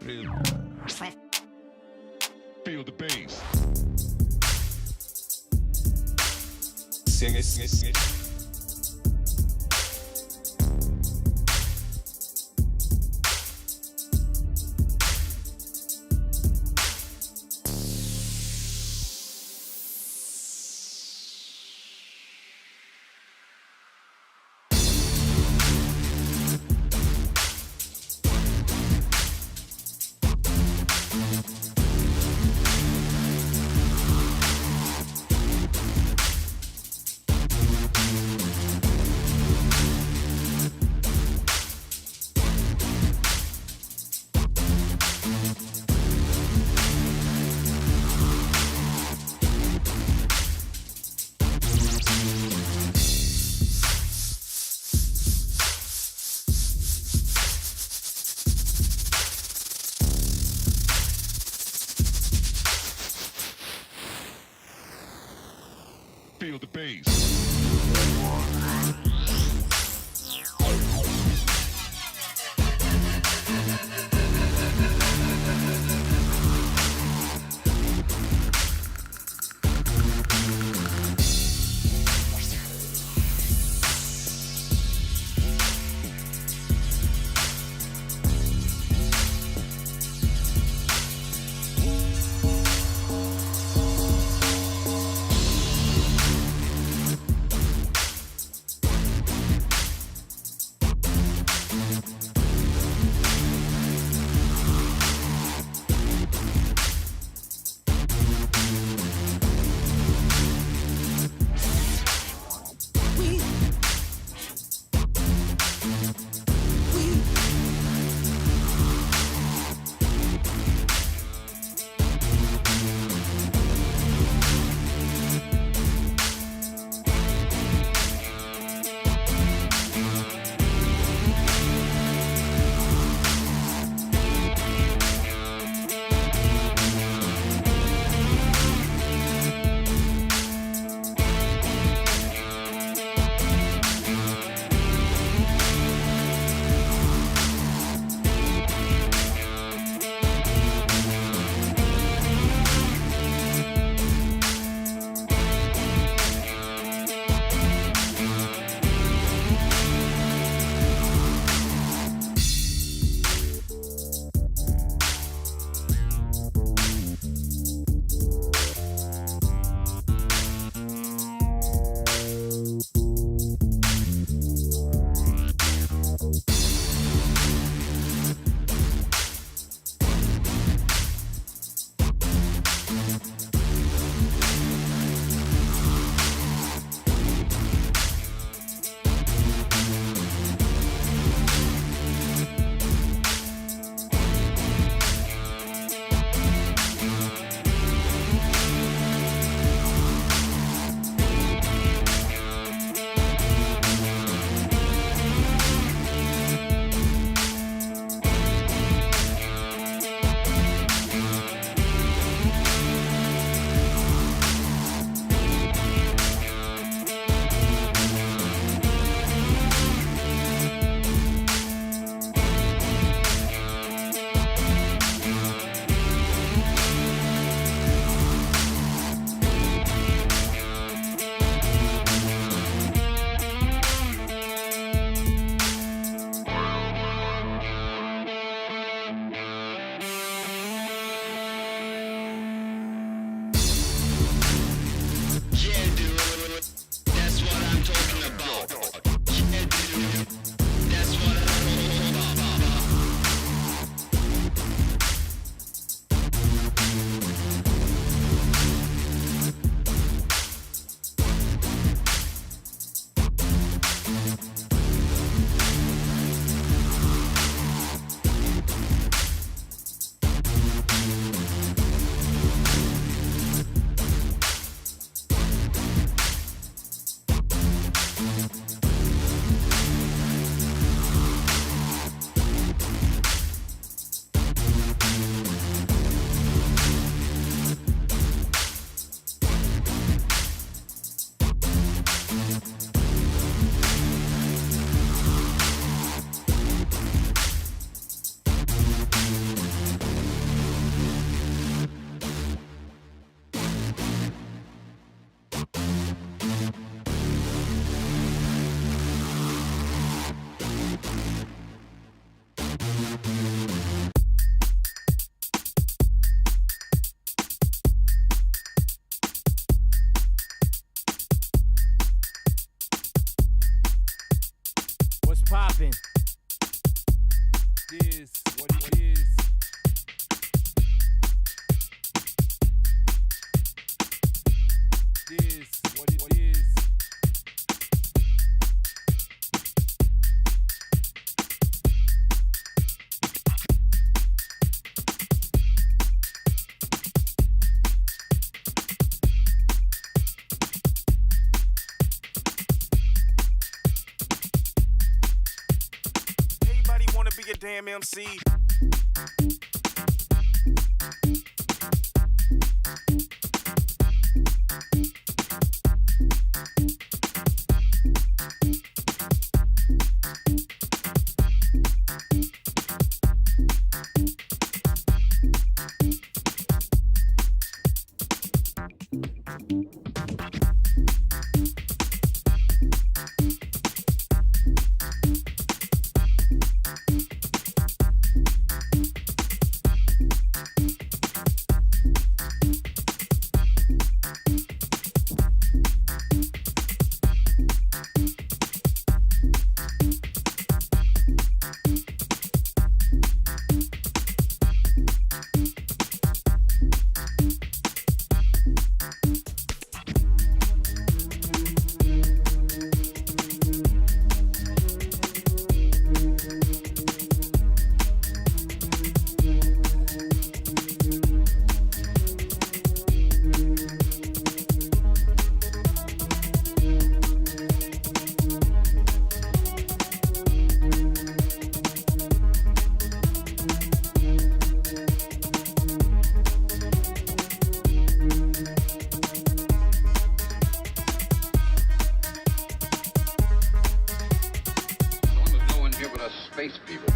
Feel the bass. Sing it. Remapping is what it is. Is what it is. Everybody wanna be a damn MC. Space people.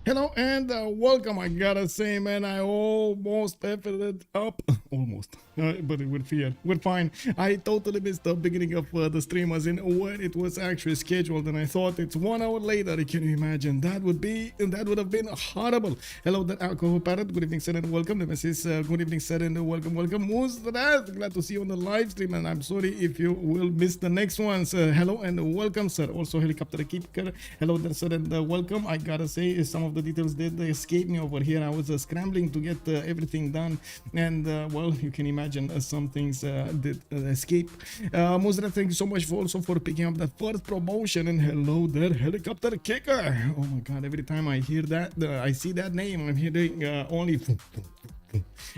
Hello and welcome. I gotta say, man, I almost effed it up. Almost. But with fear. We're fine. I totally missed the beginning of the stream as in when it was actually scheduled, and I thought it's 1 hour later. Can you imagine? That would have been horrible. Hello, that alcohol parrot. Good evening, sir, and welcome. The message, good evening, sir, and welcome. Who's that? Glad to see you on the live stream, and I'm sorry if you will miss the next ones. Hello and welcome, sir. Also, helicopter keeper. Hello there, sir, and welcome. I gotta say, some of of the details did escape me over here. I was scrambling to get everything done, and well, you can imagine some things did escape. Musra, thank you so much for picking up that first promotion, and hello there, Helicopter Kicker. Oh my god, every time I hear that, I see that name, I'm hearing only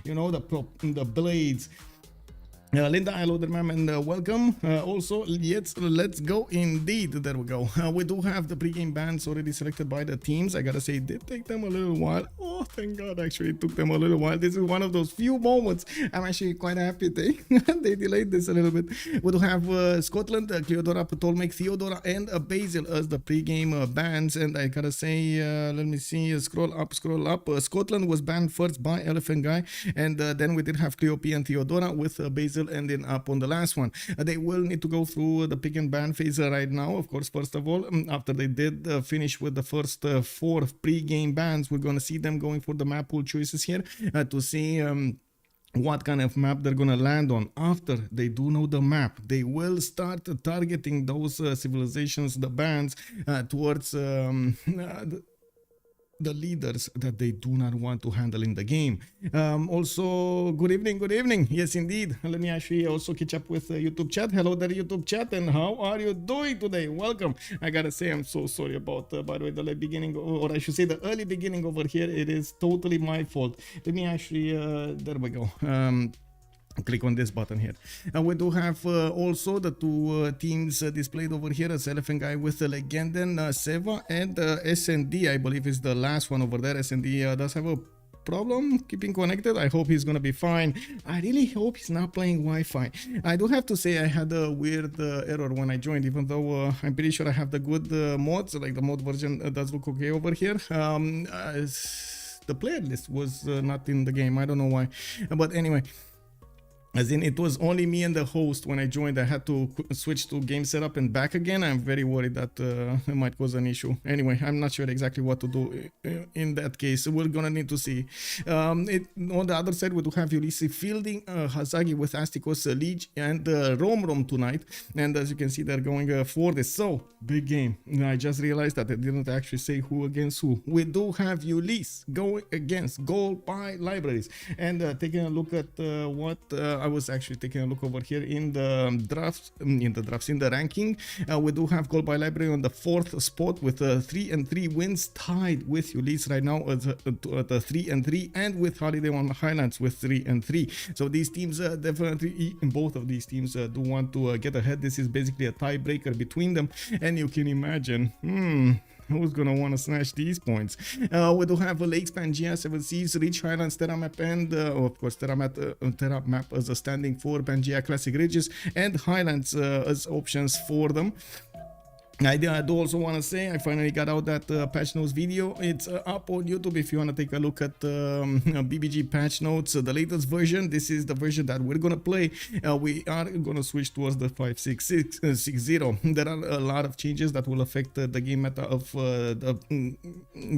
you know, the blades. Linda, hello there, ma'am, and welcome. Also, let's go indeed. There we go. We do have the pregame bands already selected by the teams. I gotta say, it did take them a little while. Oh, thank God, actually, it took them a little while. This is one of those few moments I'm actually quite happy they delayed this a little bit. We do have Scotland, Cleodora, Ptolemy, Theodora, and Basil as the pregame bands. And I gotta say, let me see, scroll up. Scotland was banned first by Elaphantguy, and then we did have Cleope and Theodora with Basil ending up on the last one. They will need to go through the pick and ban phase right now, of course. First of all, after they did finish with the first 4 pre-game bans, we're going to see them going for the map pool choices here to see what kind of map they're gonna land on. After they do know the map, they will start targeting those civilizations, the bands, towards the leaders that they do not want to handle in the game. Also, good evening. Yes, indeed. Let me actually also catch up with YouTube chat. Hello there, YouTube chat, and how are you doing today? Welcome. I gotta say, I'm so sorry about, by the way, the late beginning, or I should say the early beginning over here. It is totally my fault. Let me actually, there we go. Click on this button here. And we do have also the 2 teams displayed over here as Elaphantguy with the Legenden, Seva, and SND, I believe is the last one over there. SND does have a problem keeping connected. I hope he's gonna be fine. I really hope he's not playing Wi-Fi. I do have to say I had a weird error when I joined, even though I'm pretty sure I have the good mods, like the mod version does look okay over here. The player list was not in the game. I don't know why, but anyway. As in, it was only me and the host when I joined. I had to switch to game setup and back again. I'm very worried that it might cause an issue. Anyway, I'm not sure exactly what to do in that case. We're gonna need to see. On the other side, we do have Ulyss fielding Hazaggi with Astikos, Lege, and Romrom tonight. And as you can see, they're going for this. So, big game. I just realized that I didn't actually say who against who. We do have Ulyss going against Gold by Libraries. And taking a look at what... I was actually taking a look over here in the drafts, in the ranking. We do have Gold by Library on the 4th spot with 3-3 wins, tied with Ulyss right now at 3-3, and with Holiday on Highlands with 3-3. So these teams definitely, both of these teams do want to get ahead. This is basically a tiebreaker between them, and you can imagine, who's gonna want to snatch these points? We do have Lakes, Pangea, 7 Seas, Rich Highlands, Terra Map, and of course Terra Map as a standing for Pangea Classic Ridges, and Highlands as options for them. I do also want to say I finally got out that patch notes video. It's up on YouTube if you want to take a look at BBG patch notes, the latest version. This is the version that we're gonna play. We are gonna switch towards the 5.6.60. There are a lot of changes that will affect the game meta of the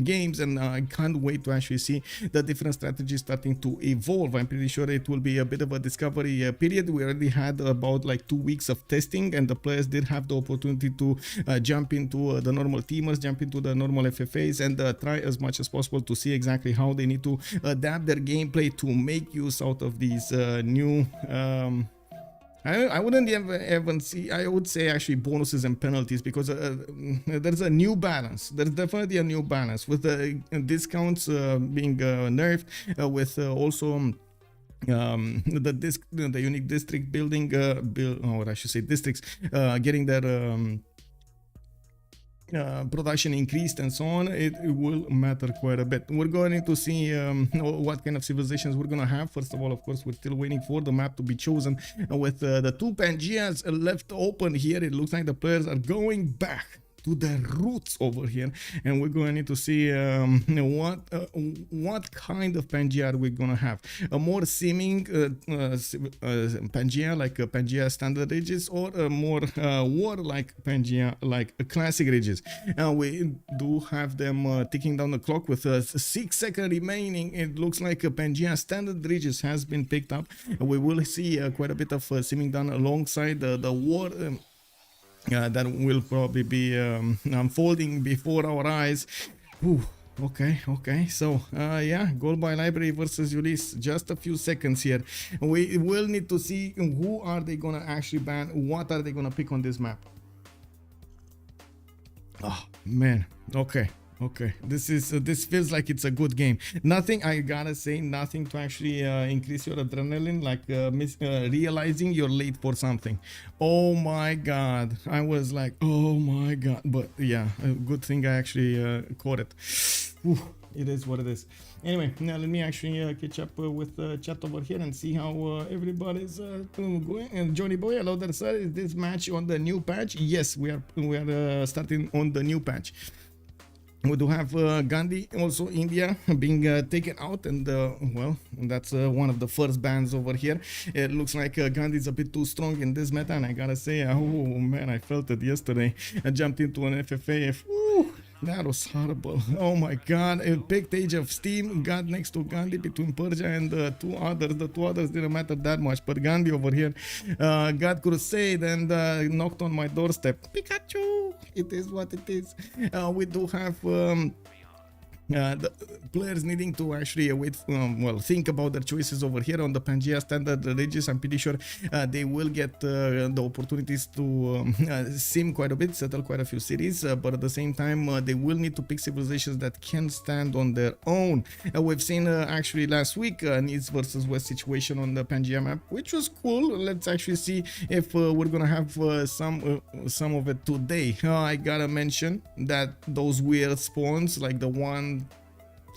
games, and I can't wait to actually see the different strategies starting to evolve. I'm pretty sure it will be a bit of a discovery period. We already had about like 2 weeks of testing, and the players did have the opportunity to jump into the normal teamers, jump into the normal FFAs, and try as much as possible to see exactly how they need to adapt their gameplay to make use out of these new I wouldn't even see, I would say actually bonuses and penalties, because there's a new balance. There's definitely a new balance with the discounts being nerfed, with also the unique district building, or I should say districts, getting their production increased and so on. It will matter quite a bit. We're going to see what kind of civilizations we're gonna have. First of all, of course, we're still waiting for the map to be chosen. With the 2 Pangeas left open here, it looks like the players are going back to their roots over here, and we're going to need to see what kind of Pangea are we gonna have. A more seeming Pangea, like a Pangea standard ridges, or a more warlike Pangea, like a classic ridges. We do have them ticking down the clock with 6 seconds remaining. It looks like a Pangea standard ridges has been picked up. We will see quite a bit of seeming done alongside the war that will probably be unfolding before our eyes. Whew. Okay. So, yeah, goal by library versus Ulyss. Just a few seconds here. We will need to see who are they gonna actually ban. What are they gonna pick on this map? Oh man. Okay. This feels like it's a good game. Nothing, I gotta say, nothing to actually increase your adrenaline, like realizing you're late for something. Oh my god, I was like, oh my god. But yeah, a good thing I actually caught it. Whew, it is what it is. Anyway, now let me actually catch up with chat over here and see how everybody's going. And Johnny Boy, hello there, sir. Is this match on the new patch? Yes, we are starting on the new patch. We do have Gandhi, also India, being taken out, and well, that's one of the first bans over here. It looks like Gandhi is a bit too strong in this meta, and I gotta say, oh man, I felt it yesterday. I jumped into an FFA. Whew, that was horrible. Oh my god, a big Age of Steam got next to Gandhi between Persia and two others. The two others didn't matter that much, but Gandhi over here got Crusade and knocked on my doorstep. Pikachu! It is what it is. We do have the players needing to actually well, think about their choices over here on the Pangea standard religious. I'm pretty sure they will get the opportunities to sim quite a bit, settle quite a few cities, but at the same time they will need to pick civilizations that can stand on their own. We've seen actually last week an East versus West situation on the Pangea map, which was cool. Let's actually see if we're gonna have some of it today. I gotta mention that those weird spawns, like the one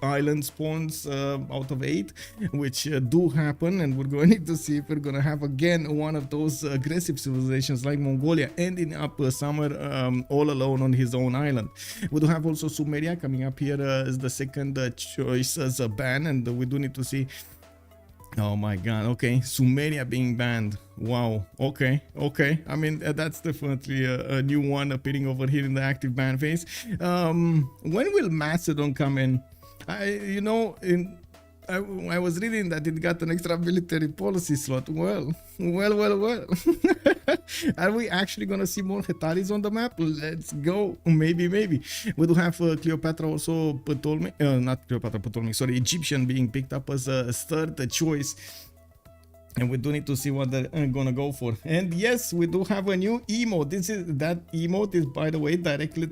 island spawns out of 8, which do happen, and we're going to see if we're gonna have again one of those aggressive civilizations like Mongolia ending up somewhere all alone on his own island. We do have also Sumeria coming up here as the second choice as a ban, and we do need to see. Oh my god, okay, Sumeria being banned. Wow, okay. I mean, that's definitely a new one appearing over here in the active ban phase. When will Macedon come in? I was reading that it got an extra military policy slot. Well. Are we actually gonna see more Hetalis on the map? Let's go. Maybe. We do have Cleopatra also, Ptolemy, not Cleopatra, Ptolemy, sorry, Egyptian being picked up as a third choice. And we do need to see what they're gonna go for. And yes, we do have a new emote. That emote is, by the way, directly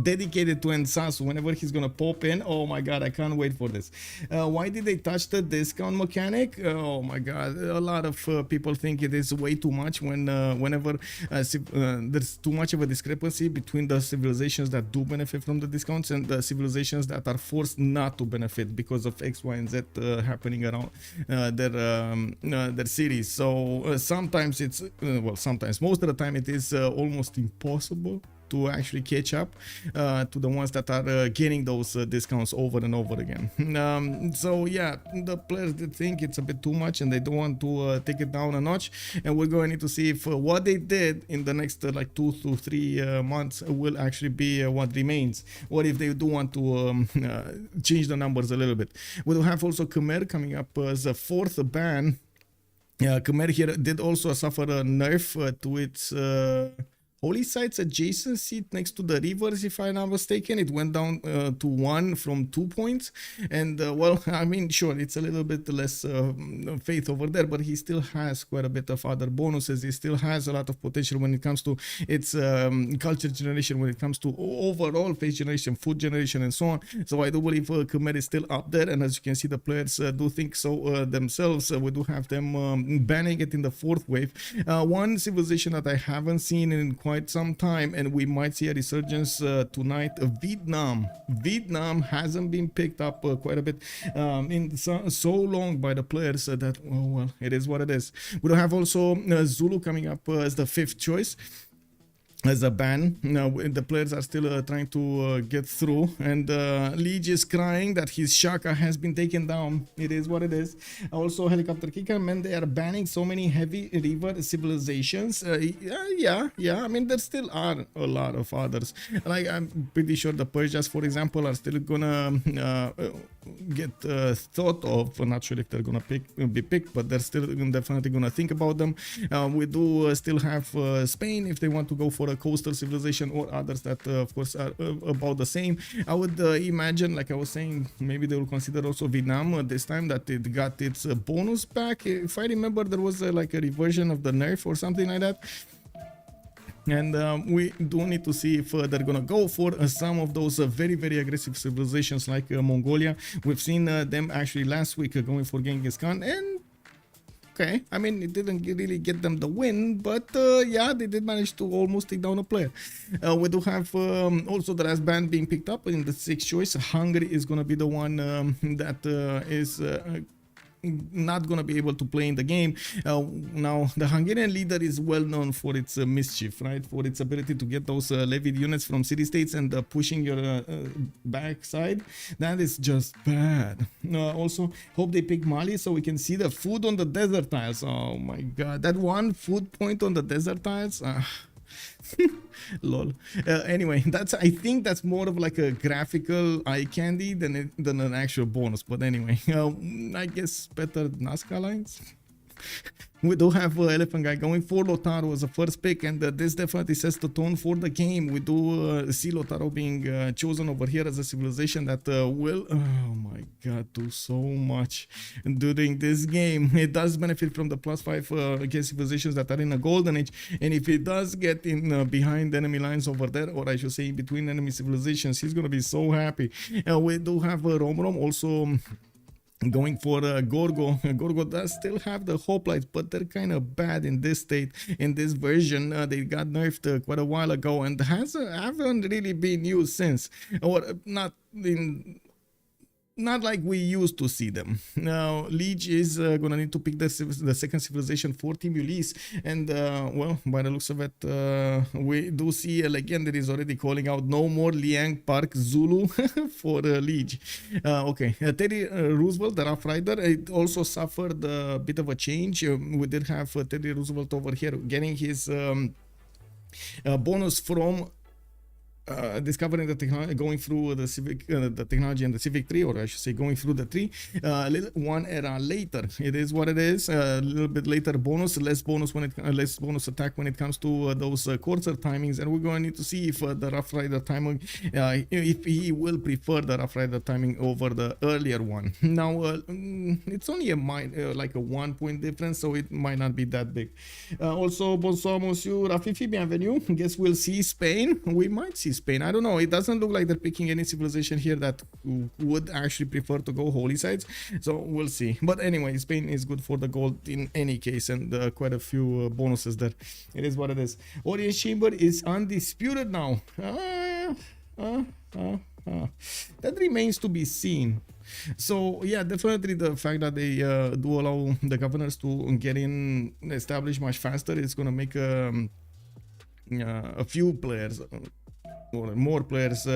dedicated to Ensas whenever he's gonna pop in. Oh my god, I can't wait for this. Why did they touch the discount mechanic? Oh my god, a lot of people think it is way too much whenever there's too much of a discrepancy between the civilizations that do benefit from the discounts and the civilizations that are forced not to benefit because of X, Y, and Z happening around their cities. So sometimes it's sometimes, most of the time, it is almost impossible to actually catch up to the ones that are getting those discounts over and over again. So yeah, the players did think it's a bit too much and they don't want to take it down a notch, and we're going to see if what they did in the next like 2 to 3 months will actually be what remains, or if they do want to change the numbers a little bit. We will have also Khmer coming up as a 4th ban. Khmer here did also suffer a nerf to its holy sites adjacency next to the rivers, if I'm not mistaken. It went down to 1 from 2 points, and well, I mean, sure, it's a little bit less faith over there, but he still has quite a bit of other bonuses. He still has a lot of potential when it comes to its culture generation, when it comes to overall face generation, food generation, and so on. So I do believe Khmer is still up there, and as you can see, the players do think so themselves. We do have them banning it in the 4th wave. One civilization that I haven't seen in quite some time, and we might see a resurgence tonight, Vietnam. Vietnam hasn't been picked up quite a bit in so long by the players that, oh well, it is what it is. We don't have also Zulu coming up as the 5th choice as a ban. Now the players are still trying to get through, and Lege is crying that his Shaka has been taken down. It is what it is. Also, Helicopter Kicker, man, they are banning so many heavy river civilizations. Yeah, I mean, there still are a lot of others. Like, I'm pretty sure the Persians, for example, are still gonna get thought of. I'm not sure if they're gonna be picked, but they're still definitely gonna think about them. We do still have Spain if they want to go for a coastal civilization, or others that of course are about the same. I would imagine, like I was saying, maybe they will consider also Vietnam this time, that it got its bonus back. If I remember, there was like a reversion of the nerf or something like that. And we do need to see if they're gonna go for some of those very, very aggressive civilizations like Mongolia. We've seen them actually last week going for Genghis Khan, and okay, I mean, it didn't really get them the win, but yeah, they did manage to almost take down a player. We do have also the last band being picked up in the 6th choice. Hungary is gonna be the one that is not gonna be able to play in the game. Now the Hungarian leader is well known for its mischief, right, for its ability to get those levied units from city-states and pushing your backside. That is just bad. Also hope they pick Mali so we can see the food on the desert tiles. Oh my god, that one food point on the desert tiles, lol. Anyway, I think that's more of like a graphical eye candy than an actual bonus. But anyway, I guess better Nazca lines. We do have Elaphantguy going for Lotaro as a first pick, and this definitely sets the tone for the game. We do see Lotaro being chosen over here as a civilization that will, oh my god, do so much during this game. It does benefit from the +5 against civilizations that are in a golden age, and if it does get in behind enemy lines over there, or I should say in between enemy civilizations, he's gonna be so happy. We do have Romrom also going for Gorgo. Gorgo does still have the hoplites, but they're kind of bad in this state, in this version. They got nerfed quite a while ago and haven't really been used since, or not like we used to see them. Now Lege is gonna need to pick the second civilization for Team Ulyss, and well, by the looks of it, we do see a Legenden is already calling out no more Liang Park Zulu for Lege. Okay, Teddy Roosevelt, the Rough Rider, it also suffered a bit of a change. We did have Teddy Roosevelt over here getting his bonus from discovering the technology, going through the technology and the civic tree, or I should say going through the tree, one era later. It is what it is. A little bit later bonus, less bonus attack when it comes to those courser timings, and we're going to need to see if the Rough Rider timing, if he will prefer the Rough Rider timing over the earlier one. Now it's only like a 1 point difference, so it might not be that big. Also, bonsoir monsieur Rafifi, bienvenue. Guess we'll see Spain. We might see Spain. I don't know. It doesn't look like they're picking any civilization here that would actually prefer to go holy sites. So we'll see. But anyway, Spain is good for the gold in any case, and quite a few bonuses there. It is what it is. Audience chamber is undisputed now. That remains to be seen. So yeah, definitely the fact that they do allow the governors to get in, establish much faster, is going to make a few players or more players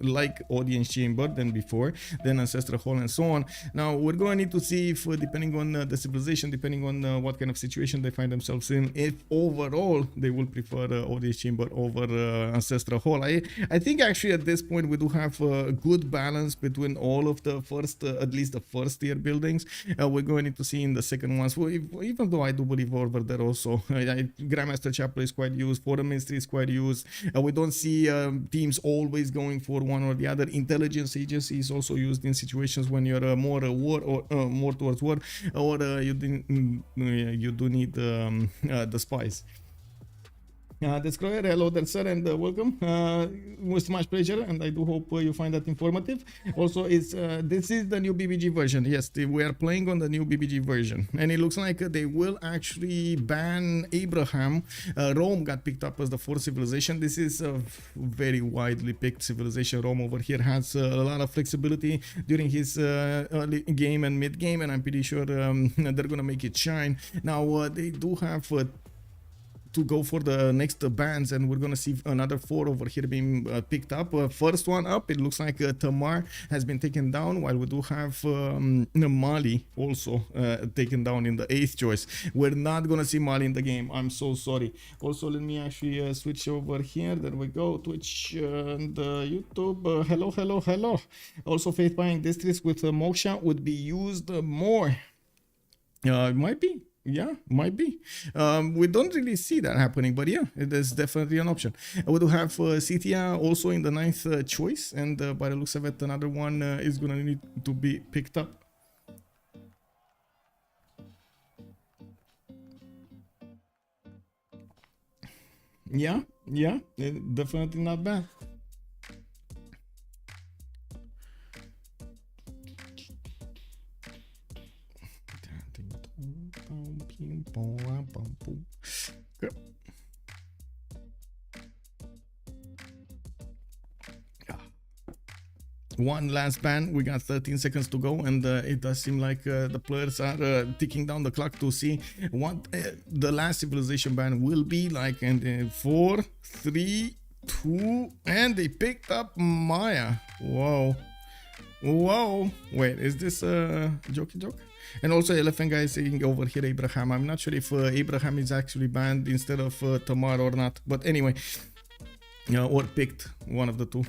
like Audience Chamber than before, then Ancestral Hall and so on. Now we're going to need to see if depending on the civilization, depending on what kind of situation they find themselves in, if overall they will prefer Audience Chamber over Ancestral Hall. I think actually at this point we do have a good balance between all of the first, at least the first tier buildings. We're going to need to see in the second ones, even though I do believe over there also Grandmaster Chapel is quite used, Foreign Ministry is quite used. We don't see teams always going for one or the other. Intelligence agency is also used in situations when you're more war or more towards war, or you do need the spies. Destroyer, hello there, sir, and welcome. With much pleasure, and I do hope you find that informative. Also, this is the new BBG version. Yes, we are playing on the new BBG version, and it looks like they will actually ban Abraham. Rome got picked up as the fourth civilization. This is a very widely picked civilization. Rome over here has a lot of flexibility during his early game and mid game, and I'm pretty sure they're gonna make it shine. Now they do have to go for the next bans, and we're gonna see another 4 over here being picked up. First one up, it looks like Tamar has been taken down, while we do have Mali also taken down in the 8th choice. We're not gonna see Mali in the game. I'm so sorry. Also, let me actually switch over here. There we go. Twitch and YouTube. Hello. Also, faith buying districts with Moksha would be used more. It might be. Yeah, might be. We don't really see that happening, but yeah, it is definitely an option. We do have Scythia also in the ninth choice, and by the looks of it, another one is gonna need to be picked up. Yeah, definitely not bad. One last ban. We got 13 seconds to go, and it does seem like the players are ticking down the clock to see what the last civilization ban will be like. And 4, 3, 2, and they picked up Maya. Whoa. Wait, is this a jokey joke? And also Elaphantguy is saying over here Abraham. I'm not sure if Abraham is actually banned instead of Tamar or not, but anyway. Or picked one of the two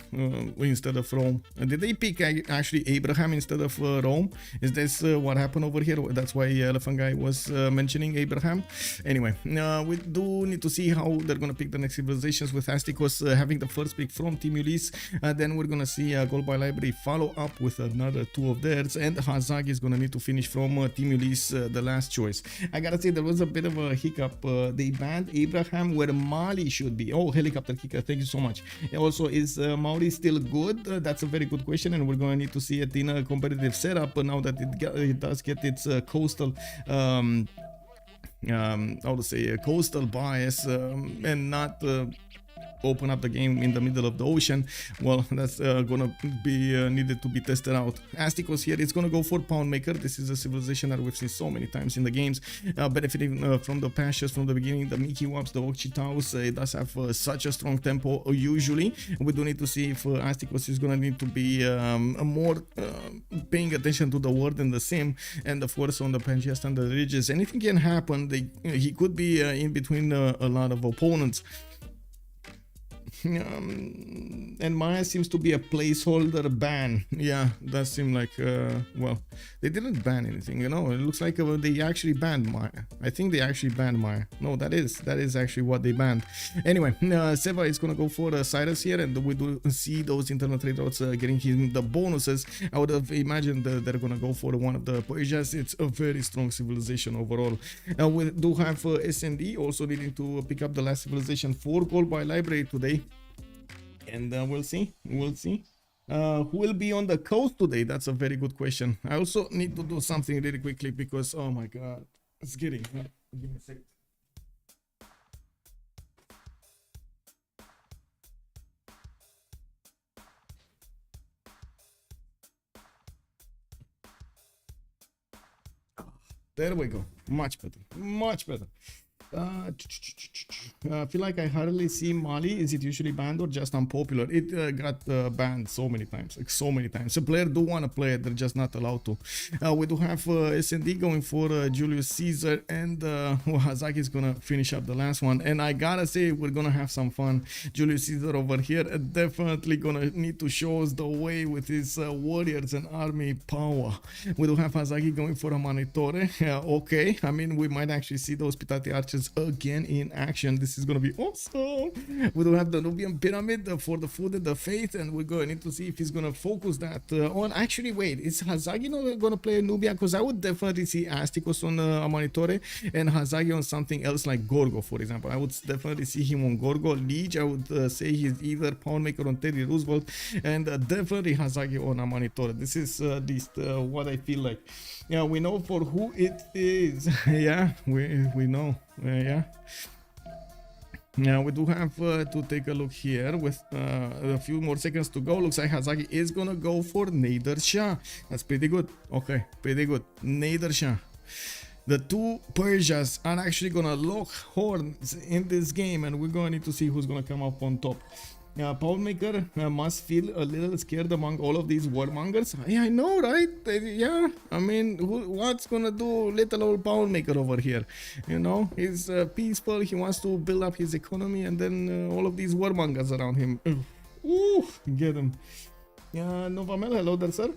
instead of Rome. Did they pick actually Abraham instead of Rome? Is this what happened over here? That's why Elaphantguy was mentioning Abraham. Anyway, we do need to see how they're gonna pick the next civilizations, with Astikos having the first pick from Team Ulyss. Then we're gonna see Gold by Library follow up with another two of theirs, and Hazaggi is gonna need to finish from Team Ulyss, the last choice. I gotta say there was a bit of a hiccup. They banned Abraham where Mali should be. Oh, helicopter kicker, thank you so much. Also, is Maori still good? That's a very good question, and we're going to need to see it in a competitive setup now that it does get its coastal how to say, coastal bias, and not open up the game in the middle of the ocean. Well, that's gonna be needed to be tested out. Astikos here is gonna go for Pound Maker. This is a civilization that we've seen so many times in the games, benefiting from the pastures from the beginning, the Mickey Wops, the Okchitaus. It does have such a strong tempo usually. We do need to see if Astikos is gonna need to be more paying attention to the word and the sim, and of course on the Pangea standard ridges. Anything can happen. He could be in between a lot of opponents. And Maya seems to be a placeholder ban. Yeah, does seem like well, they didn't ban anything, you know. It looks like they actually banned Maya. I think they actually banned Maya. No, that is actually what they banned. Anyway, Seva is gonna go for Cyrus here, and we do see those internal trade routes getting him the bonuses. I would have imagined that they're gonna go for one of the Persias. It's a very strong civilization overall. We do have SND also needing to pick up the last civilization for Gold by Library today. And we'll see. Who will be on the coast today? That's a very good question. I also need to do something really quickly because, oh my god, it's getting. Give me a second. There we go. Much better. I feel like I hardly see Mali. Is it usually banned or just unpopular? It got banned so many times, like so many times. The player do want to play it, they're just not allowed to. We do have SND going for Julius Caesar, and Hazaggi is gonna finish up the last one. And I gotta say, we're gonna have some fun. Julius Caesar over here definitely gonna need to show us the way with his warriors and army power. We do have Hazaggi going for a Manitore. Okay, I mean, we might actually see those Pitati archers again in action. This is gonna be awesome. We do have the Nubian pyramid for the food and the faith, and we're going to need to see if he's gonna focus that on. Actually, wait, is Hazaggi not gonna play Nubia? Because I would definitely see Astikos on Amanitore and Hazaggi on something else like Gorgo, for example. I would definitely see him on Gorgo. Lege, I would say he's either Poundmaker on Teddy Roosevelt, and definitely Hazaggi on Amanitore. This is at least what I feel like. Yeah, we know for who it is. Yeah, we know. Yeah. Now we do have to take a look here with a few more seconds to go. Looks like Hazaggi is gonna go for Nader Shah. That's pretty good. Okay, pretty good. Nader Shah. The two Persias are actually gonna lock horns in this game, and we're gonna need to see who's gonna come up on top. Poundmaker must feel a little scared among all of these warmongers. Yeah, I know, right? Yeah, I mean, what's gonna do little old Poundmaker over here? You know, he's peaceful, he wants to build up his economy, and then all of these warmongers around him. Ooh, get him. Yeah, Novamel, hello there, sir.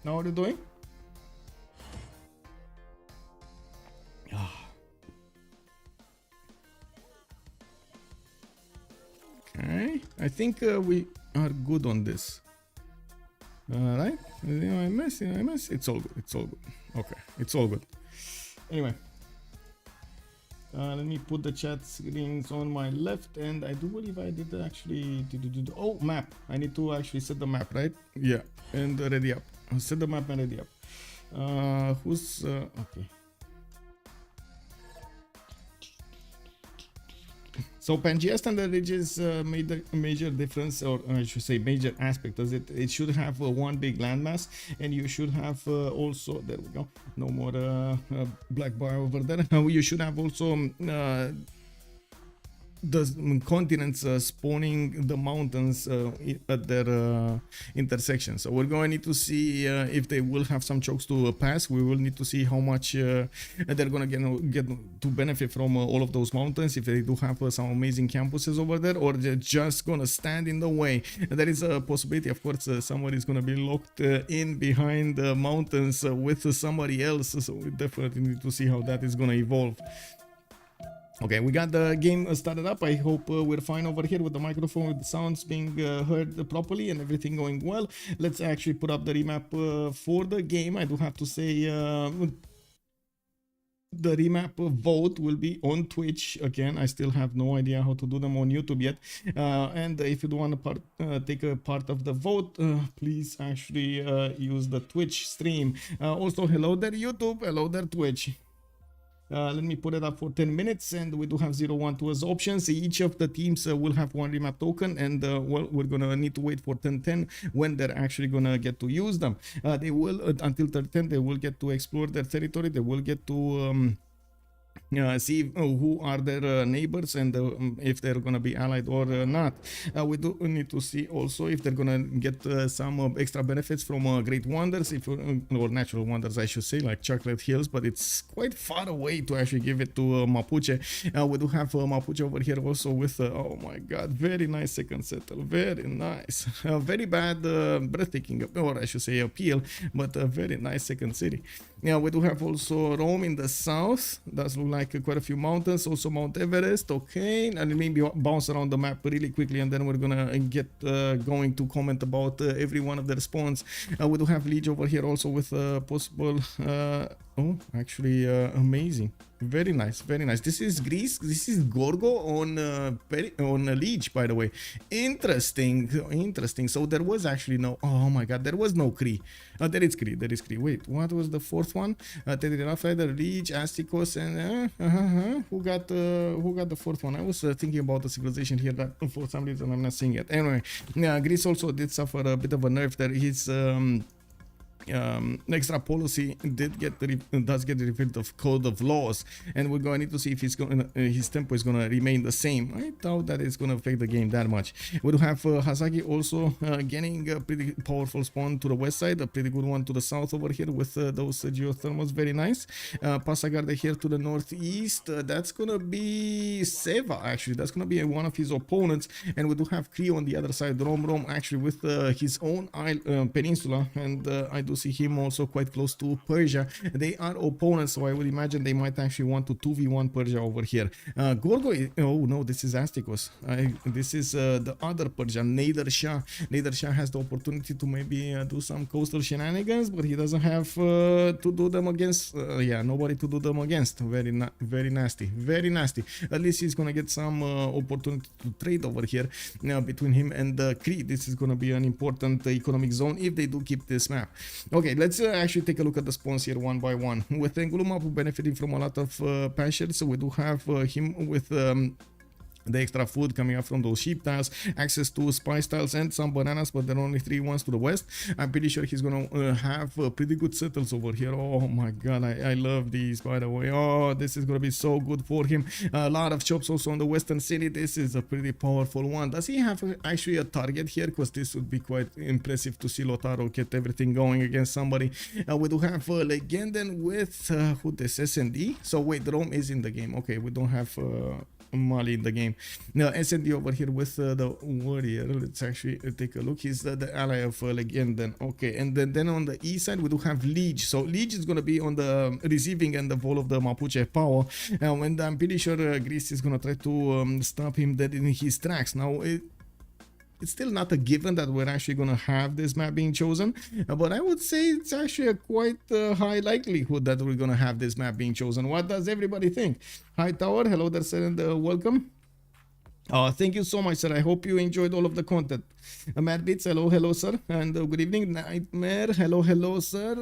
How are you doing? I think we are good on this. Right? I miss. It's all good. It's all good. Okay, it's all good. Anyway, let me put the chat screens on my left, and I do believe I did actually. Oh, map. I need to actually set the map, right? Yeah, and ready up. Set the map and ready up. Who's okay? So Pangea standard ridges made a major difference, or I should say major aspect, as it should have one big landmass, and you should have also, there we go, no more black bar over there. You should have also the continents spawning the mountains at their intersection. So we're going to need to see if they will have some chokes to pass. We will need to see how much they're going to get to benefit from all of those mountains, if they do have some amazing campuses over there, or they're just going to stand in the way. There is a possibility, of course, somebody is going to be locked in behind the mountains with somebody else, so we definitely need to see how that is going to evolve. Okay, we got the game started up. I hope we're fine over here with the microphone, with the sounds being heard properly and everything going well. Let's actually put up the remap for the game. I do have to say the remap vote will be on Twitch. Again, I still have no idea how to do them on YouTube yet. And if you do want to take a part of the vote, please actually use the Twitch stream. Also, hello there YouTube, hello there Twitch. Let me put it up for 10 minutes, and we do have 0-1-2 as options. Each of the teams will have one remap token, and well, we're gonna need to wait for 10-10 when they're actually gonna get to use them. They will until 10 they will get to explore their territory. They will get to see who are their neighbors, and if they're gonna be allied or not. We do need to see also if they're gonna get some extra benefits from great wonders, if or natural wonders I should say, like chocolate hills, but it's quite far away to actually give it to Mapuche. We do have Mapuche over here also with oh my god, very nice second settle, very nice. Very bad breathtaking, or I should say appeal, but a very nice second city. Yeah, we do have also Rome in the south. Does look like quite a few mountains. Also Mount Everest. Okay, and maybe bounce around the map really quickly, and then we're gonna get going to comment about every one of the spawns. We do have Lege over here also with possible. Oh, actually, amazing. Very nice, very nice. This is Greece. This is Gorgo on Lege, by the way. Interesting, interesting. So there was actually no. Oh my God, there was no Cree. There is Cree. There is Cree. Wait, what was the fourth one? Lege, Astikos, and who got the fourth one? I was thinking about the civilization here that for some reason I'm not seeing it. Anyway, yeah, Greece also did suffer a bit of a nerf there. His extra policy does get the effect of code of laws, and we're going to need to see if his tempo is going to remain the same. I doubt that it's going to affect the game that much. We do have Hazaggi also getting a pretty powerful spawn to the west side, a pretty good one to the south over here with those geothermals, very nice. Passagarde here to the northeast, that's going to be Seva, actually. That's going to be one of his opponents, and we do have Cree on the other side, Romrom actually with his own peninsula, and I do see him also quite close to Persia. They are opponents, so I would imagine they might actually want to 2v1 Persia over here. Gorgo oh no, this is Astikos. This is the other Persia, Nader Shah. Nader Shah has the opportunity to maybe do some coastal shenanigans, but he doesn't have to do them against yeah, nobody to do them against. Very nasty, very nasty. At least he's gonna get some opportunity to trade over here between him and Cree. This is gonna be an important economic zone if they do keep this map. Okay, let's actually take a look at the spawns here one by one. With Mapuche benefiting from a lot of pastures, so we do have him with the extra food coming up from those sheep tiles, access to spice tiles and some bananas, but there are only 3 ones to the west. I'm pretty sure he's gonna have pretty good settles over here. Oh my god, I love these, by the way. Oh, this is gonna be so good for him. A lot of shops also on the western city. This is a pretty powerful one. Does he have actually a target here? Because this would be quite impressive to see Lotaro get everything going against somebody. We do have Legenden with who this SND. So wait, Rome is in the game. Okay, we don't have Mali in the game. Now SND over here with the warrior. Let's actually take a look. He's the ally of Legenden. Okay, and then on the east side we do have Lege. So Lege is going to be on the receiving end of all of the Mapuche power, and I'm pretty sure Greece is going to try to stop him dead in his tracks. Now it's still not a given that we're actually going to have this map being chosen, but I would say it's actually a quite high likelihood that we're going to have this map being chosen. What does everybody think? Hi Tower, hello there sir, and welcome. Thank you so much, sir. I hope you enjoyed all of the content. Mad Beats, hello, sir. And good evening. Nightmare, hello, sir.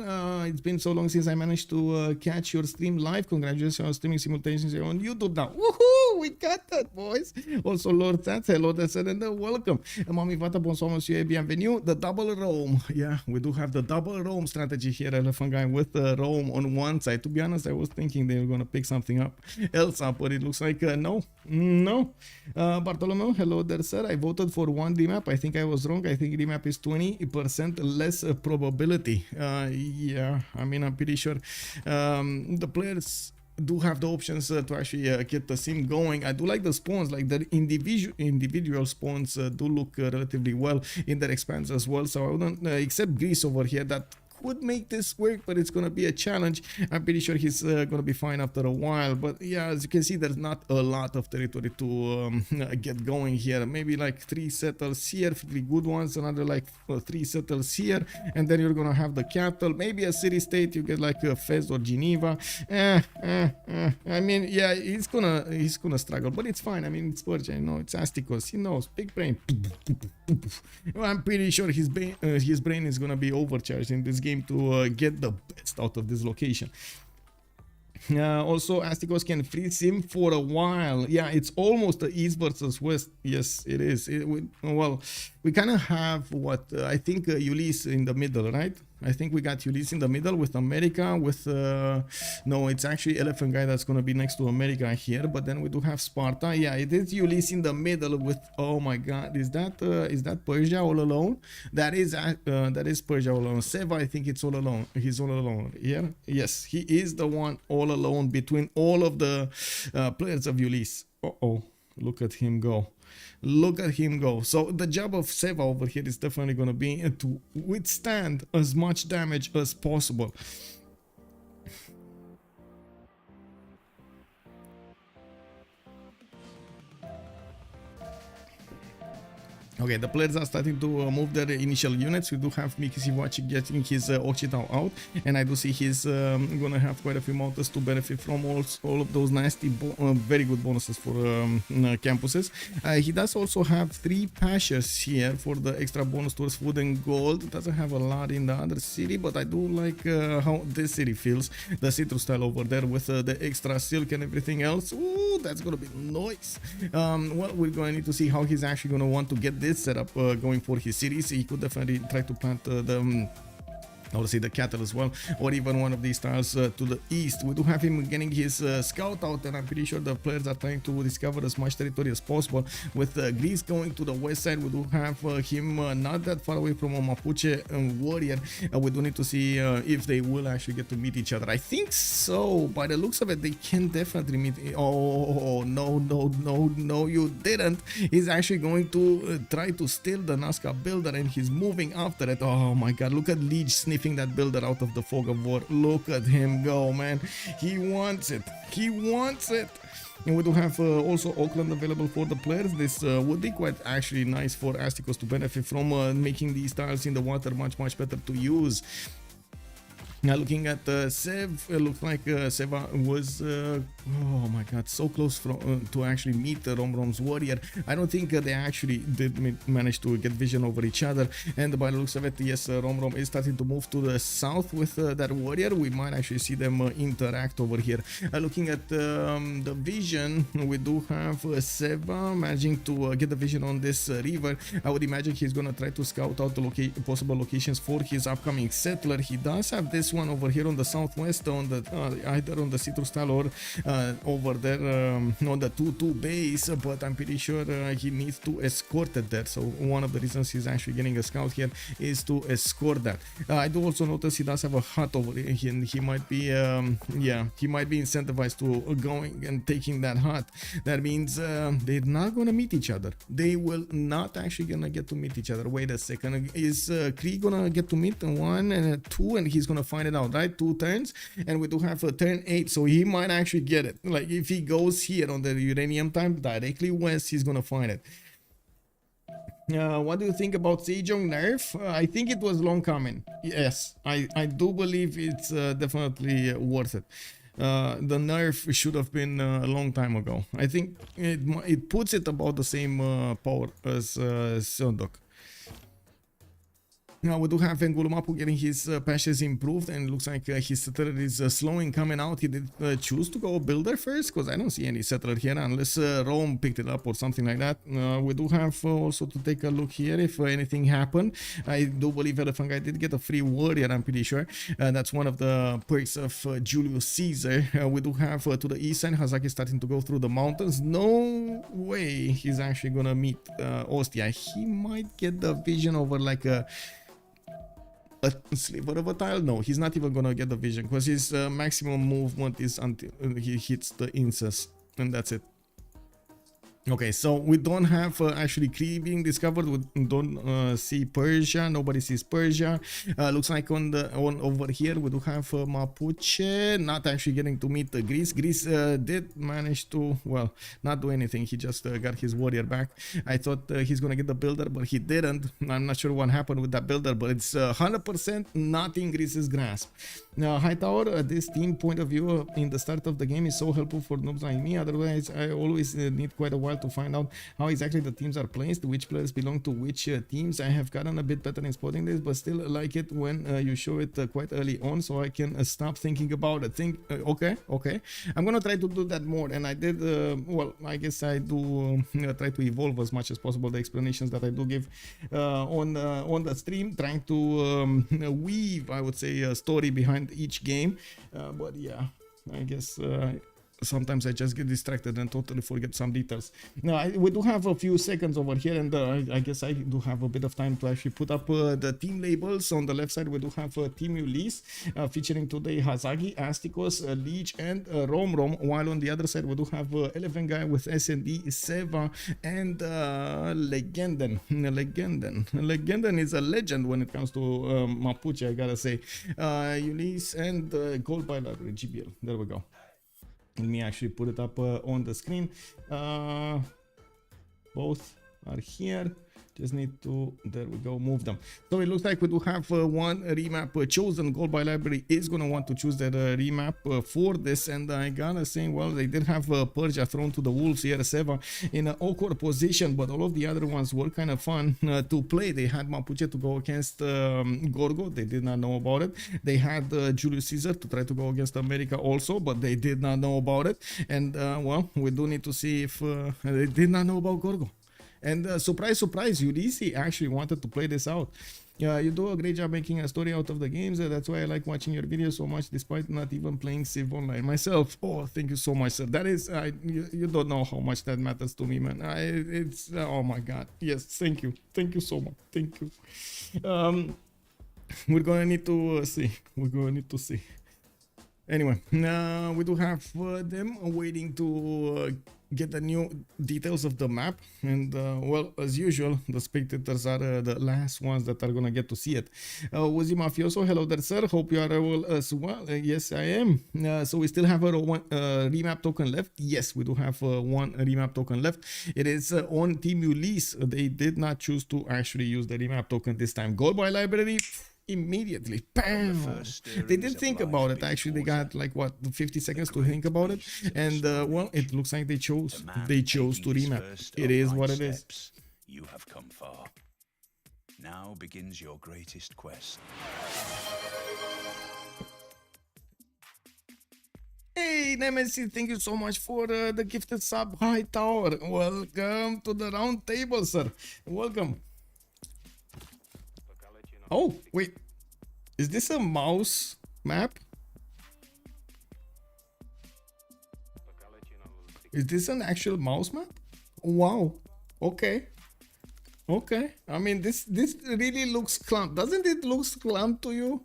It's been so long since I managed to catch your stream live. Congratulations on streaming simultaneously on YouTube now. Woohoo! We got that, boys. Also, Lord Tats, hello, there, sir, and welcome. Mami Vata, bonsoir, monsieur, bienvenue. The double Rome. Yeah, we do have the double Rome strategy here, Elaphantguy, with Rome on one side. To be honest, I was thinking they were going to pick something else up, but it looks like no. Bartolomeo, hello there, sir. I voted for one remap. I think I was wrong. I think remap is 20% less probability. Yeah, I mean, I'm pretty sure the players do have the options to actually get the sim going. I do like the spawns, like the individual spawns do look relatively well in their expanse as well. So I wouldn't except Greece over here that could make this work, but it's gonna be a challenge. I'm pretty sure he's gonna be fine after a while, but yeah, as you can see, there's not a lot of territory to get going here. Maybe like 3 settles here, 3 good ones, another like 3 settles here, and then you're gonna have the capital, maybe a city-state. You get like Fez or Geneva. I mean, yeah, he's gonna struggle, but it's fine. I mean, it's Persia, you know, it's Astikos, he knows, big brain. I'm pretty sure his brain is gonna be overcharged in this game to get the best out of this location. Also, Astikos can freeze him for a while. Yeah, it's almost the east versus west. Yes, it is. Well, we kind of have what I think Ulyss in the middle, right? I think we got Ulyss in the middle with America, with no, it's actually Elaphantguy that's gonna be next to America here, but then we do have Sparta. Yeah, it is Ulyss in the middle with, oh my god, is that Persia all alone? That is Persia all alone. Seva, I think it's all alone. He's all alone here. Yes, he is the one all alone between all of the players of Ulyss. Look at him go. Look at him go. So the job of Seva over here is definitely going to be to withstand as much damage as possible. Okay, the players are starting to move their initial units. We do have Mikisi watching getting his Occitan out, and I do see he's gonna have quite a few mountains to benefit from all of those nasty, very good bonuses for campuses. He does also have 3 pashas here for the extra bonus towards food and gold. Doesn't have a lot in the other city, but I do like how this city feels. The citrus style over there with the extra silk and everything else. Ooh, that's gonna be nice. Well, we're going to need to see how he's actually gonna want to get this setup going for his cities. He could definitely try to plant I would say the cattle as well, or even one of these tiles to the east. We do have him getting his scout out, and I'm pretty sure the players are trying to discover as much territory as possible. With Greece going to the west side, we do have him not that far away from a Mapuche warrior. We do need to see if they will actually get to meet each other. I think so. By the looks of it, they can definitely meet. Oh, no, you didn't. He's actually going to try to steal the Nazca builder, and he's moving after it. Oh my god, look at Lege sniffing that builder out of the fog of war. Look at him go, man. He wants it. And we do have also Auckland available for the players. This would be quite actually nice for Astikos to benefit from making these tiles in the water much better to use. Now looking at Civ, it looks like Seva was, oh my god, so close to actually meet Romrom's warrior. I don't think they actually did manage to get vision over each other. And by the looks of it, yes, Romrom is starting to move to the south with that warrior. We might actually see them interact over here. Looking at the vision, we do have Seva managing to get the vision on this river. I would imagine he's gonna try to scout out the possible locations for his upcoming settler. He does have this one over here on the southwest, on the either on the citrus tile or over there on the 2-2 base, but I'm pretty sure he needs to escort it there. So one of the reasons he's actually getting a scout here is to escort that. I do also notice he does have a hut over here, and he might be he might be incentivized to going and taking that hut. That means they're not gonna meet each other. They will not actually gonna get to meet each other. Wait a second, is Cree gonna get to meet 1 and 2, and he's gonna find it out, right? 2 turns, and we do have a turn 8, so he might actually get it. Like if he goes here on the uranium time directly west, he's gonna find it. What do you think about Sejong nerf? I think it was long coming. Yes, I do believe it's definitely worth it. The nerf should have been a long time ago. I think it puts it about the same power as Sondok. Now we do have Mapuche getting his patches improved, and looks like his settler is slowing coming out. He did choose to go builder first, because I don't see any settler here unless Rome picked it up or something like that. We do have also to take a look here if anything happened. I do believe Elaphantguy did get a free warrior, I'm pretty sure. That's one of the perks of Julius Caesar. We do have to the east side Hazaggi starting to go through the mountains. No way he's actually gonna meet Ostia. He might get the vision over like a sliver of a tile. No, he's not even gonna get the vision, because his maximum movement is until he hits the incest, and that's it. Okay, so we don't have actually Cree being discovered. We don't see Persia. Nobody sees Persia. Looks like on over here we do have Mapuche not actually getting to meet Greece. Greece did manage to, well, not do anything. He just got his warrior back. I thought he's gonna get the builder, but he didn't. I'm not sure what happened with that builder, but it's 100% not in Greece's grasp. Now, Hightower, this team point of view in the start of the game is so helpful for noobs like me. Otherwise, I always need quite a while to find out how exactly the teams are placed, which players belong to which teams. I have gotten a bit better in spotting this, but still like it when you show it quite early on, so I can stop thinking about it. Okay, I'm gonna try to do that more, and I did. Well, I guess I do try to evolve as much as possible the explanations that I do give on the stream, trying to weave, I would say, a story behind each game. But yeah, I guess sometimes I just get distracted and totally forget some details. Now, we do have a few seconds over here, and I guess I do have a bit of time to actually put up the team labels. On the left side, we do have Team Ulyss, featuring today Hazaggi, Astikos, Lege, and Romrom, while on the other side, we do have Elaphantguy with SND, Seva, and Legenden. Legenden is a legend when it comes to Mapuche, I gotta say. Ulyss and Gold by Library, GPL. There we go. Let me actually put it up on the screen. Both are here. Just need to, there we go, move them. So it looks like we do have one remap chosen. Gold by Library is going to want to choose that remap for this. And I gotta say, well, they did have Persia thrown to the wolves here, Seva in an awkward position, but all of the other ones were kind of fun to play. They had Mapuche to go against Gorgo. They did not know about it. They had Julius Caesar to try to go against America also, but they did not know about it. And well, we do need to see if they did not know about Gorgo. And surprise, surprise, Ulyss actually wanted to play this out. You do a great job making a story out of the games. That's why I like watching your videos so much, despite not even playing Civ online myself. Oh, thank you so much, sir. That is, you don't know how much that matters to me, man. It's, oh my God. Yes, thank you. Thank you so much. Thank you. We're gonna need to see. We're gonna need to see. Anyway, we do have them waiting to get the new details of the map, and well, as usual, the spectators are the last ones that are gonna get to see it. Uzi Mafioso, hello there, sir. Hope you are well as well. Yes, I am. So we still have one remap token left. Yes, we do have one remap token left. It is on Team Ulyss. They did not choose to actually use the remap token this time. Gold by Library. Immediately, bam! They did think about it. Actually, they got like what 50 seconds to think about it, and well, it looks like they chose to remap. It is what it is. You have come far. Now begins your greatest quest. Hey, Nemesis, thank you so much for the gifted sub. Hi, Tower. Welcome to the round table, sir. Welcome. Oh, wait. Is this a mouse map? Is this an actual mouse map? Wow. Okay. Okay. I mean, this really looks clumped. Doesn't it look clumped to you?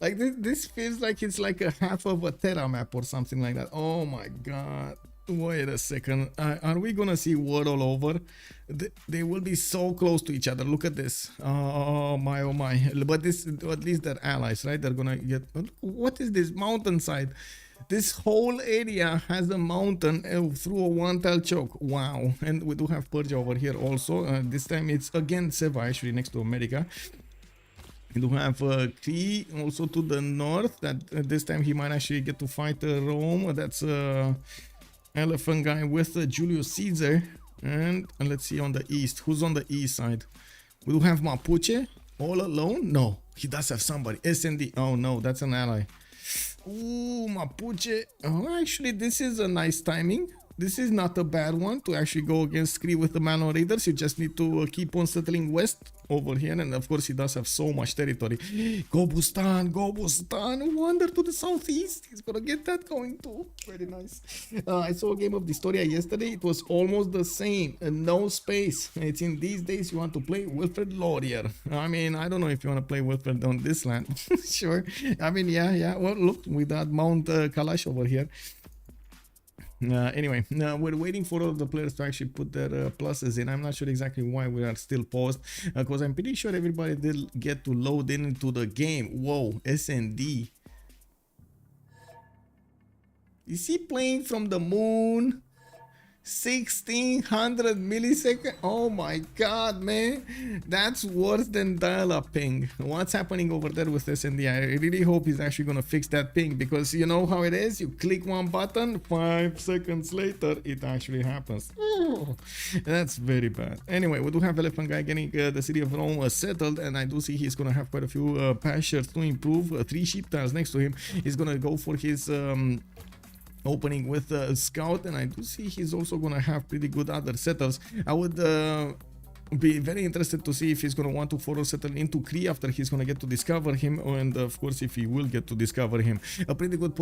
Like this feels like it's like a half of a Terra map or something like that. Oh my God. Wait a second. Are we gonna see word all over? They will be so close to each other. Look at this. Oh my, oh my. But this, at least they're allies, right? They're gonna get. What is this mountainside? This whole area has a mountain through a one-tile choke. Wow. And we do have Persia over here also. This time it's again Seva, actually next to America. We do have Cree also to the north. That this time he might actually get to fight Rome. That's Elaphantguy with Julius Caesar. And let's see on the east. Who's on the east side? We do have Mapuche all alone. No, he does have somebody. SND. Oh no, that's an ally. Ooh, Mapuche. Oh, actually, this is a nice timing. This is not a bad one to actually go against Cree with the Manon Raiders. You just need to keep on settling west over here. And of course, he does have so much territory. Go Bustan, go Bustan. Wander to the southeast. He's gonna get that going too. Very nice. I saw a game of Historia yesterday. It was almost the same. No space. It's in these days you want to play Wilfred Laurier. I mean, I don't know if you want to play Wilfred on this land. Sure. I mean, yeah. Well, look, with that Mount Kalash over here. Anyway, we're waiting for all the players to actually put their pluses in. I'm not sure exactly why we are still paused, because I'm pretty sure everybody did get to load into the game. Whoa, SND. Is he playing from the moon? 1600 milliseconds. Oh my god, man, that's worse than dial-up ping. What's happening over there with SND? I really hope he's actually gonna fix that ping, because you know how it is. You click one button, 5 seconds later it actually happens. Oh, that's very bad. Anyway, we do have Elaphantguy getting the city of Rome settled, and I do see he's gonna have quite a few pastures to improve. 3 sheep tiles next to him. He's gonna go for his opening with a scout, and I do see he's also gonna have pretty good other settles. I would be very interested to see if he's gonna want to forward settle into Cree after he's gonna get to discover him, and of course if he will get to discover him. A pretty good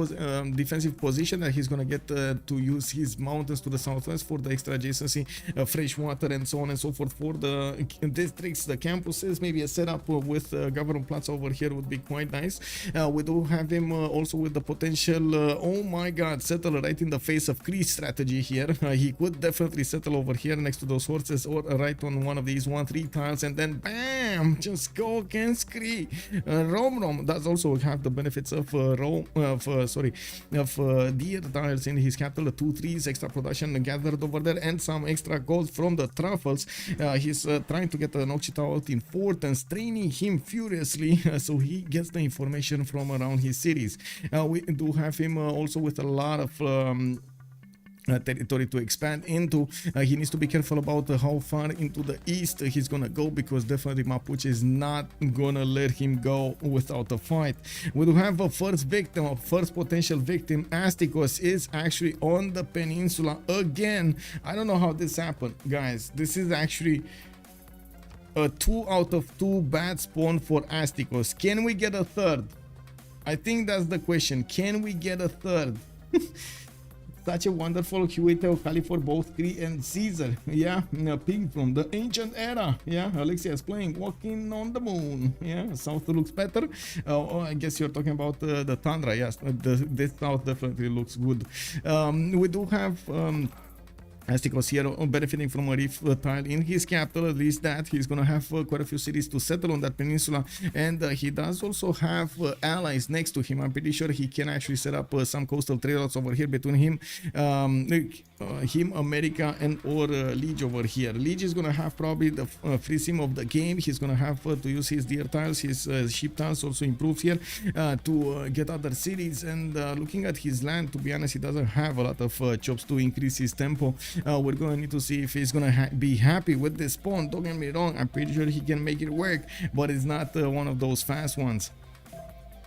defensive position that he's gonna get to use his mountains to the southwest for the extra adjacency, fresh water and so on and so forth for the districts, the campuses. Maybe a setup with government plots over here would be quite nice. We do have him also with the potential, oh my god, settle right in the face of Cree strategy here. He could definitely settle over here next to those horses, or right on one of these 1-3 tiles, and then bam, just go against Cree. Romrom does also have the benefits of deer tiles in his capital, 2-3s, extra production gathered over there, and some extra gold from the truffles. He's trying to get an Occitan out in importance, training him furiously so he gets the information from around his cities. We do have him also with a lot of territory to expand into. He needs to be careful about how far into the east he's gonna go, because definitely Mapuche is not gonna let him go without a fight. We do have a first victim, a first potential victim. Astikos is actually on the peninsula again. I don't know how this happened, guys. This is actually a 2 out of 2 bad spawn for Astikos. Can we get a third? I think that's the question. Can we get a third? Such a wonderful QA Kali for both Cree and Caesar. Yeah, ping from the ancient era. Yeah, Alexia is playing Walking on the Moon. Yeah, south looks better. Oh, I guess you're talking about the Tundra. Yes, this south definitely looks good. We do have Astikos here benefiting from a reef tile in his capital. At least that he's gonna have quite a few cities to settle on that peninsula, and he does also have allies next to him. I'm pretty sure he can actually set up some coastal trade routes over here between him, America, and or Lege over here. Lege is gonna have probably the free sim of the game. He's gonna have to use his deer tiles, his sheep tiles also improved here to get other cities. And looking at his land, to be honest, he doesn't have a lot of chops to increase his tempo. We're gonna need to see if he's gonna be happy with this spawn. Don't get me wrong, I'm pretty sure he can make it work, but it's not one of those fast ones.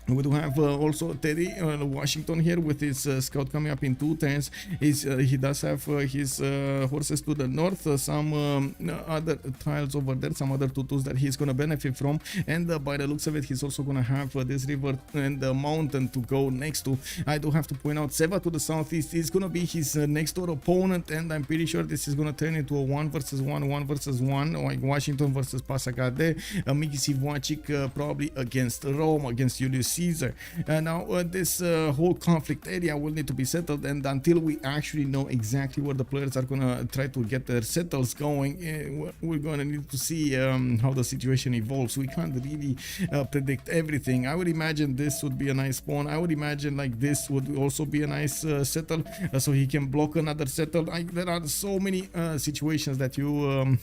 We do have also Teddy Washington here with his scout coming up in 2 turns. He does have his horses to the north, some other tiles over there, some other tutus that he's gonna benefit from, and by the looks of it, he's also gonna have this river and the mountain to go next to. I do have to point out Seva to the southeast is gonna be his next door opponent, and I'm pretty sure this is gonna turn into a 1 versus 1, like Washington versus Pasagade, Miki Sivwachik probably against Rome, against Ulyss Caesar. Now this whole conflict area will need to be settled, and until we actually know exactly where the players are gonna try to get their settles going, we're gonna need to see how the situation evolves. We can't really predict everything. I would imagine this would be a nice spawn. I would imagine like this would also be a nice settle, so he can block another settle. There are so many situations that you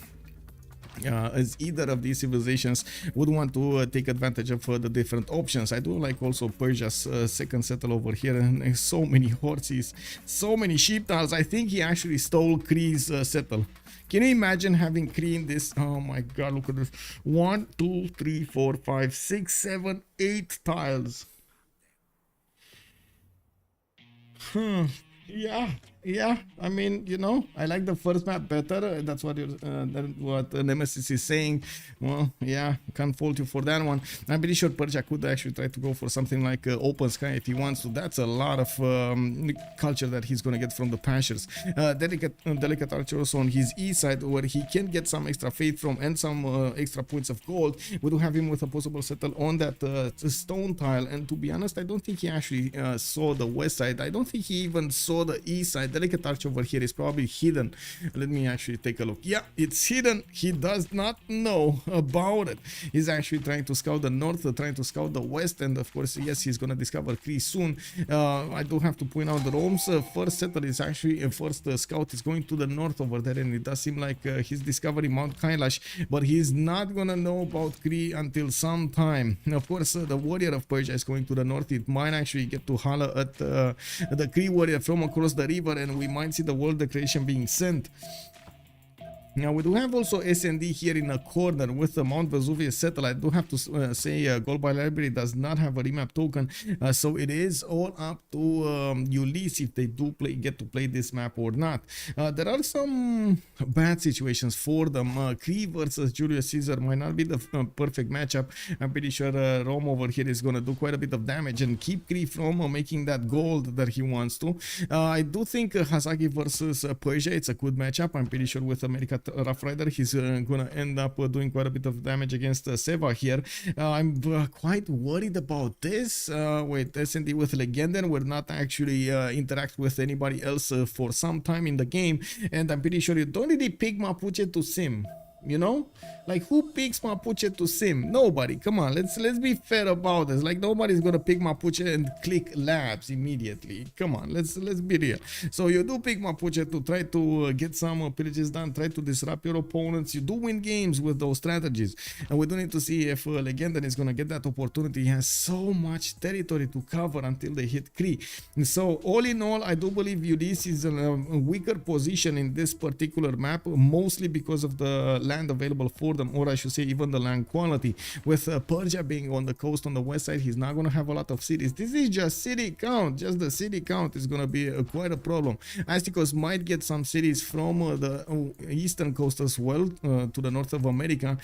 as either of these civilizations would want to take advantage of the different options. I do like also Persia's second settle over here, and so many horses, so many sheep tiles. I think he actually stole Cree's settle. Can you imagine having Cree in this? Oh my god, look at this. 1, 2, 3, 4, 5, 6, 7, 8 tiles. Yeah, I mean, you know, I like the first map better. That's what Nemesis is saying. Well, yeah, can't fault you for that one. I'm pretty sure Persia could actually try to go for something like open sky if he wants to. That's a lot of culture that he's gonna get from the pastures. Delicate archer also on his east side, where he can get some extra faith from and some extra points of gold. We do have him with a possible settle on that stone tile, and to be honest, I don't think he actually saw the west side. I don't think he even saw the east side. Delicate arch over here is probably hidden. Let me actually take a look. Yeah, it's hidden. He does not know about it. He's actually trying to scout the north, trying to scout the west, and of course, yes, he's gonna discover Cree soon. I do have to point out the Rome's first settle is actually first scout is going to the north over there, and it does seem like he's discovering Mount Kailash, but he's not gonna know about Cree until some time. Of course, the warrior of Persia is going to the north. It might actually get to holler at the Cree warrior from across the river, and we might see the world decoration being sent. Now we do have also SND here in a corner with the Mount Vesuvius satellite. I do have to say Gold by Library does not have a remap token, so it is all up to Ulyss if they do get to play this map or not. There are some bad situations for them. Cree versus Julius Caesar might not be the perfect matchup. I'm pretty sure Rome over here is going to do quite a bit of damage and keep Cree from making that gold that he wants to. I do think Hazaggi versus Persia, it's a good matchup. I'm pretty sure with America Rough Rider, he's gonna end up doing quite a bit of damage against Seva here. I'm quite worried about this. Wait, SND with Legenden will not actually interact with anybody else for some time in the game, and I'm pretty sure you don't really pick Mapuche to sim. You know, like who picks Mapuche to sim? Nobody. Come on, let's be fair about this. Like nobody's gonna pick Mapuche and click labs immediately. Come on, let's be real. So you do pick Mapuche to try to get some pillages done, try to disrupt your opponents. You do win games with those strategies, and we do need to see if Legenden is gonna get that opportunity. He has so much territory to cover until they hit Cree. So all in all, I do believe Ulyss is in a weaker position in this particular map, mostly because of the land available for them, or I should say even the land quality. With Persia being on the coast on the west side, he's not going to have a lot of cities. This is just city count. Just the city count is going to be quite a problem. Astikos might get some cities from the eastern coast as well, to the north of America,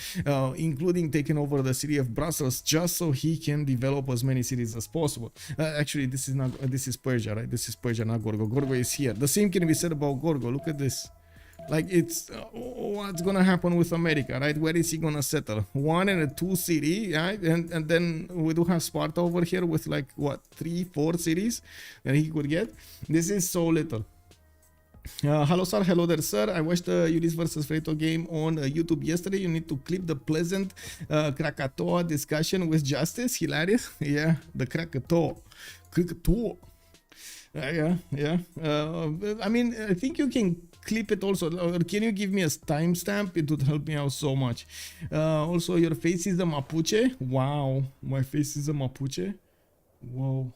including taking over the city of Brussels, just so he can develop as many cities as possible. Actually, this is Persia, right? This is Persia, not Gorgo. Gorgo is here. The same can be said about Gorgo. Look at this. Like it's what's gonna happen with America, right? Where is he gonna settle? 1 and a 2 city, right? And then we do have Sparta over here with like what 3, 4 cities that he could get. This is so little. Hello sir, hello there sir. I watched the Ulyss versus Freto game on YouTube yesterday. You need to clip the pleasant Krakatoa discussion with Justice. Hilarious. Yeah, the Krakatoa. Yeah. I mean, I think you can clip it also, or can you give me a timestamp? It would help me out so much. Also, your face is a Mapuche. Wow, my face is a Mapuche. Whoa.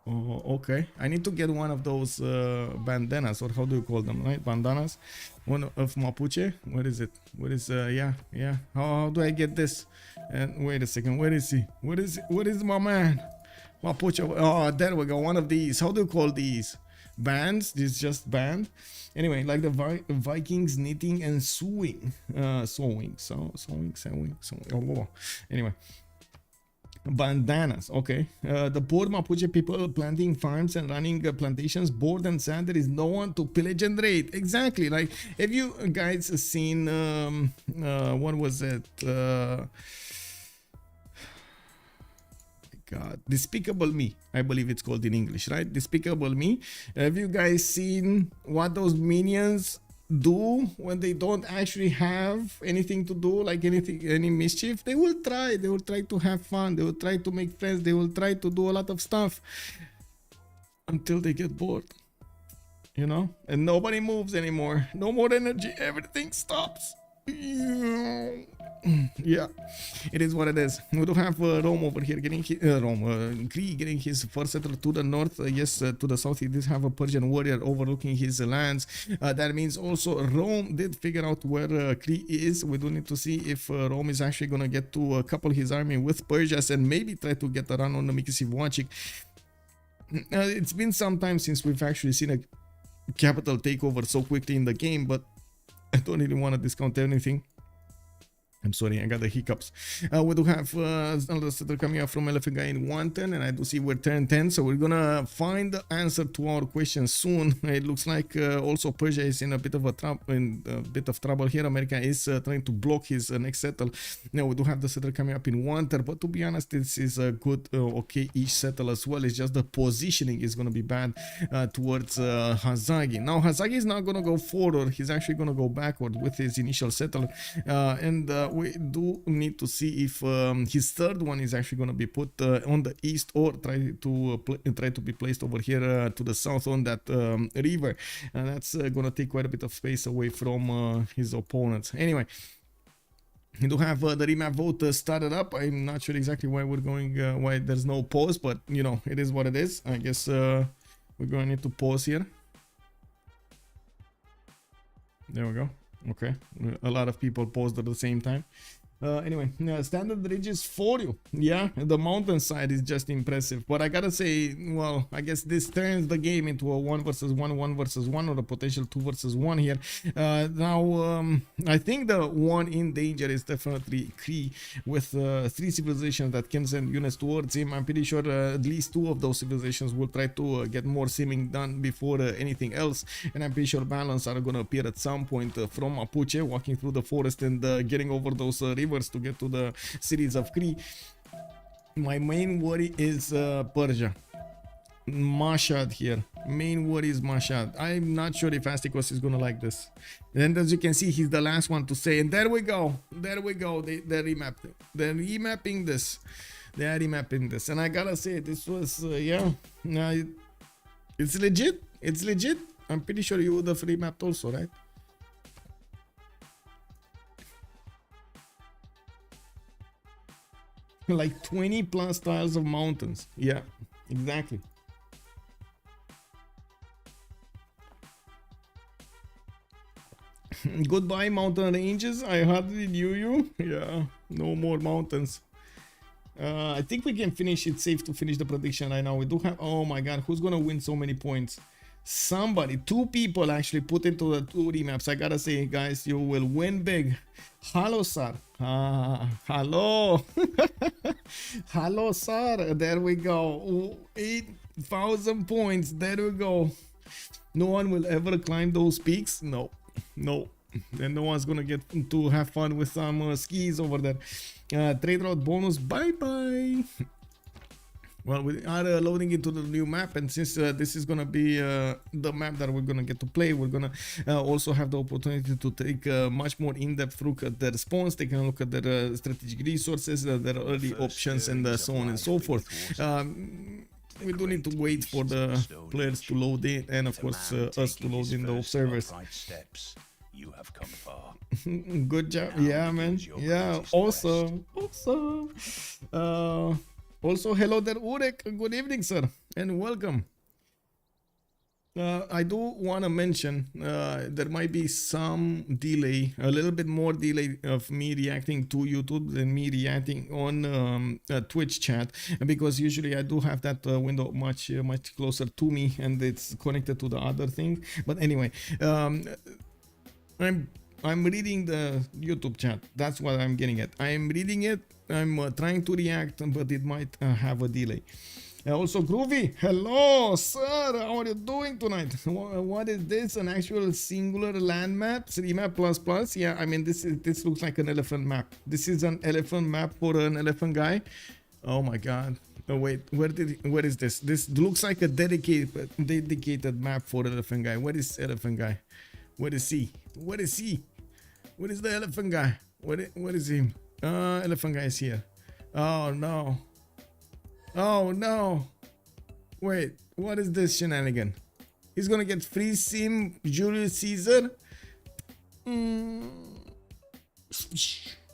Oh, okay. I need to get one of those bandanas, or how do you call them, right? Bandanas. One of Mapuche. Where is it? Where is yeah. How do I get this? And wait a second. Where is he? Where is my man? Mapuche. Oh, there we go. One of these. How do you call these? Bands? This is just band. Anyway, like the Vikings knitting and sewing. Sewing. Oh. Anyway. Bandanas. Okay. The poor Mapuche people planting farms and running plantations, bored and sad. There is no one to pillage and raid. Exactly. Like, have you guys seen what was it? god, Despicable Me, I believe it's called in English, right? Despicable Me. Have you guys seen what those minions do when they don't actually have anything to do, like any mischief? They will try to have fun, they will try to make friends, they will try to do a lot of stuff until they get bored, you know, and nobody moves anymore. No more energy, everything stops. Yeah, it is what it is. We do have Rome over here getting Cree getting his first settler to the north. Yes, to the south he did have a Persian warrior overlooking his lands. That means also Rome did figure out where Cree is. We do need to see if Rome is actually gonna get to couple his army with Persia's and maybe try to get a run on the Mikisiwachik. It's been some time since we've actually seen a capital takeover so quickly in the game, but I don't really want to discount anything. I'm sorry, I got the hiccups. We do have another settler coming up from Elaphantguy in 110, and I do see we're turn 10, so we're gonna find the answer to our question soon. It looks like also Persia is in a bit of trouble here. America is trying to block his next settle. Now we do have the settler coming up in 110, but to be honest, this is a good, okay-ish settle as well. It's just the positioning is gonna be bad towards Hazaggi. Now Hazaggi is not gonna go forward; he's actually gonna go backward with his initial settler, and we do need to see if his third one is actually going to be put on the east or try to be placed over here to the south on that river, and that's going to take quite a bit of space away from his opponents. Anyway, we do have the remap vote started up. I'm not sure exactly why we're going, why there's no pause, but you know, it is what it is. I guess we're going to need to pause here. There we go. Okay, a lot of people paused at the same time. Anyway, standard ridges for you. Yeah, the mountainside is just impressive. But I gotta say, well, I guess this turns the game into a 1 versus 1, 1 versus 1, or a potential 2 versus 1 here. Now, I think the one in danger is definitely Cree, with 3 civilizations that can send units towards him. I'm pretty sure at least 2 of those civilizations will try to get more simming done before anything else. And I'm pretty sure balance are gonna appear at some point from Mapuche, walking through the forest and getting over those rivers to get to the cities of Cree. My main worry is Persia. Mashhad here. Main worry is Mashhad. I'm not sure if Astikos is gonna like this. And as you can see, he's the last one to say. And there we go. There we go. They're remapping. They're remapping this. They are remapping this. And I gotta say, this was, yeah. It's legit. It's legit. I'm pretty sure you would have remapped also, right? Like 20 plus tiles of mountains. Yeah, exactly. Goodbye mountain ranges. I hardly knew you. Yeah, no more mountains. I think we can finish it safe to finish the prediction right now. We do have, oh my god, who's gonna win so many points? Somebody, 2 people actually put into the 2 remaps. I gotta say, guys, you will win big. Hello, sir. Hello. Hello, sir. There we go. 8,000 points. There we go. No one will ever climb those peaks. No. And no one's gonna get to have fun with some skis over there. Trade route bonus. Bye-bye. Well, we are loading into the new map, and since this is gonna be the map that we're gonna get to play, we're gonna also have the opportunity to take much more in-depth look at their spawns, take a look at their strategic resources, their early options, and so on and so forth. We do need to wait for the players to load in, and of course us to load in the observers. You have come far. Good job. Yeah, man. Yeah, awesome. Also, hello there, Urek. Good evening, sir, and welcome. I do want to mention there might be some delay, a little bit more delay of me reacting to YouTube than me reacting on Twitch chat, because usually I do have that window much closer to me, and it's connected to the other thing. But anyway, I'm reading the YouTube chat. That's what I'm getting at. I'm reading it. I'm trying to react, but it might have a delay. Also, Groovy, hello, sir. How are you doing tonight? What is this? An actual singular land map? Remap ++? Yeah, I mean, this looks like an elephant map. This is an elephant map for an Elaphantguy. Oh my god. Oh wait, where is this? This looks like a dedicated map for Elaphantguy. Where is Elaphantguy? Where is he? Where is he? Where is the Elaphantguy? Where is him? Elaphantguy is here. Oh no. Oh no. Wait, what is this shenanigan? He's gonna get free sim Julius Caesar?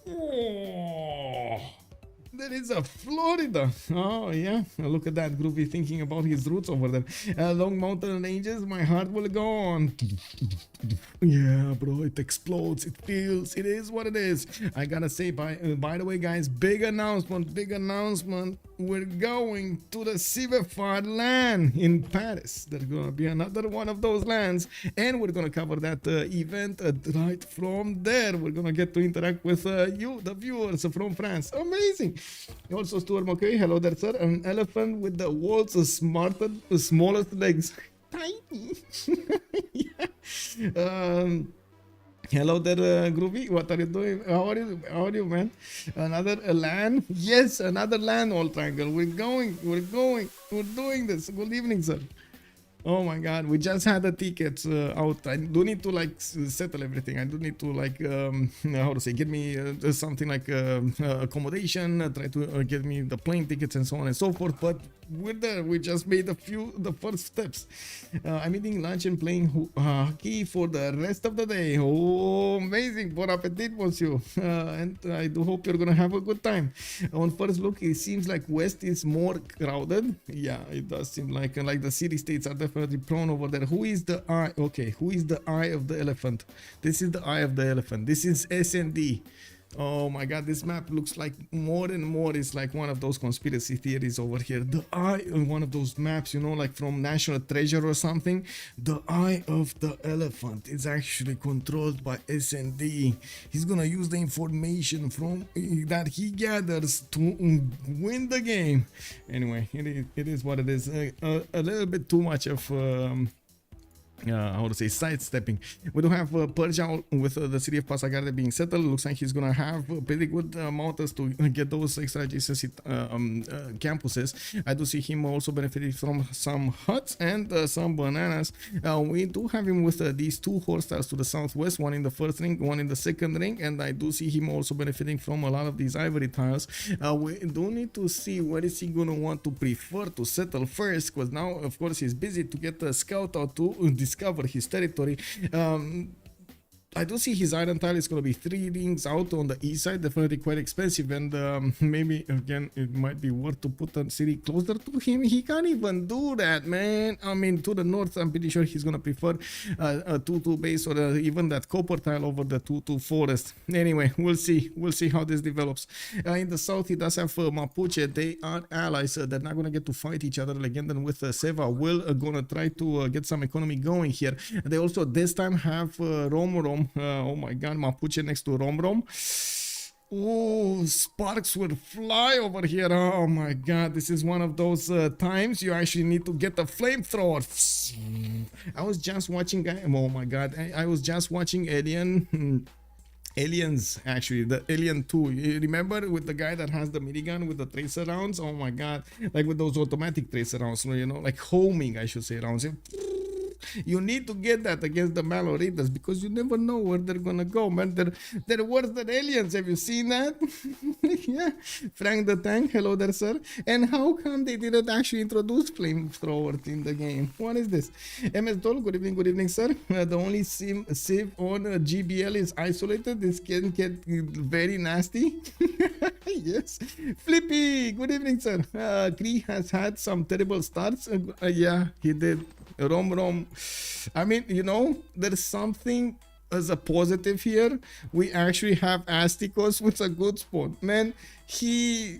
Oh, there is a Florida. Oh yeah, look at that groovy thinking about his roots over there. Long mountain ranges, my heart will go on. Yeah, bro, it explodes, it feels, it is what it is. I gotta say, by the way, guys, big announcement. We're going to the Civ6 land in Paris. There's gonna be another one of those lands, and we're gonna cover that event right from there. We're gonna get to interact with you, the viewers from France. Amazing. Also, Stuart McKay, hello there, sir. An elephant with the world's smallest legs. Tiny. Yeah. Hello there, Groovy. What are you doing? How are you, man? Another land? Yes, another land all triangle. We're doing this. Good evening, sir. Oh my god, we just had the tickets out. I do need to like settle everything. I do need to like how to say, get me something like accommodation, try to get me the plane tickets and so on and so forth. But we're there. We just made the first steps. I'm eating lunch and playing hockey for the rest of the day. Oh, amazing! Bon appetit, monsieur. And I do hope you're gonna have a good time. On first look, it seems like West is more crowded. Yeah, it does seem like the city states are definitely prone over there. Who is the eye? Okay, who is the eye of the elephant? This is the eye of the elephant. This is S&D. Oh my god, this map looks like more and more is like one of those conspiracy theories over here. The eye on one of those maps, you know, like from National Treasure or something. The eye of the elephant is actually controlled by S&D. He's gonna use the information from that he gathers to win the game. Anyway, it is what it is. A little bit too much of how to say, sidestepping. We do have Persia with the city of Hazaggi being settled. Looks like he's gonna have pretty good mountains to get those extra adjacent campuses. I do see him also benefiting from some huts and some bananas. We do have him with these two horse tiles to the southwest, one in the first ring, one in the second ring, and I do see him also benefiting from a lot of these ivory tiles. We do need to see where is he gonna want to prefer to settle first, because now of course he's busy to get the scout out to discover his territory. I do see his iron tile is going to be 3 rings out on the east side, definitely quite expensive, and maybe again it might be worth to put a city closer to him. He can't even do that, man. I mean, to the north, I'm pretty sure he's going to prefer a 2-2 base or even that copper tile over the 2-2 forest. Anyway, we'll see how this develops. In the south, he does have Mapuche. They are allies. They're not going to get to fight each other. Legenden with Seva will going to try to get some economy going here. They also this time have Romrom. Oh my god, Mapuche next to Romrom. Oh, sparks will fly over here. Oh my god, this is one of those times you actually need to get the flamethrower. I was just watching, oh my god, I was just watching Aliens, actually, the Alien 2. You remember with the guy that has the minigun with the tracer rounds? Oh my god, like with those automatic tracer rounds, you know, like homing, I should say, rounds. You need to get that against the Maloritas because you never know where they're gonna go, man. They're worse than aliens. Have you seen that? Yeah. Frank the Tank, hello there, sir. And how come they didn't actually introduce flamethrowers in the game? What is this? MS Doll, good evening, sir. The only Civ on GBL is isolated. This can get very nasty. Yes. Flippy, good evening, sir. Cree has had some terrible starts. Yeah, he did. Romrom. I mean, you know, there's something as a positive here. We actually have Astikos with a good spot. Man, he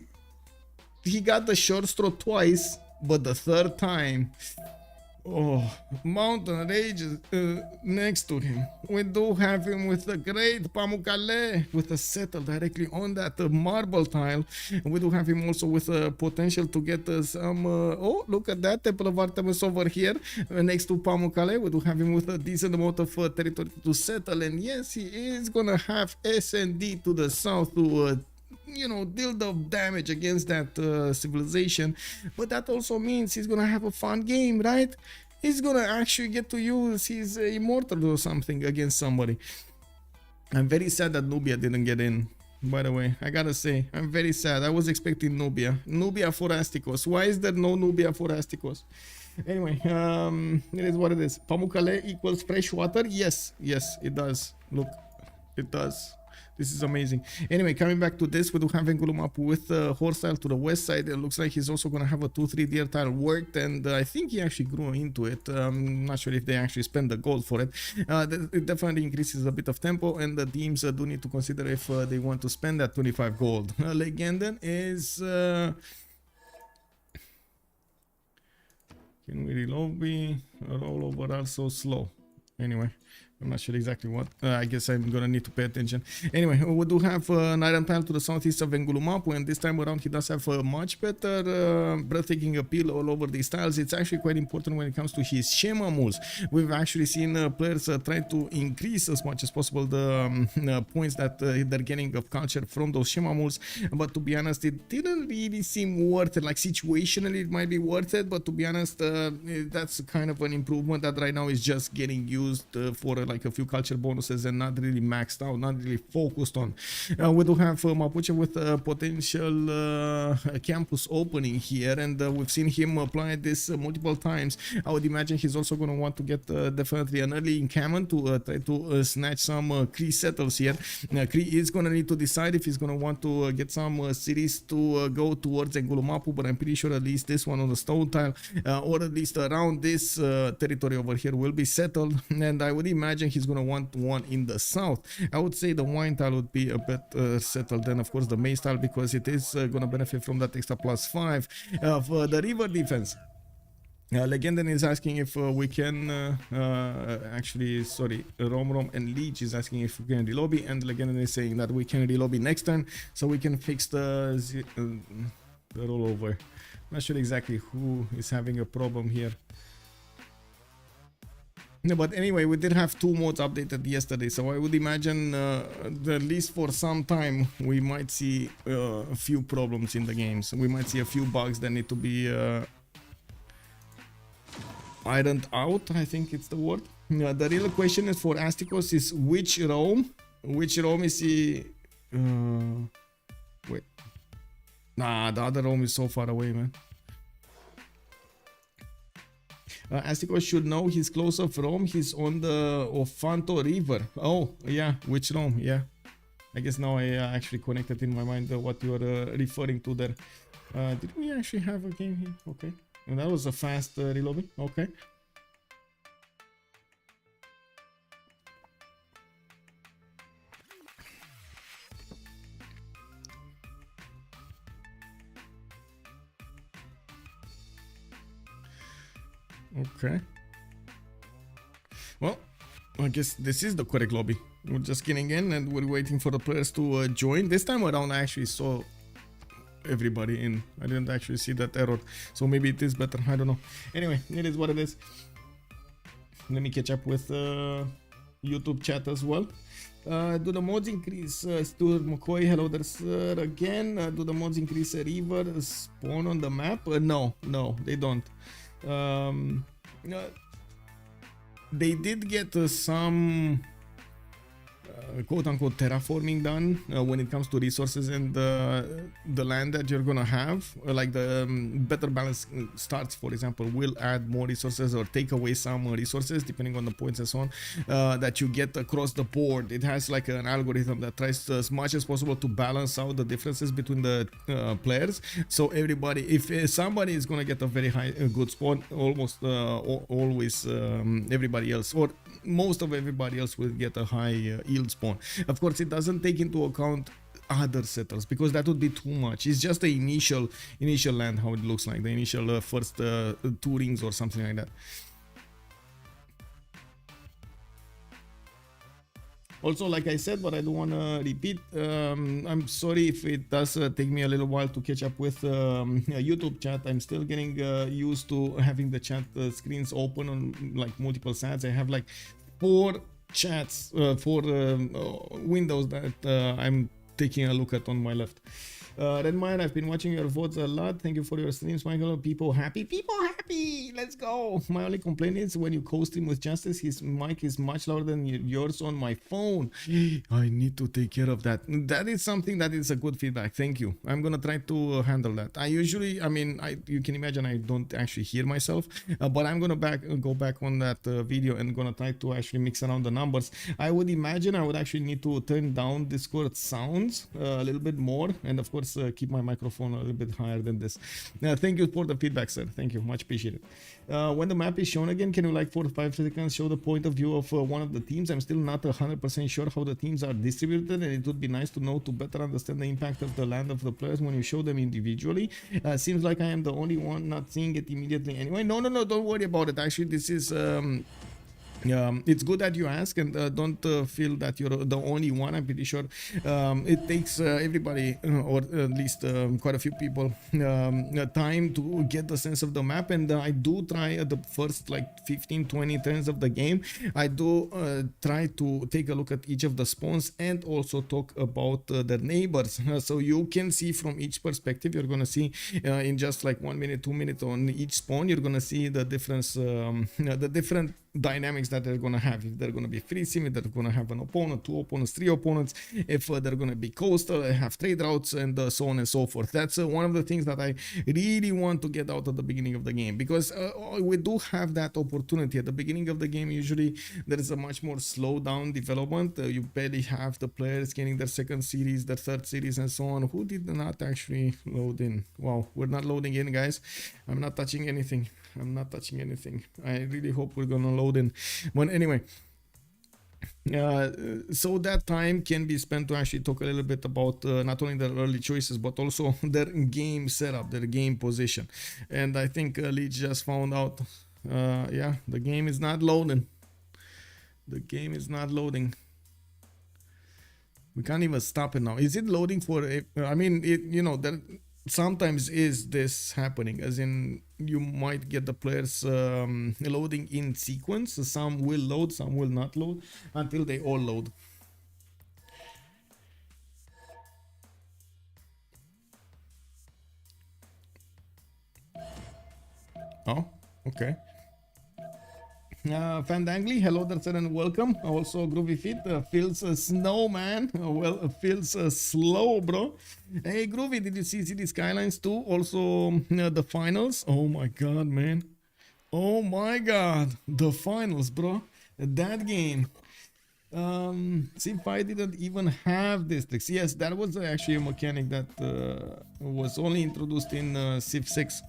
got the short straw twice, but the third time, oh, mountain rages next to him. We do have him with the great Pamukkale with a settle directly on that marble tile. And we do have him also with potential to get some oh, look at that, Temple of Artemis over here next to Pamukkale. We do have him with a decent amount of territory to settle, and yes, he is gonna have S&D to the south to you know, deal the damage against that civilization, but that also means he's gonna have a fun game, right? He's gonna actually get to use his immortal or something against somebody. I'm very sad that Nubia didn't get in. By the way, I gotta say, I'm very sad. I was expecting Nubia. Nubia for Astikos. Why is there no Nubia for Astikos? Anyway, it is what it is. Pamukkale equals fresh water? Yes, yes, it does. Look, it does. This is amazing. Anyway, coming back to this, we do have Engulumapu with horse tile to the west side. It looks like he's also going to have a 2-3 deer tile worked, and I think he actually grew into it. I'm not sure if they actually spend the gold for it. It definitely increases a bit of tempo, and the teams do need to consider if they want to spend that 25 gold. Legenden is... can we reload? Roll over also slow. Anyway, I'm not sure exactly what. I guess I'm gonna need to pay attention. Anyway, we do have an iron tile to the southeast of Engulumapu, and this time around he does have a much better breathtaking appeal all over these tiles. It's actually quite important when it comes to his Shema moves. We've actually seen players try to increase as much as possible the points that they're getting of culture from those Shema moves, but to be honest, it didn't really seem worth it. Like situationally it might be worth it, but to be honest, that's kind of an improvement that right now is just getting used for like a few culture bonuses and not really maxed out, not really focused on. We do have Mapuche with a potential campus opening here, and we've seen him apply this multiple times. I would imagine he's also going to want to get definitely an early encampment to try to snatch some Cree settles here. Cree is going to need to decide if he's going to want to get some cities to go towards Engulumapu, but I'm pretty sure at least this one on the stone tile, or at least around this territory over here will be settled, and I would imagine he's going to want one in the south. I would say the wine tile would be a bit settled, then of course the maize tile, because it is going to benefit from that extra +5 of the river defense. Legenden is asking if we can actually, sorry, Romrom and Lege is asking if we can relobby, and Legenden is saying that we can relobby next turn so we can fix the rollover. Not sure exactly who is having a problem here. No, but anyway, we did have 2 modes updated yesterday, so I would imagine at least for some time we might see a few problems in the games. We might see a few bugs that need to be ironed out, I think it's the word. The real question is for Astikos is which Rome? Which Rome is he? Wait. Nah, the other Rome is so far away, man. Astikos should know he's close of Rome. He's on the Ofanto River. Oh, yeah. Which Rome? Yeah. I guess now I actually connected in my mind what you are referring to there. Did we actually have a game here? Okay. And that was a fast reloading. Okay. Okay. Well, I guess this is the correct lobby. We're just getting in and we're waiting for the players to join. This time around I actually saw everybody in. I didn't actually see that error. So maybe it is better. I don't know. Anyway, it is what it is. Let me catch up with YouTube chat as well. Do the mods increase Stuart McCoy? Hello there, sir. Again, do the mods increase a river spawn on the map? No, they don't. They did get some quote-unquote terraforming done when it comes to resources and the land that you're gonna have, like the better balance starts, for example, will add more resources or take away some resources depending on the points and so on that you get across the board. It has like an algorithm that tries as much as possible to balance out the differences between the players, so everybody, if somebody is gonna get a very high good spawn, almost always everybody else or most of everybody else will get a high yield spawn. Of course, it doesn't take into account other settles because that would be too much. It's just the initial land, how it looks like, the initial first 2 rings or something like that. Also, like I said, but I don't want to repeat, I'm sorry if it does take me a little while to catch up with YouTube chat. I'm still getting used to having the chat screens open on like multiple sides. I have like 4 chats, 4 windows that I'm taking a look at on my left. Redmire, I've been watching your votes a lot. Thank you for your streams, Michael. People happy. People happy. Let's go. My only complaint is when you co-stream with Justice, his mic is much louder than yours on my phone. I need to take care of that. That is something that is a good feedback. Thank you. I'm gonna try to handle that. I usually, I mean, you can imagine I don't actually hear myself, but I'm gonna go back on that video and gonna try to actually mix around the numbers. I would imagine I would actually need to turn down Discord sounds a little bit more, and of course keep my microphone a little bit higher than this. Thank you for the feedback, sir. Thank you, much appreciated. When the map is shown again, can you like 4 to 5 seconds show the point of view of one of the teams? I'm still not 100% sure how the teams are distributed, and it would be nice to know to better understand the impact of the land of the players when you show them individually. Seems like I am the only one not seeing it immediately anyway. No, don't worry about it. Actually, this is it's good that you ask, and don't feel that you're the only one. I'm pretty sure it takes everybody, or at least quite a few people, time to get the sense of the map. And I do try at the first like 15-20 turns of the game, I do try to take a look at each of the spawns and also talk about their neighbors, so you can see from each perspective. You're gonna see in just like 1 minute, 2 minutes on each spawn, you're gonna see the difference, the different dynamics that they're gonna have. If they're gonna be free sim, if they're gonna have an opponent, 2 opponents, 3 opponents, if they're gonna be coastal, have trade routes, and so on and so forth. That's one of the things that I really want to get out at the beginning of the game, because we do have that opportunity at the beginning of the game. Usually there is a much more slow down development. You barely have the players getting their second series, their third series, and so on. Who did not actually load in? Wow, we're not loading in, guys. I'm not touching anything. I'm not touching anything. I really hope we're gonna load in. But anyway, so that time can be spent to actually talk a little bit about not only their early choices, but also their game setup, their game position. And I think Leech just found out, yeah, the game is not loading. The game is not loading. We can't even stop it now. Is it loading for, I mean, you know, there sometimes is this happening, as in you might get the players loading in sequence. Some will load, some will not load, until they all load. Oh, okay. Fandangly, hello there, sir, and welcome. Also, Groovy Fit feels snow, man. Well, feels slow, bro. Hey, Groovy, did you see City Skylines 2? Also, the finals. Oh my god, man. Oh my god, the finals, bro. That game. Civ5 didn't even have districts. Yes, that was actually a mechanic that was only introduced in Civ6.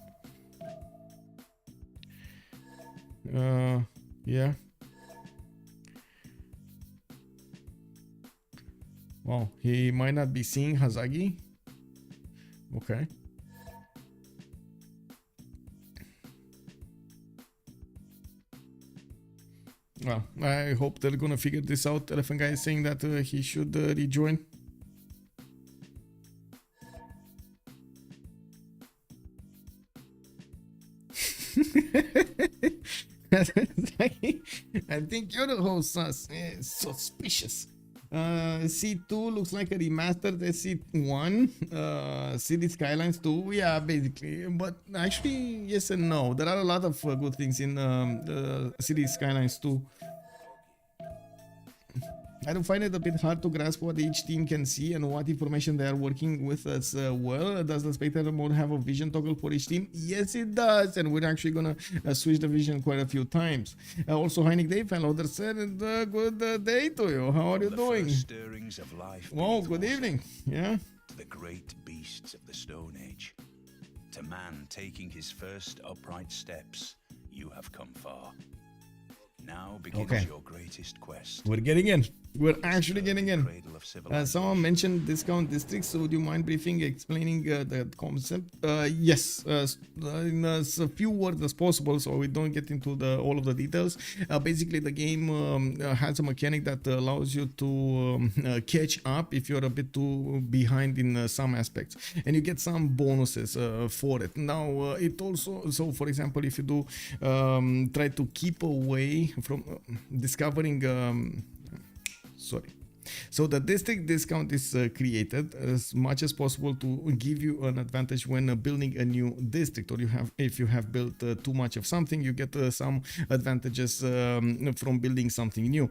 Yeah. Wow, he might not be seeing Hazaggi. Okay. Well, I hope they're gonna figure this out. Elaphantguy is saying that he should rejoin. I think you're the host, sus. Suspicious. C2 looks like a remastered SC1. City Skylines 2, yeah, basically. But actually, yes and no. There are a lot of good things in City Skylines 2. I do find it a bit hard to grasp what each team can see and what information they are working with as well. Does the spectator mode have a vision toggle for each team? Yes, it does, and we're actually gonna switch the vision quite a few times. Also, Heinig Dave, hello there, sir, and good day to you. How are you doing? Stirrings of life. Wow, good evening. Yeah. To the great beasts of the Stone Age, to man taking his first upright steps, you have come far. Now begins your greatest quest. We're getting in. We're actually getting in. Someone mentioned discount districts, so would you mind briefing, explaining the concept? Yes, in as few words as possible, so we don't get into all of the details. Basically, the game has a mechanic that allows you to catch up if you're a bit too behind in some aspects, and you get some bonuses for it. Now, it also, so for example, if you do try to keep away from discovering So the district discount is created as much as possible to give you an advantage when building a new district, or if you have built too much of something, you get some advantages from building something new.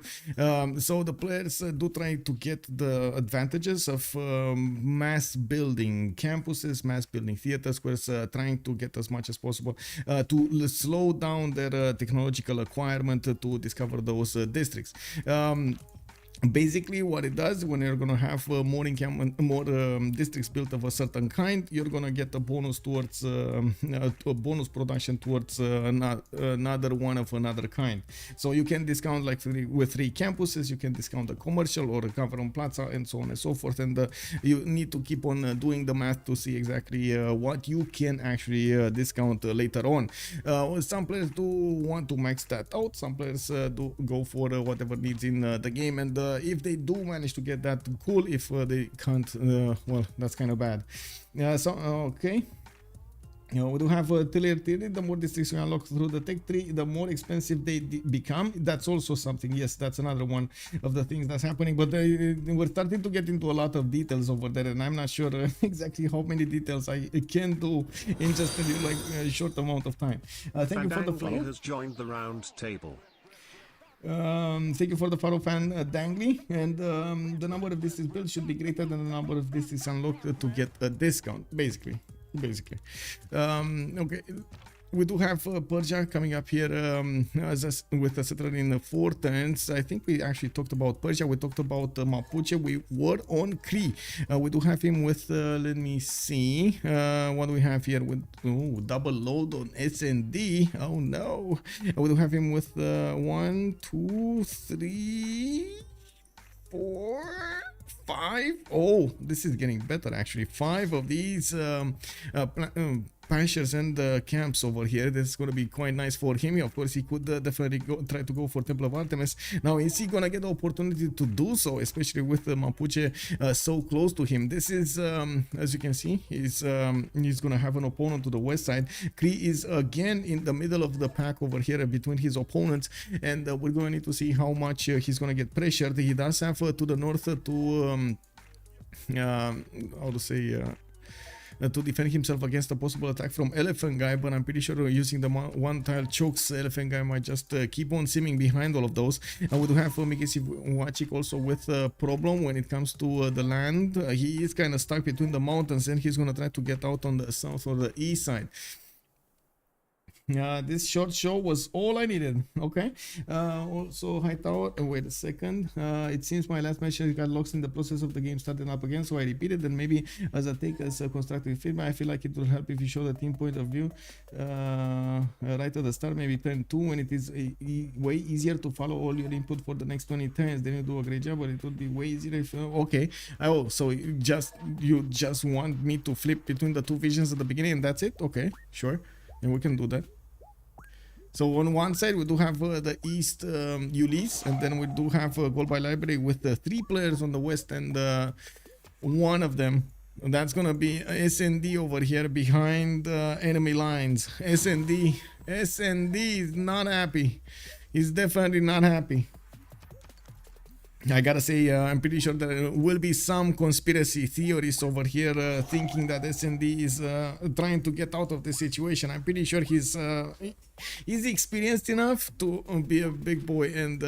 So the players do try to get the advantages of mass building campuses, mass building theater squares, trying to get as much as possible to slow down their technological acquirement to discover those districts. Basically what it does, when you're gonna have more districts built of a certain kind, you're gonna get a bonus towards a bonus production towards another one of another kind. So you can discount, like with 3 campuses, you can discount a commercial or a government plaza and so on and so forth, and you need to keep on doing the math to see exactly what you can actually discount later on. Some players do want to max that out, some players do go for whatever needs in the game, and if they do manage to get that, cool. If they can't, well, that's kind of bad. Okay. We do have tiller theory. The more districts you unlock through the tech tree, the more expensive they become. That's also something. Yes, that's another one of the things that's happening. But we're starting to get into a lot of details over there, and I'm not sure exactly how many details I can do in just a short amount of time. Thank you for the follow. Has joined the round table. Thank you for the follow, fan Dangly, and the number of districts built should be greater than the number of districts unlocked to get a discount, basically. Okay, we do have Persia coming up here with a settler in 4 turns. I think we actually talked about Persia, we talked about Mapuche, we were on Cree. We do have him with, let me see, what do we have here with double load on S&D. Oh no, we do have him with 1, 2, 3, 4, 5. Oh, this is getting better actually. 5 of these pastures and camps over here. This is going to be quite nice for him. Of course, he could definitely try to go for Temple of Artemis. Now, is he going to get the opportunity to do so, especially with the Mapuche so close to him? This is, as you can see, he's going to have an opponent to the west side. Cree is again in the middle of the pack over here between his opponents, and we're going to need to see how much he's going to get pressured. He does have to the north to how to say, to defend himself against a possible attack from Elaphantguy, but I'm pretty sure using the one tile chokes, Elaphantguy might just keep on simming behind all of those. And we do have Mikisi Wachik also with a problem when it comes to the land. He is kind of stuck between the mountains, and he's going to try to get out on the south or the east side. This short show was all I needed. Okay. Also, high tower. Wait a second. It seems my last match got lost in the process of the game starting up again, so I repeated. And maybe as I take as a constructive feedback, I feel like it will help if you show the team point of view right at the start, maybe turn 2, when it is way easier to follow all your input for the next 20 turns. Then you do a great job, but it would be way easier if okay. Oh, so you just want me to flip between the 2 visions at the beginning, and that's it? Okay, sure, and we can do that. So on one side we do have the east Ulyss, and then we do have Gold by Library with 3 players on the west, and one of them, that's gonna be S&D over here behind enemy lines. S&D is not happy. He's definitely not happy. I gotta say, I'm pretty sure there will be some conspiracy theories over here thinking that S&D is trying to get out of the situation. I'm pretty sure he's experienced enough to be a big boy and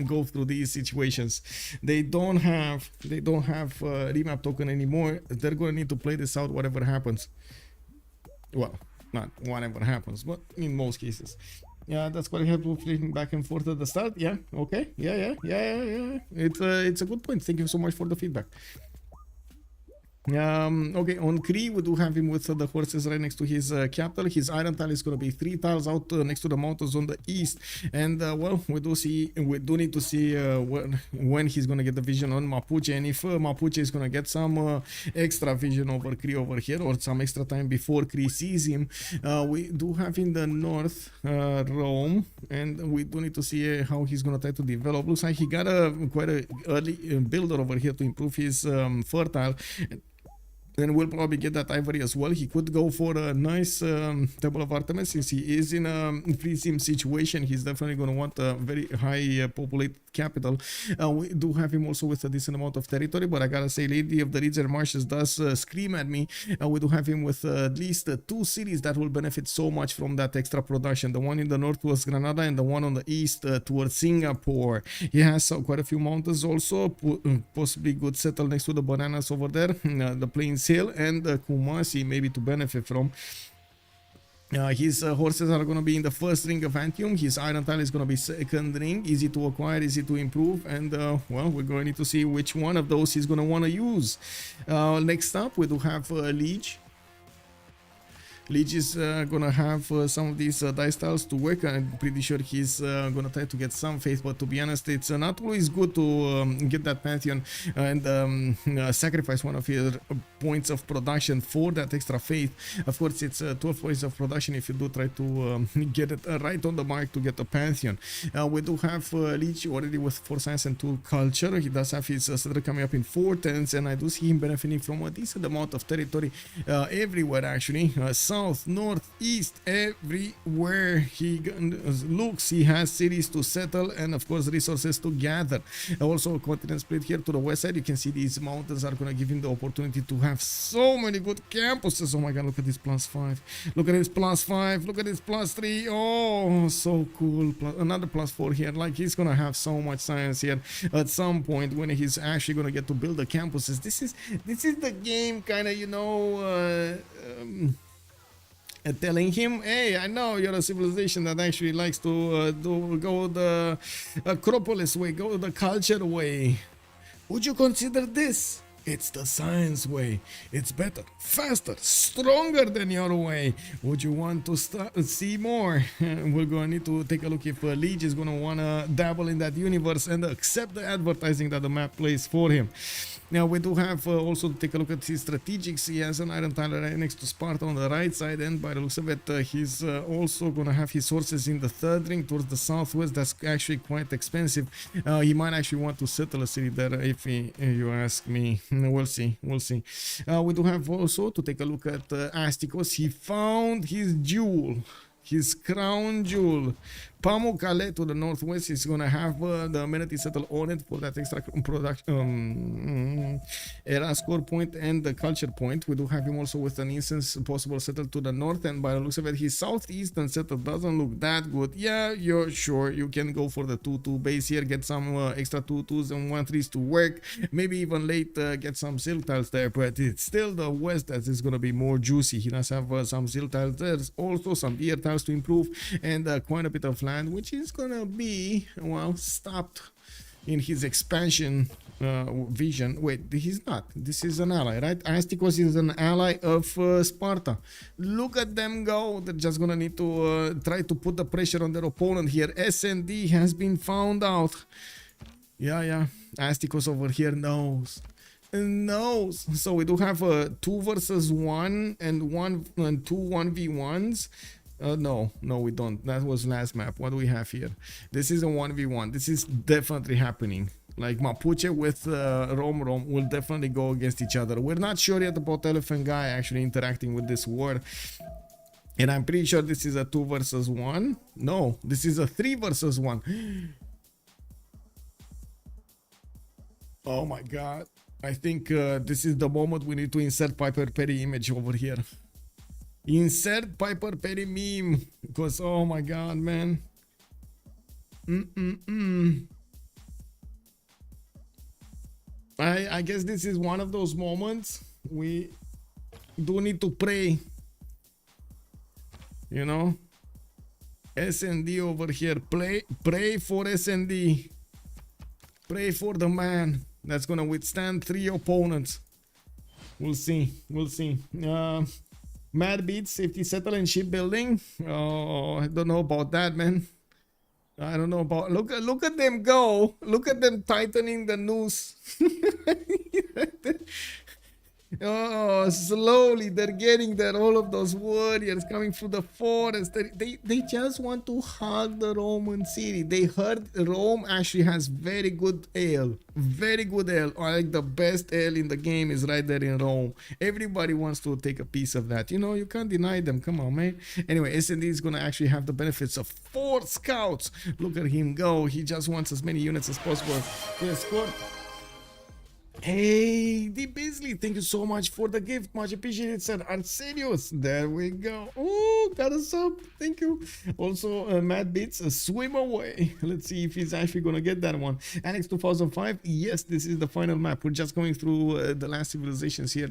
go through these situations. They don't have remap token anymore. They're gonna need to play this out whatever happens. Well, not whatever happens, but in most cases. Yeah, that's quite helpful, flipping back and forth at the start. Yeah, okay. Yeah. It's a good point. Thank you so much for the feedback. Okay, on Cree we do have him with the horses right next to his capital. His iron tile is going to be 3 tiles out next to the mountains on the east, and well, we do need to see when he's going to get the vision on Mapuche, and if Mapuche is going to get some extra vision over Cree over here, or some extra time before Cree sees him. We do have in the north Rome, and we do need to see how he's going to try to develop. Looks like he got quite a early builder over here to improve his fertile. and we'll probably get that ivory as well. He could go for a nice Temple of Artemis since he is in a free sim situation. He's definitely going to want a very high populated capital. We do have him also with a decent amount of territory, but I gotta say, Lady of the Reeds and Marshes does scream at me. We do have him with at least 2 cities that will benefit so much from that extra production. The one in the north towards Granada and the one on the east towards Singapore. He has quite a few mountains also, possibly good settle next to the bananas over there, the Plains Hill and Kumasi maybe to benefit from. His horses are going to be in the first ring of Antium. His iron tile is going to be second ring, easy to acquire, easy to improve, and well, we're going to need to see which one of those he's going to want to use. Next up, we do have Lege. Lege is gonna have some of these dice tiles to work. I'm pretty sure he's gonna try to get some faith, but to be honest, it's not always good to get that pantheon and sacrifice one of your points of production for that extra faith. Of course, it's 12 points of production if you do try to get it right on the mark to get a pantheon. We do have Lege already with 4 science and 2 culture. He does have his settler coming up in 4 turns, and I do see him benefiting from a decent amount of territory everywhere actually. South, north, east, everywhere he looks, he has cities to settle and of course resources to gather. Also a continent split here to the west side. You can see these mountains are going to give him the opportunity to have so many good campuses. Oh my god, look at this +5, look at this +5, look at this +3. Oh, so cool. Another +4 here. Like, he's gonna have so much science here at some point when he's actually gonna get to build the campuses. This is the game kind of, you know, telling him, hey, I know you're a civilization that actually likes to go the Acropolis way, go the culture way. Would you consider this? It's the science way. It's better, faster, stronger than your way. Would you want to see more? We're going to need to take a look if Lege is going to want to dabble in that universe and accept the advertising that the map plays for him. Now, we do have also to take a look at his strategics. He has an iron tile right next to Sparta on the right side, and by the looks of it, he's also going to have his sources in the third ring towards the southwest. That's actually quite expensive. He might actually want to settle a city there if you ask me. We'll see. We'll see. We do have also to take a look at Astikos. He found his jewel, his crown jewel. Pamukkale to the northwest is going to have the amenity settle on it for that extra production era score point and the culture point. We do have him also with an instance possible settle to the north, and by the looks of it, his southeastern settle doesn't look that good. Yeah, you're sure you can go for the 2-2 base here, get some extra 2-2s and 1-3s to work, maybe even late get some silk tiles there, but it's still the west that is going to be more juicy. He does have some silk tiles. There's also some beer tiles to improve and quite a bit of land, which is gonna be, well, stopped in his expansion vision. Wait, he's not. This is an ally, right? Astikos is an ally of Sparta. Look at them go. They're just gonna need to try to put the pressure on their opponent here. SND has been found out. Yeah. Astikos over here knows. So we do have 2 versus 1 and 2 1v1s. No, we don't. That was last map. What do we have here? This is a 1v1. This is definitely happening. Like, Mapuche with Romrom will definitely go against each other. We're not sure yet about Elaphantguy actually interacting with this war. And I'm pretty sure this is a 2 versus 1. No, this is a 3 versus 1. Oh my god. I think this is the moment we need to insert Piper Perry image over here. Insert Piper Perry meme, because oh my god, man. I guess this is one of those moments we do need to pray, you know. SND over here, pray for SND, pray for the man that's gonna withstand 3 opponents. We'll see. Mad beats safety settle and shipbuilding. Oh, I don't know about that, man. I don't know about. Look at them go. Look at them tightening the noose. Oh, slowly they're getting there. All of those warriors coming through the forest. They just want to hug the Roman city. They heard Rome actually has very good ale. Very good ale. Like the best ale in the game is right there in Rome. Everybody wants to take a piece of that. You know, you can't deny them. Come on, man. Anyway, S&D is going to actually have the benefits of 4 scouts. Look at him go. He just wants as many units as possible to escort. Hey, D. Beasley, thank you so much for the gift. Much appreciated, sir. Arsenius, there we go. Oh, got a sub. Thank you. Also, Matt Beats, swim away. Let's see if he's actually going to get that one. Alex 2005, yes, this is the final map. We're just going through the last civilizations here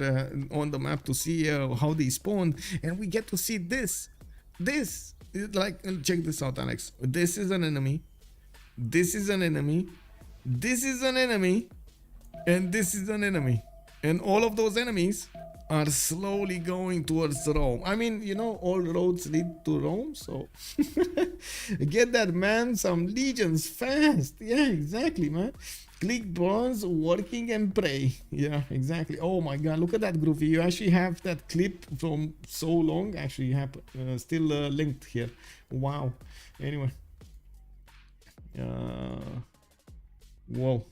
on the map to see how they spawned. And we get to see this. Like, check this out, Alex. This is an enemy. This is an enemy. This is an enemy. And this is an enemy. And all of those enemies are slowly going towards Rome. I mean, you know, all roads lead to Rome, so get that, man, some legions fast. Yeah, exactly, man. Click bronze, working and pray. Yeah, exactly. Oh my god, look at that, Groovy. You actually have that clip from so long. Actually, you have still linked here. Wow. Anyway. Whoa.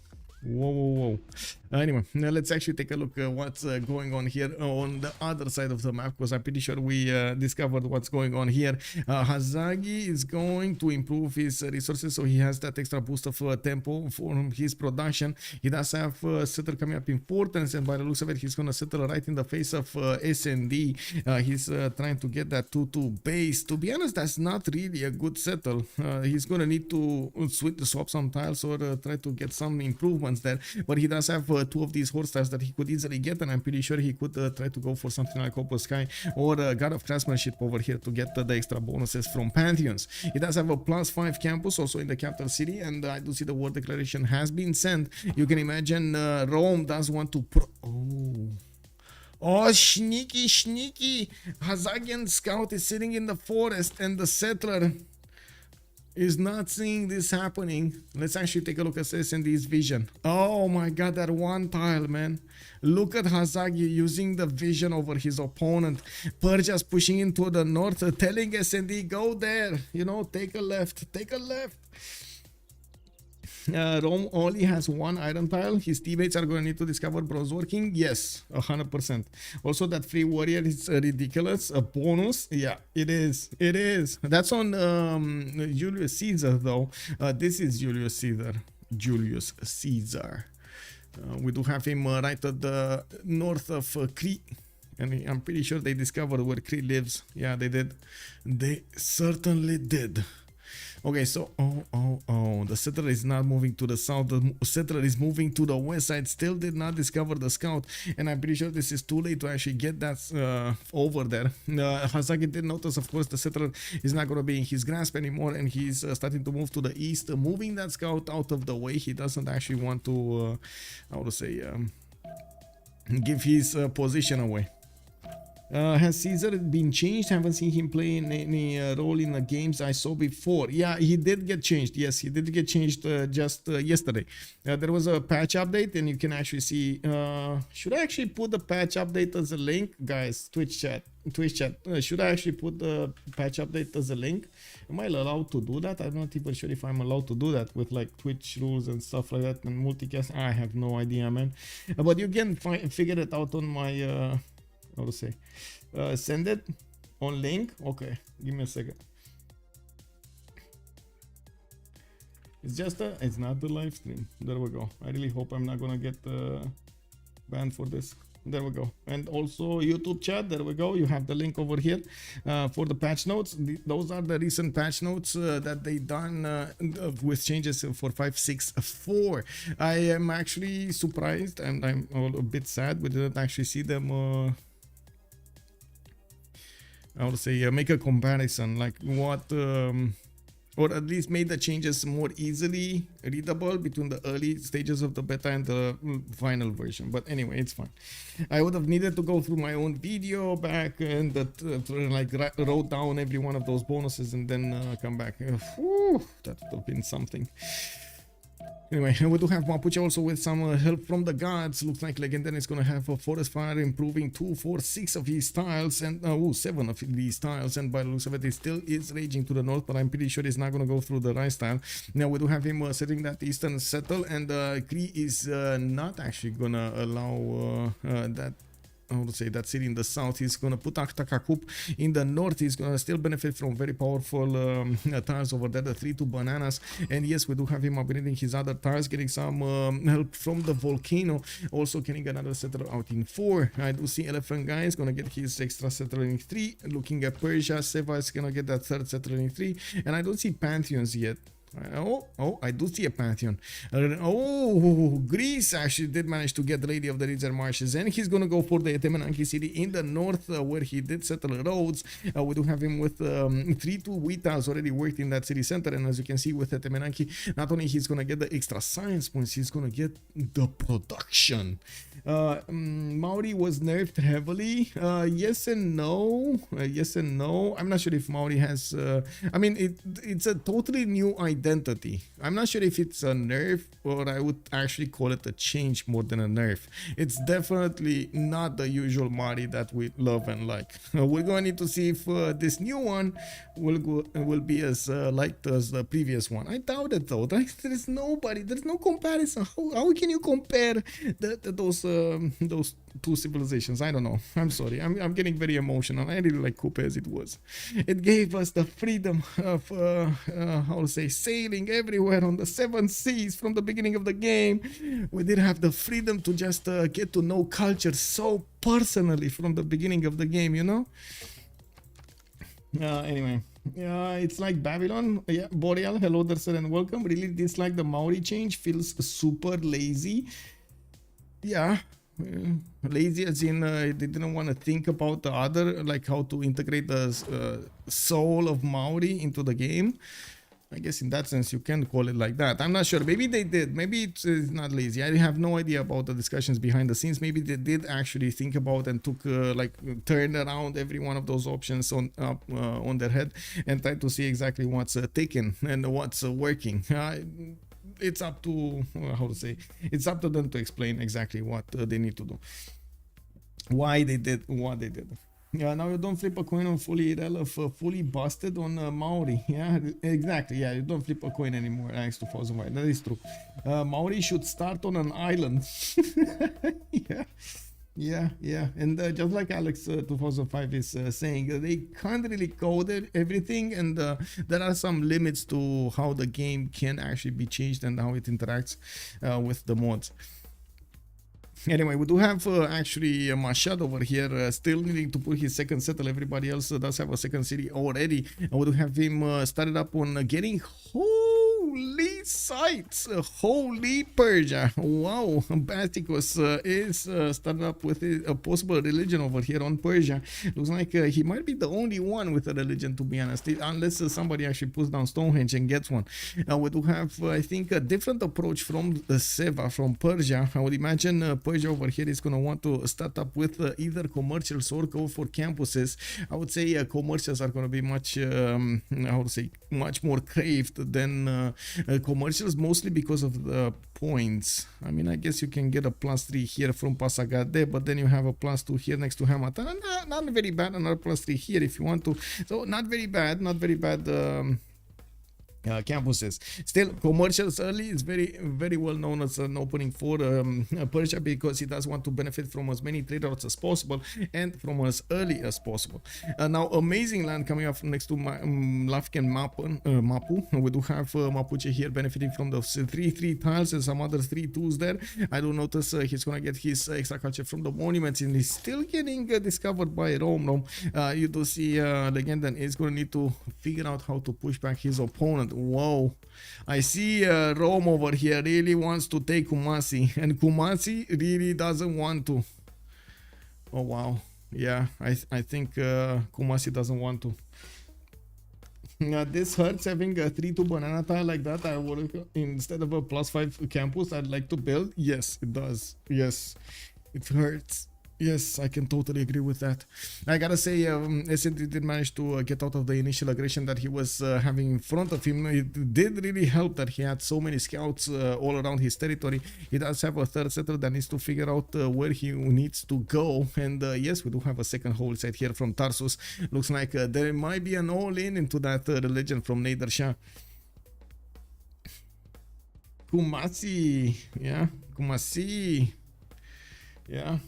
Anyway, now let's actually take a look at what's going on here on the other side of the map, because I'm pretty sure we discovered what's going on here. Hazaggi is going to improve his resources, so he has that extra boost of tempo for his production. He does have settle coming up importance, and by the looks of it, he's going to settle right in the face of S&D. He's trying to get that 2-2 base. To be honest, that's not really a good settle. He's going to need to swap some tiles or try to get some improvements there, but he does have 2 of these horse tiles that he could easily get, and I'm pretty sure he could try to go for something like Opal Sky or God of Craftsmanship over here to get the extra bonuses from Pantheons. He does have a +5 campus also in the capital city, and I do see the war declaration has been sent. You can imagine Rome does want to Oh, sneaky. Hazaggian scout is sitting in the forest, and the settler is not seeing this happening. Let's actually take a look at S&D's vision. Oh my god, that one tile, man. Look at Hazaggi using the vision over his opponent. Persia's pushing into the north, telling S&D, go there. You know, take a left. Rome only has 1 iron tile. His teammates are going to need to discover bronze working. Yes, 100%. Also, that free warrior is ridiculous. A bonus. Yeah, it is. That's on Julius Caesar, though. This is Julius Caesar. We do have him right at the north of Cree. And I'm pretty sure they discovered where Cree lives. Yeah, they did. They certainly did. Okay, so the settler is not moving to the south. The settler is moving to the west side. Still did not discover the scout, and I'm pretty sure this is too late to actually get that over there. Hazaggi did notice, of course, the settler is not going to be in his grasp anymore, and he's starting to move to the east, moving that scout out of the way. He doesn't actually want to, how to say, give his position away. Has Caesar been changed? Haven't seen him play in any role in the games I saw before. Yeah, he did get changed. Yes, he did get changed just yesterday. There was a patch update, and you can actually see. Should I actually put the patch update as a link, guys? Twitch chat. Should I actually put the patch update as a link? Am I allowed to do that? I'm not even sure if I'm allowed to do that with like Twitch rules and stuff like that and multicast. I have no idea, man. But you can figure it out on my. How to say? Send it on link. Okay, give me a second. It's not the live stream. There we go. I really hope I'm not gonna get banned for this. There we go. And also YouTube chat, there we go. You have the link over here for the patch notes. Those are the recent patch notes that they done with changes for 5.6.4. I am actually surprised, and I'm a bit sad we didn't actually see them I would say make a comparison, like what or at least made the changes more easily readable between the early stages of the beta and the final version. But anyway, it's fine. I would have needed to go through my own video back and like wrote down every one of those bonuses and then come back. Whew, that would have been something. Anyway, we do have Mapuche also with some help from the gods. Looks like Legenden is going to have a Forest Fire improving 2, 4, 6 of his tiles and 7 of these tiles. And by the looks of it, he still is raging to the north, but I'm pretty sure he's not going to go through the rice tile. Now we do have him setting that eastern settle, and Cree is not actually going to allow that. I would say that city in the south. He's going to put Aktakakup in the north. He's going to still benefit from very powerful tiles over there, the 3-2 bananas. And yes, we do have him upgrading his other tiles, getting some help from the volcano. Also getting another settler out in 4. I do see Elaphantguy is going to get his extra settler in 3. Looking at Persia, Seva is going to get that third settler in 3. And I don't see pantheons yet. I do see a pantheon. Greece actually did manage to get Lady of the River Marshes, and he's gonna go for the Temenanki city in the north, where he did settle Rhodes. We do have him with 3-2 wheat tiles already worked in that city center, and as you can see with the Temenanki, not only he's gonna get the extra science points, he's gonna get the production. Maori was nerfed heavily. Yes and no. Yes and no. I'm not sure if Maori has. I mean, it's a totally new identity. I'm not sure if it's a nerf, or I would actually call it a change more than a nerf. It's definitely not the usual Maori that we love and like. We're going to need to see if this new one will be as liked as the previous one. I doubt it though. There's nobody. There's no comparison. How can you compare those two civilizations? I don't know. I'm sorry. I'm getting very emotional. I really like Coupe as it was. It gave us the freedom of how to say, sailing everywhere on the 7 seas from the beginning of the game. We did have the freedom to just get to know culture so personally from the beginning of the game, you know. Anyway, it's like Babylon. Yeah, Boreal, hello there, sir, and welcome. Really dislike the Maori change. Feels super lazy. Yeah, lazy as in they didn't want to think about the other, like how to integrate the soul of Maori into the game. I guess in that sense you can call it like that. I'm not sure. Maybe they did. Maybe it's not lazy. I have no idea about the discussions behind the scenes. Maybe they did actually think about and took turned around every one of those options on their head and tried to see exactly what's taken and what's working. It's up to how to say. It's up to them to explain exactly what they need to do. Why they did what they did. Yeah, now you don't flip a coin on fully fully busted on Maori. Yeah, exactly. Yeah, you don't flip a coin anymore. Thanks to 2005. That is true. Maori should start on an island. Yeah. And just like Alex 2005 is saying, they can't really code everything, and there are some limits to how the game can actually be changed and how it interacts with the mods. Anyway, we do have actually Mashad over here still needing to put his second settle. Everybody else does have a second city already. And we do have him started up on getting holy sites. Holy Persia. Wow. Astikos is started up with a possible religion over here on Persia. Looks like he might be the only one with a religion, to be honest, unless somebody actually puts down Stonehenge and gets one. We do have, I think, a different approach from Seva, from Persia. I would imagine Persia over here is going to want to start up with either commercials or go for campuses. I would say commercials are going to be much, how to say, much more craved than commercials, mostly because of the points. I mean, I guess you can get a +3 here from Pasagade, but then you have a +2 here next to Hamatan. Not very bad. Another +3 here if you want to. So not very bad. Campuses. Still, commercials early is very well known as an opening for Persia, because he does want to benefit from as many trade routes as possible and from as early as possible. Now, amazing land coming up next to Lafken Mapu. We do have Mapuche here benefiting from the 3-3 tiles and some other 3-2s there. I do notice he's gonna get his extra culture from the monuments, and he's still getting discovered by Romrom. You do see Legenden is gonna need to figure out how to push back his opponent. Whoa, I see Rome over here really wants to take Kumasi, and Kumasi really doesn't want to. Oh wow, yeah, I think Kumasi doesn't want to. This hurts having a 3-2 banana tile like that. I would, instead of a +5 campus, I'd like to build. Yes, it does. Yes, it hurts. Yes, I can totally agree with that. I gotta say, SND did manage to get out of the initial aggression that he was having in front of him. It did really help that he had so many scouts all around his territory. He does have a third settler that needs to figure out where he needs to go. And yes, we do have a second whole set here from Tarsus. Looks like there might be an all-in into that religion from Nader Shah. Kumasi, yeah, Kumasi, yeah.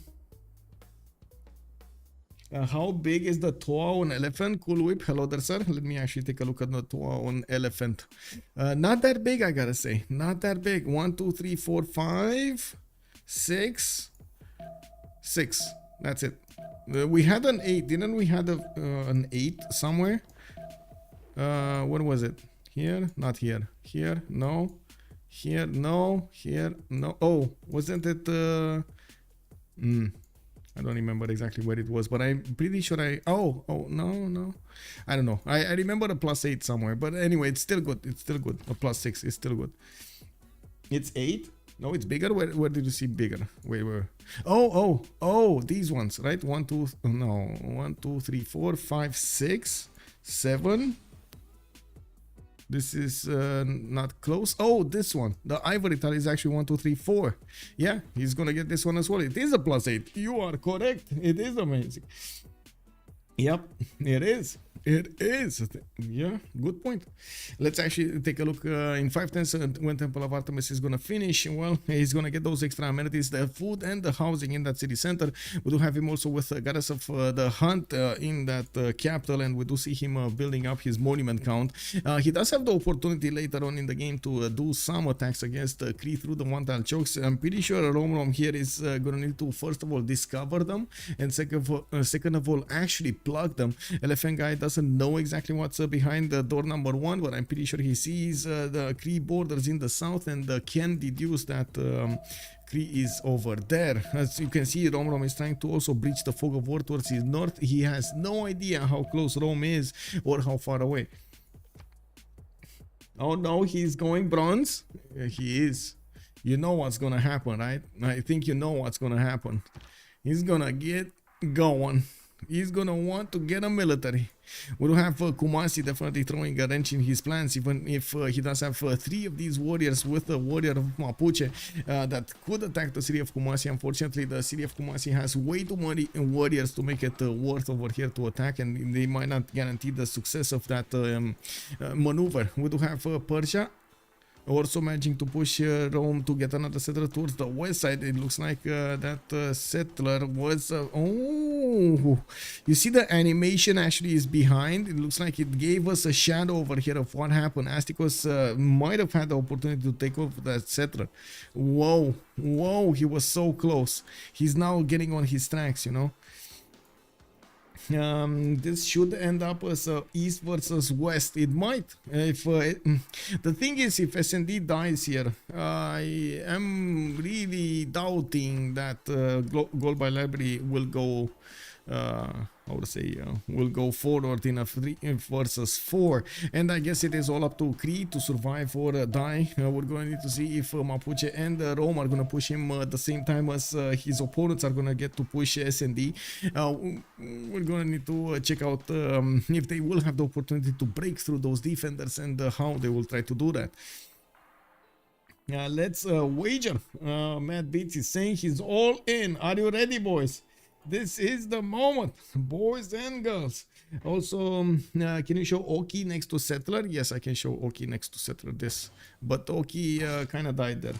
How big is the Toa on elephant? Cool whip. Hello there, sir. Let me actually take a look at the Toa on elephant. Not that big, I gotta say. Not that big. 1, 2, 3, 4, 5, 6. 6. That's it. We had an 8. Didn't we had an 8 somewhere? What was it? Here? Not here. Here? No. Here? No. Here? No. Oh, wasn't it? I don't remember exactly where it was, but I'm pretty sure no. I don't know. I remember a +8 somewhere, but anyway, it's still good. It's still good. A +6 is still good. It's 8? No, it's bigger. Where did you see bigger? Where? Oh, these ones, right? 1, 2, no. 1, 2, 3, 4, 5, 6, 7. This is not close. Oh, this one. The ivory tile is actually 1, 2, 3, 4. Yeah, he's gonna get this one as well. It is a +8. You are correct. It is amazing. Yep, it is. It is. Yeah, good point. Let's actually take a look in 5/10 when Temple of Artemis is going to finish. Well, he's going to get those extra amenities, the food and the housing in that city center. We do have him also with the goddess of the hunt in that capital, and we do see him building up his monument count. He does have the opportunity later on in the game to do some attacks against Cree through the one-tile chokes. I'm pretty sure Romrom here is going to need to first of all discover them, and second of all actually plug them. Elaphantguy doesn't know exactly what's behind the door number 1, but I'm pretty sure he sees the Cree borders in the south and can deduce that Cree is over there. As you can see, Romrom is trying to also breach the fog of war towards his north. He has no idea how close Rome is or how far away. Oh no, he's going bronze. He is. You know what's gonna happen, right? I think you know what's gonna happen. He's gonna get going. He's gonna want to get a military. We do have Kumasi definitely throwing a wrench in his plans, even if he does have 3 of these warriors with a warrior of Mapuche that could attack the city of Kumasi. Unfortunately, the city of Kumasi has way too many warriors to make it worth over here to attack, and they might not guarantee the success of that maneuver. We do have Persia also managing to push Rome to get another settler towards the west side. It looks like that settler was oh, you see the animation actually is behind. It looks like it gave us a shadow over here of what happened. Astikos might have had the opportunity to take over that settler. Whoa, he was so close. He's now getting on his tracks, you know. This should end up as east versus west. It might. If the thing is, if SND dies here, I am really doubting that goal by library will go. How to say, will go forward in a 3 versus 4, and I guess it is all up to Cree to survive or die. We're going to need to see if Mapuche and Rome are going to push him at the same time as his opponents are going to get to push SND. We're going to need to check out if they will have the opportunity to break through those defenders and how they will try to do that. Let's wager. Matt Beats is saying he's all in. Are you ready, boys? This is the moment, boys and girls. Also, can you show Oki next to settler? Yes, I can show Oki next to settler. This, but Oki kind of died there.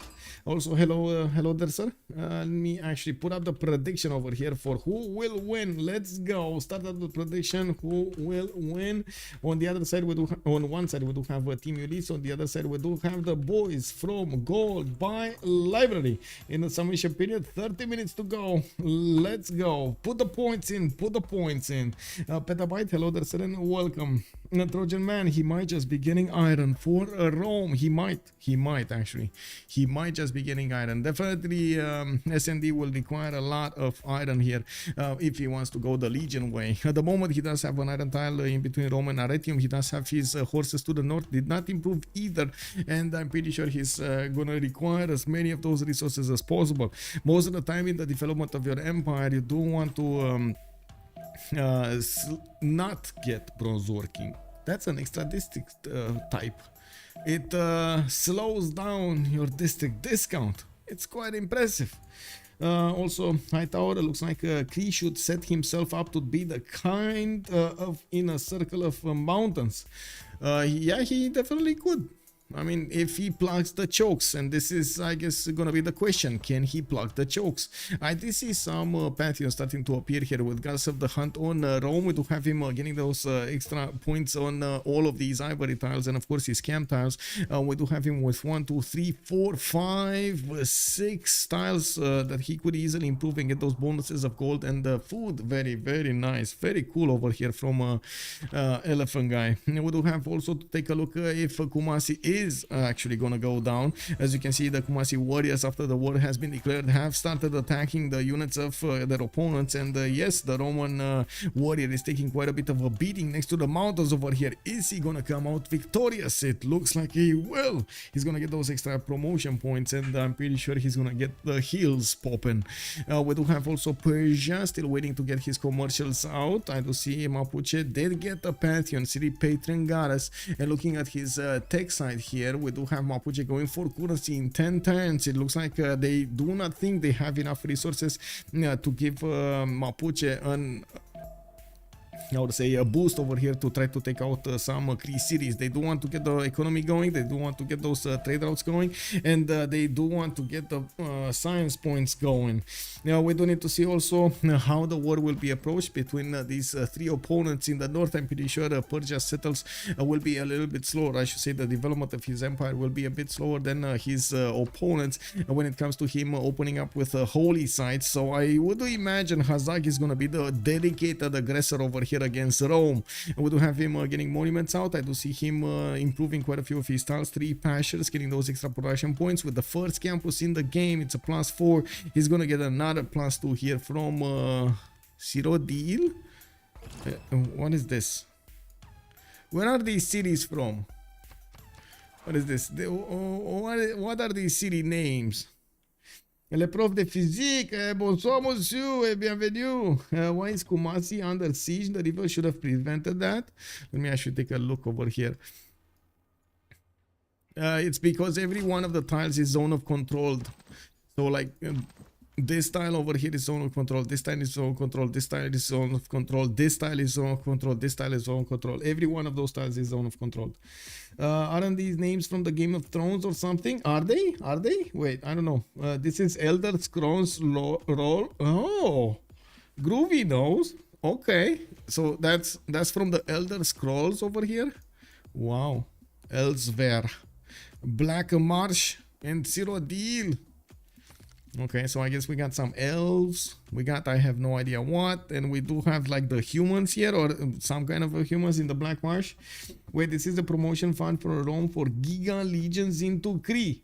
Also, hello there, sir. Let me actually put up the prediction over here for who will win. Let's go. Start up the prediction. Who will win? On the other side, we do on one side we do have Team Ulyss. On the other side, we do have the boys from Gold by Library. In the submission period, 30 minutes to go. Let's go. Put the points in. Put the points in. Petabyte, hello there, sir, and welcome. Trojan man, he might just be getting iron for Rome. He might actually. He might just be getting iron. Definitely SND will require a lot of iron here if he wants to go the Legion way. At the moment, he does have an iron tile in between Rome and Arretium. He does have his horses to the north, did not improve either, and I'm pretty sure he's gonna require as many of those resources as possible. Most of the time in the development of your empire, you do want to not get bronze working. That's an extra district type. It slows down your district discount. It's quite impressive. Also, Hightower looks like Cree should set himself up to be the kind of inner circle of mountains. Yeah, he definitely could. I mean, if he plugs the chokes, and this is, I guess, gonna be the question: can he plug the chokes? I did see some pantheons starting to appear here with Gods of the Hunt on Rome. We do have him getting those extra points on all of these ivory tiles, and of course his camp tiles. We do have him with 1, 2, 3, 4, 5, 6 tiles that he could easily improve and get those bonuses of gold and food. Very, very nice, very cool over here from Elaphantguy. We do have also to take a look if Kumasi is actually gonna go down. As you can see, the Kumasi warriors, after the war has been declared, have started attacking the units of their opponents, and yes, the Roman warrior is taking quite a bit of a beating next to the mountains over here. Is he gonna come out victorious? It looks like he will. He's gonna get those extra promotion points, and I'm pretty sure he's gonna get the heels popping. We do have also Persia still waiting to get his commercials out. I do see Mapuche did get a Pantheon City Patron Goddess, and looking at his tech side here, we do have Mapuche going for currency in 10 turns. It looks like they do not think they have enough resources to give Mapuche an, I would say, a boost over here to try to take out some Cree cities. They do want to get the economy going, they do want to get those trade routes going, and they do want to get the science points going. Now we do need to see also how the war will be approached between these three opponents in the north. I'm pretty sure Persia settles will be a little bit slower. I should say the development of his empire will be a bit slower than his opponents when it comes to him opening up with holy sites. So I would imagine Hazaggi is going to be the dedicated aggressor over here against Rome. We do have him getting monuments out. I do see him improving quite a few of his tiles. 3 pastures, getting those extra production points with the first campus in the game. It's a +4. He's gonna get another +2 here from Cyrus. What is this? Where are these cities from? What is this? What are these city names? Le prof de physique, bonsoir monsieur, et bienvenue. Why is Kumasi under siege? The river should have prevented that. Let me actually take a look over here. It's because every one of the tiles is zone of controlled. So like this tile over here is zone of control, this tile is zone of control, this tile is zone of control, this tile is zone of control, this tile is zone of control. Every one of those tiles is zone of control. Aren't these names from the Game of Thrones or something? Are they? Are they? Wait, I don't know. This is Elder Scrolls roll. Oh, Groovy knows. Okay, so that's from the Elder Scrolls over here. Wow. Elsewhere, Black Marsh and Cyrodiil. Okay, so I guess we got some elves, we got I have no idea what, and we do have like the humans here, or some kind of humans in the Black Marsh. Wait, this is the promotion fund for Rome for Giga Legions into Cree.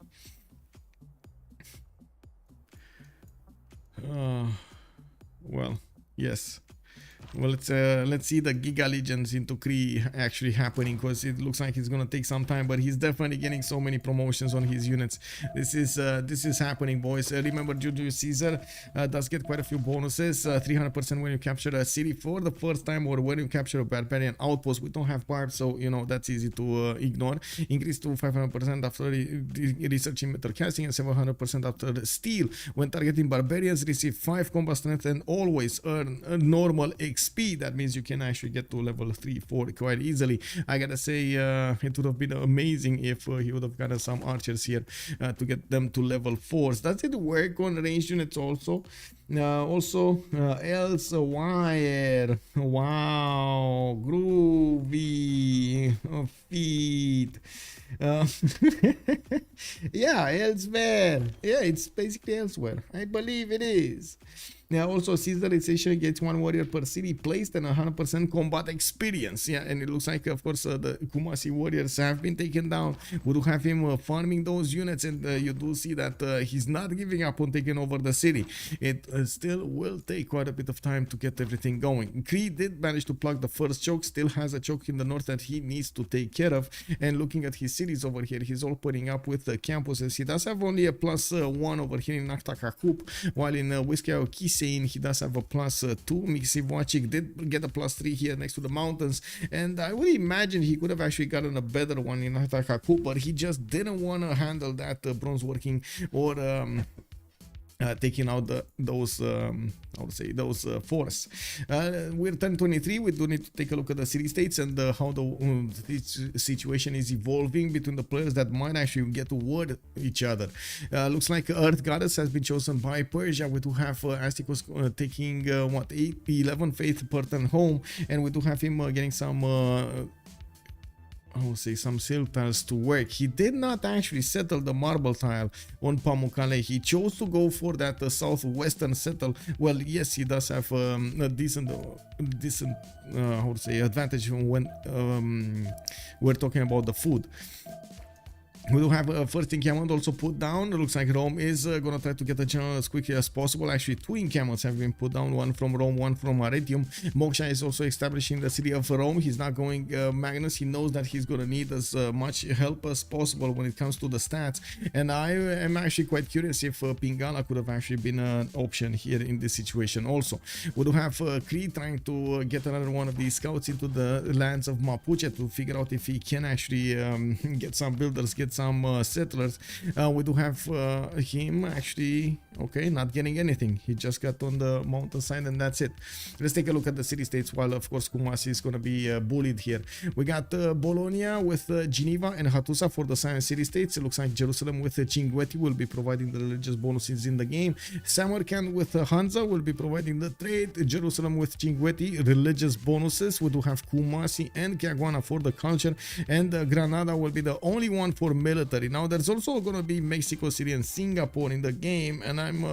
Well, yes. Well, let's see the Giga Legions into Cree actually happening, because it looks like it's gonna take some time, but he's definitely getting so many promotions on his units. This is happening, boys. Remember, Julius Caesar does get quite a few bonuses. 300% when you capture a city for the first time, or when you capture a barbarian outpost. We don't have barbs, so you know that's easy to ignore. Increase to 500% after researching metal casting, and 700% after steel. When targeting barbarians, receive 5 combat strength and always earn a normal XP. That means you can actually get to level 3, 4 quite easily. I gotta say, it would have been amazing if he would have gotten some archers here to get them to level 4s. Does it work on ranged units also? Elsewhere. Wow, groovy feet. Yeah, elsewhere. Yeah, it's basically elsewhere. I believe it is. Yeah, also Caesar essentially gets 1 warrior per city placed and 100% combat experience. Yeah, and it looks like, of course, the Kumasi warriors have been taken down. We do have him farming those units, and you do see that he's not giving up on taking over the city. It still will take quite a bit of time to get everything going. Cree did manage to plug the first choke, still has a choke in the north that he needs to take care of. And looking at his cities over here, he's opening up with the campuses. He does have only a +1 over here in Nakhtakakup, while in Whiskey Kisein he does have a +2. Mixivochik did get a +3 here next to the mountains, and I would imagine he could have actually gotten a better one in Nakhtakakup, but he just didn't want to handle that bronze working or taking out those I would say those forests. We're 1023. We do need to take a look at the city states and how the situation is evolving between the players that might actually get to war each other. Looks like Earth Goddess has been chosen by Persia. We do have Astikos taking 11 faith per turn home, and we do have him getting some I would say some silk tiles to work. He did not actually settle the marble tile on Pamukkale. He chose to go for that southwestern settle. Well, yes, he does have a decent how to say advantage when we're talking about the food. We do have a first encampment also put down. It looks like Rome is going to try to get a general as quickly as possible. Actually, 2 encampments have been put down, one from Rome, one from Arretium. Moksha is also establishing the city of Rome. He's not going Magnus. He knows that he's going to need as much help as possible when it comes to the stats. And I am actually quite curious if Pingala could have actually been an option here in this situation also. We do have Cree trying to get another one of these scouts into the lands of Mapuche to figure out if he can actually get some builders, get some settlers. We do have him actually, okay, not getting anything. He just got on the mountainside and that's it. Let's take a look at the city states while of course Kumasi is going to be bullied here. We got Bologna with Geneva and Hattusa for the science city states. It looks like Jerusalem with Cinguetti will be providing the religious bonuses in the game. Samarkand with Hansa will be providing the trade. Jerusalem with Cinguetti religious bonuses. We do have Kumasi and Kiaguana for the culture, and Granada will be the only one for military. Now there's also going to be Mexico City and Singapore in the game, and I'm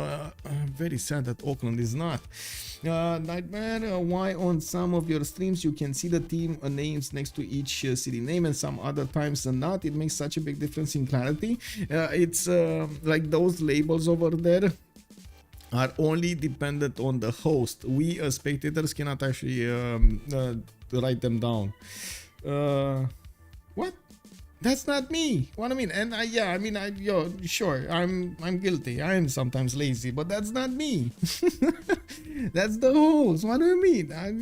very sad that Auckland is not. Nightmare, why on some of your streams you can see the team names next to each city name and some other times not? It makes such a big difference in clarity. It's like those labels over there are only dependent on the host. We as spectators cannot actually write them down. What? That's not me. What I mean, and yeah, I mean, sure, I'm guilty. I am sometimes lazy, but that's not me. That's the host. What do you mean? I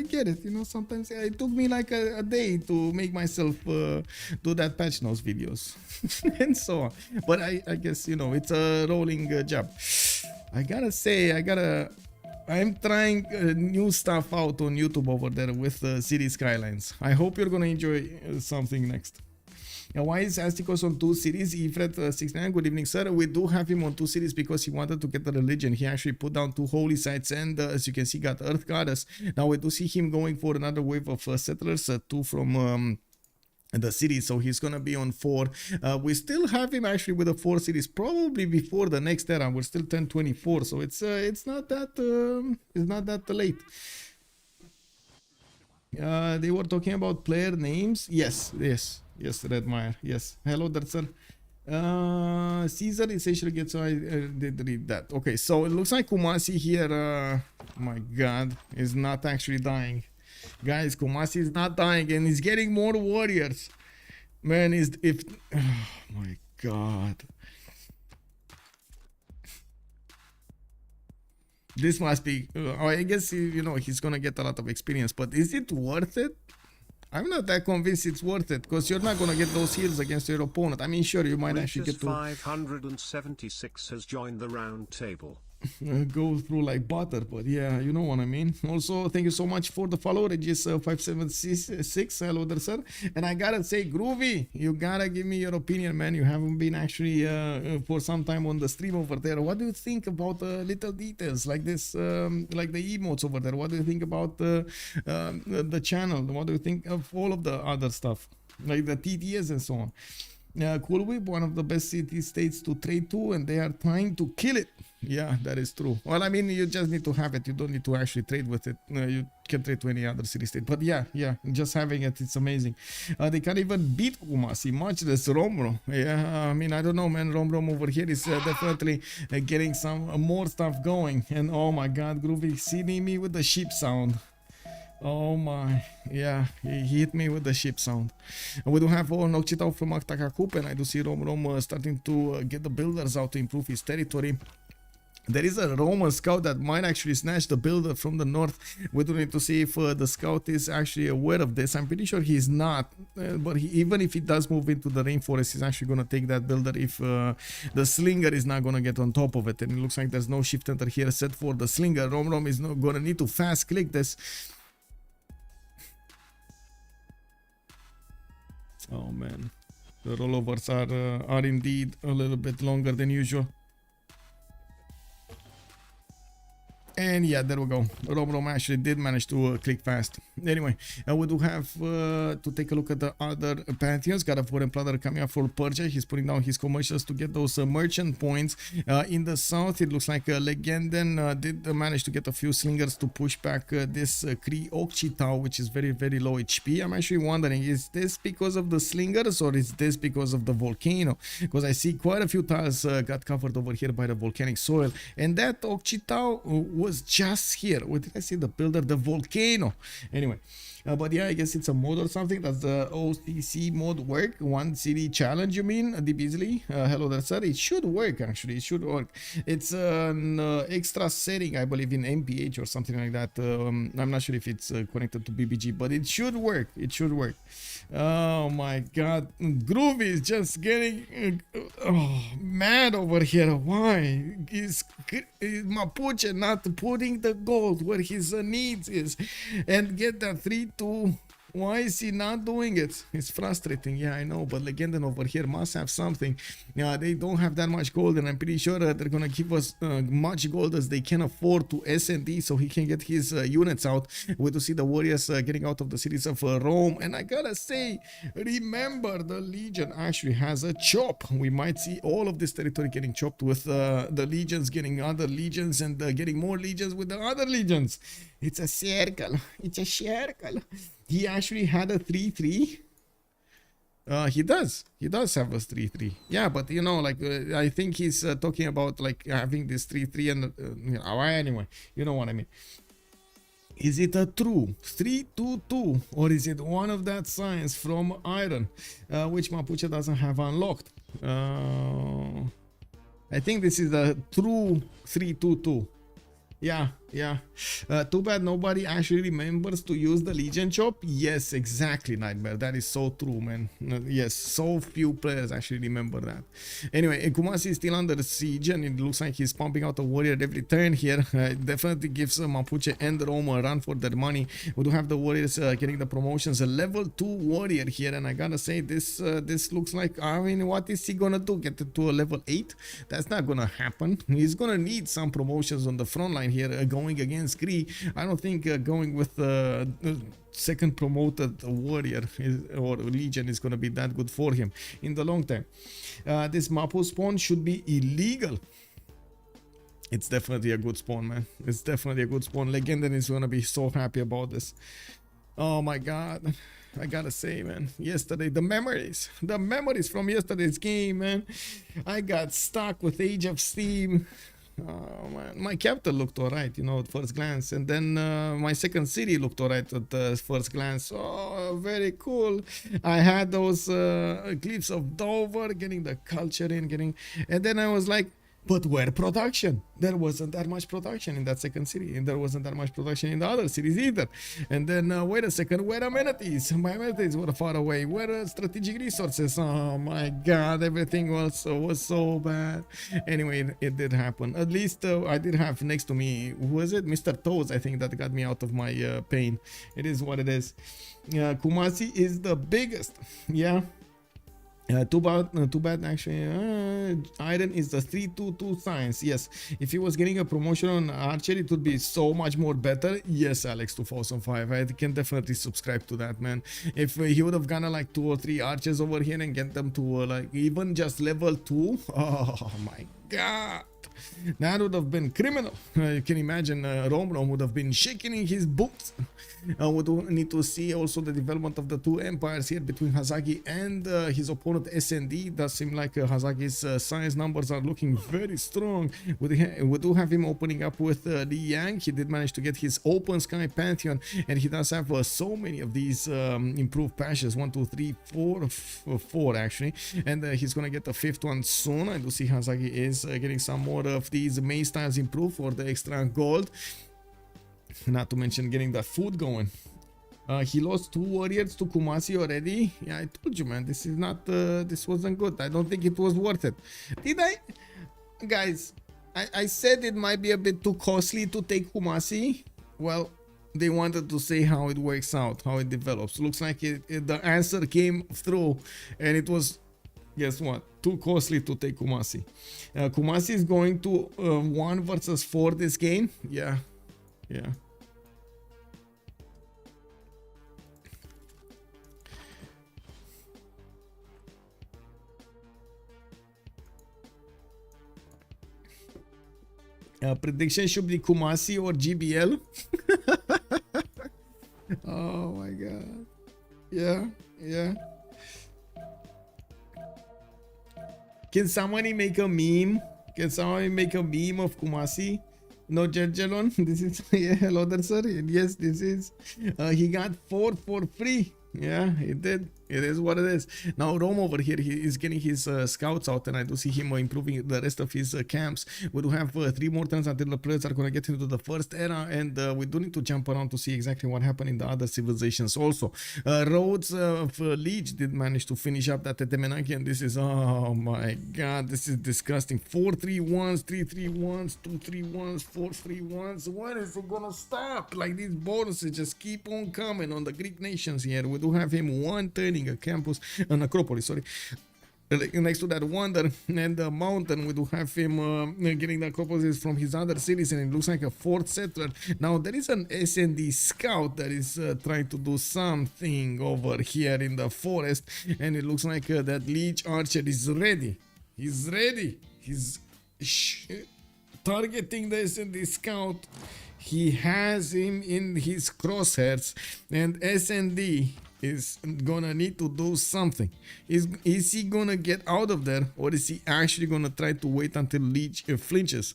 get it. Sometimes it took me like a day to make myself do that patch notes videos and so on. But I guess it's a rolling job. I gotta say, I'm trying new stuff out on YouTube over there with City Skylines. I hope you're gonna enjoy something next. Why is Astikos on 2 cities? Efred69, good evening, sir. We do have him on 2 cities because he wanted to get the religion. He actually put down 2 holy sites and as you can see got Earth Goddess. Now we do see him going for another wave of settlers, 2 from the city, so he's gonna be on 4. We still have him actually with the 4 cities, probably before the next era. We're still 1024, so it's not that late. They were talking about player names. Yes, Redmire. Yes. Hello there, sir. Caesar essentially gets. I did read that. Okay, so it looks like Kumasi here. My God, is not actually dying. Guys, Kumasi is not dying and he's getting more warriors. Man, oh my God. This must be, I guess, he's gonna get a lot of experience, but is it worth it? I'm not that convinced it's worth it, because you're not gonna get those heals against your opponent. I mean, sure, you might actually get to 576 has joined the round table. Go through like butter, but yeah, you know what I mean. Also, thank you so much for the follow, Regis 576. Hello there, sir. And I gotta say, Groovy, you gotta give me your opinion, man. You haven't been actually for some time on the stream over there. What do you think about little details like this, like the emotes over there? What do you think about the channel? What do you think of all of the other stuff, like the TTS and so on? Cool Whip, one of the best city states to trade to, and they are trying to kill it. Yeah, that is true. Well, I mean, you just need to have it. You don't need to actually trade with it. You can trade to any other city state. But yeah, just having it, it's amazing. They can't even beat Kumasi, much less Romrom. Yeah, I mean, I don't know, man. Romrom over here is definitely getting some more stuff going. And oh my god, Groovy hitting me with the sheep sound. Oh my, yeah, he hit me with the ship sound. We do have all knocked it out from Aktakakup, and I do see Romrom starting to get the builders out to improve his territory. There is a Roman scout that might actually snatch the builder from the north. We do need to see if the scout is actually aware of this. I'm pretty sure he's not, but even if he does move into the rainforest, he's actually going to take that builder if the slinger is not going to get on top of it. And it looks like there's no shift enter here set for the slinger. Romrom is not going to need to fast click this. Oh man, the rollovers are indeed a little bit longer than usual. And yeah, there we go. Romrom actually did manage to click fast. Anyway, we do have to take a look at the other pantheons. Got a foreign plunder coming up for Persia. He's putting down his commercials to get those merchant points. In the south, it looks like Legenden did manage to get a few slingers to push back this Cree Okchitau, which is very, very low HP. I'm actually wondering, is this because of the slingers or is this because of the volcano? Because I see quite a few tiles got covered over here by the volcanic soil. And that Okchitau was just here. What did I say? The builder, the volcano. Anyway, but yeah, I guess it's a mod or something. Does the OCC mod work? One city challenge, you mean? Deep easily. Hello there, sir. It should work, actually. It should work. It's an extra setting, I believe, in MPH or something like that. I'm not sure if it's connected to BBG, but it should work. It should work. Oh my god. Groovy is just getting mad over here. Why? Is Mapuche not putting the gold where his needs is and get that 3-2? Why is he not doing it? It's frustrating. Yeah, I know, but Legenden over here must have something. Yeah, they don't have that much gold, and I'm pretty sure they're gonna give us much gold as they can afford to S&D so he can get his units out. We do see the warriors getting out of the cities of Rome, and I gotta say, remember, the Legion actually has a chop. We might see all of this territory getting chopped with the legions getting other legions and getting more legions with the other legions. It's a circle. It's a circle. He actually had a 3-3. He does have a 3-3. Yeah, but you know, like I think he's talking about like having this 3-3 and you know, anyway, you know what I mean. Is it a true 3-2-2 or is it one of that signs from Iron, which Mapuche doesn't have unlocked? I think this is a true 3-2-2. Yeah. Too bad nobody actually remembers to use the Legion chop. Yes, exactly, Nightmare. That is so true, man. Yes, so few players actually remember that. Anyway, Kumasi is still under siege and it looks like he's pumping out a warrior every turn here. It definitely gives Mapuche and Rome a run for their money. We do have the warriors getting the promotions. A level 2 warrior here, and I gotta say this looks like, I mean, what is he gonna do? Get it to a level 8? That's not gonna happen. He's gonna need some promotions on the front line here going against Cree. I don't think going with the second promoted warrior or legion is going to be that good for him in the long term. This Mapu spawn should be illegal. It's definitely a good spawn, man. It's definitely a good spawn. Legenden is going to be so happy about this. Oh my god, I gotta say, man, yesterday, the memories from yesterday's game, man. I got stuck with Age of Steam. Oh man, my capital looked alright, you know, at first glance, and then my second city looked alright at first glance. Oh, very cool. I had those clips of Dover, getting the culture in, and then I was like, but where production? There wasn't that much production in that second city, and there wasn't that much production in the other cities either. And then, wait a second, where amenities? My amenities were far away. Where are strategic resources? Oh my god, everything was so bad. Anyway, it did happen. At least I did have next to me, who was it? Mr. Toes, I think, that got me out of my pain. It is what it is. Kumasi is the biggest. Yeah. Too bad actually. Iron is the 3-2-2 science. Yes, if he was getting a promotion on archery, it would be so much more better. Yes, Alex 2005, I can definitely subscribe to that, man. If he would have gone like 2 or 3 archers over here and get them to like even just level 2, oh my god. That would have been criminal. You can imagine Romrom would have been shaking in his boots. We do need to see also the development of the two empires here between Hazaggi and his opponent SND. Does seem like Hazaggi's science numbers are looking very strong. We do have him opening up with Li Yang. He did manage to get his Open Sky Pantheon, and he does have so many of these improved patches. 1, 2, 3, 4 actually, and he's gonna get the 5th one soon. I do see Hazaggi is getting some more of these main styles improved for the extra gold. Not to mention getting the food going. He lost 2 warriors to Kumasi already. Yeah, I told you, man. This is not. This wasn't good. I don't think it was worth it. Did I, guys? I said it might be a bit too costly to take Kumasi. Well, they wanted to say how it works out, how it develops. Looks like the answer came through, and it was. Guess what? Too costly to take Kumasi. Kumasi is going to 1 versus 4 this game. Yeah. Prediction should be Kumasi or GBL. Oh my god. Yeah. Can somebody make a meme? Can somebody make a meme of Kumasi? No Jerjelon. This is hello there, sir. Yes, this is. He got 4 for free. Yeah, he did. It is what it is. Now Rome over here, he is getting his scouts out, and I do see him improving the rest of his camps. We do have 3 more turns until the players are going to get into the first era, and we do need to jump around to see exactly what happened in the other civilizations also. Rhodes of Lege did manage to finish up that Temenaki, and this is, oh my god, this is disgusting. 4-3-1s, 3-3-1s, 2-3-1s, 4-3-1s. When is it gonna stop? Like, these bonuses just keep on coming on the Greek nations here. We do have him one turning a campus, an acropolis, sorry, next to that wonder and the mountain. We do have him getting the acropolis from his other cities, and it looks like a 4th settler. Now there is an SND scout that is trying to do something over here in the forest, and it looks like that Leech Archer is ready. He's ready. He's targeting the SND scout. He has him in his crosshairs, and SND is gonna need to do something. Is he gonna get out of there, or is he actually gonna try to wait until Leech flinches?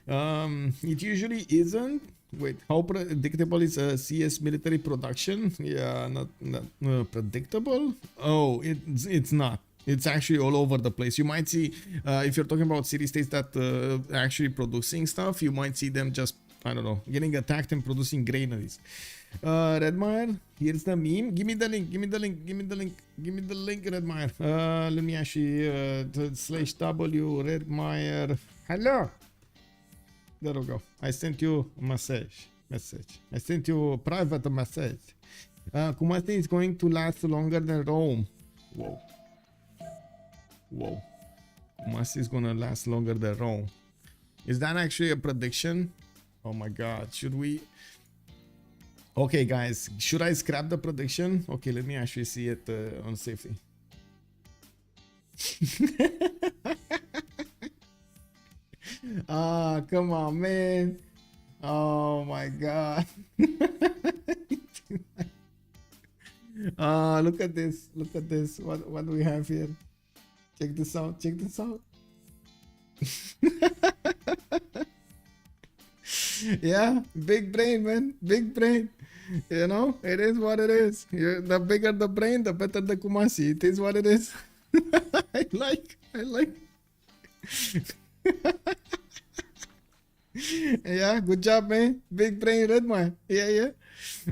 It usually isn't. Wait, how predictable is CS military production? Yeah, not predictable. Oh, it's not. It's actually all over the place. You might see, if you're talking about city-states that actually producing stuff, you might see them just, I don't know, getting attacked and producing granaries. Redmire, here's the meme. Give me the link, Redmire. Let me actually, /W, Redmire. Hello. There we go. I sent you a message. I sent you a private message. Kumasi is going to last longer than Rome. Whoa. Kumasi is gonna last longer than Rome. Is that actually a prediction? Oh my god. Should we? Okay, guys. Should I scrap the prediction? Okay, let me actually see it on safety. Ah, come on, man. Oh my god. Look at this. What do we have here? Check this out. Yeah, big brain, man. Big brain. You know, it is what it is. The bigger the brain, the better the Kumasi. It is what it is. I like. Yeah, good job, man. Big brain, Redmire. Yeah.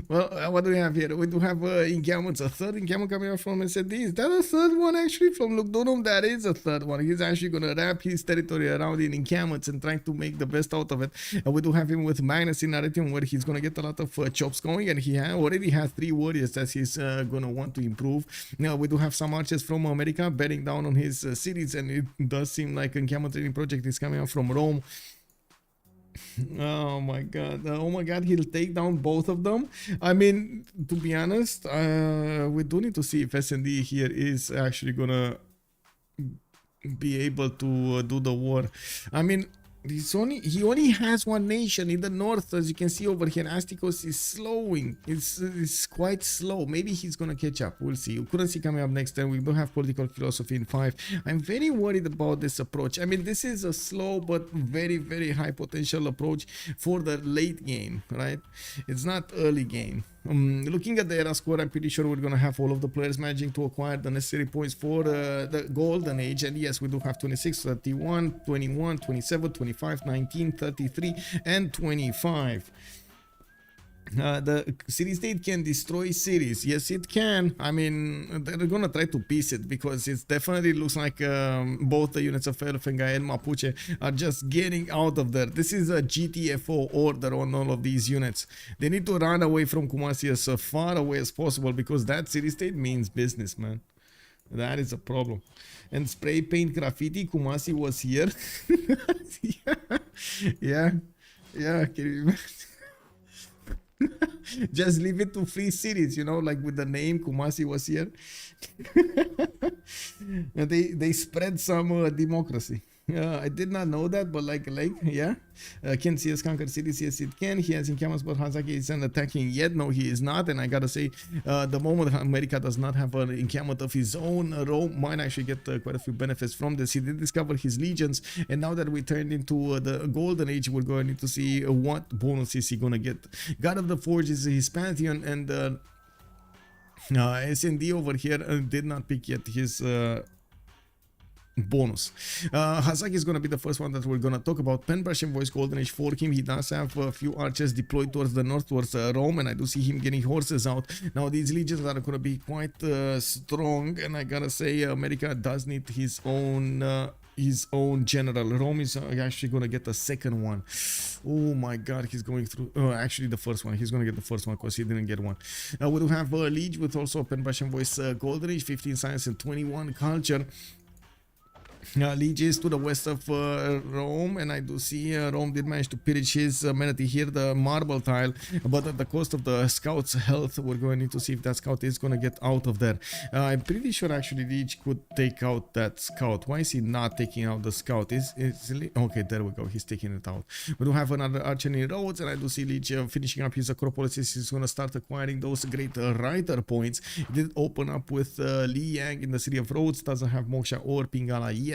Well, what do we have here? We do have encampments, a 3rd encampment coming up from SND. Is that a 3rd one actually from Legenden? That is a 3rd one. He's actually going to wrap his territory around in encampments and trying to make the best out of it. We do have him with Magnus in Arretium, where he's going to get a lot of chops going, and he already has 3 warriors that he's going to want to improve. Now, we do have some archers from America bearing down on his cities, and it does seem like encampment training project is coming up from Rome. Oh my god, he'll take down both of them. I mean, to be honest, we do need to see if SND here is actually gonna be able to do the war. I mean, he only has one nation in the north, as you can see over here. Astikos is slowing. It's quite slow. Maybe he's gonna catch up. We'll see. Currency coming up next, and we do have political philosophy in 5. I'm very worried about this approach. I mean, this is a slow but very, very high potential approach for the late game, right? It's not early game. Looking at the era score, I'm pretty sure we're gonna have all of the players managing to acquire the necessary points for the golden age. And yes, we do have 26, 31, 21, 27, 25, 19, 33, and 25. The city state can destroy cities. Yes, it can. I mean, they're gonna try to piece it because it definitely looks like both the units of Elaphantguy and Mapuche are just getting out of there. This is a GTFO order on all of these units. They need to run away from Kumasi as far away as possible because that city state means business, man. That is a problem. And spray paint graffiti, Kumasi was here. yeah. Can you imagine? Just leave it to free cities, you know, like with the name Kumasi was here. They spread some democracy. I did not know that, but like yeah. Can CS conquer cities? Yes, it can. He has encampments, but Hazaggi isn't attacking yet. No, he is not. And I gotta say, the moment America does not have an encampment of his own, Rome might actually get quite a few benefits from this. He did discover his legions, and now that we turned into the golden age, we're going to see what bonuses he gonna get. God of the Forge is his pantheon, and SND over here did not pick yet his bonus. Hazaggi is going to be the first one that we're going to talk about. Penbrush and Voice Golden Age for him. He does have a few archers deployed towards the north, towards Rome, and I do see him getting horses out. Now these legions are going to be quite strong, and I gotta say America does need his own general. Rome is actually going to get the second one. Oh my god, he's going through actually the first one. He's going to get the first one because he didn't get one. We do have Liege with also Penbrush and Voice Golden Age, 15 science and 21 culture. Lege is to the west of Rome, and I do see Rome did manage to pillage his amenity here, the marble tile, but at the cost of the scout's health. We're going to need to see if that scout is going to get out of there. I'm pretty sure actually Lege could take out that scout. Why is he not taking out the scout? Okay, there we go, he's taking it out. We do have another archer in roads, and I do see Lege finishing up his Acropolis. He's going to start acquiring those great writer points. He did open up with Li Yang in the city of Rhodes, doesn't have Moksha or Pingala yet.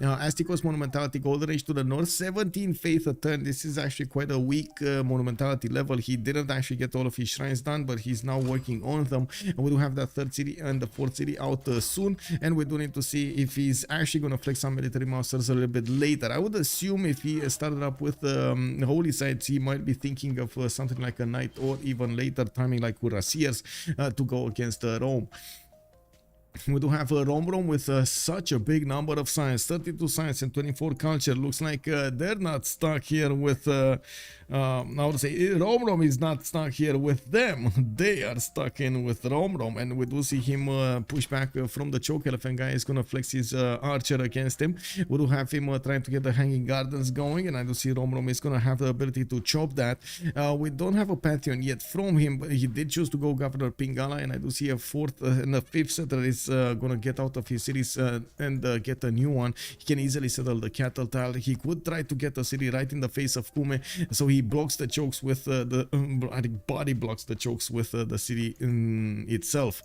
Astikos Monumentality Golden Age to the north, 17 faith a turn. This is actually quite a weak monumentality level. He didn't actually get all of his shrines done, but he's now working on them. And we do have that third city and the fourth city out soon, and we do need to see if he's actually going to flex some military masters a little bit later. I would assume if he started up with holy sites, he might be thinking of something like a knight or even later timing like Cuirassiers to go against Rome. We do have Romrom with such a big number of science, 32 science and 24 culture. Looks like they're not stuck here with I would say Romrom is not stuck here with them. They are stuck in with Romrom, and we do see him push back from the choke. Elaphantguy is gonna flex his archer against him. We do have him trying to get the hanging gardens going, and I do see Romrom is gonna have the ability to chop that. We don't have a pantheon yet from him, but he did choose to go Governor Pingala, and I do see a fourth and a fifth settler is gonna get out of his cities and get a new one. He can easily settle the cattle tile. He could try to get a city right in the face of Kume, so he blocks the chokes with I think body blocks the chokes with the city itself.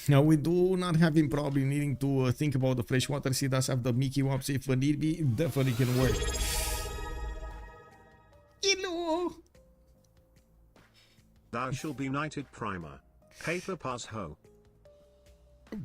Now we do not have him probably needing to think about the freshwater. He does have the Mickey Wops if need be. It definitely can work. Hello. Thou shall be knighted primer. Paper pass ho.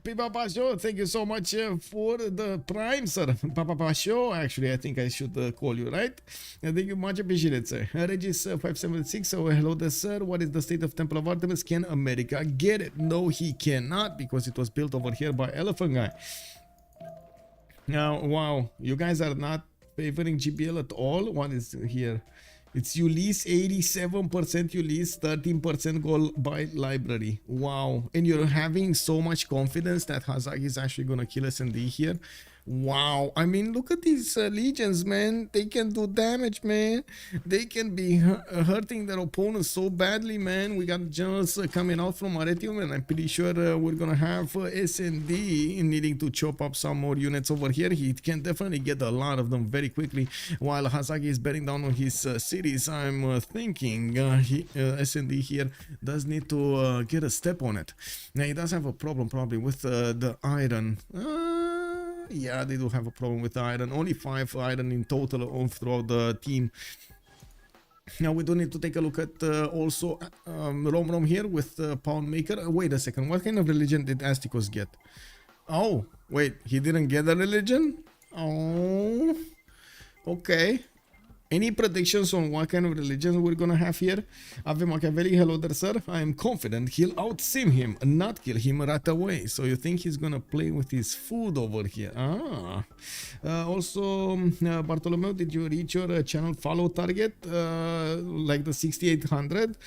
Papa Pasho, thank you so much for the prime, sir. Papa Pasho, actually, I think I should call you, right? Thank you, much appreciated, sir. Regis 576, so hello there, sir. What is the state of Temple of Artemis? Can America get it? No, he cannot, because it was built over here by Elaphantguy. Now, wow, you guys are not favoring GPL at all? What is here? It's Ulyss, 87% Ulyss, 13% gold by library. Wow. And you're having so much confidence that Hazaggi is actually going to kill SND here. Wow, I mean, look at these legions, man. They can do damage, man. They can be hurting their opponents so badly, man. We got generals coming out from Aretium, and I'm pretty sure we're gonna have SND needing to chop up some more units over here. He can definitely get a lot of them very quickly, while Hazaggi is bearing down on his cities. I'm thinking SND here does need to get a step on it. Now, he does have a problem probably with the iron. Yeah, they do have a problem with the iron. Only 5 iron in total throughout the team. Now we do need to take a look at also Romrom here with Pound Maker. Wait a second, what kind of religion did Astikos get? Oh, wait, he didn't get a religion? Oh, okay. Any predictions on what kind of religion we're gonna have here? Ave Machiavelli, hello there, sir. I am confident he'll outsim him, not kill him right away. So you think he's gonna play with his food over here? Ah. Also, Bartolomeo, did you reach your channel follow target? Like the 6800?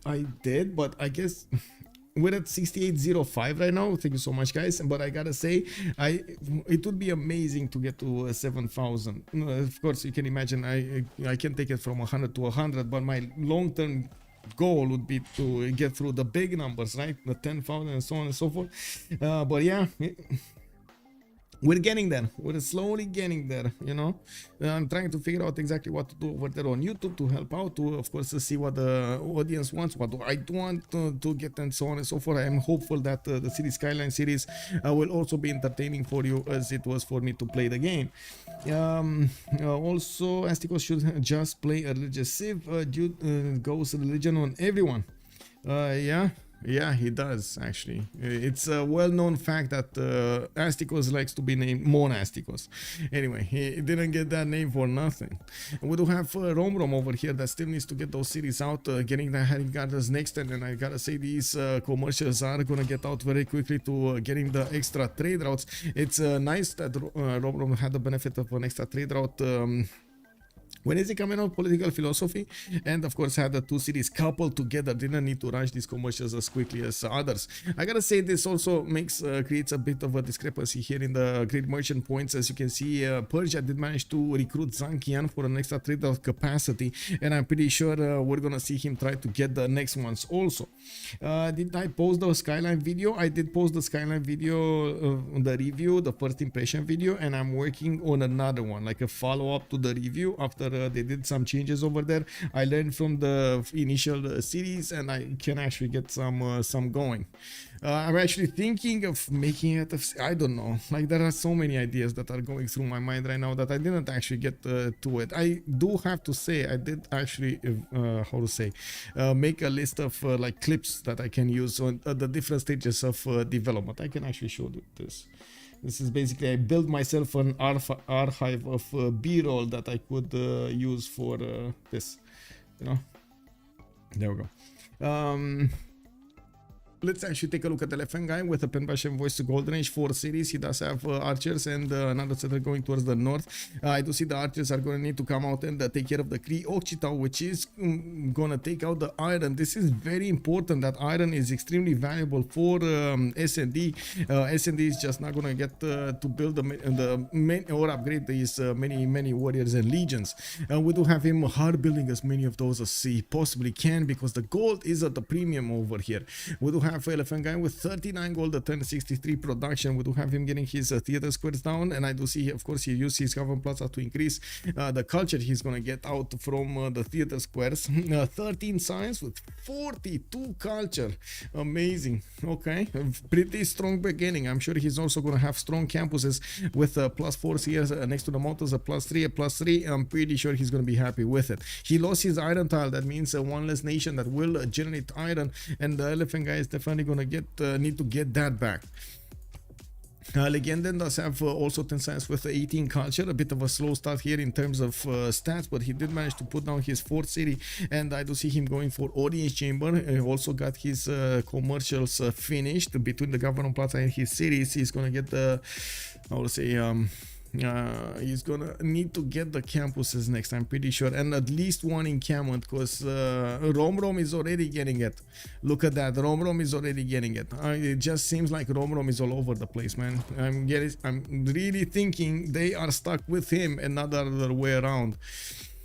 I did, but I guess we're at 6805 right now. Thank you so much, guys. But I gotta say, it would be amazing to get to 7,000. Of course, you can imagine I can take it from 100 to 100, but my long-term goal would be to get through the big numbers, right? The 10,000 and so on and so forth. But yeah, we're getting there. We're slowly getting there, you know. I'm trying to figure out exactly what to do over there on YouTube to help out, to of course see what the audience wants, what do I want to get, and so on and so forth. I am hopeful that the City Skyline series will also be entertaining for you as it was for me to play the game. Also, Astikos should just play a religious Civ. Goes religion on everyone. Yeah, he does, actually. It's a well-known fact that Astikos likes to be named Monastikos. Anyway, he didn't get that name for nothing. We do have Romrom over here that still needs to get those cities out, getting the headquarters next, and I gotta say these commercials are gonna get out very quickly to getting the extra trade routes. It's nice that Romrom had the benefit of an extra trade route. When is he coming out? Political philosophy, and of course had the 2 cities coupled together. Didn't need to rush these commercials as quickly as others. I gotta say, this also creates a bit of a discrepancy here in the great merchant points. As you can see, Persia did manage to recruit Zankian for an extra trade out capacity, and I'm pretty sure we're gonna see him try to get the next ones also. Did I post the Skyline video? I did post the Skyline video, the review, the first impression video, and I'm working on another one, like a follow-up to the review after they did some changes over there. I learned from the initial series, and I can actually get some going. I'm actually thinking of making it, I don't know, like there are so many ideas that are going through my mind right now that I didn't actually get to it. I do have to say, I did actually, make a list of like clips that I can use on the different stages of development. I can actually show you this. This is basically, I built myself an archive of B-roll that I could use for this, you know. There we go. Let's actually take a look at the Elaphantguy with a Penbashan voice to Golden Age 4 series. He does have archers and another set going towards the north. I do see the archers are going to need to come out and take care of the Cree Occitan, which is going to take out the iron. This is very important. That iron is extremely valuable for SND. SND is just not going to get to build the main or upgrade these many warriors and legions. We do have him hard building as many of those as he possibly can, because the gold is at the premium over here. We do have Elaphantguy with 39 gold at 1063 production. We do have him getting his theater squares down, and I do see, of course, he used his government plaza to increase the culture he's gonna get out from the theater squares. 13 science with 42 culture. Amazing. Okay, pretty strong beginning. I'm sure he's also gonna have strong campuses with +4 here next to the mountains, a +3, a +3. I'm pretty sure he's gonna be happy with it. He lost his iron tile. That means one less nation that will generate iron, and the Elaphantguy is definitely gonna need to get that back. Legenden does have also 10 science with 18 culture. A bit of a slow start here in terms of stats, but he did manage to put down his 4th city, and I do see him going for audience chamber. He also got his commercials finished between the government plaza and his cities. He's gonna get the, I would say, He's gonna need to get the campuses next, I'm pretty sure, and at least one encampment, because Romrom is already getting it. Look at that, Romrom is already getting it. It just seems like Romrom is all over the place, man. I'm really thinking they are stuck with him and not the other way around.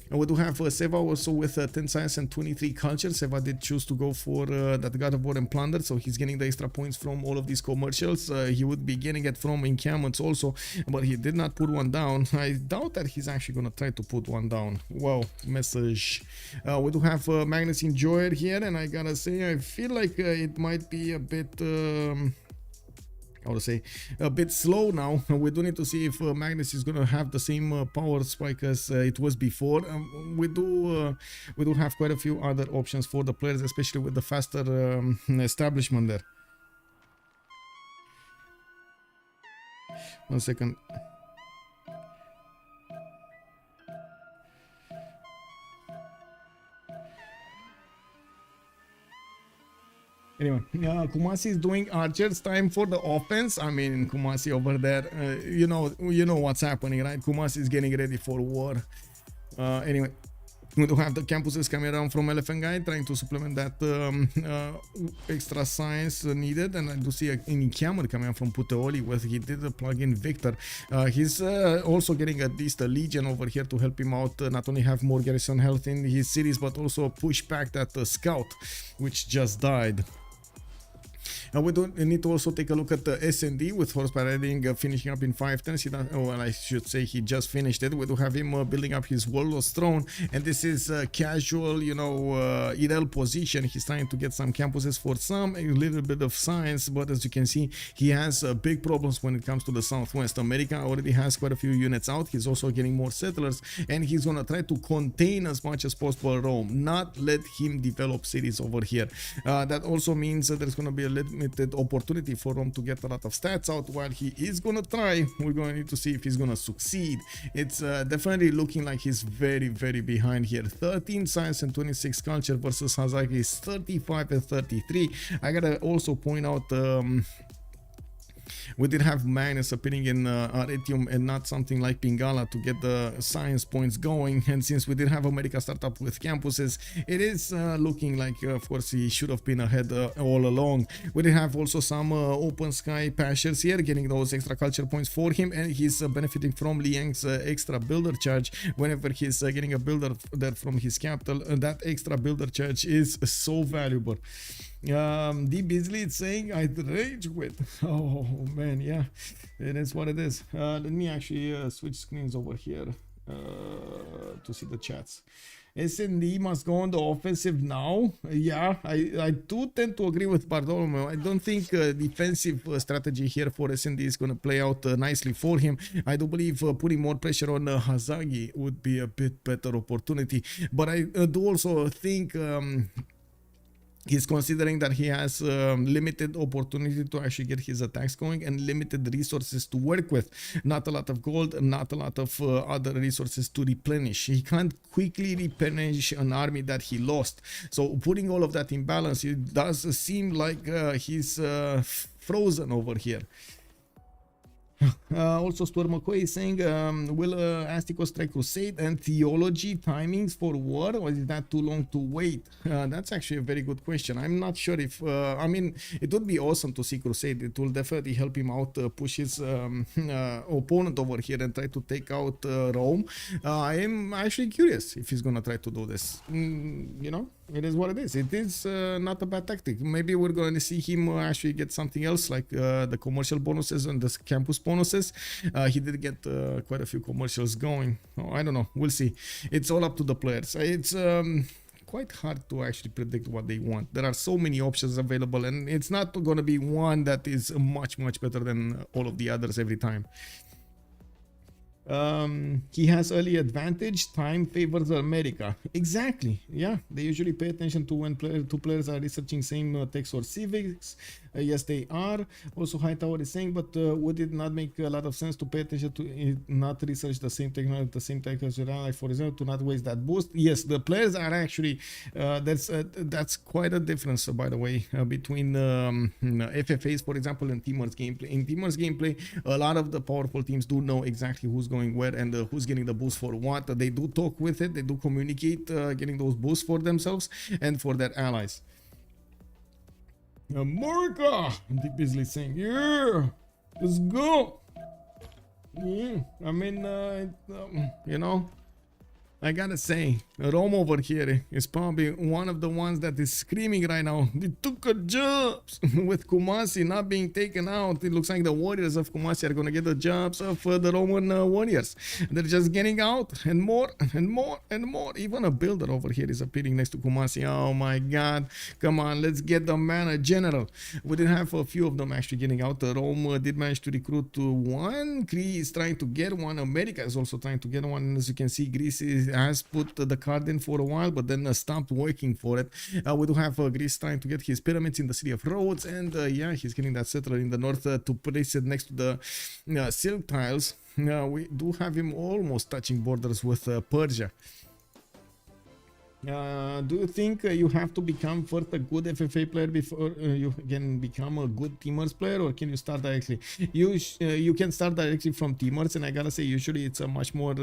And we do have Seva also with 10 science and 23 culture. Seva did choose to go for that God of War and Plunder, so he's getting the extra points from all of these commercials. He would be getting it from encampments also, but he did not put one down. I doubt that he's actually going to try to put one down. Wow, message. We do have Magnus Enjoyer here, and I gotta say, I feel like it might be a bit... I would say a bit slow now. We do need to see if Magnus is going to have the same power spike as it was before. We do have quite a few other options for the players, especially with the faster establishment there. 1 second. Anyway, Kumasi is doing archers. Time for the offense. I mean, Kumasi over there, you know what's happening, right? Kumasi is getting ready for war. Anyway, we do have the campuses coming around from Elaphantguy, trying to supplement that extra science needed. And I do see an encampment coming from Puteoli, where he did plug in Victor. He's also getting at least a Legion over here to help him out, not only have more garrison health in his cities, but also push back that Scout, which just died. We need to also take a look at the S&D with horseback riding finishing up in 510. Well, I should say he just finished it. We do have him building up his Warlord's Throne, and this is casual, you know, ideal position. He's trying to get some campuses for a little bit of science, but as you can see, he has big problems when it comes to the Southwest. America already has quite a few units out. He's also getting more settlers, and he's gonna try to contain as much as possible Rome, not let him develop cities over here. That also means that there's gonna be a limited opportunity for Rome to get a lot of stats out. While he is gonna try, we're gonna need to see if he's gonna succeed. It's definitely looking like he's very behind here. 13 science and 26 culture versus Hazaggi's 35 and 33. I gotta also point out we did have Magnus appearing in Aretium and not something like Pingala to get the science points going. And since we did have America start up with campuses, it is looking like, of course, he should have been ahead all along. We did have also some open sky pastures here, getting those extra culture points for him, and he's benefiting from Liang's extra builder charge. Whenever he's getting a builder there from his capital, that extra builder charge is so valuable. D Beasley is saying I'd rage quit. Oh man, yeah, it is what it is. Let me actually switch screens over here to see the chats. S&D must go on the offensive now. Yeah, I do tend to agree with Bartolomeo. I don't think defensive strategy here for S&D is going to play out nicely for him. I do believe putting more pressure on Hazaggi would be a bit better opportunity. But I do also think he's considering that he has limited opportunity to actually get his attacks going and limited resources to work with. Not a lot of gold, not a lot of other resources to replenish. He can't quickly replenish an army that he lost. So putting all of that in balance, it does seem like he's frozen over here. Also, Stuart McCoy is saying, will Astikos try crusade and theology timings for war, or is that too long to wait? That's actually a very good question. I'm not sure if, I mean, it would be awesome to see crusade. It will definitely help him out, push his opponent over here and try to take out Rome. I am actually curious if he's gonna try to do this. You know, it is what it is. It is not a bad tactic. Maybe we're going to see him actually get something else, like the commercial bonuses and the campus bonuses. He did get quite a few commercials going. Oh, I don't know. We'll see. It's all up to the players. It's quite hard to actually predict what they want. There are so many options available, and it's not going to be one that is much better than all of the others every time. He has early advantage. Time favors America. Exactly. Yeah, they usually pay attention to when two players are researching same text or Civ6. Yes, they are. Also, Hightower is saying, but would it not make a lot of sense to pay attention to not research the same technology at the same time as your ally, for example, to not waste that boost? Yes, the players are actually that's quite a difference, by the way, between FFAs, for example, and teamers gameplay. In teamers gameplay, a lot of the powerful teams do know exactly who's going where and who's getting the boost for what. They do talk with it. They do communicate, getting those boosts for themselves and for their allies. America! Deep Beasley saying, yeah, let's go. Yeah, I mean, you know, I gotta say, Rome over here is probably one of the ones that is screaming right now. They took a jobs with Kumasi not being taken out. It looks like the warriors of Kumasi are gonna get the jobs of the Roman warriors. They're just getting out and more and more and more. Even a builder over here is appearing next to Kumasi. Oh my god, come on, let's get the man a general. We did have a few of them actually getting out. Rome did manage to recruit one. Cree is trying to get one. America is also trying to get one. And as you can see, Greece has put the card in for a while, but then stopped working for it. We do have Greece trying to get his pyramids in the city of Rhodes, and yeah, he's getting that settler in the north to place it next to the silk tiles. We do have him almost touching borders with Persia. Do you think you have to become first a good FFA player before you can become a good teamers player, or can you start directly? You can start directly from teamers, and I gotta say usually it's a much more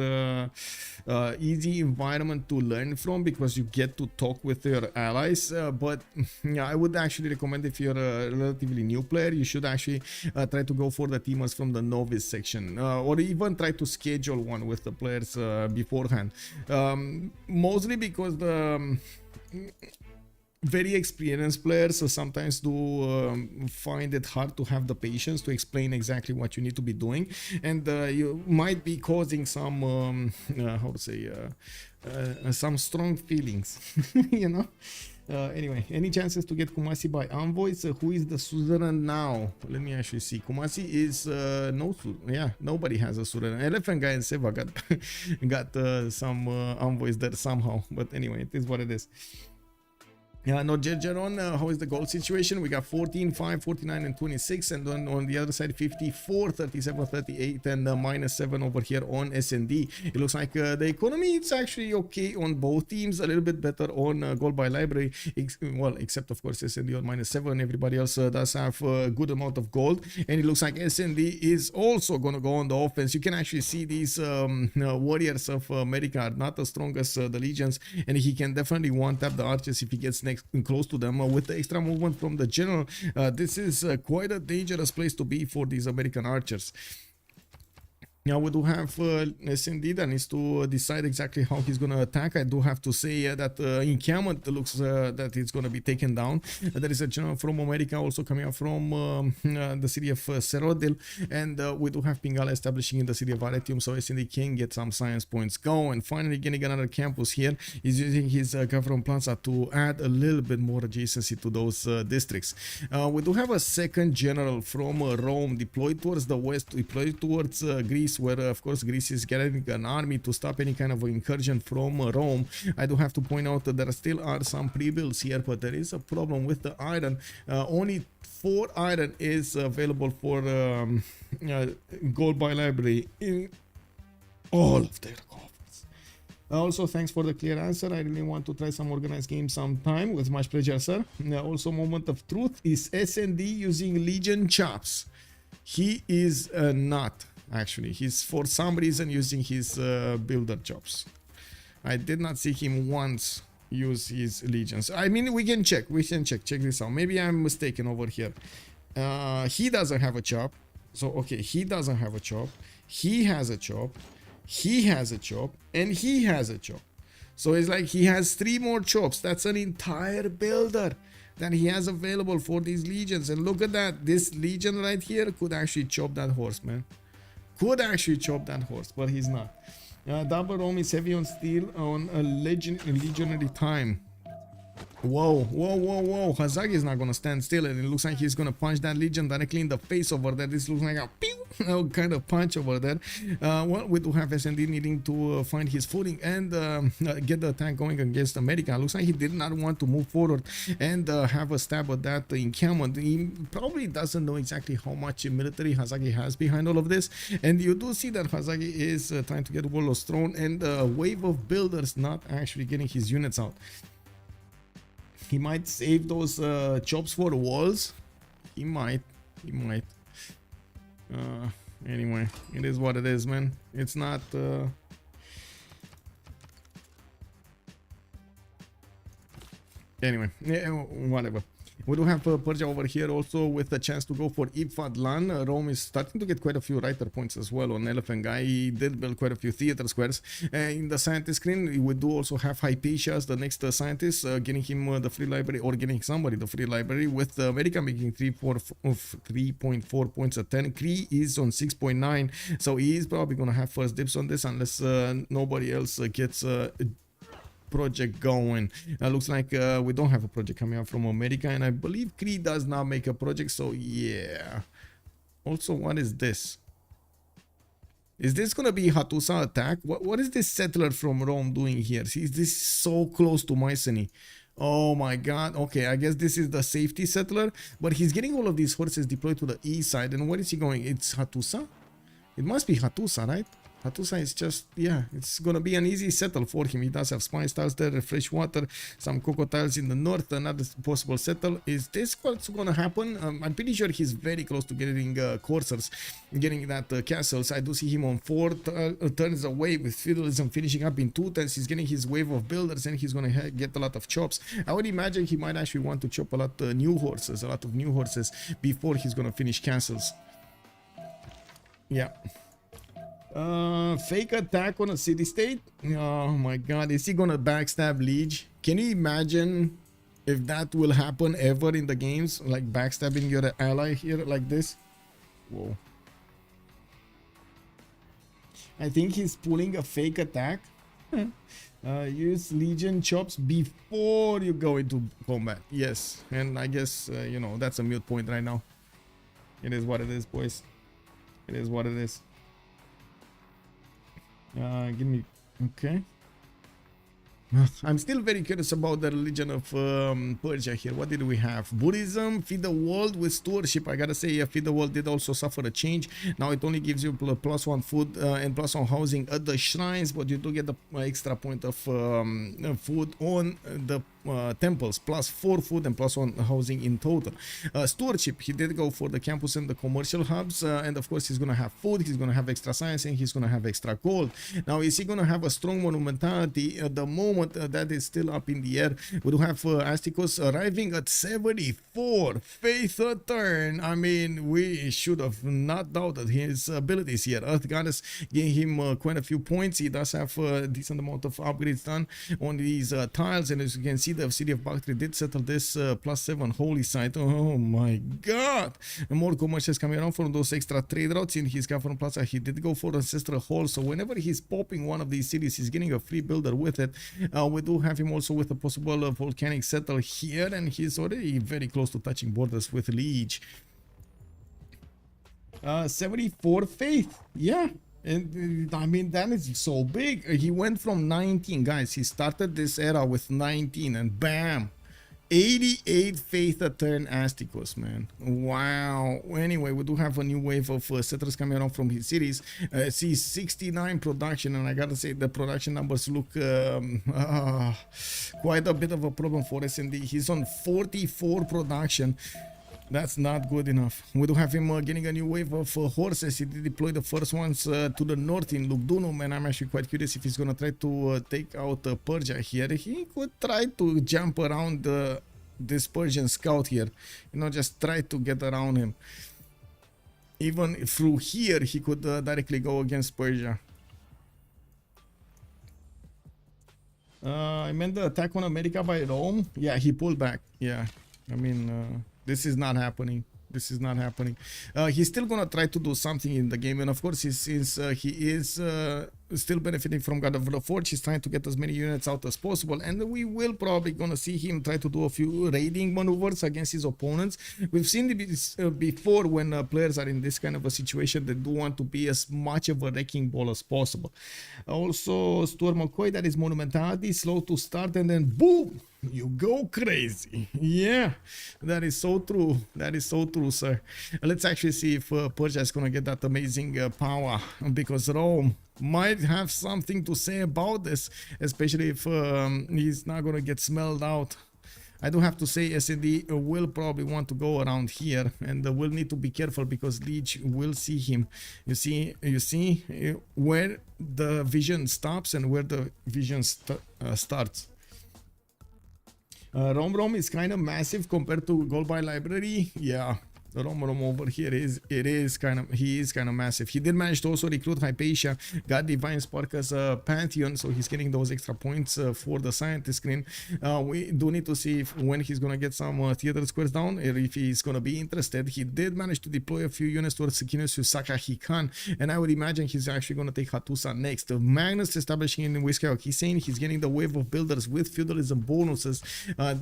easy environment to learn from because you get to talk with your allies. But yeah, I would actually recommend, if you're a relatively new player, you should actually try to go for the teamers from the novice section, or even try to schedule one with the players beforehand. Mostly because the very experienced players sometimes do find it hard to have the patience to explain exactly what you need to be doing, and you might be causing some how to say some strong feelings you know. Anyway, any chances to get Kumasi by envoys? Who is the suzerain now? Let me actually see. Kumasi is nobody has a suzerain. Elaphantguy and Seva got some envoys there somehow, but anyway, it is what it is. No, Jeron, how is the goal situation? We got 14, 5, 49, and 26, and then on the other side 54, 37, 38, and -7 over here on S&D. It looks like the economy is actually okay on both teams, a little bit better on gold by library, well, except of course S&D on -7. Everybody else does have a good amount of gold, and it looks like S&D is also gonna go on the offense. You can actually see these warriors of America are not as strong as the legions, and he can definitely one-tap the archers if he gets next close to them with the extra movement from the general. This is quite a dangerous place to be for these American archers. Now we do have S&D that needs to decide exactly how he's going to attack. I do have to say that encampment looks that it's going to be taken down. There is a general from America also coming up from the city of Serodil, and we do have Pingala establishing in the city of Aretium, so S&D can get some science points going. Finally getting another campus here. He's using his government plaza to add a little bit more adjacency to those districts. We do have a second general from Rome deployed towards the west, deployed towards Greece, where of course Greece is gathering an army to stop any kind of incursion from Rome. I do have to point out that there still are some pre-builds here, but there is a problem with the iron. Only 4 iron is available for gold by library in all of their coffers. Also, thanks for the clear answer. I really want to try some organized games sometime. With much pleasure, sir. Also, moment of truth. Is S&D using Legion chops? He is not. Actually, he's for some reason using his builder jobs. I did not see him once use his legions. I mean, we can check check this out. Maybe I'm mistaken over here. He doesn't have a chop, so okay, he doesn't have a chop. He has a chop, he has a chop, and he has a chop. So it's like he has 3 more chops. That's an entire builder that he has available for these legions. And look at that, this legion right here could actually chop that horse, man. Could actually chop that horse, but he's not. Double Rome is heavy on steel on a legionary time. Whoa. Hazaggi is not gonna stand still, and it looks like he's gonna punch that Legion directly in the face over there. This looks like a pew kind of punch over there. Well, we do have SND needing to find his footing and get the attack going against America. Looks like he did not want to move forward and have a stab at that encampment. He probably doesn't know exactly how much military Hazaggi has behind all of this, and you do see that Hazaggi is trying to get Warlord's Throne and a wave of builders not actually getting his units out. He might save those chops for the walls. He might. Anyway, it is what it is, man. It's not anyway, yeah, whatever. We do have Persia over here also with a chance to go for Elaphantguy. Rome is starting to get quite a few writer points as well on Elaphantguy. He did build quite a few theater squares. In the scientist screen, we do also have Hypatia as the next scientist, getting him the free library, or getting somebody the free library, with America making 3.4 points a 10. Cree is on 6.9, so he is probably going to have first dibs on this unless nobody else gets project going. Looks like we don't have a project coming out from America, and I believe Cree does not make a project, so yeah. Also, what is this? Is this gonna be Hattusa attack? What is this settler from Rome doing here? Is this so close to Mycenae? Oh my god. Okay, I guess this is the safety settler, but he's getting all of these horses deployed to the east side. And where is he going? It's Hattusa? It must be Hattusa, right? Hattusa is just, yeah, it's gonna be an easy settle for him. He does have spine tiles there, fresh water, some cocoa tiles in the north, another possible settle. Is this what's gonna happen? I'm pretty sure he's very close to getting coursers, getting that castles. I do see him on 4 turns away with feudalism finishing up in 2 turns. He's getting his wave of builders, and he's gonna get a lot of chops. I would imagine he might actually want to chop a lot of new horses, before he's gonna finish castles. Yeah. Fake attack on a city-state? Oh my god, is he gonna backstab Liege? Can you imagine if that will happen ever in the games? Like backstabbing your ally here like this? Whoa. I think he's pulling a fake attack. Use Legion chops before you go into combat. Yes, and I guess, you know, that's a mute point right now. It is what it is, boys. It is what it is. Give me, okay. I'm still very curious about the religion of Persia here. What did we have? Buddhism, feed the world with stewardship. I gotta say, feed the world did also suffer a change. Now it only gives you +1 food and +1 housing at the shrines, but you do get the extra point of food on the temples, +4 food and +1 housing in total. Stewardship, he did go for the campus and the commercial hubs, and of course he's gonna have food, he's gonna have extra science, and he's gonna have extra gold. Now, is he gonna have a strong monumentality? At the moment, that is still up in the air. We do have Astikos arriving at 74 faith a turn. I mean, we should have not doubted his abilities here. Earth Goddess gave him quite a few points. He does have a decent amount of upgrades done on these tiles, and as you can see, the city of Bactria did settle this +7 holy site. Oh my god. And more commercials coming around from those extra trade routes in his government plaza. He did go for ancestral hall, so whenever he's popping one of these cities, he's getting a free builder with it. We do have him also with a possible volcanic settle here, and he's already very close to touching borders with Liege. 74 faith, yeah. And I mean, that is so big. He went from 19, guys. He started this era with 19, and bam, 88 faith a turn Astikos, man. Wow. Anyway, we do have a new wave of settlers coming around from his cities. See 69 production, and I gotta say the production numbers look quite a bit of a problem for SND. He's on 44 production. That's not good enough. We do have him getting a new wave of horses. He did deploy the first ones to the north in Lugdunum, and I'm actually quite curious if he's gonna try to take out Persia here. He could try to jump around this Persian scout here, you know, just try to get around him. Even through here, he could directly go against Persia. I meant the attack on America by Rome. Yeah, he pulled back. Yeah, I mean, this is not happening. This is not happening. He's still gonna try to do something in the game, and of course, since he is still benefiting from God of the Forge, he's trying to get as many units out as possible, and we will probably gonna see him try to do a few raiding maneuvers against his opponents. We've seen this before when players are in this kind of a situation. They do want to be as much of a wrecking ball as possible. Also, Stuart McCoy, that is monumentality, slow to start, and then boom, you go crazy. Yeah, that is so true. That is so true, sir. Let's actually see if Persia is gonna get that amazing power, because Rome might have something to say about this, especially if he's not gonna get smelled out. I do have to say SND will probably want to go around here, and will need to be careful because Lege will see him. You see where the vision stops and where the vision starts. Romrom is kind of massive compared to Gold by Library. Yeah, the Romrom over here he is kind of massive. He did manage to also recruit Hypatia, got Divine Spark as a Pantheon, so he's getting those extra points for the scientist screen. We do need to see when he's gonna get some theater squares down, or if he's gonna be interested. He did manage to deploy a few units towards Kinus Susaka Hikan, and I would imagine he's actually gonna take Hattusa next. Magnus establishing in Wiskayok. He's saying he's getting the wave of builders with feudalism bonuses.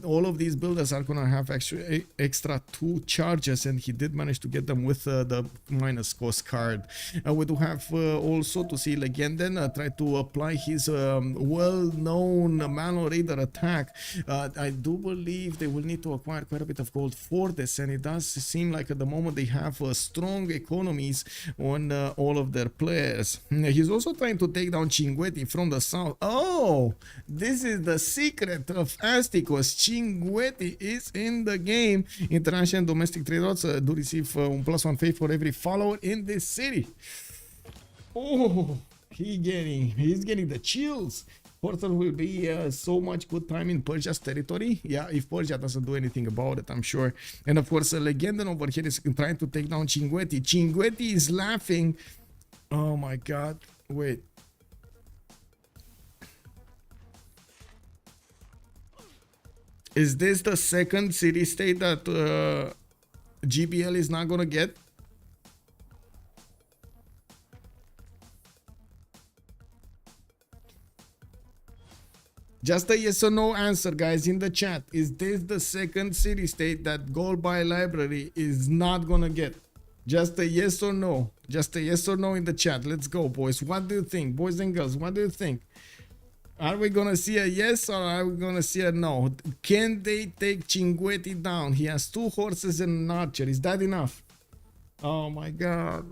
All of these builders are gonna have extra 2 charges, and he did manage to get them with the minus cost card. We do have also to see Legenden try to apply his well-known Malo Raider attack. I do believe they will need to acquire quite a bit of gold for this, and it does seem like at the moment they have strong economies on all of their players. He's also trying to take down Cinguetti from the south. Oh, this is the secret of Astikos. Cinguetti is in the game. International and domestic trade routes do receive +1 faith for every follower in this city. Oh, he's getting the chills. Portal will be so much good time in Persia's territory. Yeah, if Persia doesn't do anything about it, I'm sure. And of course, Legenden over here is trying to take down Cinguetti. Cinguetti is laughing. Oh my god. Wait. Is this the second city state that GPL is not gonna get? Just a yes or no answer, guys, in the chat. Is this the second city state that Gold by Library is not gonna get? Just a yes or no. Just a yes or no in the chat. Let's go, boys. What do you think, boys and girls? What do you think? Are we gonna see a yes or are we gonna see a no? Can they take Cinguetti down? He has 2 horses and an archer. Is that enough? Oh my god.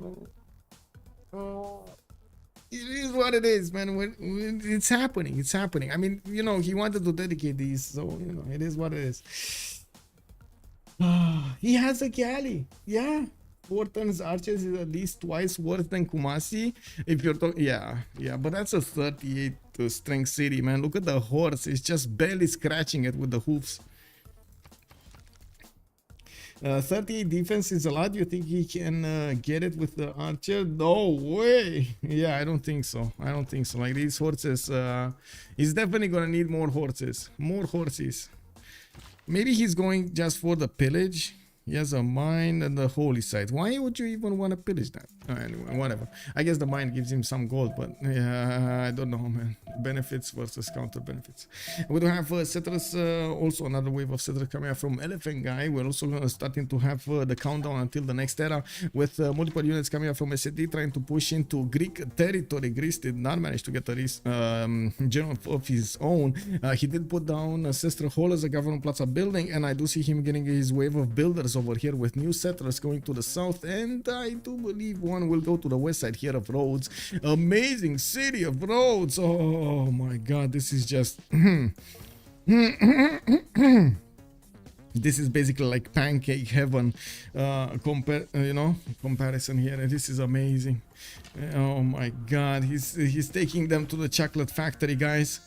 Oh. It is what it is, man. It's happening. It's happening. I mean, you know, he wanted to dedicate these, so, you know, it is what it is. He has a galley. Yeah. 4 tons archers is at least twice worse than Kumasi. If you're talking, yeah, but that's a 38 strength city, man. Look at the horse. It's just barely scratching it with the hoofs. 38 defense is a lot. You think he can get it with the archer? No way. Yeah, I don't think so. I don't think so. Like these horses, he's definitely gonna need more horses. More horses. Maybe he's going just for the pillage. He has a mine and the holy site. Why would you even want to pillage that? Anyway, whatever. I guess the mine gives him some gold, but yeah, I don't know, man. Benefits versus counter benefits. We do have settlers, also another wave of settlers coming out from Elaphantguy. We're also starting to have the countdown until the next era with multiple units coming out from SD trying to push into Greek territory. Greece did not manage to get a general of his own. He did put down Sestra Hall as a government plaza building, and I do see him getting his wave of builders over here with new settlers going to the south, and I do believe one will go to the west side here of Rhodes. Amazing city of Rhodes. Oh my god, this is just this is basically like pancake heaven comparison here, and this is amazing. Oh my god, he's taking them to the chocolate factory, guys.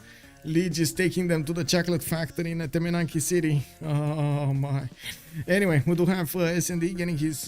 Lege is taking them to the chocolate factory in Temenanki City. Oh my. Anyway, we do have SND getting his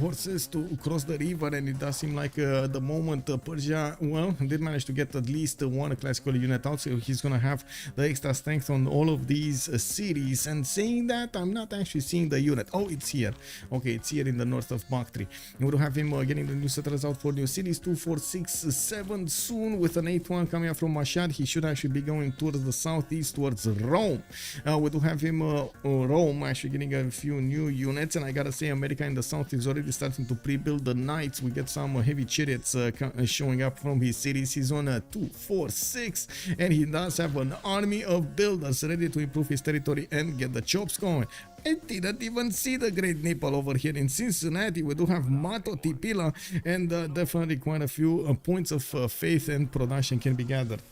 horses to cross the river, and it does seem like the moment Persia, well, did manage to get at least one classical unit out, so he's gonna have the extra strength on all of these cities. And saying that, I'm not actually seeing the unit. Oh, it's here. Okay, it's here in the north of Bakhtri. We do have him getting the new settlers out for new cities, 2, 4, 6, 7 soon, with an 8th one coming up from Mashhad. He should actually be going towards the southeast, towards Rome. We do have him Rome actually getting a few new units, and I gotta say America in the south is already starting to pre-build the knights. We get some heavy chariots showing up from his cities. He's on 2, 4, 6, and he does have an army of builders ready to improve his territory and get the chops going. I didn't even see the Great Nipple over here in Cincinnati. We do have Mato Tipila, and definitely quite a few points of faith and production can be gathered.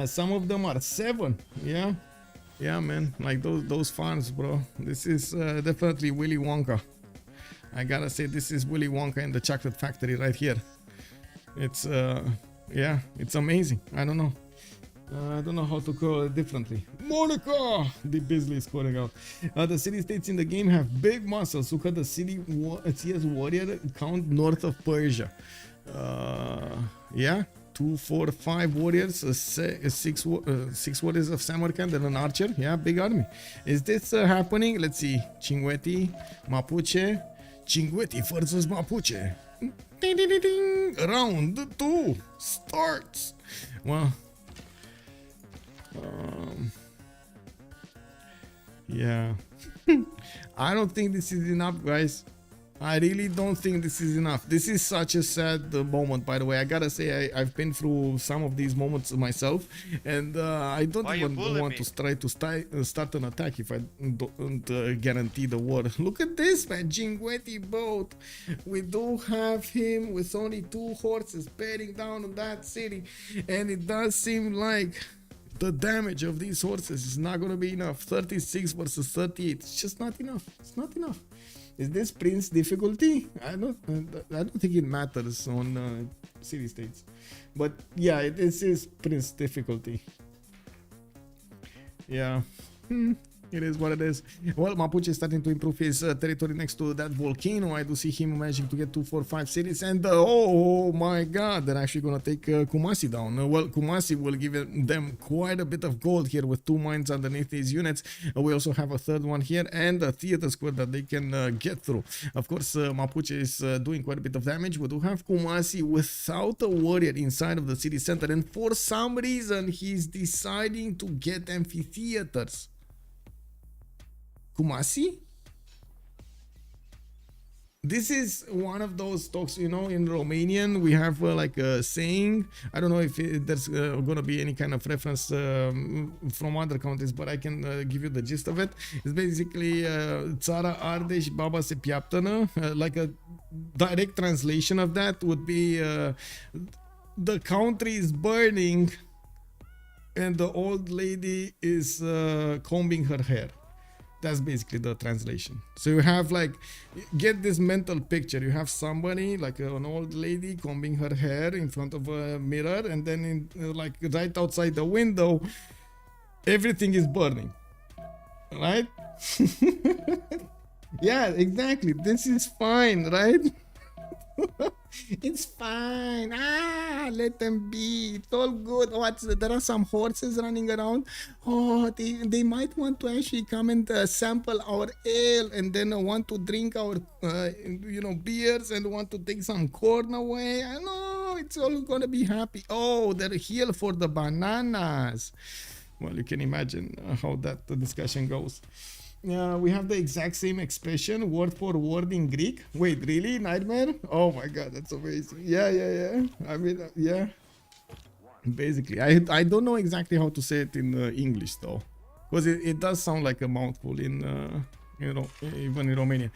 Some of them are 7, yeah, man, like those farms, bro. This is definitely Willy Wonka. I gotta say, this is Willy Wonka in the chocolate factory right here. It's yeah, it's amazing. I don't know how to call it differently. Monaco! The Bisley is calling out. The city-states in the game have big muscles. Look at the CS warrior count north of Persia. Yeah, 2, 4, 5 warriors, 6 warriors of Samarkand, and an archer. Yeah, big army. Is this happening? Let's see. Cinguetti, Mapuche. Cinguetti versus Mapuche. Ding, ding, ding, ding. Round 2 starts. Well, yeah. I don't think this is enough, guys. I really don't think this is enough. This is such a sad moment, by the way. I gotta say, I've been through some of these moments myself, and I don't even want to try to start an attack if I don't guarantee the war. Look at this, man. Cinguetti boat. We do have him with only 2 horses bearing down on that city, and it does seem like the damage of these horses is not going to be enough. 36 versus 38. It's just not enough. It's not enough. Is this Prince difficulty? I don't think it matters on city states. But yeah, this is Prince difficulty. Yeah. It is what it is. Well, Mapuche is starting to improve his territory next to that volcano. I do see him managing to get 2, 4, 5 cities, and oh my god, they're actually gonna take Kumasi down. Well, Kumasi will give them quite a bit of gold here with 2 mines underneath these units. We also have a 3rd one here and a theater square that they can get through. Of course, Mapuche is doing quite a bit of damage. We do have Kumasi without a warrior inside of the city center, and for some reason he's deciding to get amphitheaters. Kumasi? This is one of those talks, you know, in Romanian we have like a saying. I don't know if there's gonna be any kind of reference from other countries, but I can give you the gist of it. It's basically Țara arde și baba se piaptănă. Like a direct translation of that would be the country is burning and the old lady is combing her hair. That's basically the translation. So you have like, get this mental picture. You have somebody like an old lady combing her hair in front of a mirror, and then like right outside the window, everything is burning, right? Yeah, exactly. This is fine, right? It's fine. Let them be. It's all good. There are some horses running around. Oh, they might want to actually come and sample our ale, and then want to drink our, beers, and want to take some corn away. I know it's all gonna be happy. Oh, they're here for the bananas. Well, you can imagine how that discussion goes. We have the exact same expression, word for word in Greek. Wait, really? Nightmare? Oh my god, that's amazing. Yeah. I mean, yeah. Basically, I don't know exactly how to say it in English though, because it does sound like a mouthful in, even in Romanian.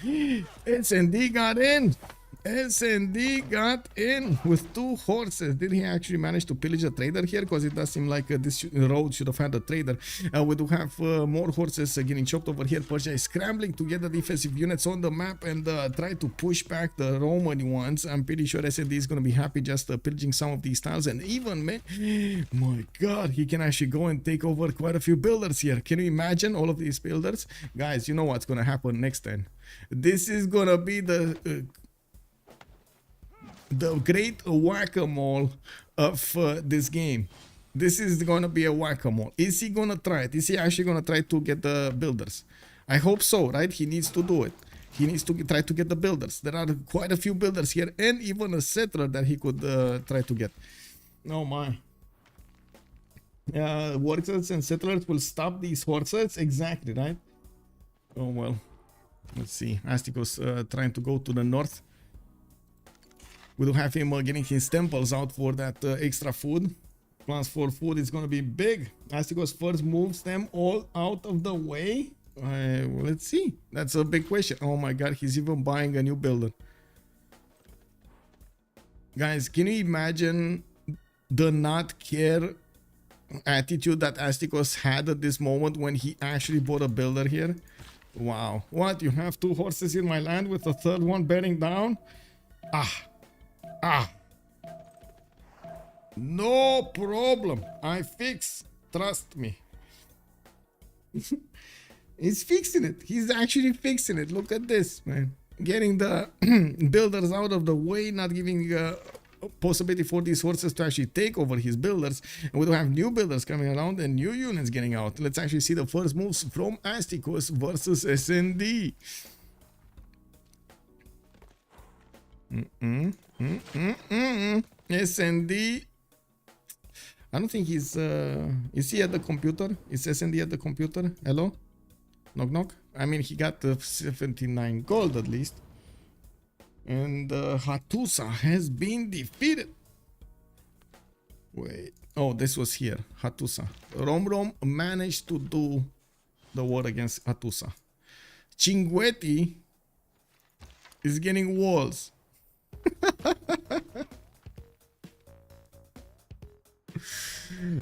SND got in. SND got in with 2 horses. Did he actually manage to pillage a trader here? Because it does seem like this road should have had a trader. We do have more horses getting chopped over here. Persia is scrambling to get the defensive units on the map and try to push back the Roman ones. I'm pretty sure SND is going to be happy just pillaging some of these tiles. And even, man, my god, he can actually go and take over quite a few builders here. Can you imagine all of these builders? Guys, you know what's going to happen next then. This is going to be the great whack-a-mole of this game. This is gonna be a whack-a-mole. Is he gonna try it? Is he actually gonna try to get the builders? I hope so, right? He needs to do it. He needs to try to get the builders. There are quite a few builders here and even a settler that he could try to get. Oh my. Workers and settlers will stop these horses. Exactly, right? Oh well. Let's see. Astikos trying to go to the north. We do have him getting his temples out for that extra food. Plans for food is going to be big. Astikos first moves them all out of the way. Let's see. That's a big question. Oh my god, he's even buying a new builder. Guys, can you imagine the not care attitude that Astikos had at this moment when he actually bought a builder here? Wow. What? You have 2 horses in my land with the 3rd one bearing down? No problem. I fix. Trust me. He's fixing it. He's actually fixing it. Look at this, man. Getting the builders out of the way, not giving a possibility for these horses to actually take over his builders. And we don't have new builders coming around and new units getting out. Let's actually see the first moves from Astikos versus SND. SND. I don't think he's is he at the computer? Is SND at the computer? Hello? Knock knock. I mean, he got 79 gold at least. And Hattusa has been defeated. Wait. Oh, this was here. Hattusa. Romrom managed to do the war against Hattusa. Cinguetti is getting walls.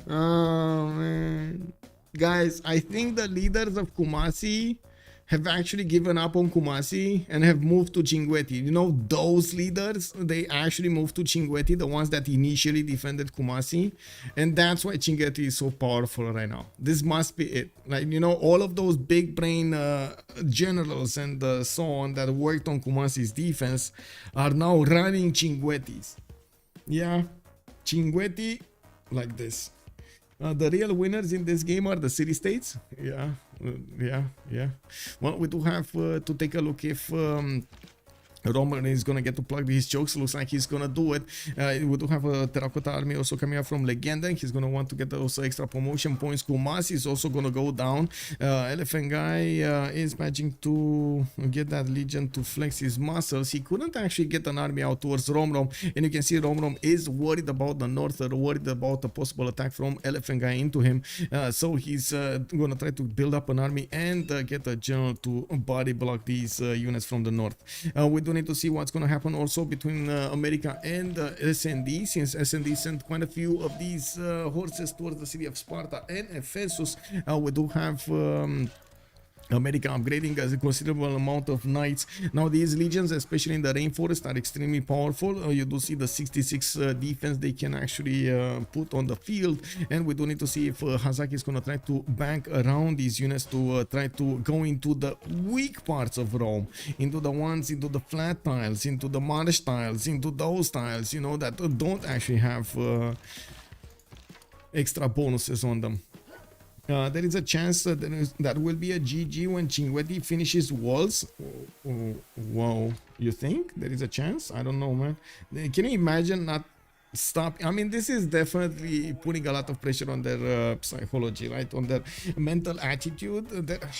Oh man, guys, I think the leaders of Kumasi have actually given up on Kumasi and have moved to Cinguetti. You know, those leaders, they actually moved to Cinguetti, the ones that initially defended Kumasi, and that's why Cinguetti is so powerful right now. This must be it. Like, you know, all of those big brain generals and so on that worked on Kumasi's defense are now running Cinguettis. Yeah, Cinguetti like this. The real winners in this game are the city-states. Yeah. Well, we do have to take a look if Roman is gonna get to plug his chokes. Looks like he's gonna do it. We do have a terracotta army also coming up from Legenden. He's gonna want to get also extra promotion points. Kumasi is also gonna go down. Elaphantguy is managing to get that legion to flex his muscles. He couldn't actually get an army out towards Romrom, and you can see Romrom is worried about the north, worried about a possible attack from Elaphantguy into him. So he's gonna try to build up an army and get a general to body block these units from the north. We do need to see what's going to happen also between America and SND, since SND sent quite a few of these horses towards the city of Sparta and Ephesus. We do have America upgrading a considerable amount of knights. Now these legions, especially in the rainforest, are extremely powerful. You do see the 66 defense they can actually put on the field, and we do need to see if Hazaggi is going to try to bank around these units to try to go into the weak parts of Rome, into the ones, into the flat tiles, into the marsh tiles, into those tiles, you know, that don't actually have extra bonuses on them. There is a chance that will be a GG when Cinguetti finishes walls. Wow, you think there is a chance? I don't know, man. Can you imagine not stop. I mean, this is definitely putting a lot of pressure on their psychology, right? On their mental attitude.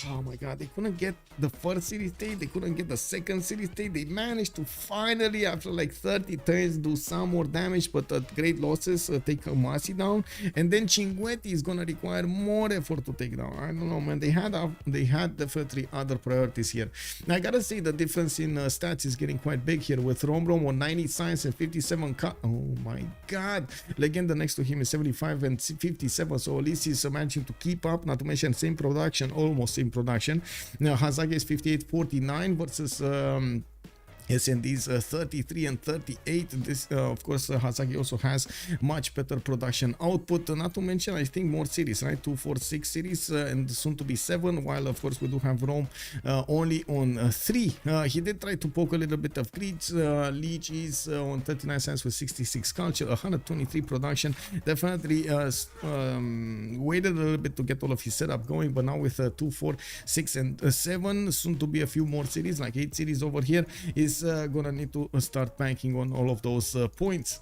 Oh my god, they couldn't get the first city state, they couldn't get the second city state. They managed to finally, after like 30 turns, do some more damage, but at great losses, take Kumasi down. And then Cinquetti is gonna require more effort to take down. I don't know, man. They had definitely other priorities here. Now, I gotta say the difference in stats is getting quite big here, with Romrom on 90 science and 57 cut. Oh my god, Legenden next to him is 75 and 57, so Ulyss is managing to keep up, not to mention same production, almost same production. Now Hazaggi is 58-49 versus SND's 33 and 38. This of course Hazaggi also has much better production output, not to mention I think more cities, right? 2, 4, 6 cities and soon to be 7, while of course we do have Rome only on 3. He did try to poke a little bit of Crete. Lege is on 39 cents with 66 culture, 123 production. Definitely waited a little bit to get all of his setup going, but now with 2, 4, 6 and 7, soon to be a few more cities, like 8 cities over here, is gonna need to start banking on all of those points.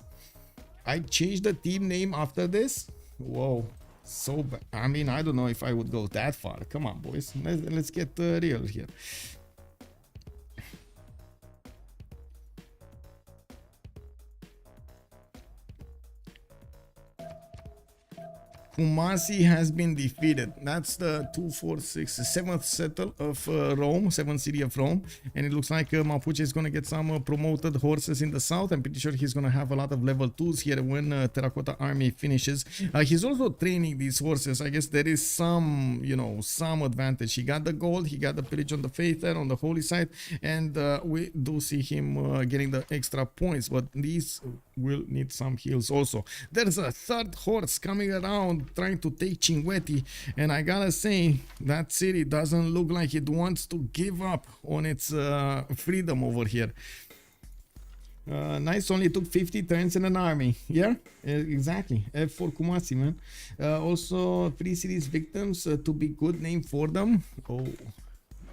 I changed the team name after this. Whoa, so bad. I mean, I don't know if I would go that far. Come on, boys, let's get real here. Kumasi has been defeated. That's the 2, 4, 6, 7th settle of Rome, 7th city of Rome, and it looks like Mapuche is gonna get some promoted horses in the south. I'm pretty sure he's gonna have a lot of level 2s here when Terracotta Army finishes. He's also training these horses. I guess there is some, you know, some advantage. He got the gold, he got the pillage on the faith there on the holy side, and we do see him getting the extra points, but these will need some heals also. There's a third horse coming around trying to take Cinquetti, and I gotta say that city doesn't look like it wants to give up on its freedom over here. Nice, only took 50 turns in an army. Yeah, exactly. F for Kumasi, man. Also 3 cities victims, to be good name for them. Oh,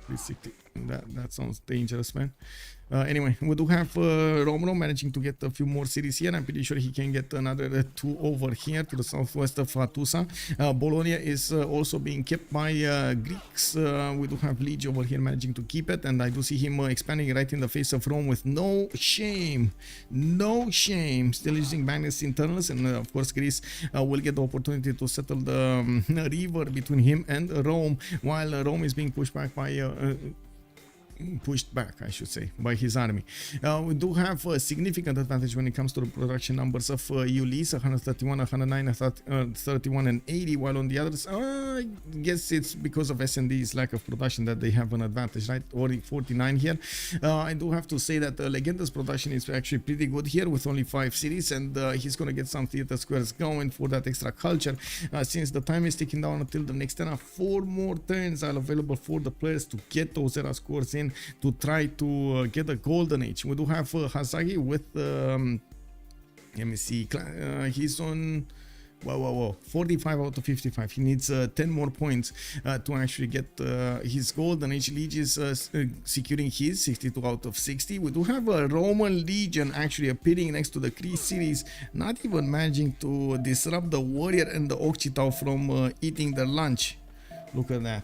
360. That sounds dangerous, man. Anyway, we do have Romrom managing to get a few more cities here. I'm pretty sure he can get another 2 over here to the southwest of Hattusa. Bologna is also being kept by Greeks. We do have Lege over here managing to keep it, and I do see him expanding right in the face of Rome with no shame. No shame. Still using Magnus internals, and of course Greece will get the opportunity to settle the river between him and Rome, while Rome is being pushed back by I should say, by his army. We do have a significant advantage when it comes to the production numbers of Ulyss, 131, 109, 31 and 80, while on the others, I guess it's because of SND's lack of production that they have an advantage, right? Only 49 here. I do have to say that Legenda's production is actually pretty good here with only 5 cities, and he's gonna get some theater squares going for that extra culture. Since the time is ticking down until the next 4 more turns are available for the players to get those era scores in, to try to get a golden age. We do have Hazaggi with let me see, he's on 45 out of 55. He needs 10 more points to actually get his golden age. Lege is securing his 62 out of 60. We do have a Roman legion actually appearing next to the Cree cities, not even managing to disrupt the warrior and the Occitan from eating their lunch. Look at that.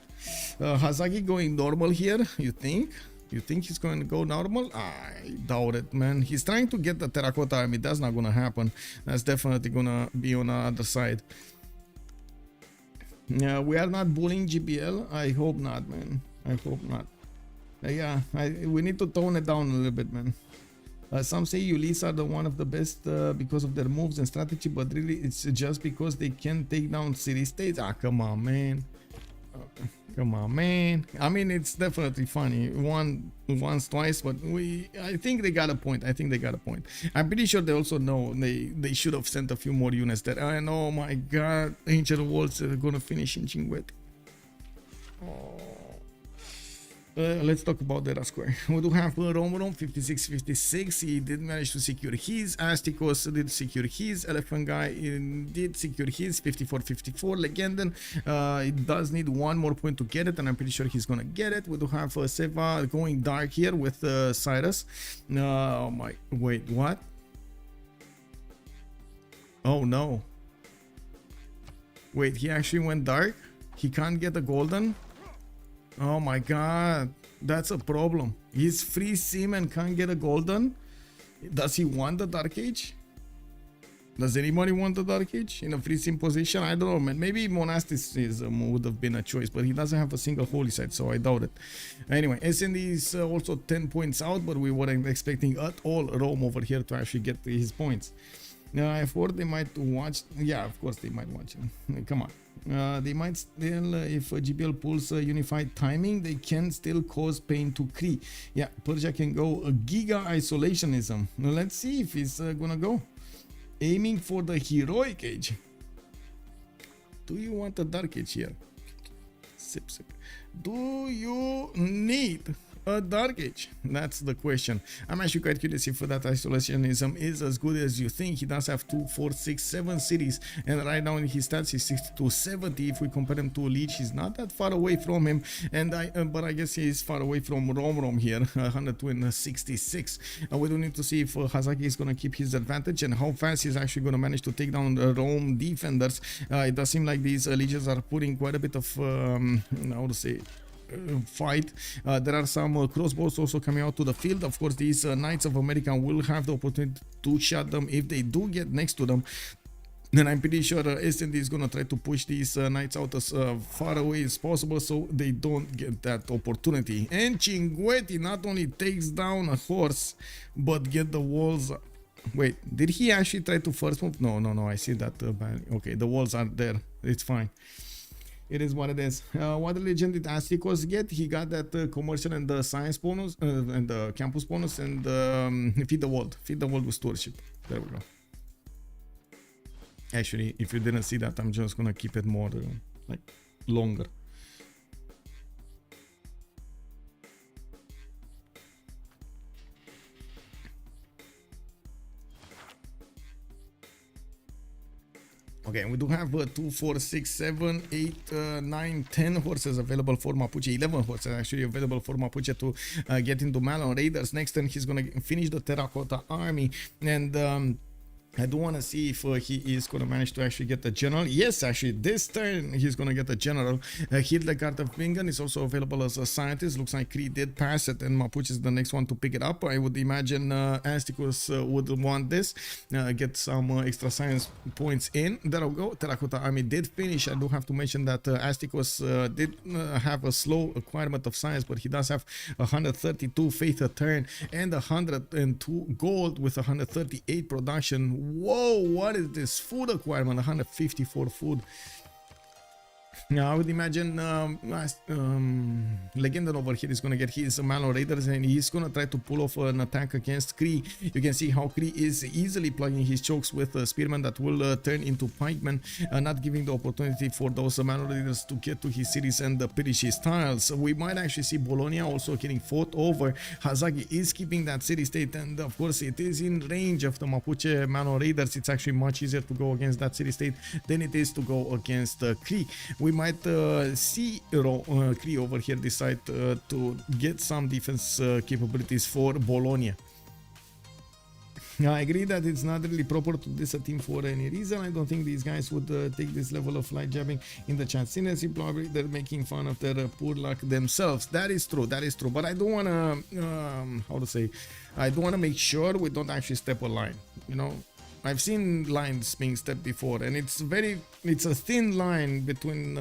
Hazaggi going normal here, you think? You think he's going to go normal? I doubt it, man. He's trying to get the Terracotta Army. That's not going to happen. That's definitely going to be on the other side. We are not bullying GPL. I hope not, man. I hope not. Yeah, we need to tone it down a little bit, man. Some say Ulyss are the one of the best because of their moves and strategy, but really it's just because they can take down city states. Ah, come on, man. Come on, man. I mean, it's definitely funny. Once, twice, but I think they got a point. I'm pretty sure they also know they should have sent a few more units there. And oh my god, Ancient Walls are gonna finish in Cinquetti. Oh. Let's talk about the square. We do have Romrom 56-56. He did manage to secure his. Astikos did secure his. Elaphantguy did secure his 54-54. Legenden, it does need 1 more point to get it, and I'm pretty sure he's gonna get it. We do have Seva going dark here with Cyrus. Oh my, wait, what? Oh no. Wait, he actually went dark? He can't get the golden? Oh my god. That's a problem. He's free sim and can't get a golden? Does he want the Dark Age? Does anybody want the Dark Age in a free sim position? I don't know, man. Maybe monasticism would have been a choice, but he doesn't have a single holy site, so I doubt it. Anyway, SND is also 10 points out, but we weren't expecting at all Rome over here to actually get his points. I thought they might watch. Yeah, of course they might watch him. Come on. They might still, if GPL pulls unified timing, they can still cause pain to Cree. Yeah, Persia can go giga isolationism. Now, let's see if he's gonna go. Aiming for the heroic age. Do you want a dark age here? Sip, sip. Do you need a dark age? That's the question. I'm actually quite curious if that isolationism is as good as you think. He does have 2, 4, 6, 7 cities, and right now in his stats he's 60-70. If we compare him to Lege, he's not that far away from him, and but I guess he is far away from Romrom here, 102 and 66. We do need to see if Hazaggi is going to keep his advantage and how fast he's actually going to manage to take down the Rome defenders. It does seem like these legions are putting quite a bit of how to say, fight. There are some crossbows also coming out to the field. Of course, these Knights of America will have the opportunity to shut them if they do get next to them. Then I'm pretty sure SND is gonna try to push these Knights out as far away as possible so they don't get that opportunity. And Cinguetti not only takes down a horse, but get the walls. Wait, did he actually try to first move? No, I see that. Okay, the walls are there. It's fine. It is what it is. What the legend did Astikos get? He got that commercial and the science bonus and the campus bonus and feed the world. Feed the world with stewardship. There we go. Actually, if you didn't see that, I'm just gonna keep it more like longer. Okay, we do have 2, 4, 6, 7, 8, 9, 10 horses available for Mapuche. 11 horses actually available for Mapuche to get into Malon Raiders. Next turn, he's going to finish the Terracotta Army. And I do want to see if he is going to manage to actually get the general. Yes, actually, this turn he's going to get the general. Hildegard of Bingen is also available as a scientist. Looks like Cree did pass it, and Mapuche is the next one to pick it up. I would imagine Astikos would want this. Get some extra science points in. There we go. Terracotta Army did finish. I do have to mention that Astikos did have a slow acquirement of science, but he does have 132 faith a turn and 102 gold with 138 production. Whoa, what is this food acquirement? 154 food. Now I would imagine Legenden over here is going to get his Malon Raiders and he's going to try to pull off an attack against Cree. You can see how Cree is easily plugging his chokes with spearmen that will turn into pikemen, not giving the opportunity for those Malon Raiders to get to his cities and perish his tiles. We might actually see Bologna also getting fought over. Hazaggi is keeping that city-state, and of course it is in range of the Mapuche Malon Raiders. It's actually much easier to go against that city-state than it is to go against Cree. We might see Cree over here decide to get some defense capabilities for Bologna. Now, I agree that it's not really proper to diss a team for any reason. I don't think these guys would take this level of light jabbing in the chat scene. Probably they're making fun of their poor luck themselves. That is true. That is true. But I don't want to, how to say, I don't want to make sure we don't actually step a line. You know, I've seen lines being stepped before, and it's a thin line between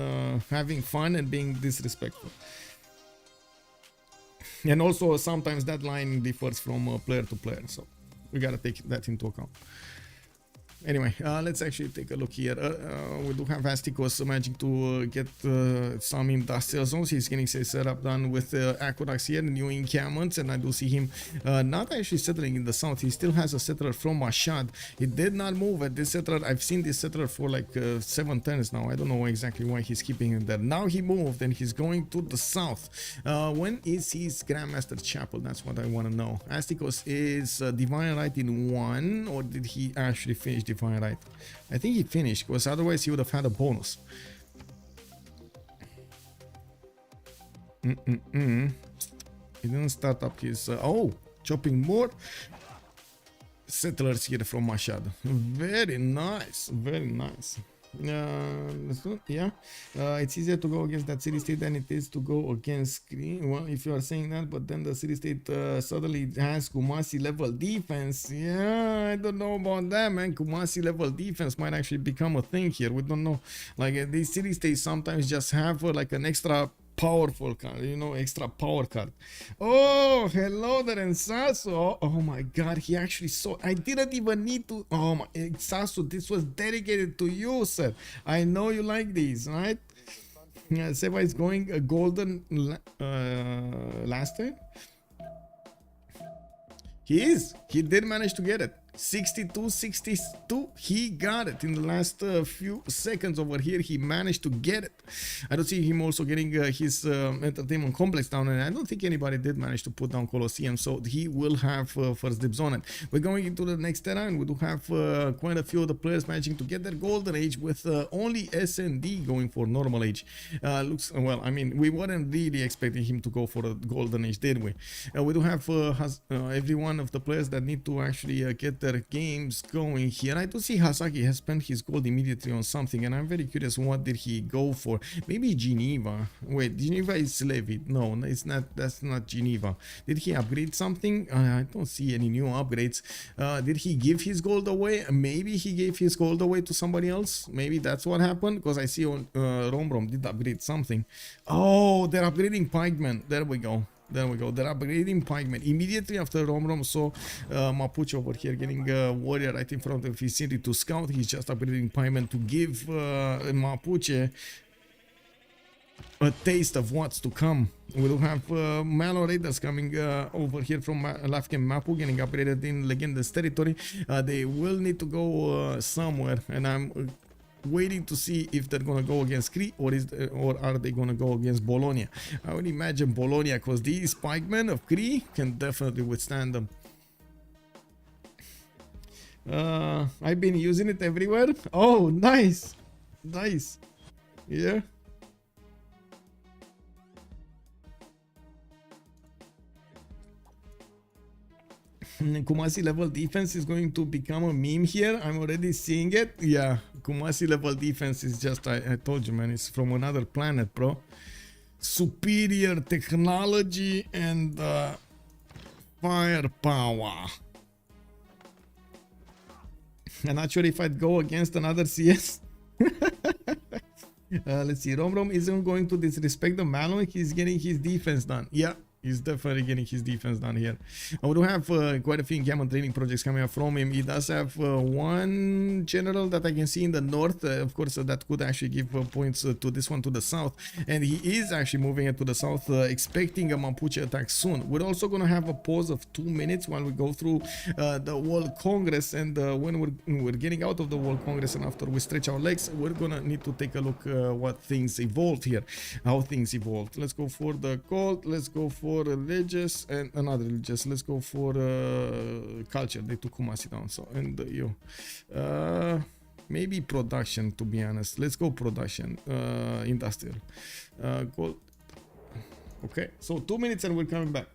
having fun and being disrespectful. And also sometimes that line differs from player to player, so we gotta take that into account. Anyway, let's actually take a look here. We do have Astikos managing to get some industrial zones. He's getting his setup done with aqueducts here, new encampments, and I do see him not actually settling in the south. He still has a settler from Shah. He did not move at this settler. I've seen this settler for like 7 turns now. I don't know exactly why he's keeping him there. Now he moved and he's going to the south. When is his Grandmaster Chapel? That's what I want to know. Astikos is Divine Right in 1, or did he actually finish Divine Right? I think he finished, because otherwise he would have had a bonus. He didn't start up his oh, chopping more. settlers here from Mashhad. Very nice, very nice. Yeah, it's easier to go against that city state than it is to go against Cree. Well, if you are saying that, but then the city state suddenly has Kumasi level defense. Yeah, I don't know about that, man. Kumasi level defense might actually become a thing here. We don't know. Like these city states sometimes just have like an extra powerful card, you know, extra power card. Oh, hello there, Sasso. Oh my god, he actually saw. I didn't even need to. Oh my, Sasso, this was dedicated to you, sir. I know you like these, right? Yeah, Seva is going a golden last time. He did manage to get it. 62 he got it in the last few seconds over here. He managed to get it. I don't see him also getting his entertainment complex down, and I don't think anybody did manage to put down Colosseum, so he will have first dibs on it. We're going into the next era, and we do have quite a few of the players managing to get their golden age, with only SND going for normal age. Looks well, I mean, we weren't really expecting him to go for a golden age, did we? We do have every one of the players that need to actually get their games going here. I do see Hazaggi has spent his gold immediately on something, and I'm very curious, what did he go for? Maybe Geneva. Wait, Geneva is levied. No, it's not. That's not Geneva. Did he upgrade something? I don't see any new upgrades. Did he give his gold away? Maybe he gave his gold away to somebody else. Maybe that's what happened, because I see on Romrom did upgrade something. Oh, they're upgrading pikemen. There we go. There we go. They're upgrading pikemen. Immediately after Romrom saw Mapuche over here getting a warrior right in front of his city to scout. He's just upgrading pikemen to give Mapuche a taste of what's to come. We will have Malo Raiders coming over here from Elaphantguy Mapu, getting upgraded in Legenden's territory. They will need to go somewhere, and I'm waiting to see if they're gonna go against Cree, or are they gonna go against Bologna. I would imagine Bologna, because these pikemen of Cree can definitely withstand them. I've been using it everywhere. Oh, nice, nice. Yeah. Kumasi level defense is going to become a meme here. I'm already seeing it. Yeah, Kumasi level defense is just, I told you, man, it's from another planet, bro. Superior technology and firepower. I'm not sure if I'd go against another CS. Let's see. Romrom isn't going to disrespect the Malon. He's getting his defense done. Yeah. He's definitely getting his defense done here. We do have quite a few encampment training projects coming up from him. He does have one general that I can see in the north. Of course, that could actually give points to this one to the south. And he is actually moving it to the south, expecting a Mapuche attack soon. We're also going to have a pause of 2 minutes while we go through the World Congress. And when we're getting out of the World Congress, and after we stretch our legs, we're going to need to take a look what things evolved here. How things evolved. Let's go for the cult. Let's go for religious and another religious. Let's go for culture. They took Kumasi down, so, and you maybe production, to be honest. Let's go production, industrial, gold. Okay, so 2 minutes and we're coming back.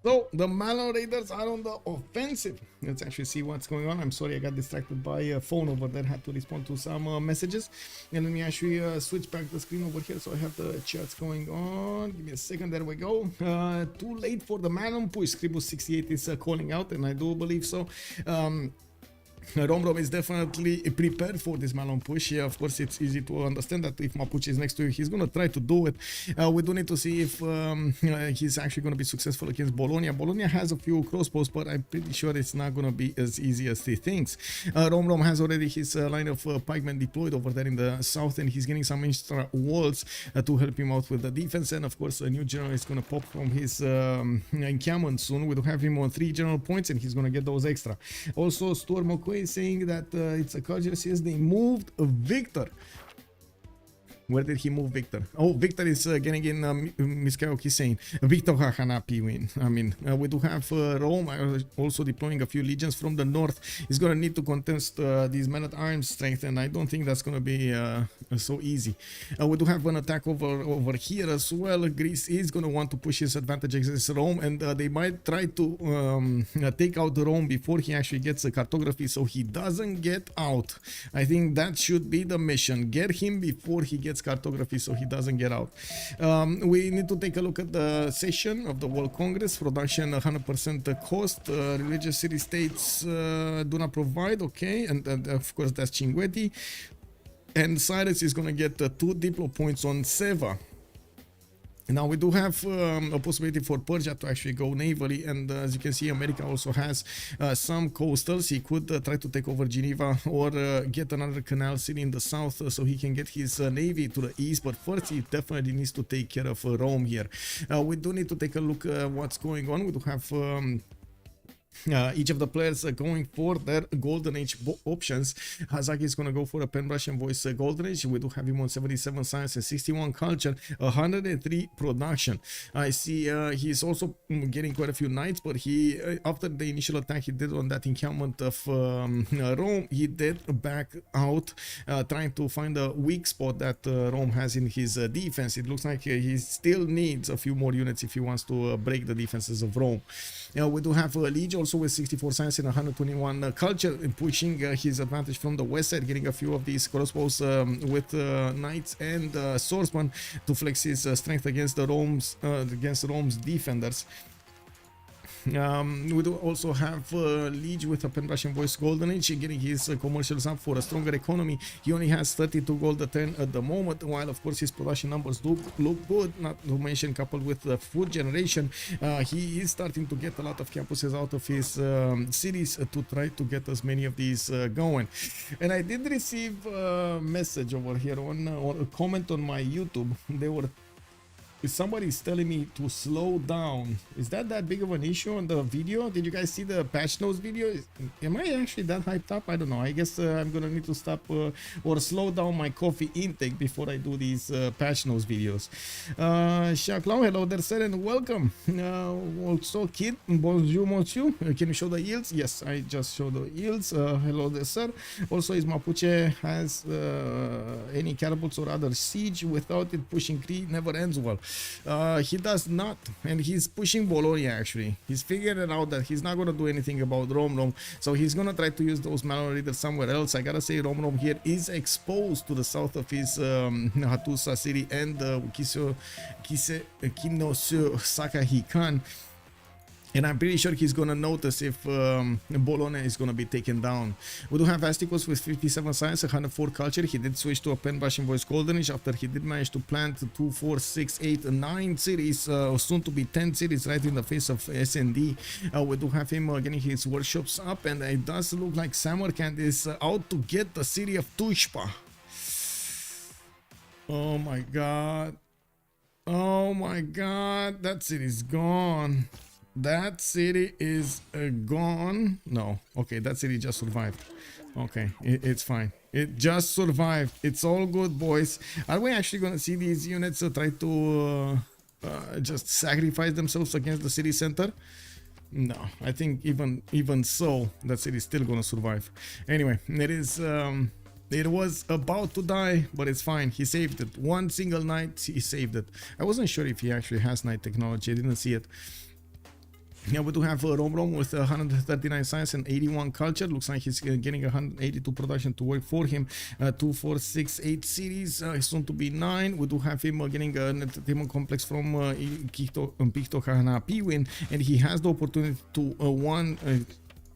So the Malon Raiders are on the offensive. Let's actually see what's going on. I'm sorry, I got distracted by a phone over there. Had to respond to some messages. And let me actually switch back the screen over here so I have the chats going on. Give me a second. There we go. Too late for the Malon push. Scribus68 is calling out, and I do believe so. Romrom is definitely prepared for this Malon push. Yeah, of course, it's easy to understand that if Mapuche is next to you, he's going to try to do it. We do need to see if he's actually going to be successful against Bologna. Bologna has a few crossbows, but I'm pretty sure it's not going to be as easy as he thinks. Romrom has already his line of pikemen deployed over there in the south, and he's getting some extra walls to help him out with the defense. And of course, a new general is going to pop from his encampment soon. We do have him on 3 general points, and he's going to get those extra. Also, Storm is saying that it's a culture. Yes, they moved Victor. Where did he move Victor? Oh, Victor is getting in Miskaoki saying Victor Hahanapi win. I mean, we do have Rome also deploying a few legions from the north. He's going to need to contest these men-at-arms strength, and I don't think that's going to be so easy. We do have an attack over here as well. Greece is going to want to push his advantage against Rome, and they might try to take out Rome before he actually gets a cartography, so he doesn't get out. I think that should be the mission. Get him before he gets cartography so he doesn't get out. We need to take a look at the session of the World Congress. Production 100% cost. Religious city-states do not provide. Okay, and of course that's Cinguetti. And Cyrus is going to get 2 diplo points on Seva. Now we do have a possibility for Persia to actually go navally, and as you can see, America also has some coastals. He could try to take over Geneva or get another canal city in the south so he can get his navy to the east, but first he definitely needs to take care of Rome here. We do need to take a look at what's going on. We do have each of the players going for their golden age options. Hazaggi is going to go for a pen brush and voice golden age. We do have him on 77 science and 61 culture, 103 production. I see he's also getting quite a few knights, but he after the initial attack he did on that encampment of Rome, he did back out, trying to find a weak spot that Rome has in his defense. It looks like he still needs a few more units if he wants to break the defenses of Rome. We do have Lege also with 64 science and 121 culture, pushing his advantage from the west side, getting a few of these crossbows with knights and swordsmen to flex his strength against the Rome's defenders. We do also have Liege with a pen Russian voice golden age, getting his commercials up for a stronger economy. He only has 32 gold a turn at the moment, while of course his production numbers do look good, not to mention coupled with the food generation. He is starting to get a lot of campuses out of his cities to try to get as many of these going. And I did receive a message over here on or a comment on my YouTube. Somebody's telling me to slow down. Is that big of an issue on the video? Did you guys see the patch notes video? Am I actually that hyped up? I don't know. I guess I'm gonna need to stop or slow down my coffee intake before I do these patch notes videos. Shah, hello there, sir, and welcome. Also, Kid, bonjour, monsieur. Can you show the yields? Yes, I just showed the yields. Hello there, sir. Also, is Mapuche has any catapults or other siege? Without it, pushing Cree never ends well. He does not, and he's pushing Bologna actually. He's figured it out that he's not going to do anything about Romrom, so he's going to try to use those Malon Raiders somewhere else. I gotta say, Romrom here is exposed to the south of his Hattusa city and Kinosu Sakahikan. And I'm pretty sure he's gonna notice if Bologna is gonna be taken down. We do have Astikos with 57 science, 104 culture. He did switch to a pen brush in voice golden age after he did manage to plant 2, 4, 6, 8, 9 cities, soon to be 10 cities right in the face of SND. We do have him getting his workshops up, and it does look like Samarkand is out to get the city of Tushpa. Oh my god. Oh my god, that city's gone. That city is gone. No, okay, that city just survived. Okay, it's fine. It just survived. It's all good, boys. Are we actually gonna see these units try to just sacrifice themselves against the city center? No, I think even so, that city is still gonna survive. Anyway, it was about to die, but it's fine. He saved it. One single night, he saved it. I wasn't sure if he actually has night technology. I didn't see it. Yeah, we do have Romrom with 139 science and 81 culture. Looks like he's getting 182 production to work for him. 2, 4, 6, 8 cities. Soon to be 9. We do have him getting an entertainment complex from Picto Kahana Piwin, and he has the opportunity to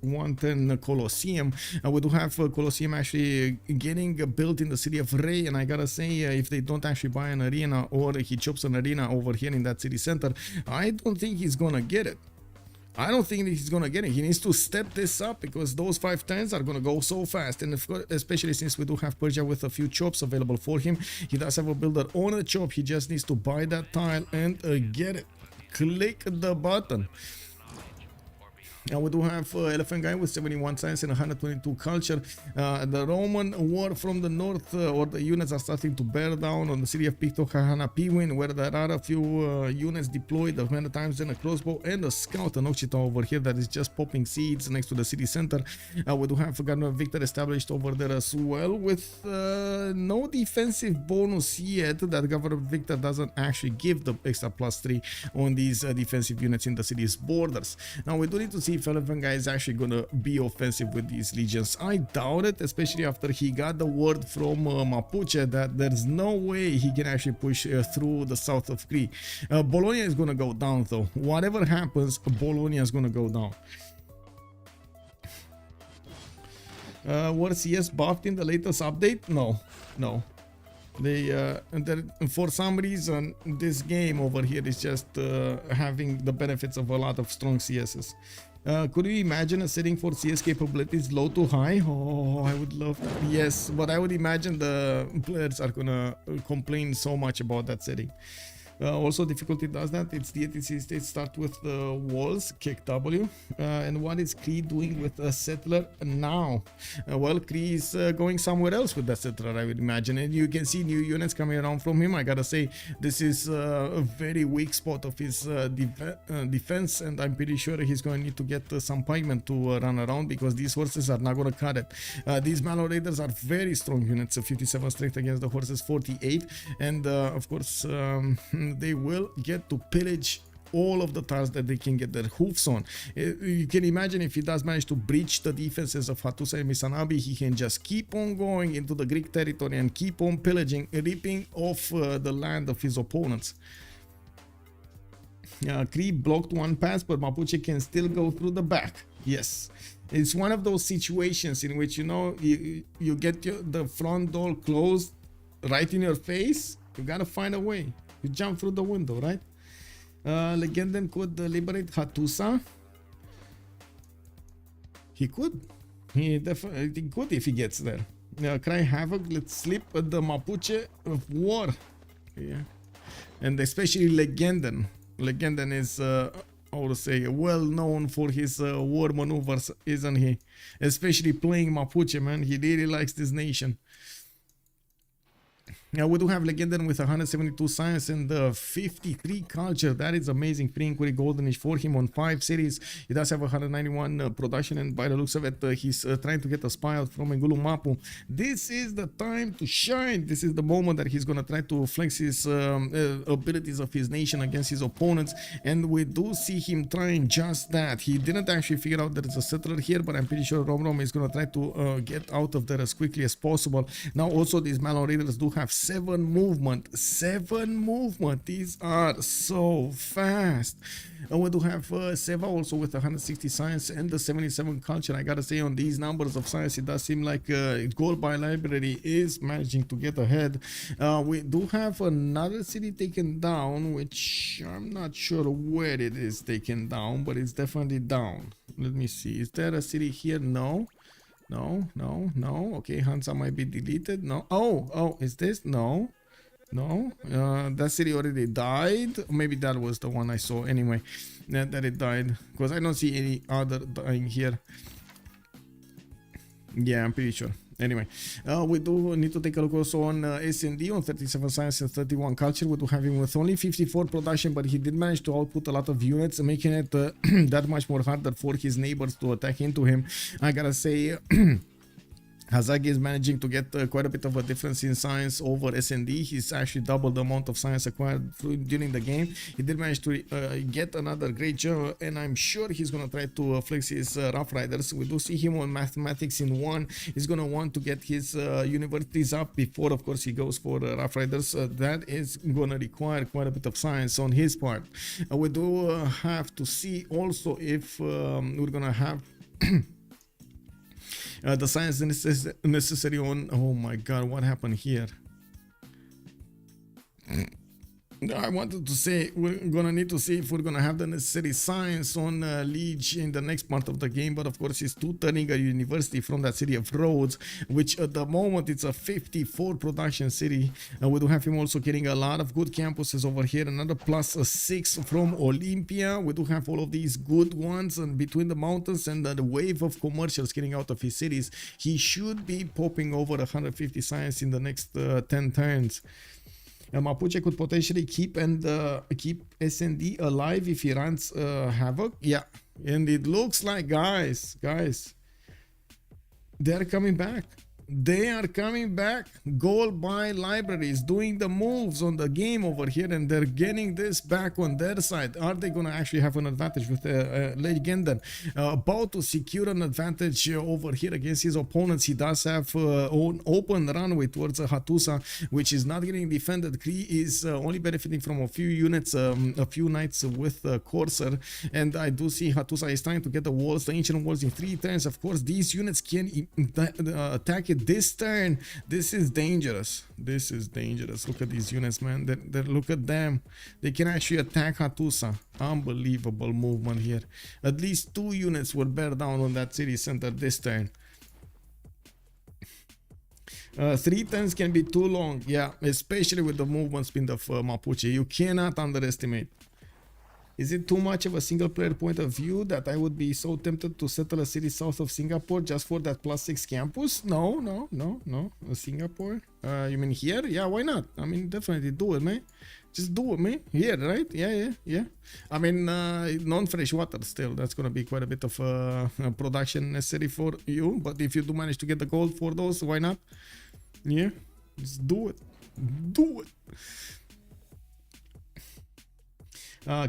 110 Colosseum. We do have Colosseum actually getting built in the city of Rey, and I gotta say, if they don't actually buy an arena or he chops an arena over here in that city center, I don't think he's gonna get it. I don't think that he's gonna get it. He needs to step this up because those 510s are gonna go so fast, and especially since we do have Persia with a few chops available for him. He does have a builder on a chop. He just needs to buy that tile and get it. Click the button. Now we do have Elaphantguy with 71 science and 122 culture. The Roman war from the north, or the units are starting to bear down on the city of Picto Kahana Piwin, where there are a few units deployed of many times, and a crossbow and a scout, an Oxita over here that is just popping seeds next to the city center. We do have Governor Victor established over there as well, with no defensive bonus yet. That Governor Victor doesn't actually give the extra +3 on these defensive units in the city's borders. Now we do need to see if Elaphantguy is actually gonna be offensive with these legions. I doubt it, especially after he got the word from Mapuche that there's no way he can actually push through the south of Cree. Bologna is gonna go down though. Whatever happens, Bologna is gonna go down. Was CS buffed in the latest update? No. For some reason, this game over here is just having the benefits of a lot of strong CSs. Could you imagine a setting for CS capabilities low to high? Oh, I would love that. Yes, but I would imagine the players are gonna complain so much about that setting. Also, difficulty does that. It's the ATC state start with the walls, kick W. And what is Cree doing with a settler now? Well, Cree is going somewhere else with that settler, I would imagine. And you can see new units coming around from him. I gotta say, this is a very weak spot of his defense, and I'm pretty sure he's going to need to get some pikemen to run around, because these horses are not going to cut it. These Mallow Raiders are very strong units, 57 strength against the horses 48, and of course they will get to pillage all of the tiles that they can get their hoofs on. You can imagine if he does manage to breach the defenses of Hattusa and Misanabi, he can just keep on going into the Greek territory and keep on pillaging, ripping off the land of his opponents. Cree blocked one pass, but Mapuche can still go through the back. Yes, it's one of those situations in which, you know, you get the front door closed right in your face. You gotta find a way. You jump through the window, right? Legenden could liberate Hattusa. He could. He definitely could if he gets there. Cry Havoc, let's sleep at the Mapuche of war. Yeah. And especially Legenden. Legenden is, I would say, well known for his war maneuvers, isn't he? Especially playing Mapuche, man. He really likes this nation. Now we do have Legenden with 172 science and 53 culture. That is amazing. Free inquiry golden age for him on 5 cities. He does have 191 production, and by the looks of it, he's trying to get a spy out from Engulu Mapu. This is the time to shine. This is the moment that he's gonna try to flex his abilities of his nation against his opponents, and we do see him trying just that. He didn't actually figure out that it's a settler here, but I'm pretty sure Romrom is gonna try to get out of there as quickly as possible. Now also these Mallow Raiders do have 7 movement. 7 movement. These are so fast. And we do have Seva also with 160 science and the 77 culture. I gotta say, on these numbers of science, it does seem like goal by library is managing to get ahead. We do have another city taken down, which I'm not sure where it is taken down, but it's definitely down. Let me see. Is there a city here? No. No. Okay, Hansa might be deleted. No. Oh, is this? No. That city already died. Maybe that was the one I saw. Anyway, that it died, because I don't see any other dying here. Yeah, I'm pretty sure. Anyway, we do need to take a look also on S&D on 37 science and 31 culture. We do have him with only 54 production, but he did manage to output a lot of units, making it that much more harder for his neighbors to attack into him. I gotta say, Hazaggi is managing to get quite a bit of a difference in science over S&D. He's actually doubled the amount of science acquired during the game. He did manage to get another great job, and I'm sure he's going to try to flex his Rough Riders. We do see him on mathematics in 1. He's going to want to get his universities up before, of course, he goes for Rough Riders. That is going to require quite a bit of science on his part. We do have to see also if we're going to have the science necessary on... Oh my god, what happened here? I wanted to say we're gonna need to see if we're gonna have the necessary science on Lege in the next part of the game, but of course he's turning a university from that city of Rhodes, which at the moment it's a 54 production city, and we do have him also getting a lot of good campuses over here. Another plus a 6 from Olympia. We do have all of these good ones, and between the mountains and the wave of commercials getting out of his cities, he should be popping over 150 science in the next 10 turns. Mapuche could potentially keep S&D alive if he runs Havoc. Yeah, and it looks like, guys, they're coming back. They are coming back. Goal by libraries doing the moves on the game over here, and they're getting this back on their side. Are they going to actually have an advantage with Legenden? About to secure an advantage over here against his opponents. He does have an open runway towards Hattusa, which is not getting defended. Cree is only benefiting from a few units, a few knights with Corsair, and I do see Hattusa is trying to get the walls, the ancient walls, in 3 turns. Of course, these units can attack it this turn. This is dangerous. This is dangerous. Look at these units, man. Look at them. They can actually attack Hattusa. Unbelievable movement here. At least 2 units will bear down on that city center this turn. 3 turns can be too long. Yeah, especially with the movement speed of Mapuche. You cannot underestimate. Is it too much of a single player point of view that I would be so tempted to settle a city south of Singapore just for that +6 campus? No. Singapore? You mean here? Yeah, why not? I mean, definitely do it, man. Just do it, man. Here, right? Yeah. I mean, non-fresh water still. That's going to be quite a bit of production necessary for you. But if you do manage to get the gold for those, why not? Yeah, just do it. Do it.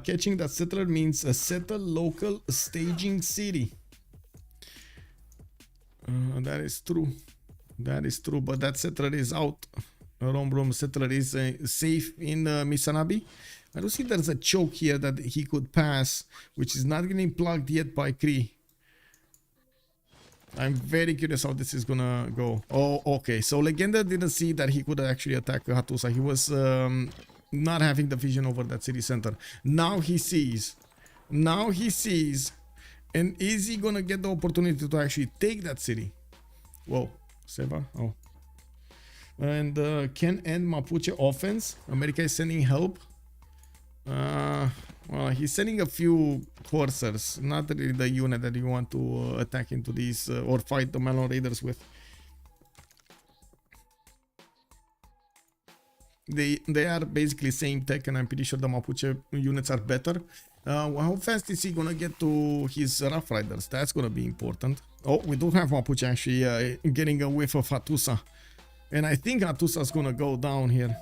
Catching that settler means a settle local staging city. That is true. That is true, but that settler is out. Romrom settler is safe in Misanabi. I don't see there's a choke here that he could pass, which is not getting plugged yet by Cree. I'm very curious how this is gonna go. Oh, okay. So Legenda didn't see that he could actually attack Hattusa. He was not having the vision over that city center. Now he sees. Now he sees. And is he gonna get the opportunity to actually take that city? Whoa. Seva? Oh. And can end Mapuche offense. America is sending help. Well, he's sending a few Corsairs, not really the unit that you want to attack into these or fight the Melon Raiders with. They are basically same tech, and I'm pretty sure the Mapuche units are better. How fast is he gonna get to his Rough Riders? That's gonna be important. Oh, we do have Mapuche actually getting a whiff of Hattusa. And I think Hattusa is gonna go down here.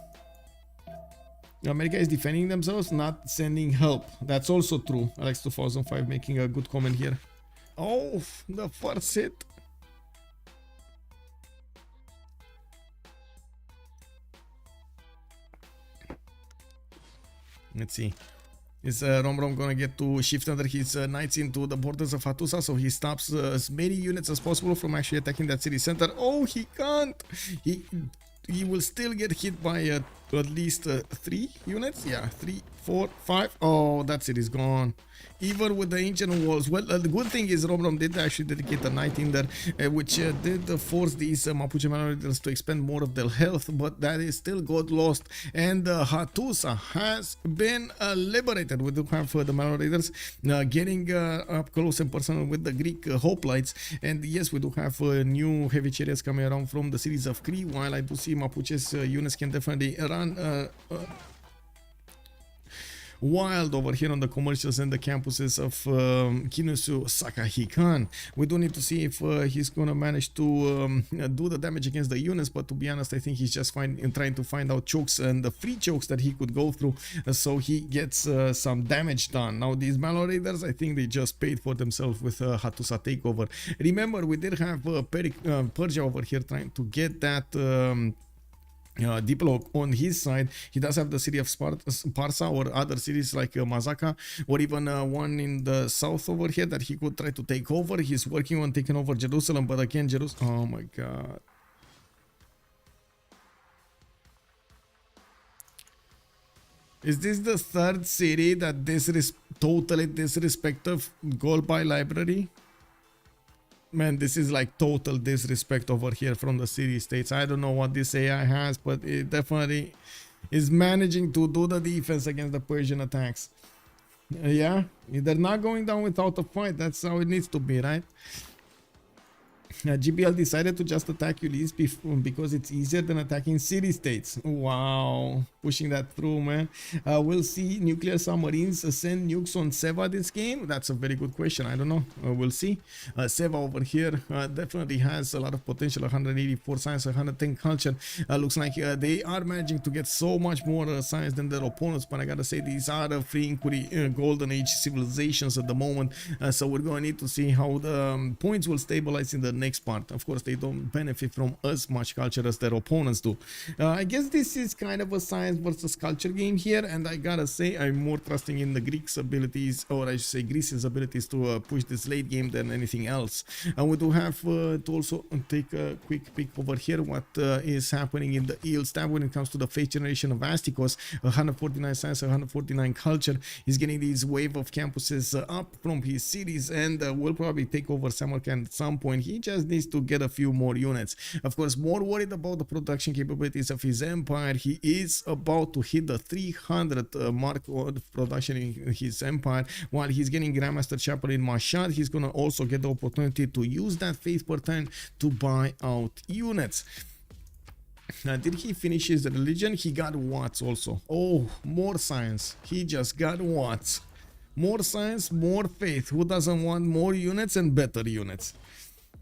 America is defending themselves, not sending help. That's also true. Alex 2005 making a good comment here. Oh, the first hit. Let's see. Is Romrom gonna get to shift under his knights into the borders of Hattusa, so he stops as many units as possible from actually attacking that city center? Oh, he can't! He will still get hit by at least 3 units. Yeah, 3, 4, 5. Oh, that city's gone. Even with the ancient walls. Well, the good thing is Romrom did actually dedicate a knight in there, which did force these Mapuche marauders to expend more of their health, but that is still got lost. And Hattusa has been liberated. We do have the marauders getting up close and personal with the Greek hoplites. And yes, we do have new heavy chariots coming around from the cities of Cree, while I do see Mapuche's units can definitely run wild over here on the commercials and the campuses of Kinusu Sakahikan. We do need to see if he's gonna manage to do the damage against the units, but to be honest, I think he's just trying to find out chokes and the free chokes that he could go through, so he gets some damage done. Now these Maloraiders, I think they just paid for themselves with Hattusa takeover. Remember, we did have Persia over here trying to get that Diplok on his side. He does have the city of Parsa or other cities like Mazaka, or even one in the south over here that he could try to take over. He's working on taking over Jerusalem, but again, oh my god. Is this the third city that totally disrespectful Golbai library? Man, this is like total disrespect over here from the city states. I don't know what this AI has, but it definitely is managing to do the defense against the Persian attacks. Yeah, they're not going down without a fight. That's how it needs to be, right? GPL decided to just attack Ulyss because it's easier than attacking city-states. Wow, pushing that through, man. We'll see nuclear submarines send nukes on Seva this game. That's a very good question. I don't know. We'll see. Seva over here definitely has a lot of potential. 184 science, 110 culture. Looks like they are managing to get so much more science than their opponents, but I gotta say these are free inquiry golden age civilizations at the moment. So we're going to need to see how the points will stabilize in the next part. Of course, they don't benefit from as much culture as their opponents do. I guess this is kind of a science versus culture game here, and I gotta say I'm more trusting in the Greeks' abilities, or I should say Greece's abilities, to push this late game than anything else. And we do have to also take a quick peek over here what is happening in the yield stab when it comes to the fifth generation of Astikos. 149 science, 149 culture. He's getting these wave of campuses up from his cities, and will probably take over Samarkand at some point. He just needs to get a few more units. Of course, more worried about the production capabilities of his empire. He is about to hit the 300 mark of production in his empire. While he's getting Grandmaster Chapel in Mashhad, he's gonna also get the opportunity to use that faith per turn to buy out units. Now, did he finish his religion? He got Watts also. Oh, more science. He just got Watts. More science, more faith. Who doesn't want more units and better units?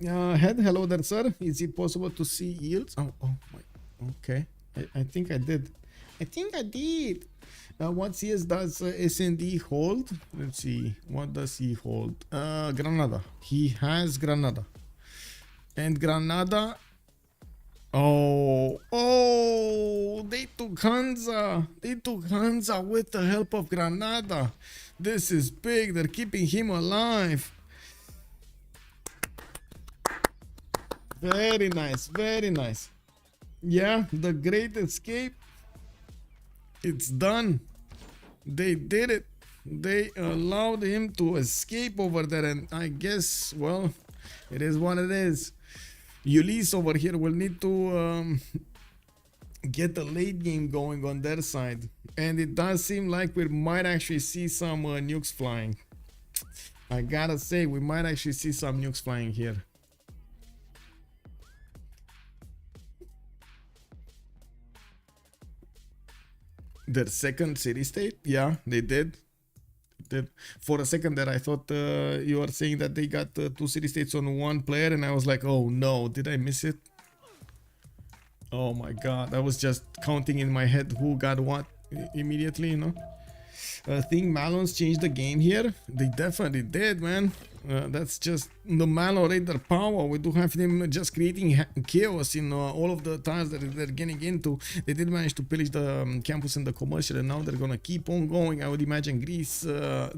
Hello there, sir. Is it possible to see yields? Oh my. Okay. I think I did. What CS does SND hold? Let's see. What does he hold? Granada. He has Granada. And Granada. Oh, they took Hansa. They took Hansa with the help of Granada. This is big. They're keeping him alive. Very nice, very nice. Yeah, the great escape. It's done. They did it. They allowed him to escape over there, and I guess, well, it is what it is. Ulyss over here will need to get the late game going on their side, and it does seem like we might actually see some nukes flying. I gotta say, we might actually see some nukes flying here. Their second city state? Yeah, they did. For a second there, I thought you were saying that they got 2 city states on one player, and I was like, oh no, did I miss it? Oh my god, I was just counting in my head who got what immediately, you know? Think Malons changed the game here? They definitely did, man. That's just the Malo Raider power. We do have them just creating chaos in all of the tiles that they're getting into. They did manage to pillage the campus and the commercial, and now they're gonna keep on going. I would imagine Greece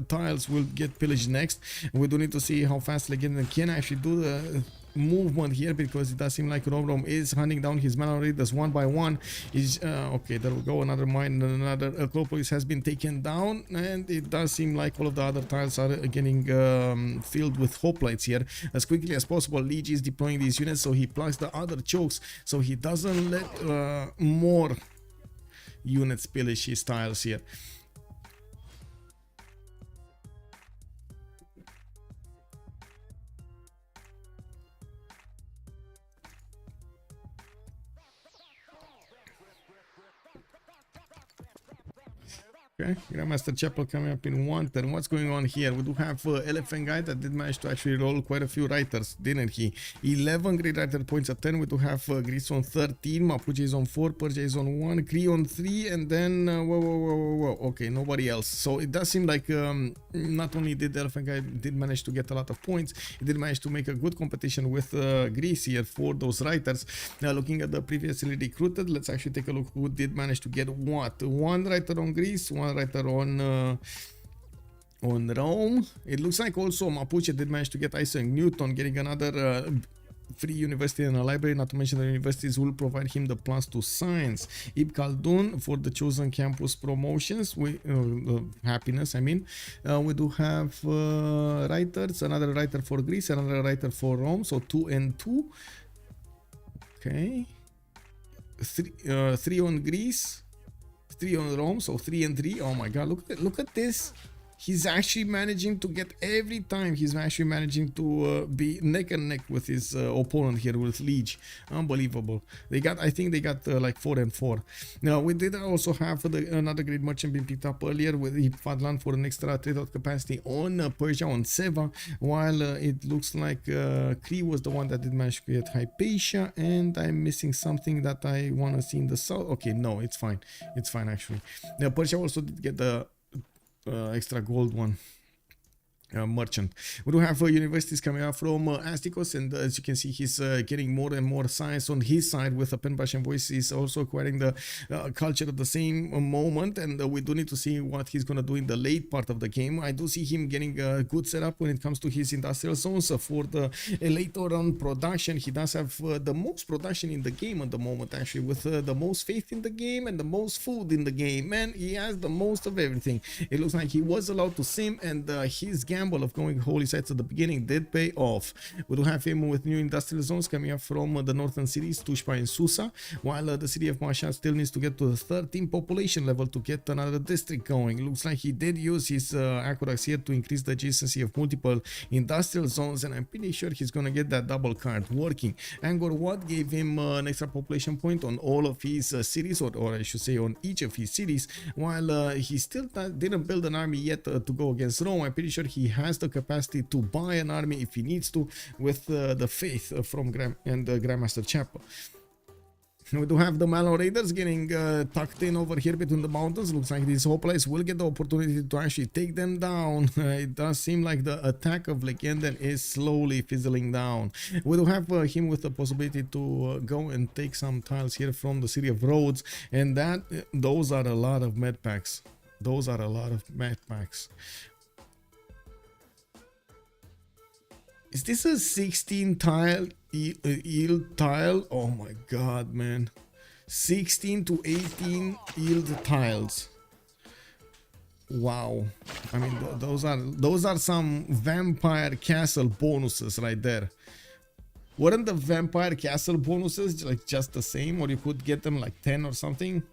tiles will get pillaged next. We do need to see how fast Legenden can actually do the movement here, because it does seem like Romrom is hunting down his Malo Raiders one by one. Is okay, there we go, another mine, another Acropolis has been taken down, and it does seem like all of the other tiles are getting filled with hoplites here. As quickly as possible, Lege is deploying these units, so he plugs the other chokes, so he doesn't let more units pillage his tiles here. Okay, Grandmaster Chapel coming up in 1 turn. What's going on here? We do have Elaphantguy that did manage to actually roll quite a few writers, didn't he? 11 great writer points at 10. We do have Greece on 13, Mapuche is on 4, Persia is on 1, Cree on 3, and then whoa. Okay, nobody else. So it does seem like not only did Elaphantguy did manage to get a lot of points, he did manage to make a good competition with Greece here for those writers. Now looking at the previously recruited, let's actually take a look who did manage to get what. 1 writer on Greece, 1 writer on Rome. It looks like also Mapuche did manage to get Isaac Newton, getting another free university and a library, not to mention the universities will provide him the +2 science. Ibn Khaldun for the chosen campus promotions, we happiness, I mean. We do have writers, another writer for Greece, another writer for Rome, so 2 and 2. Okay, 3 on Greece, 3 on Rome, so 3 and 3. Oh my god, look at this. He's actually managing to get, every time he's actually managing to be neck and neck with his opponent here with Lege. Unbelievable. They got, I think they got like 4 and 4. Now we did also have another great merchant being picked up earlier with Fadlan for an extra trade-out capacity on Persia, on Seva, while it looks like Cree was the one that did manage to get Hypatia, and I'm missing something that I want to see in the south. Okay, no, it's fine. It's fine actually. Now Persia also did get the extra gold one. Merchant. We do have universities coming out from Astikos, and as you can see, he's getting more and more science on his side with a pen, brush, and voice. He's also acquiring the culture at the same moment, and we do need to see what he's gonna do in the late part of the game. I do see him getting a good setup when it comes to his industrial zones for the later on production. He does have the most production in the game at the moment, actually, with the most faith in the game and the most food in the game. Man, he has the most of everything. It looks like he was allowed to sim, and his gamble of going holy sites at the beginning did pay off. We do have him with new industrial zones coming up from the northern cities, Tushpa and Susa, while the city of Masha still needs to get to the 13 population level to get another district going. Looks like he did use his aqueducts here to increase the adjacency of multiple industrial zones, and I'm pretty sure he's gonna get that double card working. Angkor Wat gave him an extra population point on all of his cities, or I should say on each of his cities, while he still didn't build an army yet to go against Rome. I'm pretty sure he has the capacity to buy an army if he needs to with the faith from Grandmaster Chapel. We do have the Malo Raiders getting tucked in over here between the mountains. Looks like these hoplites will get the opportunity to actually take them down. It does seem like the attack of Legenden is slowly fizzling down. We do have him with the possibility to go and take some tiles here from the city of Rhodes, and those are a lot of med packs. Those are a lot of med packs. Is this a 16 tile yield tile? Oh my god, man. 16 to 18 yield tiles. Wow. I mean, those are some vampire castle bonuses right there. Weren't the vampire castle bonuses like just the same, or you could get them like 10 or something?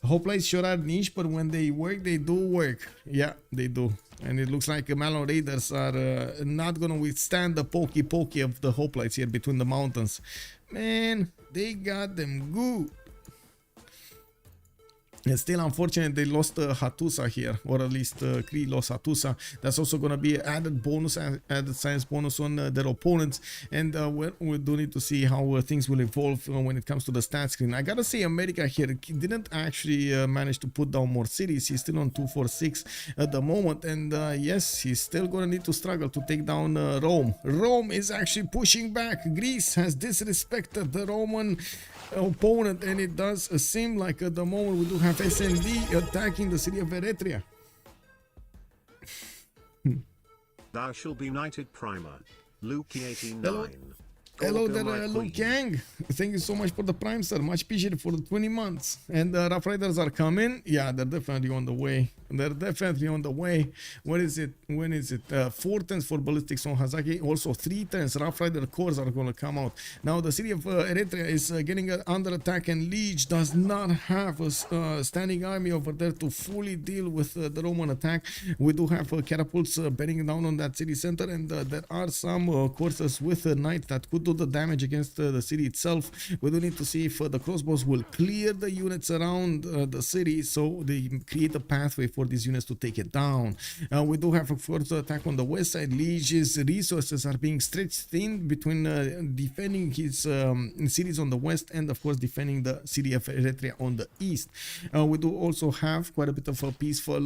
Hoplites sure are niche, but when they work, they do work. Yeah, they do. And it looks like the Malo Raiders are not gonna withstand the pokey of the hoplites here between the mountains. Man, they got them good. It's still unfortunate they lost Hattusa here, or at least Cree lost Hattusa. That's also going to be added bonus, added science bonus on their opponents. And we do need to see how things will evolve when it comes to the stat screen. I gotta say, America here didn't actually manage to put down more cities. He's still on 246 at the moment. And yes, he's still going to need to struggle to take down Rome. Rome is actually pushing back. Greece has disrespected the Roman opponent, and it does seem like at the moment we do have SND attacking the city of Eretria. Thou shall be knighted primer. Luke 89. Hello there, Luke Yang. Thank you so much for the prime, sir. Much appreciated for the 20 months. And Rough Riders are coming. Yeah, they're definitely on the way. They're definitely on the way. What is it? When is it? 4 turns for ballistics on Hazaggi. Also 3 turns. Rough Rider cores are going to come out. Now the city of Eretria is getting under attack, and Lege does not have a standing army over there to fully deal with the Roman attack. We do have catapults bearing down on that city center, and there are some courses with knights that could do the damage against the city itself. We do need to see if the crossbows will clear the units around the city, so they create a pathway for these units to take it down. We do have a further attack on the west side. Lege's resources are being stretched thin between defending his cities on the west and of course defending the city of Eretria on the east. We do also have quite a bit of a peaceful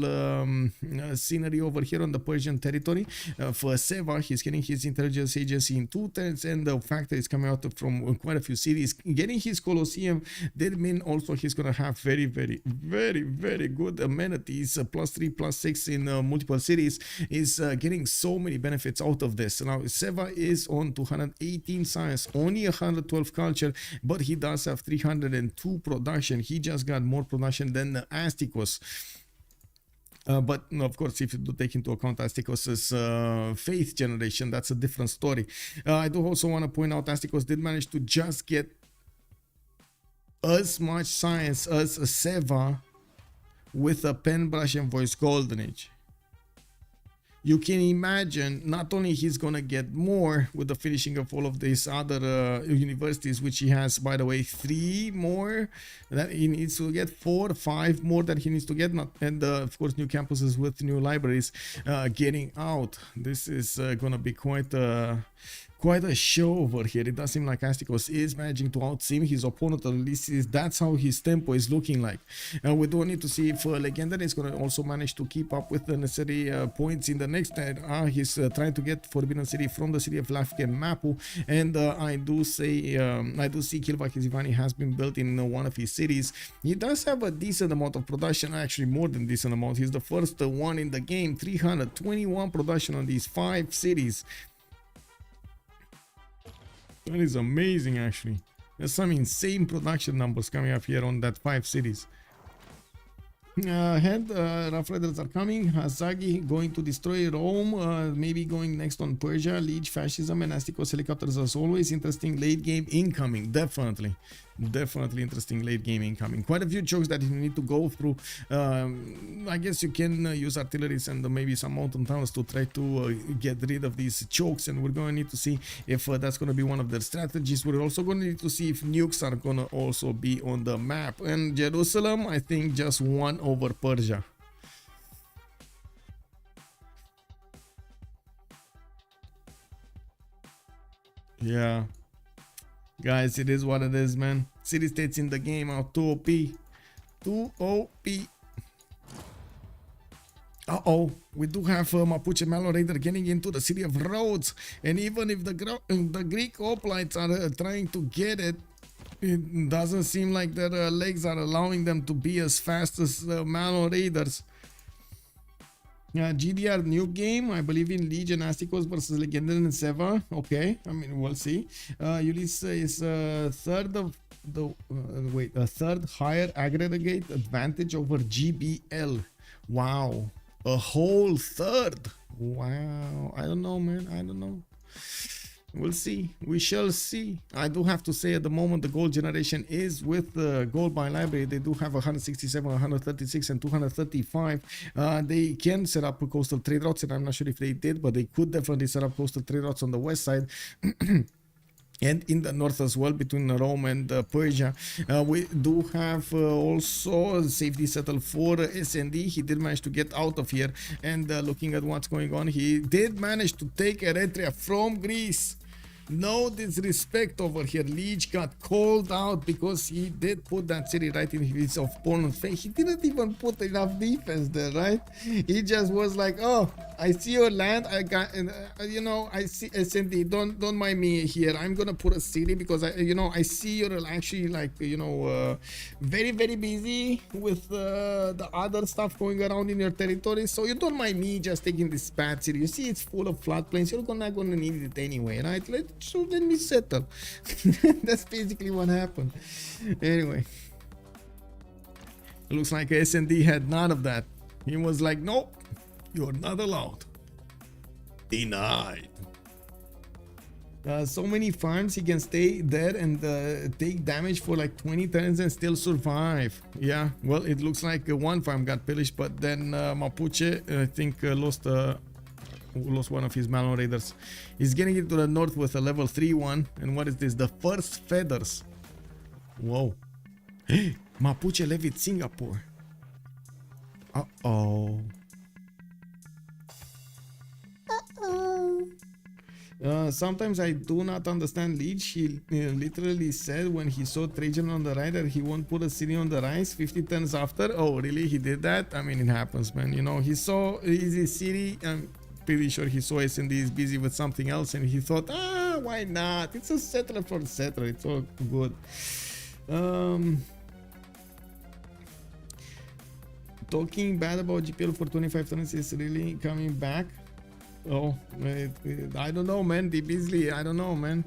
scenery over here on the Persian territory. For Seva, he's getting his intelligence agency in 2 turns, and the factor is coming out from quite a few cities. Getting his Colosseum did mean also he's gonna have very good amenities. +3, +6 in multiple cities is getting so many benefits out of this. Now Seva is on 218 science, only 112 culture, but he does have 302 production. He just got more production than Astikos. But of course, if you do take into account Astikos' faith generation, that's a different story. I do also want to point out Astikos did manage to just get as much science as Seva with a pen, brush, and voice golden age. You can imagine not only he's gonna get more with the finishing of all of these other universities, which he has, by the way, 3 more that he needs to get, 4, 5 more that he needs to get, and of course new campuses with new libraries getting out. This is gonna be quite a show over here. It does seem like Astikos is managing to outsim his opponent, at least that's how his tempo is looking like. We do need to see if Legenden is going to also manage to keep up with the necessary points in the next turn. He's trying to get Forbidden City from the city of Elaphantguy and Mapuche, and I do see Kilvakizivani has been built in one of his cities. He does have a decent amount of production, actually more than decent amount. He's the first one in the game, 321 production on these 5 cities. That is amazing, actually. There's some insane production numbers coming up here on that 5 cities. Rough Riders are coming. Hazaggi going to destroy Rome, maybe going next on Persia. Lege, fascism, and Astikos helicopters as always. Interesting late game incoming. Definitely interesting late game incoming. Quite a few chokes that you need to go through. I guess you can use artilleries and maybe some mountain towns to try to get rid of these chokes, and we're going to need to see if that's going to be one of their strategies. We're also going to need to see if nukes are going to also be on the map. And Jerusalem, I think, just won over Persia. Yeah, guys, it is what it is, man. City states in the game are 2 OP. 2 OP. Uh-oh, we do have Mapuche Malo Raider getting into the city of Rhodes, and even if the Greek hoplites are trying to get it, it doesn't seem like their legs are allowing them to be as fast as Malo Raiders. GDR new game, I believe in Legion, Astikos versus Legenden and Seva. Okay, I mean, we'll see. Ulyss is third of the third higher aggregate advantage over GBL. Wow, a whole third. Wow, I don't know, man. I don't know. We'll see. We shall see. I do have to say at the moment the gold generation is with the gold by library. They do have 167, 136, and 235. They can set up coastal trade routes, and I'm not sure if they did, but they could definitely set up coastal trade routes on the west side. and in the north as well between Rome and Persia. We do have also safety settled for SND. He did manage to get out of here, and looking at what's going on, he did manage to take Eritrea from Greece. No disrespect over here. Liege got called out because he did put that city right in his opponent's face. He didn't even put enough defense there, right? He just was like, oh, I see your land. I got, you know, I see SND. Don't mind me here. I'm gonna put a city because I see you're actually like, very busy with the other stuff going around in your territory. So you don't mind me just taking this bad city. You see, it's full of floodplains. You're not gonna need it anyway, right? So let me settle. That's basically what happened. Anyway, looks like SND had none of that. He was like, nope, you're not allowed. Denied. So many farms, he can stay there and take damage for like 20 turns and still survive. Yeah, well, it looks like one farm got pillaged, but then Mapuche, I think, lost one of his Malon raiders. He's getting into the north with a level 3 one. And what is this? The first feathers. Whoa. Mapuche levied Singapore. Uh-oh. Sometimes I do not understand Liege. He literally said when he saw Trajan on the right that he won't put a city on the rise 50 turns after. Oh, really? He did that? I mean, it happens, man. You know, he saw easy city. Pretty sure he saw SND is busy with something else and he thought, why not? It's a settler for a settler. It's all good. Talking bad about GPL for 25 turns is really coming back. Oh, I don't know, man. Deep Beasley, I don't know, man.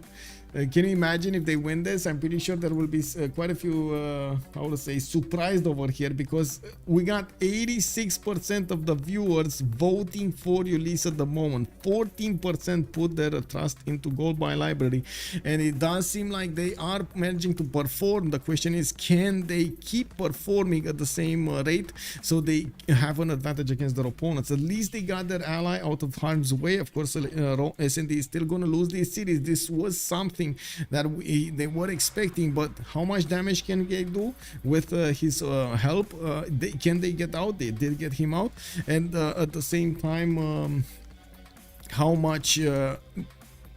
Can you imagine if they win this? I'm pretty sure there will be quite a few, I would say, surprised over here because we got 86% of the viewers voting for Ulyss at the moment. 14% put their trust into Gold by Library, and it does seem like they are managing to perform. The question is, can they keep performing at the same rate so they have an advantage against their opponents? At least they got their ally out of harm's way. Of course, SND is still going to lose these cities. This was something that they were expecting, but how much damage can they do with his help? Can they get out? They did get him out, and at the same time, how much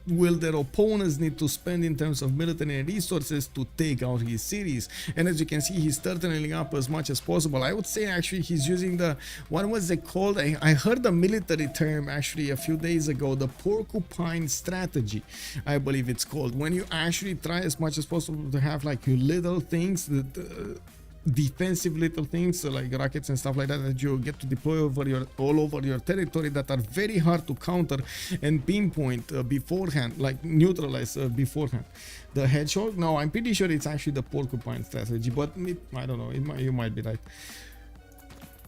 will their opponents need to spend in terms of military resources to take out his cities? And as you can see, he's turtling up as much as possible. I would say actually he's using the, what was it called? I heard the military term actually a few days ago, the porcupine strategy, I believe it's called, when you actually try as much as possible to have like little things that defensive little things like rockets and stuff like that that you get to deploy all over your territory that are very hard to counter and pinpoint beforehand, like neutralize beforehand. The hedgehog, no, I'm pretty sure it's actually the porcupine strategy, but I don't know, you might be right.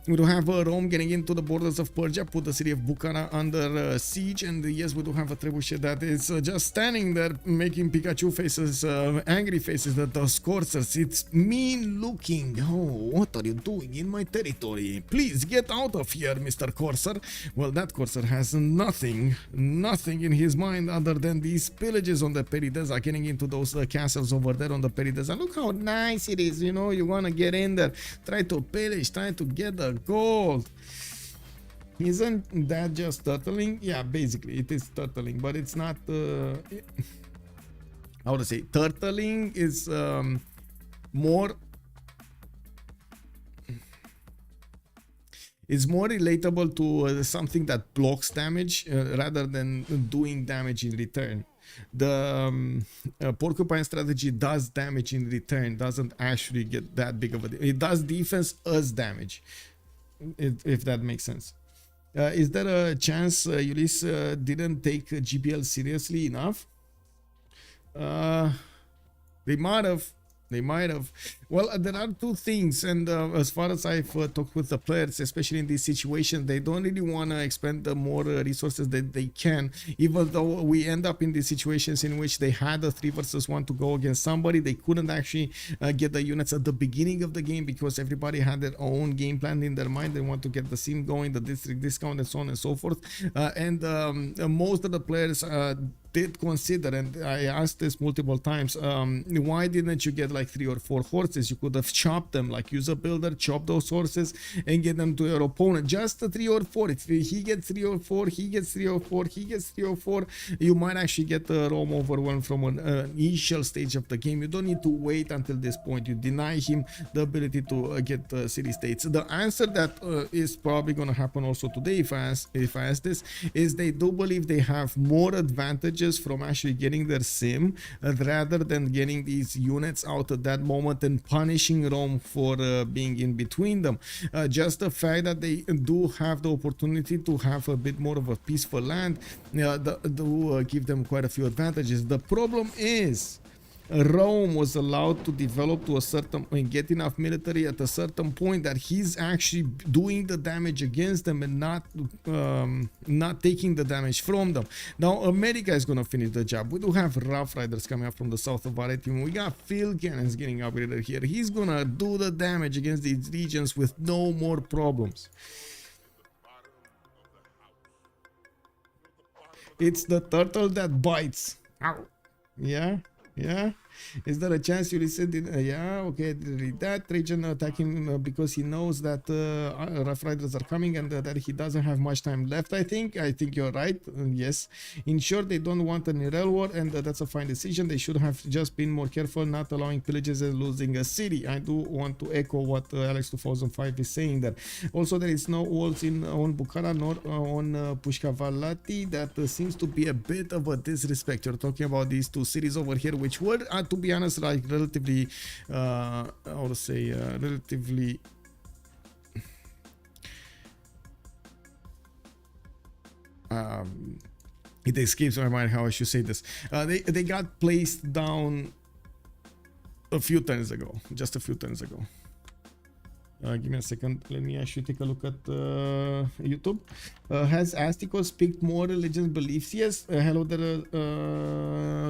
We do have Rome getting into the borders of Persia, put the city of Bukhara under siege, and yes, we do have a trebuchet that is just standing there making Pikachu faces, angry faces at those coursers. It's mean looking. Oh, what are you doing in my territory? Please get out of here, Mr. Courser. Well, that courser has nothing in his mind other than these pillages on the Peridesa, getting into those castles over there on the Peridesa. Look how nice it is, you know, you want to get in there, try to pillage, try to get the gold. Isn't that just turtling? Yeah, basically it is turtling, but it's not how to say, turtling is more relatable to something that blocks damage rather than doing damage in return. The porcupine strategy does damage in return, doesn't actually get that big of a, it does defense as damage, if that makes sense. Is there a chance Ulyss didn't take GPL seriously enough? They might have. Well, there are two things, and as far as I've talked with the players, especially in this situation, they don't really want to expend the more resources that they can, even though we end up in these situations in which they had a 3 versus 1 to go against somebody. They couldn't actually get the units at the beginning of the game because everybody had their own game plan in their mind. They want to get the sim going, the district discount, and so on and so forth. And most of the players did consider, and I asked this multiple times, why didn't you get like 3 or 4 horses? You could have chopped them, like use a builder, chop those horses and get them to your opponent. Just 3 or 4. If he gets 3 or 4, he gets 3 or 4, he gets 3 or 4, you might actually get Rome overwhelmed from an initial stage of the game. You don't need to wait until this point. You deny him the ability to get city states. The answer that is probably going to happen also today, if I ask this, is they do believe they have more advantages from actually getting their sim rather than getting these units out at that moment and punishing Rome for being in between them. Just the fact that they do have the opportunity to have a bit more of a peaceful land do give them quite a few advantages. The problem is Rome was allowed to develop to a certain and get enough military at a certain point that he's actually doing the damage against them and not taking the damage from them. Now America is gonna finish the job. We do have Rough Riders coming up from the south of our team. We got field cannons getting upgraded here. He's gonna do the damage against these regions with no more problems. It's the turtle that bites. Ow. Yeah. Is there a chance Ulyss did? Yeah, okay, read that. Trajan attacking because he knows that Rough Riders are coming and that he doesn't have much time left. I think you're right. Yes. In short, they don't want an Irel war, and that's a fine decision. They should have just been more careful, not allowing pillages and losing a city. I do want to echo what Alex 2005 is saying there. Also, there is no walls on Bukhara nor on Pushkavalati. That seems to be a bit of a disrespect. You're talking about these 2 cities over here, which were, to be honest, like relatively, I would say, relatively it escapes my mind how I should say this. They got placed down a few turns ago, just a few turns ago. Give me a second. Let me actually take a look at YouTube. Has Astikos picked more religious beliefs? Yes. Hello there.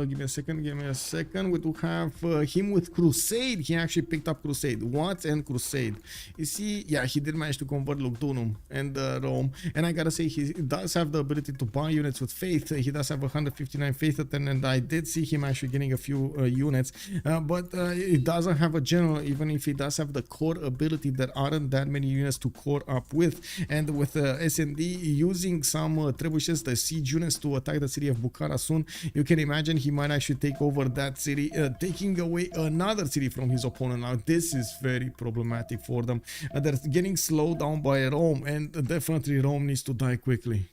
Give me a second. We do have him with Crusade. He actually picked up Crusade. What and Crusade? You see, yeah, he did manage to convert Lugdunum and Rome. And I gotta say, he does have the ability to buy units with faith. He does have 159 faith at 10, and I did see him actually getting a few units. But it doesn't have a general, even if he does have the core ability. There aren't that many units to core up with, and with SND using some trebuchets, the siege units, to attack the city of Bukhara soon, you can imagine he might actually take over that city, taking away another city from his opponent. Now this is very problematic for them. They're getting slowed down by Rome, and definitely Rome needs to die quickly.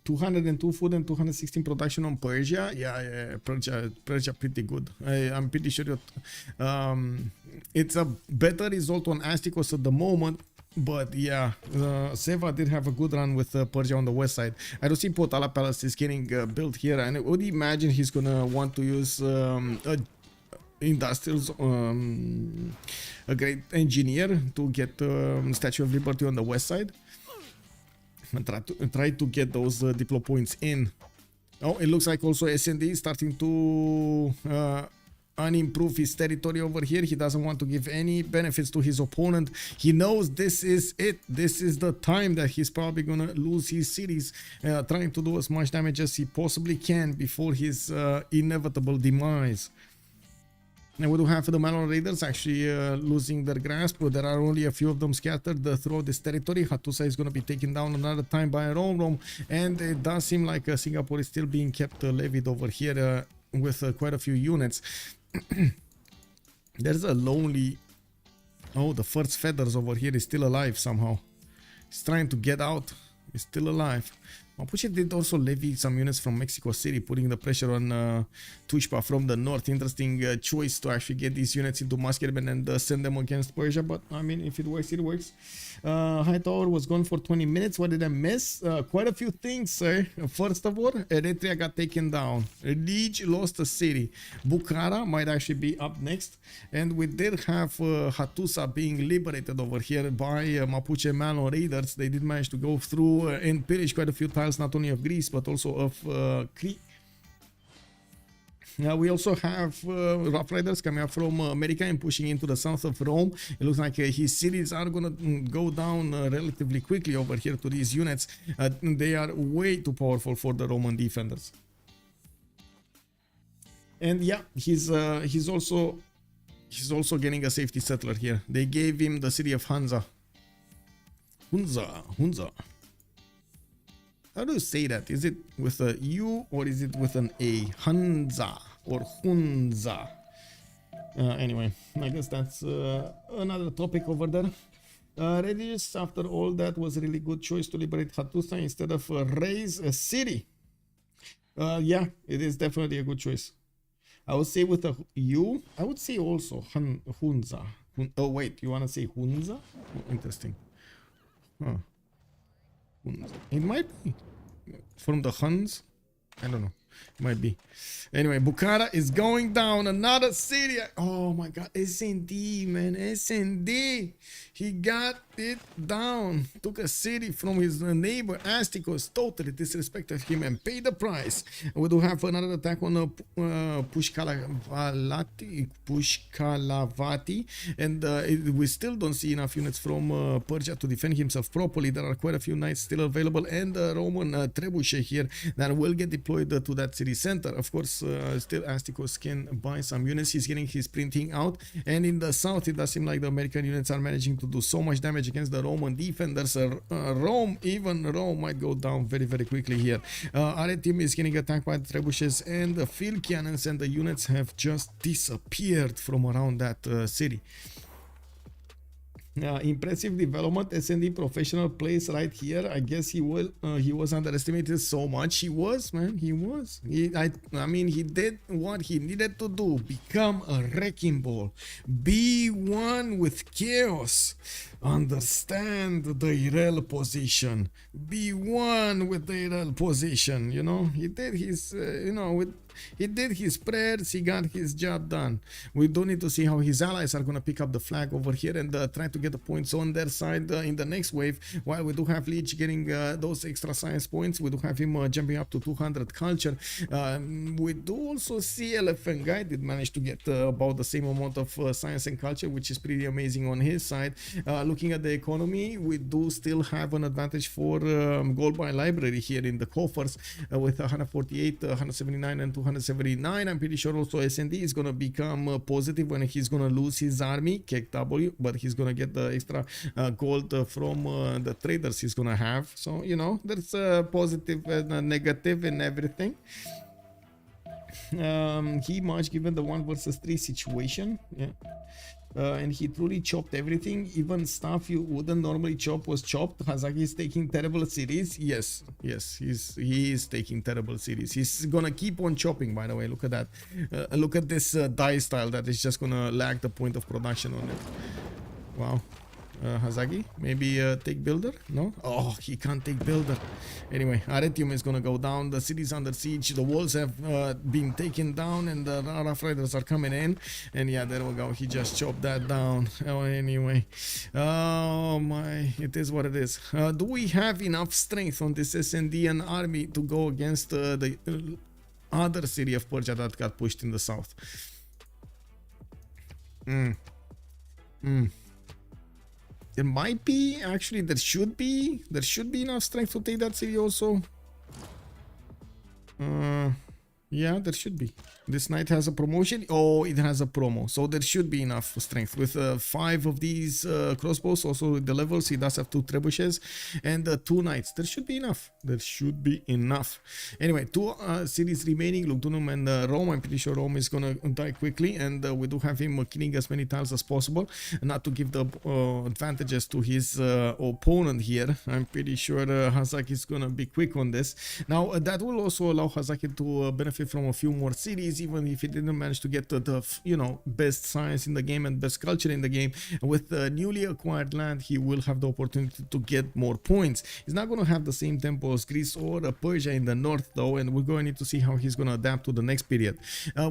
202 food and 216 production on Persia. Yeah, Persia pretty good. I'm pretty sure it's a better result on Astikos at the moment, but yeah, Seva did have a good run with Persia on the west side. I do see Potala Palace is getting built here, and I would imagine he's gonna want to use industrials, a great engineer to get Statue of Liberty on the west side. And try to get those diplo points in. Oh, it looks like also SND is starting to unimprove his territory over here. He doesn't want to give any benefits to his opponent. He knows this is it. This is the time that he's probably gonna lose his cities, trying to do as much damage as he possibly can before his inevitable demise. And we do have the Malon Raiders actually losing their grasp. There are only a few of them scattered throughout this territory. Hattusa is going to be taken down another time by Romrom, and it does seem like Singapore is still being kept levied over here with quite a few units. There's a lonely... Oh, the first feathers over here is still alive somehow. He's trying to get out. He's still alive. Mapuche did also levy some units from Mexico City, putting the pressure on Tushpa from the north. Interesting choice to actually get these units into Muskerben and send them against Persia, but I mean, if it works, it works. High Tower was gone for 20 minutes. What did I miss? Quite a few things, sir. First of all, Eritrea got taken down. Lege lost a city. Bukhara might actually be up next. And we did have Hattusa being liberated over here by Mapuche Malon Raiders. They did manage to go through and pillage quite a few tiles, not only of Greece, but also of Cree. We also have Rough Riders coming up from America and pushing into the south of Rome. It looks like his cities are gonna go down relatively quickly over here to these units. They are way too powerful for the Roman defenders. And yeah, he's also getting a safety settler here. They gave him the city of Hunza. Hunza. How do you say that? Is it with a U or is it with an A? Hunza or Hunza. Anyway, I guess that's another topic over there. Redis, after all that, was a really good choice to liberate Hattusa instead of raise a city. Yeah, it is definitely a good choice. I would say with a U. I would say also Hunza. Oh wait, you want to say Hunza? Oh, interesting. Huh. It might be from the Huns. I don't know. It might be. Anyway, Bukhara is going down. Another city. Oh my god. SND, man. SND. He got it down. Took a city from his neighbor Astikos. Totally disrespected him and paid the price. We do have another attack on Pushkalavati. And we still don't see enough units from Persia to defend himself properly. There are quite a few knights still available. And Roman trebuchet here that will get deployed to that city center. Of course, still Astikos can buy some units. He's getting his printing out, and in the south it does seem like the American units are managing to do so much damage against the Roman defenders. Rome might go down very quickly here. Our team is getting attacked by the trebuchets and the field cannons, and the units have just disappeared from around that city. Impressive development. SND professional plays right here. I guess he was underestimated so much. He was, man. He was. I mean, he did what he needed to do. Become a wrecking ball. Be one with chaos. Understand the Irel position. Be one with the Irel position. You know, he did his, he did his prayers, he got his job done. We do need to see how his allies are going to pick up the flag over here and try to get the points on their side in the next wave. While we do have Lege getting those extra science points, we do have him jumping up to 200 culture. We do also see Elaphantguy did manage to get about the same amount of science and culture, which is pretty amazing on his side. Looking at the economy, we do still have an advantage for gold by library here in the coffers with 148, 179 and 279. I'm pretty sure also SND is going to become positive when he's going to lose his army, KW, but he's going to get the extra gold from the traders he's going to have. So, you know, there's a positive and a negative in everything. He much given the 1 versus 3 situation. Yeah. And he truly chopped everything. Even stuff you wouldn't normally chop was chopped. Hazaggi is taking terrible cities. Yes, he is taking terrible cities. He's gonna keep on chopping, by the way. Look at that. Look at this die style that is just gonna lag the point of production on it. Wow. Hazaggi, maybe take builder? No? Oh, he can't take builder. Anyway, Arretium is gonna go down. The city's under siege. The walls have been taken down, and the Rough Riders are coming in. And yeah, there we go. He just chopped that down. Oh, anyway. Oh my, it is what it is. Do we have enough strength on this SNDN army to go against the other city of Persia that got pushed in the south? There might be, actually there should be enough strength to take that city also. Yeah, there should be. This knight has a promotion. Oh, it has a promo, so there should be enough strength with 5 of these crossbows. Also with the levels, he does have 2 trebuchets and 2 knights. There should be enough. There should be enough. Anyway, 2 cities remaining, Lugdunum and Rome. I'm pretty sure Rome is gonna die quickly, and we do have him killing as many tiles as possible, not to give the advantages to his opponent here. I'm pretty sure Hazaggi is gonna be quick on this. Now that will also allow Hazaggi to benefit from a few more cities, even if he didn't manage to get the best science in the game and best culture in the game. With newly acquired land, he will have the opportunity to get more points. He's not going to have the same tempo as Greece or Persia in the north though, and we're going to need to see how he's going to adapt to the next period.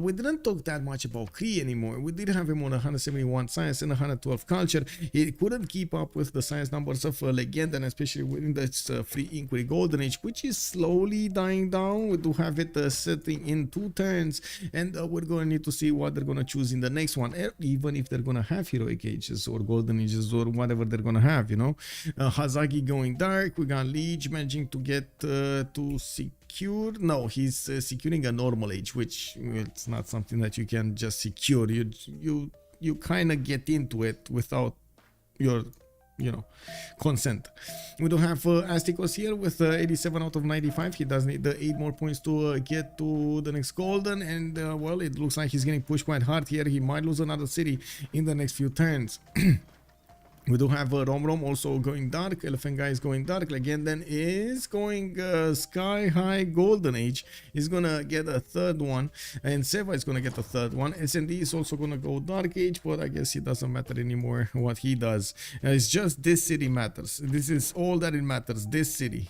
We didn't talk that much about Cree anymore. We did have him on 171 science and 112 culture. He couldn't keep up with the science numbers of Legenden, especially within this free inquiry golden age, which is slowly dying down. We do have it setting in 2 turns and we're going to need to see what they're going to choose in the next one, even if they're going to have heroic ages or golden ages or whatever they're going to have, you know. Hazaggi going dark. We got Lege managing to get to secure. No, he's securing a normal age, which it's not something that you can just secure. You kind of get into it without your, you know, consent. We do have Astikos here with 87 out of 95. He does need the 8 more points to get to the next golden, and well, it looks like he's getting pushed quite hard here. He might lose another city in the next few turns. We do have Romrom also going dark. Elaphantguy is going dark. Legenden is going sky high golden age. He's gonna get a third one, and Seva is gonna get a third one. SND is also gonna go dark age, but I guess it doesn't matter anymore what he does. It's just this city matters. This is all that it matters. This city.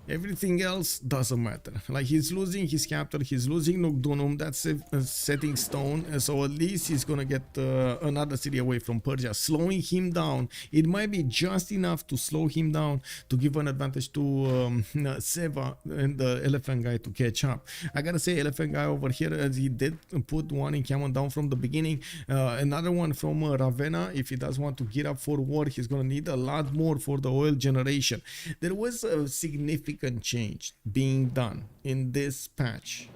Everything else doesn't matter. Like, he's losing his capital, he's losing Nukes, that's a setting stone, so at least he's gonna get another city away from Persia, slowing him down. It might be just enough to slow him down to give an advantage to Seva and the Elaphantguy to catch up. I gotta say, Elaphantguy over here, as he did put one encampment down from the beginning, another one from Ravenna. If he does want to get up for war, he's gonna need a lot more for the oil generation. There was a significant change being done in this patch.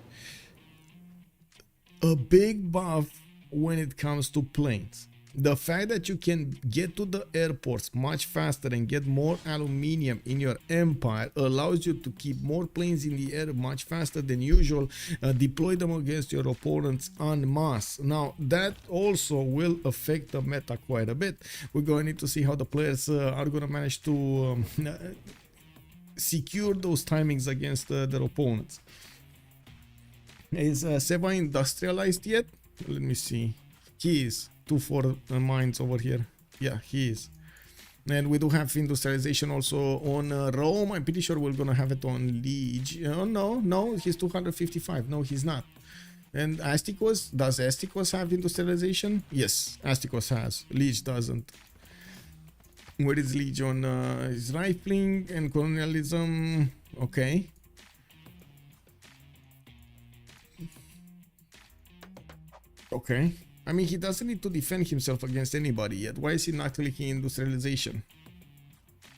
A big buff when it comes to planes. The fact that you can get to the airports much faster and get more aluminium in your empire allows you to keep more planes in the air much faster than usual, deploy them against your opponents en masse. Now, that also will affect the meta quite a bit. We're going to need to see how the players are going to manage to secure those timings against their opponents. Is Seva industrialized yet? Let me see. He is. 2-4 mines over here. Yeah, he is. And we do have industrialization also on Rome. I'm pretty sure we're gonna have it on Lege. Oh, no, he's 255. No, he's not. And Astikos, does Astikos have industrialization? Yes, Astikos has. Lege doesn't. Where is Lege on his rifling and colonialism? Okay. Okay. I mean, he doesn't need to defend himself against anybody yet. Why is he not clicking industrialization?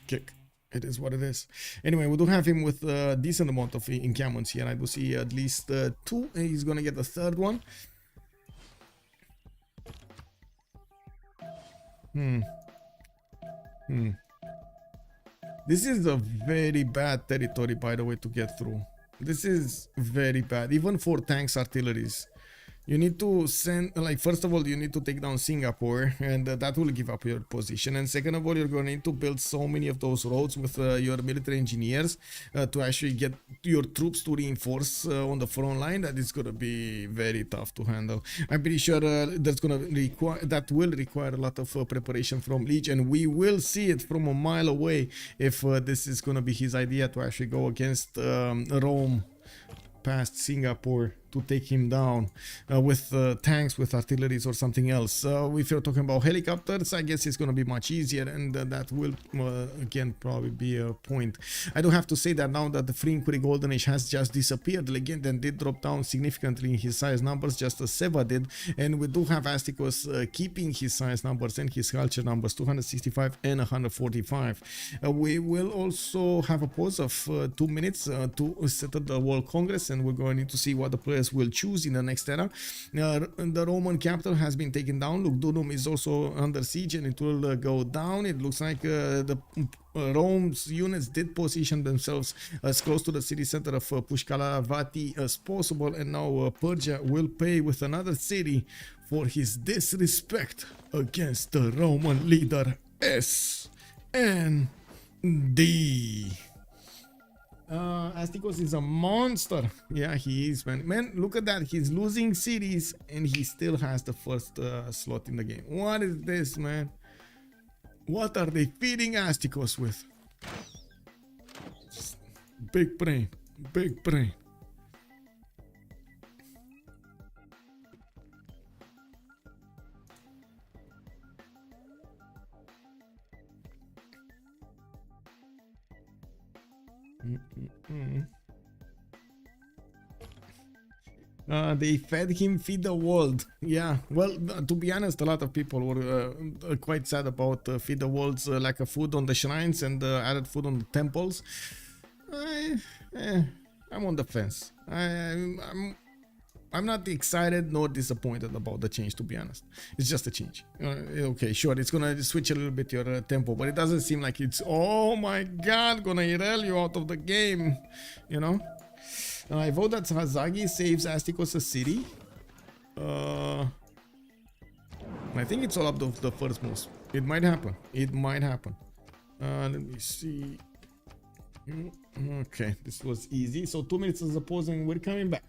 Kick. It is what it is. Anyway, we do have him with a decent amount of encampments here. I do see at least 2. And he's gonna get the third one. This is a very bad territory, by the way, to get through. This is very bad, even for tanks, artilleries. You need to send, like, first of all, you need to take down Singapore, and that will give up your position. And second of all, you're going to need to build so many of those roads with your military engineers to actually get your troops to reinforce on the front line. That is going to be very tough to handle. I'm pretty sure that will require a lot of preparation from Lege, and we will see it from a mile away if this is going to be his idea to actually go against Rome past Singapore to take him down with tanks, with artilleries or something else. If you're talking about helicopters, I guess it's going to be much easier, and that will again probably be a point. I do have to say that now that the free inquiry golden age has just disappeared, Legenden did drop down significantly in his size numbers, just as Seva did, and we do have Astikos keeping his size numbers and his culture numbers, 265 and 145. We will also have a pause of 2 minutes to settle the World Congress, and we're going to need to see what the players will choose in the next era. The Roman capital has been taken down. Lugdunum is also under siege, and it will go down. It looks like the Rome's units did position themselves as close to the city center of Pushkalavati as possible, and now Persia will pay with another city for his disrespect against the Roman leader SND. Astikos is a monster. Yeah, he is, man. Man, look at that. He's losing cities and he still has the first slot in the game. What is this, man? What are they feeding Astikos with? Just big brain. Big brain. They fed him feed the world. Yeah, well, to be honest, a lot of people were quite sad about feed the world's lack of food on the shrines and added food on the temples. I'm on the fence. I'm not excited nor disappointed about the change, to be honest. It's just a change. Okay, sure, it's gonna switch a little bit your tempo, but it doesn't seem like it's, oh my god, gonna erase you out of the game, you know? I vote that Hazaggi saves Astikos' city. I think it's all up to the first moves. It might happen. It might happen. Let me see. Okay, this was easy. So 2 minutes as opposing. We're coming back.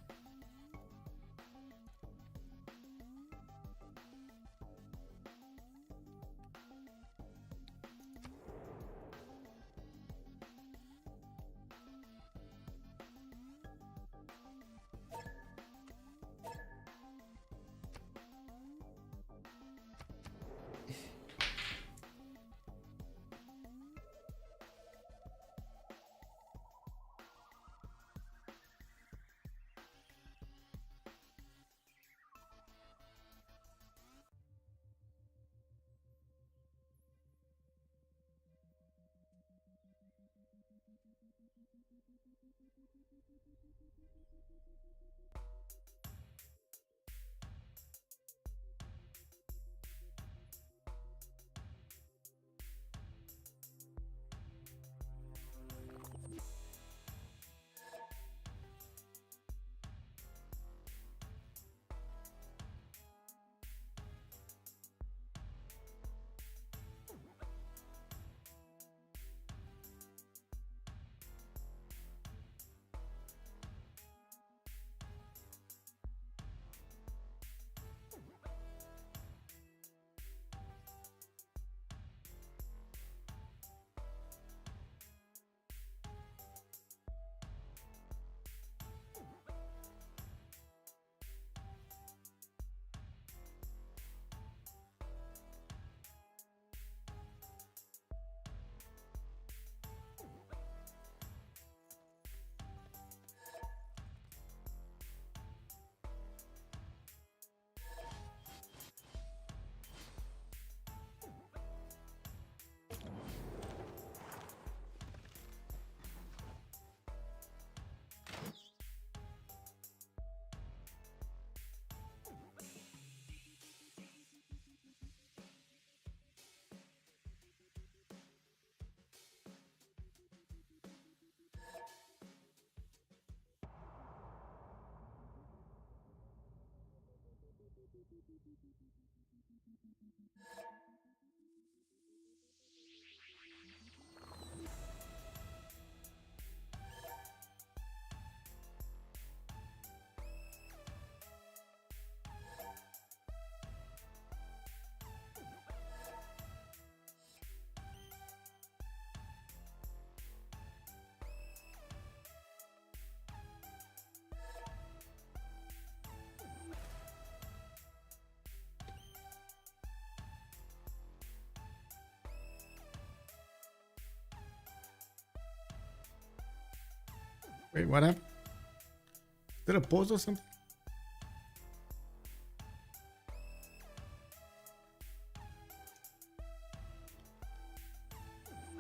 Wait, what happened? Did a pause or something?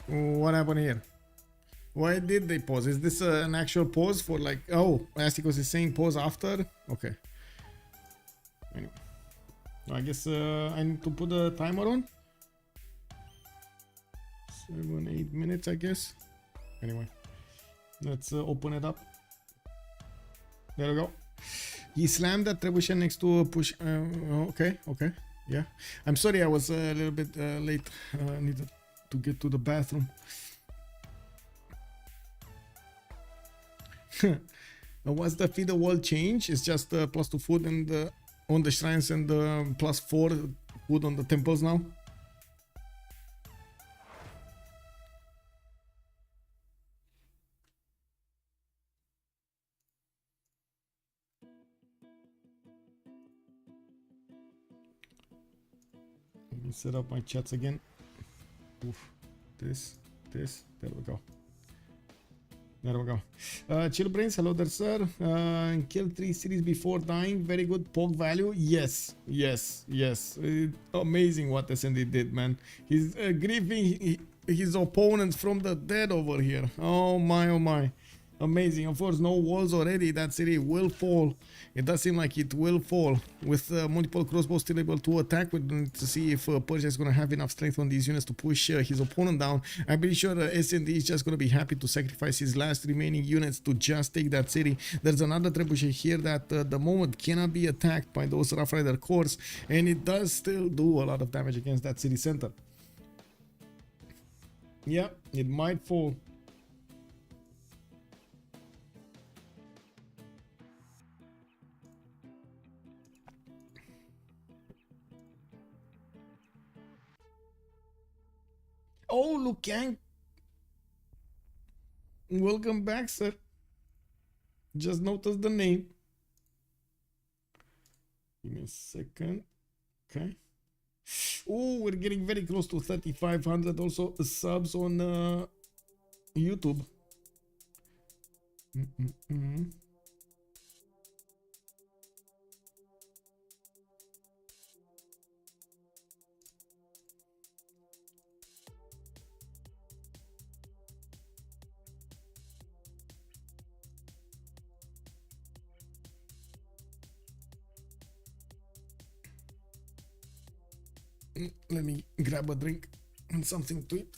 What happened here? Why did they pause? Is this an actual pause for like... Oh, Astikos is saying pause after? Okay. Anyway. I guess I need to put the timer on. 7-8 minutes, I guess. Anyway. Let's open it up. There we go. He slammed that trebuchet next to a push. Okay. Yeah. I'm sorry I was a little bit late. Needed to get to the bathroom. What's the feed the wall change? It's just +2 food and on the shrines and +4 food on the temples now. Let me set up my chats again. Oof. This, there we go. There we go. Chill Brains, hello there, sir. Kill 3 cities before dying. Very good poke value. Yes, yes, yes. Amazing what SND did, man. He's grieving his opponents from the dead over here. Oh my, oh my. Amazing. Of course, no walls already. That city will fall. It does seem like it will fall. With multiple crossbows still able to attack, we need to see if Persia is going to have enough strength on these units to push his opponent down. I'm pretty sure SND is just going to be happy to sacrifice his last remaining units to just take that city. There's another trebuchet here that the moment cannot be attacked by those Rough Rider corps, and it does still do a lot of damage against that city center. Yeah, it might fall. Oh, Lukang. Welcome back, sir. Just noticed the name. Give me a second. Okay. Oh, we're getting very close to 3,500 also subs on YouTube. Let me grab a drink and something to eat.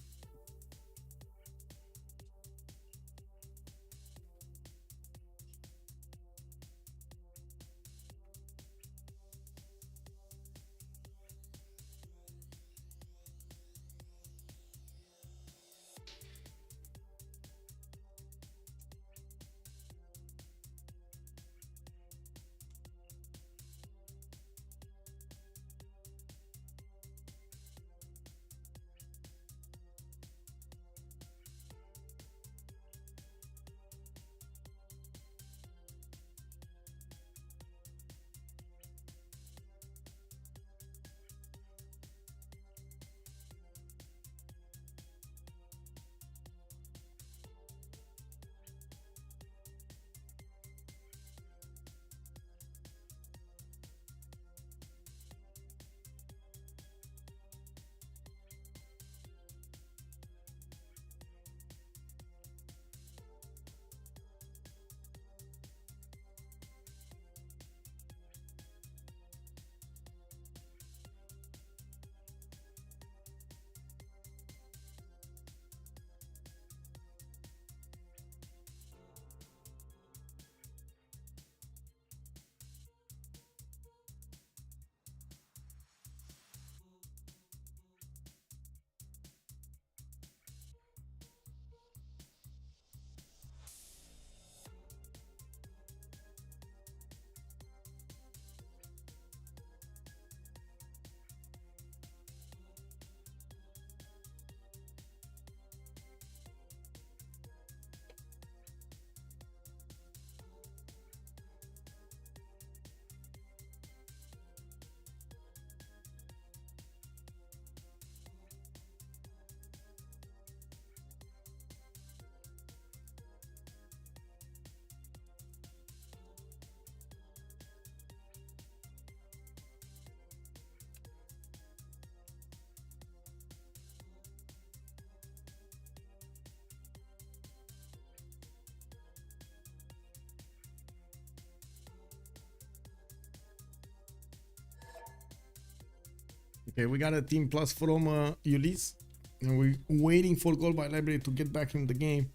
Okay, we got a team plus from Ulyss, and we're waiting for Gold by Library to get back in the game.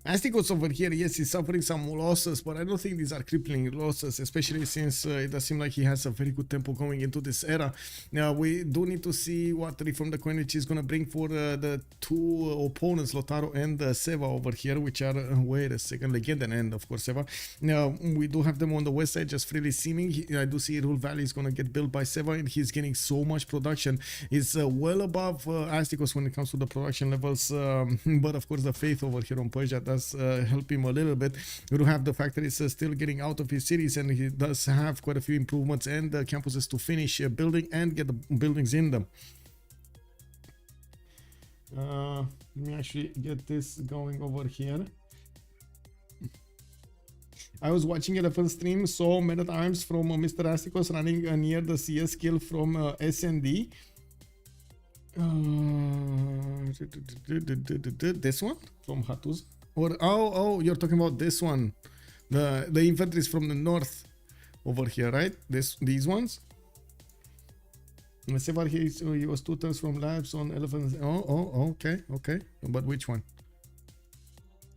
Astikos over here, yes, he's suffering some losses, but I don't think these are crippling losses, especially since it does seem like he has a very good tempo going into this era. Now, we do need to see what Reform the Coinage is going to bring for the two opponents, Lotaro and Seva over here, which are, wait a second, Legenden and, of course, Seva. Now, we do have them on the west side, just freely seeming. I do see Rule Valley is going to get built by Seva, and he's getting so much production. It's well above Astikos when it comes to the production levels, but, of course, the faith over here on Persia does help him a little bit. We do have the fact that he's still getting out of his cities, and he does have quite a few improvements and campuses to finish building and get the buildings in them. Let me actually get this going over here. I was watching Elephant stream, saw Men at Arms from Mr. Astikos running near the CS skill from SND. This one from Hatuz, or oh, you're talking about this one. The infantry is from the north over here, right? These ones. Seva he was 2 turns from labs on elephants. Oh, okay. But which one?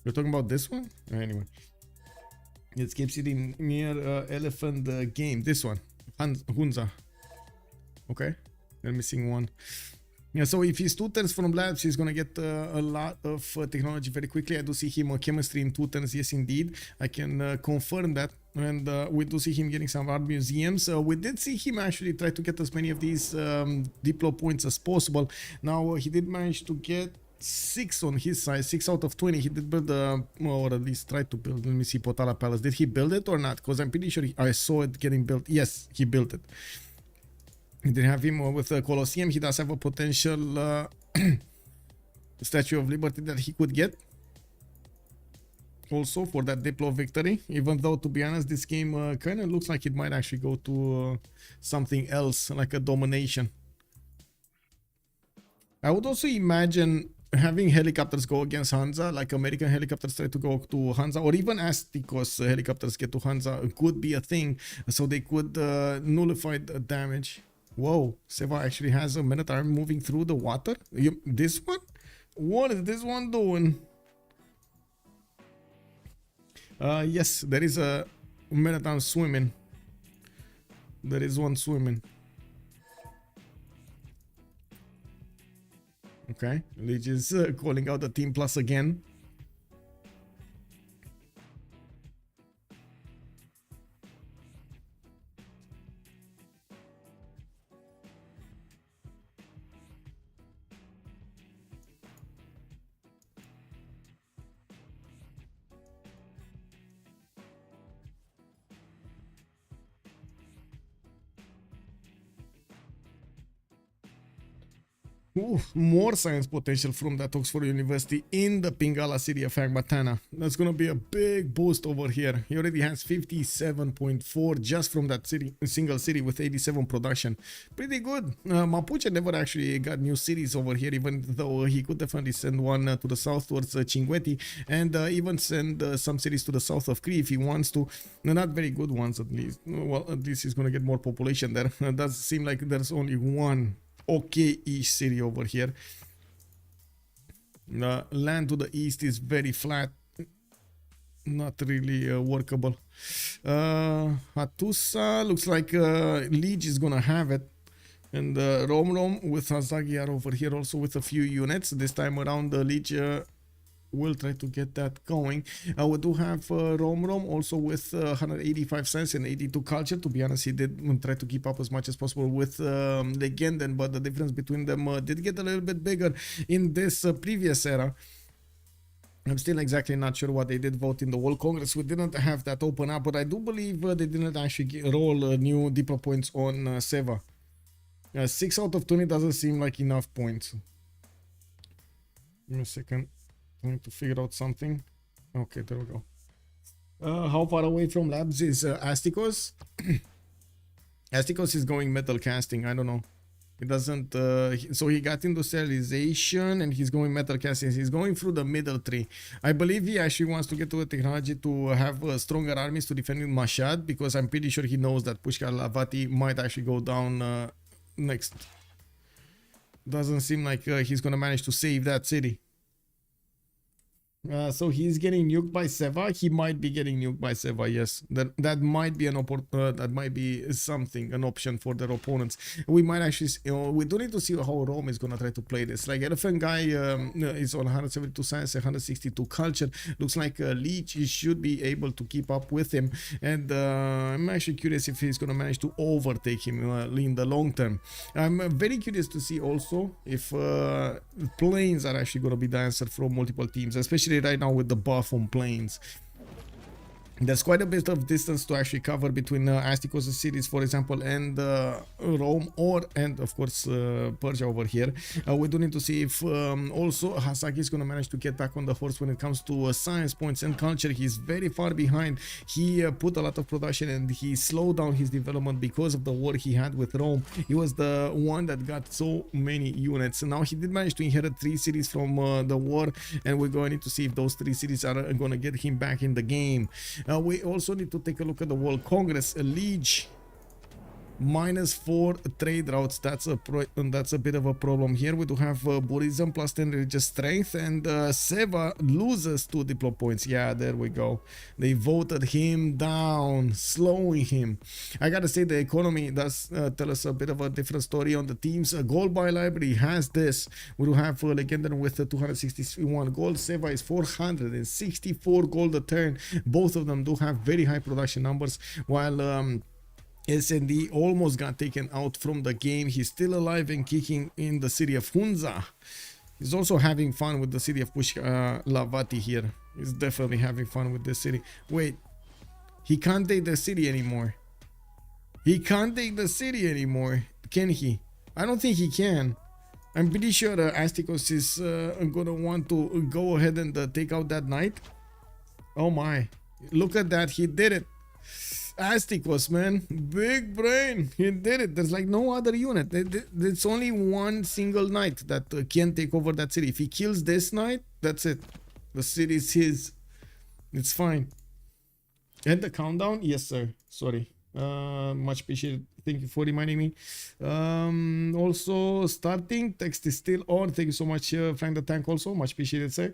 You're talking about this one? Anyway, let's keep sitting near elephant game. This one, Hunza. Okay, they're missing one. Yeah, so if he's 2 turns from labs, he's gonna get a lot of technology very quickly. I do see him chemistry in 2 turns. Yes, indeed, I can confirm that. And we do see him getting some art museums. We did see him actually try to get as many of these diplo points as possible. Now he did manage to get 6 on his side, 6 out of 20. He did build, or at least try to build. Let me see, Potala Palace. Did he build it or not? Because I'm pretty sure I saw it getting built. Yes, he built it. He didn't have him with the Colosseum. He does have a potential Statue of Liberty that he could get also for that Diplo victory, even though, to be honest, this game kind of looks like it might actually go to something else, like a domination. I would also imagine having helicopters go against Hansa, like American helicopters try to go to Hansa, or even Astikos helicopters get to Hansa, could be a thing, so they could nullify the damage. Whoa, Seva actually has a Minotaur moving through the water. This one? What is this one doing? Yes, there is a Minotaur swimming. There is one swimming. Okay, Lege is calling out the team plus again. Ooh, more science potential from that Oxford University in the Pingala city of Agmatana. That's gonna be a big boost over here. He already has 57.4 just from that city, single city, with 87 production. Pretty good. Mapuche never actually got new cities over here, even though he could definitely send one to the south towards Cinguetti, and even send some cities to the south of Cree if he wants to. Not very good ones, at least. Well, at least he's gonna get more population there. It does seem like there's only one okay-ish city over here. The land to the east is very flat, not really workable. Hatusa looks like Lege is gonna have it, and Romrom with Hazaggi are over here also with a few units. This time around the Lege will try to get that going. We do have Romrom also with 185 cents and 82 culture. To be honest, he did try to keep up as much as possible with Legenden, but the difference between them did get a little bit bigger in this previous era. I'm still exactly not sure what they did vote in the World Congress. We didn't have that open up, but I do believe they didn't actually roll new Diplo points on Seva. 6 out of 20 doesn't seem like enough points. Give me a second. I need to figure out something. Okay, there we go. How far away from labs is Astikos? Astikos is going metal casting. I don't know. He doesn't. So he got industrialization and he's going metal casting. He's going through the middle tree. I believe he actually wants to get to a technology to have stronger armies to defend with Mashad, because I'm pretty sure he knows that Pushkar Lavati might actually go down next. Doesn't seem like he's gonna manage to save that city. So he's getting nuked by Seva. He might be getting nuked by Seva. Yes, that might be an that might be something, an option for their opponents. We might actually, we do need to see how Rome is gonna try to play this. Like Elaphantguy is on 172 science, 162 culture. Looks like Lege should be able to keep up with him, and I'm actually curious if he's gonna manage to overtake him in the long term. I'm very curious to see also if planes are actually gonna be the answer from multiple teams, especially right now with the buff on planes. there's quite a bit of distance to actually cover between Astikos cities, for example, and Rome, and of course Persia over here. We do need to see if also Hazaggi is going to manage to get back on the horse when it comes to science points and culture. He's very far behind. He put a lot of production and he slowed down his development because of the war he had with Rome. He was the one that got so many units. Now he did manage to inherit 3 cities from the war, and we're going to need to see if those 3 cities are going to get him back in the game. We also need to take a look at the World Congress. Liege -4 trade routes. That's a bit of a problem here. We do have Buddhism plus 10 religious strength, and Seva loses 2 diplo points. Yeah, there we go. They voted him down, slowing him. I gotta say, the economy does tell us a bit of a different story on the teams. Gold buy library has this. We do have Legenden with 261 gold. Seva is 464 gold a turn. Both of them do have very high production numbers, while S&D almost got taken out from the game. He's still alive and kicking in the city of Hunza. He's also having fun with the city of Lavati here. He's definitely having fun with this city. Wait, he can't take the city anymore. He can't take the city anymore, can he? I don't think he can. I'm pretty sure Astikos is gonna want to go ahead and take out that knight. Oh my, look at that, he did it. Astikos, man, big brain, he did it. There's like no other unit. There's only one single knight that can take over that city. If he kills this knight, that's it. The city is his. It's fine. And the countdown, yes sir, sorry, much appreciated. Thank you for reminding me. Also starting text is still on. Thank you so much, Frank the Tank, also much appreciated, sir.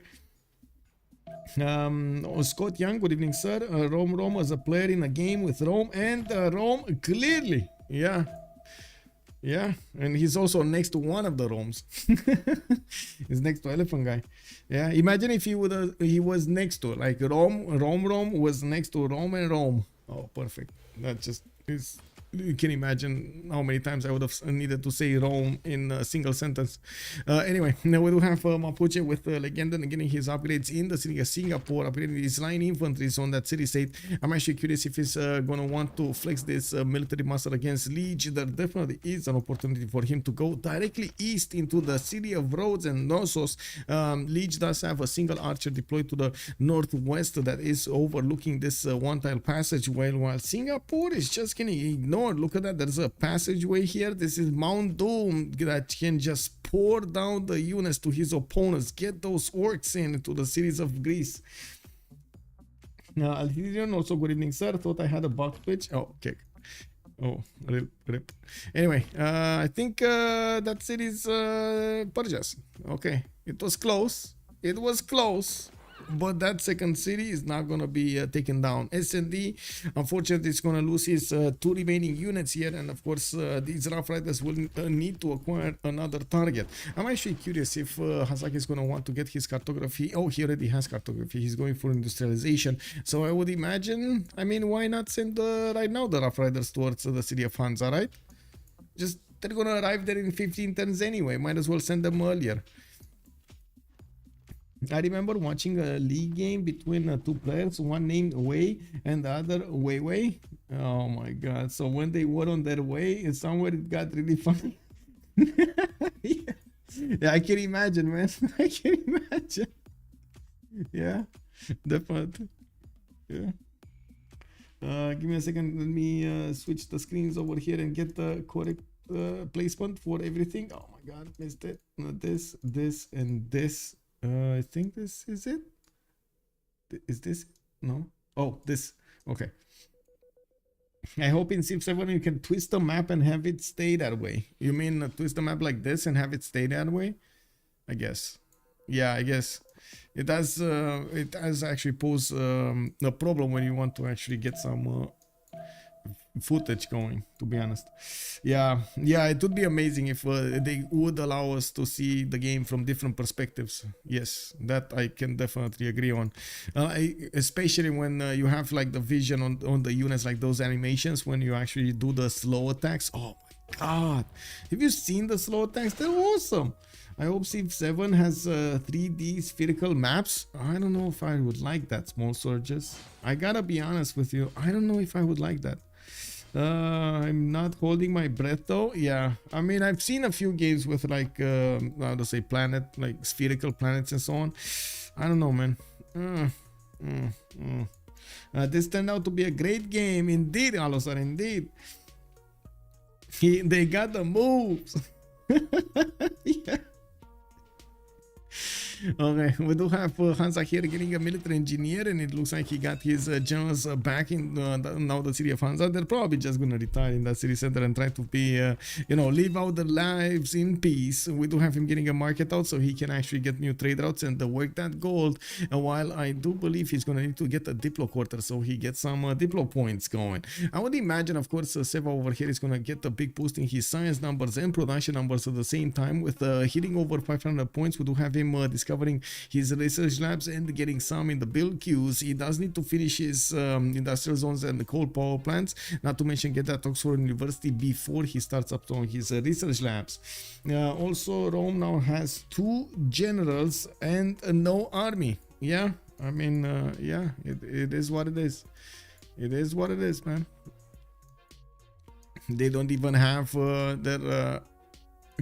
Scott Young, good evening, sir. Romrom was a player in a game with Rome, and Rome clearly, yeah, and he's also next to one of the Romes. He's next to Elaphantguy. Yeah, imagine if he was next to, like, Romrom was next to Rome and Rome. Oh, perfect. That just is. You can imagine how many times I would have needed to say Rome in a single sentence. Anyway, now we do have Mapuche with Legenden getting his upgrades in the city of Singapore, upgrading his line infantry on that city state. I'm actually curious if he's going to want to flex this military muscle against Liege. There definitely is an opportunity for him to go directly east into the city of Rhodes and Knossos. Liege does have a single archer deployed to the northwest that is overlooking this one-tile passageway, while Singapore is just getting ignored. Look at that, there's a passageway here. This is Mount Doom that can just pour down the units to his opponents. Get those orcs into the cities of Greece. Alhirion, also good evening, sir. Thought I had a bug twitch. Oh, okay. Oh, rip. Anyway, I think that city is Persia's. Okay, it was close. It was close. But that second city is not going to be taken down. S&D, unfortunately, is going to lose his 2 remaining units here. And of course, these Rough Riders will need to acquire another target. I'm actually curious if Hazaggi is going to want to get his cartography. Oh, he already has cartography. He's going for industrialization. So I would imagine, I mean, why not send right now the Rough Riders towards the city of Hunza, right? Just, they're going to arrive there in 15 turns anyway. Might as well send them earlier. I remember watching a league game between 2 players, one named Wei and the other Wei. Oh my god. So when they were on their way, somewhere it got really funny. Yeah, I can imagine, man. I can imagine. Yeah, definitely. Yeah. Give me a second. Let me switch the screens over here and get the correct placement for everything. Oh my god, missed it. This, and this. I think this is it. Is this? No. Oh, this. Okay. I hope in Civ7 you can twist the map and have it stay that way. You mean twist the map like this and have it stay that way? I guess. Yeah, I guess. It does actually pose a problem when you want to actually get some footage going, to be honest. Yeah, it would be amazing if they would allow us to see the game from different perspectives. Yes, that I can definitely agree on. Especially when you have like the vision on the units, like those animations when you actually do the slow attacks. Oh my God, have you seen the slow tanks? They're awesome. I hope Civ7 has 3D spherical maps. I don't know if I would like that, small surges. I gotta be honest with you. I don't know if I would like that. I'm not holding my breath though. Yeah, I mean, I've seen a few games with like, how to say, planet, like spherical planets and so on. I don't know, man. This turned out to be a great game. Indeed, Alosar, indeed. They got the moves. Yeah. Okay, we do have Hazaggi here getting a military engineer, and it looks like he got his generals back in now the city of Hansa. They're probably just gonna retire in that city center and try to be, you know, live out their lives in peace. We do have him getting a market out so he can actually get new trade routes and work that gold. While I do believe he's gonna need to get a Diplo quarter so he gets some Diplo points going. I would imagine, of course, Seva over here is gonna get a big boost in his science numbers and production numbers at the same time. With hitting over 500 points, we do have him discovering his research labs and getting some in the build queues. He does need to finish his industrial zones and the coal power plants, not to mention get that Oxford University before he starts up on his research labs. Also, Rome now has 2 generals and no army. Yeah, I mean, yeah, it is what it is. It is what it is, man. They don't even have their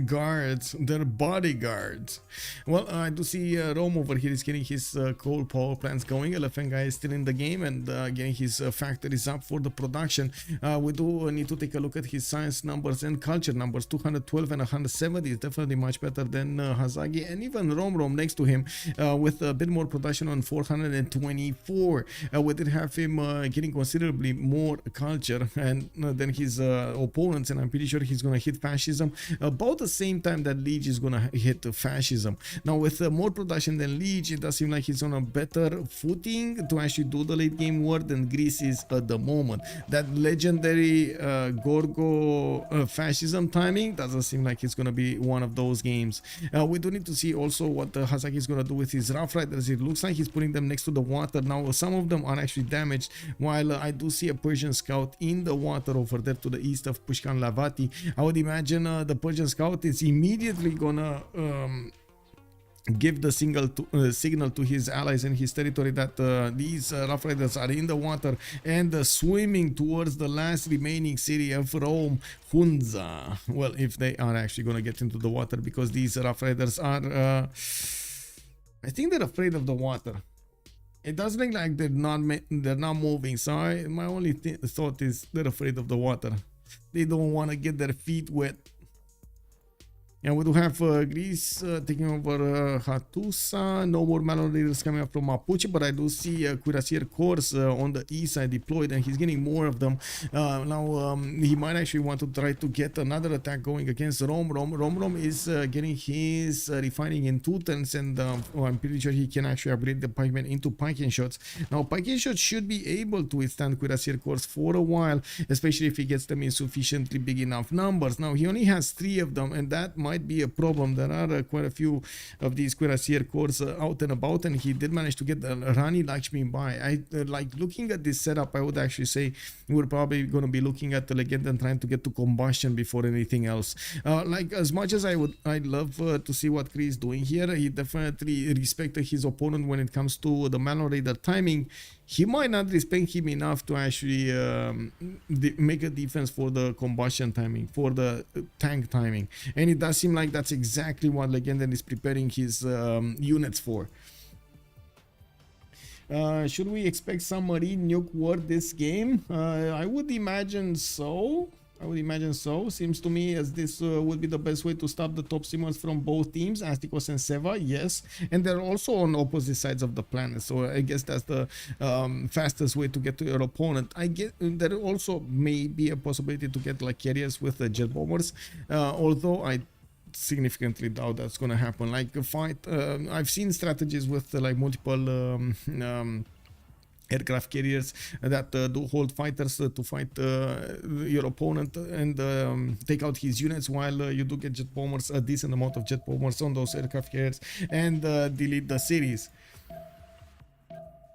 guards, their bodyguards. Well, I do see Rome over here is getting his coal power plants going. Elaphantguy is still in the game and getting his factories up for the production. We do need to take a look at his science numbers and culture numbers. 212 and 170 is definitely much better than Hazaggi and even Romrom next to him, with a bit more production on 424. We did have him getting considerably more culture and than his opponents, and I'm pretty sure he's gonna hit fascism about the same time that Lege is gonna hit fascism. Now, with more production than Lege, it does seem like he's on a better footing to actually do the late game war than Greece is at the moment. That legendary Gorgo fascism timing doesn't seem like it's gonna be one of those games. We do need to see also what Hazaggi is gonna do with his Rough Riders. It looks like he's putting them next to the water. Now, some of them are actually damaged, while I do see a Persian scout in the water over there to the east of Pushkan Lavati. I would imagine the Persian scout is immediately gonna give the signal to his allies in his territory that these Rough Riders are in the water and swimming towards the last remaining city of Rome, Hunza. Well, if they are actually gonna get into the water, because these Rough Riders are, I think they're afraid of the water. It does look like they're not moving. So my only thought is they're afraid of the water. They don't want to get their feet wet. And we do have Greece taking over Hattusa. No more Malon leaders coming up from Mapuche, but I do see Cuirassier Corps on the east side deployed, and he's getting more of them. Now, he might actually want to try to get another attack going against Romrom. Romrom is getting his refining in 2 turns, and I'm pretty sure he can actually upgrade the pikemen into Piking shots. Now, Piking shots should be able to withstand Cuirassier Corps for a while, especially if he gets them in sufficiently big enough numbers. Now, he only has 3 of them, and that might be a problem. There are quite a few of these Cuirassier Corps out and about, and he did manage to get the Rani Lakshmi by. I like looking at this setup. I would actually say we're probably going to be looking at the Legenden trying to get to combustion before anything else. Like, as much as I'd love to see what Cree is doing here, he definitely respected his opponent when it comes to the Malon Raider timing. He might not respect him enough to actually make a defense for the combustion timing, for the tank timing. And it does seem like that's exactly what Legenden is preparing his units for. Should we expect some marine nuke war this game? I would imagine so. Seems to me as this would be the best way to stop the top streamers from both teams, Astikos and Seva, yes. And they're also on opposite sides of the planet, so I guess that's the fastest way to get to your opponent. I get there also may be a possibility to get like carriers with jet bombers, although I significantly doubt that's gonna happen. Like a fight, I've seen strategies with like multiple aircraft carriers that do hold fighters to fight your opponent and take out his units, while you do get jet bombers, a decent amount of jet bombers on those aircraft carriers, and delete the cities.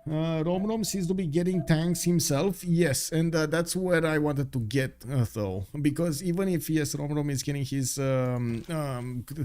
Romrom seems to be getting tanks himself. Yes, and that's where I wanted to get though, because even if yes, Romrom is getting his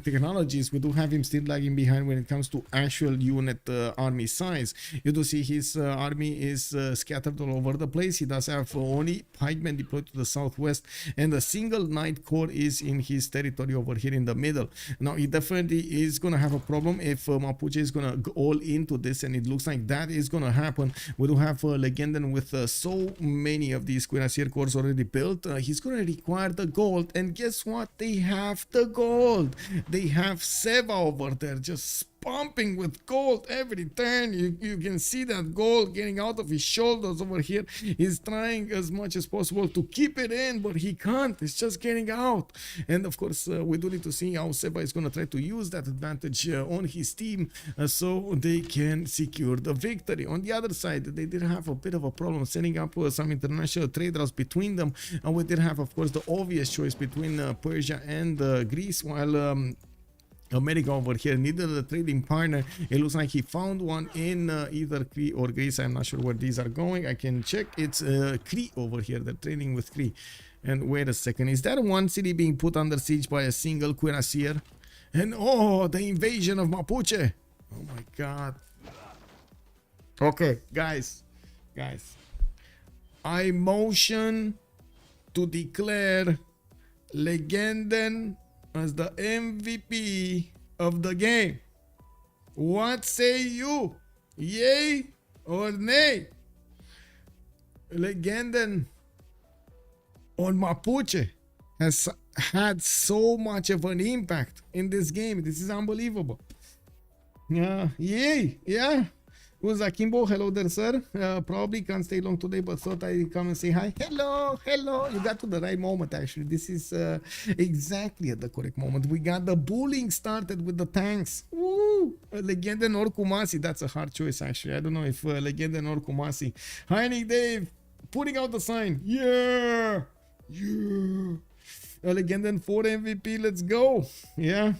technologies, we do have him still lagging behind when it comes to actual unit army size. You do see his army is scattered all over the place. He does have only pikemen deployed to the southwest, and a single knight corps is in his territory over here in the middle. Now he definitely is gonna have a problem if Mapuche is gonna go all into this, and it looks like that is gonna happen. We do have Legenden with so many of these cuirassier corps already built. He's gonna require the gold, and guess what? They have the gold. They have Seva over there just pumping with gold every turn. You can see that gold getting out of his shoulders over here. He's trying as much as possible to keep it in, but he can't. It's just getting out. And of course, we do need to see how Seva is going to try to use that advantage on his team so they can secure the victory. On the other side, they did have a bit of a problem setting up some international trade routes between them. And we did have, of course, the obvious choice between Persia and Greece, while America over here needed a trading partner. It looks like he found one in either Cree or Greece. I'm not sure where these are going. I can check. It's Cree over here. They're trading with Cree. And wait a second. Is that one city being put under siege by a single cuirassier? And oh, the invasion of Mapuche. Oh my god. Okay, guys. I motion to declare Legenden as the MVP of the game. What say you? Yay or nay? Legenden on Mapuche has had so much of an impact in this game. This is unbelievable. Yay, yeah. Who's Akimbo? Hello there, sir. Probably can't stay long today, but thought I'd come and say hi. Hello. You got to the right moment, actually. This is exactly at the correct moment. We got the bullying started with the tanks. Woo! Legenden or Kumasi. That's a hard choice, actually. I don't know if Legenden or Kumasi. Hi, Nick Dave. Putting out the sign. Yeah. Legenden 4 MVP. Let's go. Yeah.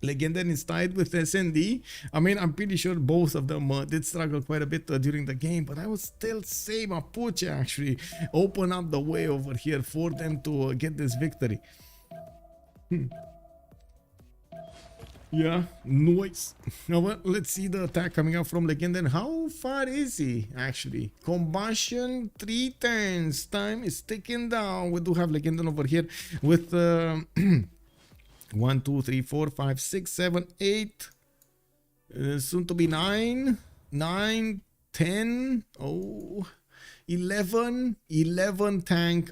Legenden is tied with SND. I mean, I'm pretty sure both of them did struggle quite a bit during the game, but I would still say Mapuche actually open up the way over here for them to get this victory. Yeah, noise. Now, well, let's see the attack coming out from Legenden. How far is he actually? Combustion 3 turns. Time is ticking down. We do have Legenden over here with 1, 2, 3, 4, 5, 6, 7, 8. Soon to be 9, 10. Oh, 11 tank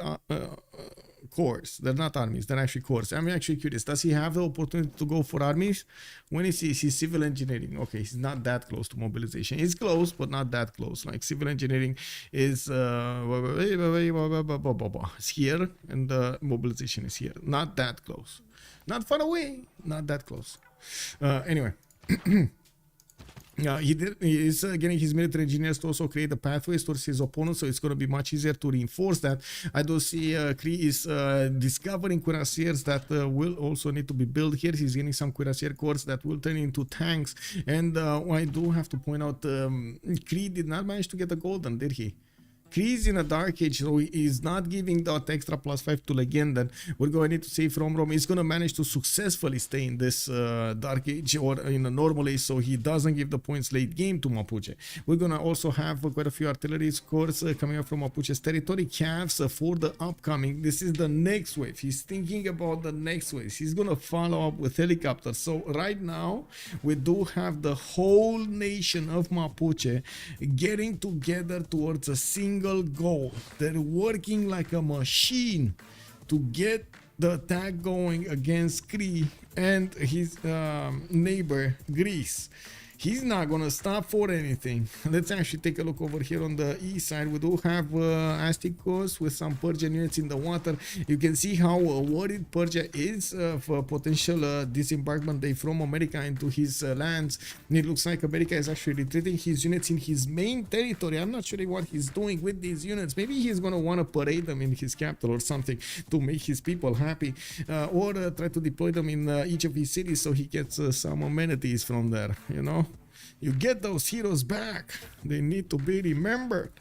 corps. They're not armies, they're actually corps. I'm actually curious, does he have the opportunity to go for armies? When is he? He's civil engineering. Okay, he's not that close to mobilization. He's close, but not that close. Like civil engineering is it's here, and mobilization is here. Not that close. Not far away, not that close. Anyway. He is getting his military engineers to also create the pathways towards his opponents, so it's going to be much easier to reinforce that. I do see Cree is discovering cuirassiers that will also need to be built here. He's getting some cuirassier corps that will turn into tanks, and I do have to point out Cree did not manage to get the golden, did he? Cree's in a dark age, so he is not giving that extra +5 to Legenden. We're going to need to see if Romrom is going to manage to successfully stay in this dark age or in a normal age, so he doesn't give the points late game to Mapuche. We're going to also have quite a few artillery scores coming up from Mapuche's territory. Calves for the upcoming. This is the next wave. He's thinking about the next wave. He's going to follow up with helicopters. So right now, we do have the whole nation of Mapuche getting together towards a single goal. They're working like a machine to get the attack going against Cree and his neighbor Greece. He's not gonna stop for anything. Let's actually take a look over here on the east side. We do have Astikos with some Persian units in the water. You can see how worried Persia is for potential disembarkment day from America into his lands. And it looks like America is actually retreating his units in his main territory. I'm not sure what he's doing with these units. Maybe he's gonna want to parade them in his capital or something to make his people happy, or try to deploy them in each of his cities so he gets some amenities from there, you know. You get those heroes back. They need to be remembered.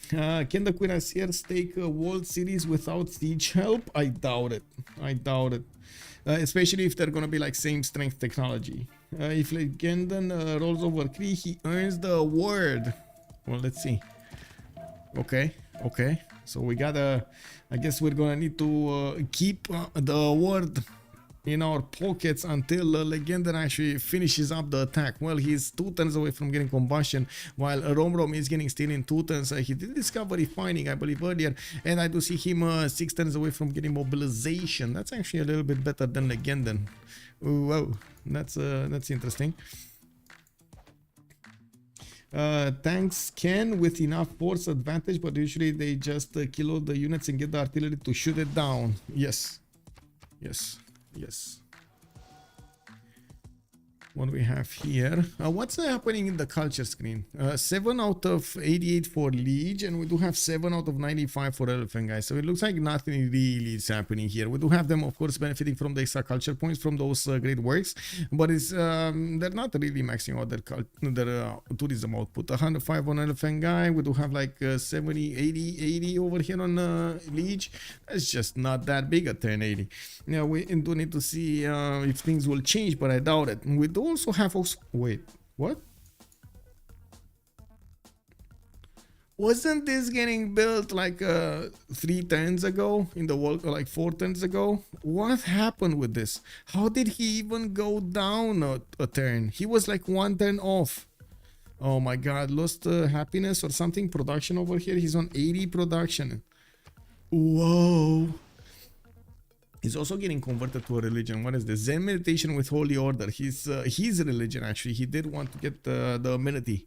Can the cuirassiers take world cities without siege help? I doubt it. I doubt it. Especially if they're gonna be like same strength technology. If Legenden rolls over Cree, he earns the award. Well, let's see. Okay, okay. So we gotta. I guess we're gonna need to keep the award in our pockets until Legenden actually finishes up the attack. Well, he's 2 turns away from getting combustion, while Romrom is getting still in 2 turns. He did discover refining, I believe, earlier, and I do see him 6 turns away from getting mobilization. That's actually a little bit better than Legenden. Whoa, that's interesting. Tanks can with enough force advantage, but usually they just kill all the units and get the artillery to shoot it down. Yes, yes. Yes. What do we have here? What's happening in the culture screen? 7 out of 88 for Lege, and we do have 7 out of 95 for Elaphantguy. So it looks like nothing really is happening here. We do have them, of course, benefiting from the extra culture points from those great works, but it's they're not really maxing out their tourism output. 105 on Elaphantguy. We do have like 70, 80 over here on Lege. That's just not that big a turn 80. Now we do need to see if things will change, but I doubt it. We do also have wait, what? Wasn't this getting built like 3 turns ago in the world, or like 4 turns ago? What happened with this? How did he even go down a turn? He was like 1 turn off. Oh my god, lost happiness or something. Production over here, he's on 80 production. Whoa. He's also getting converted to a religion. What is this? Zen meditation with holy order. His religion, actually. He did want to get the amenity,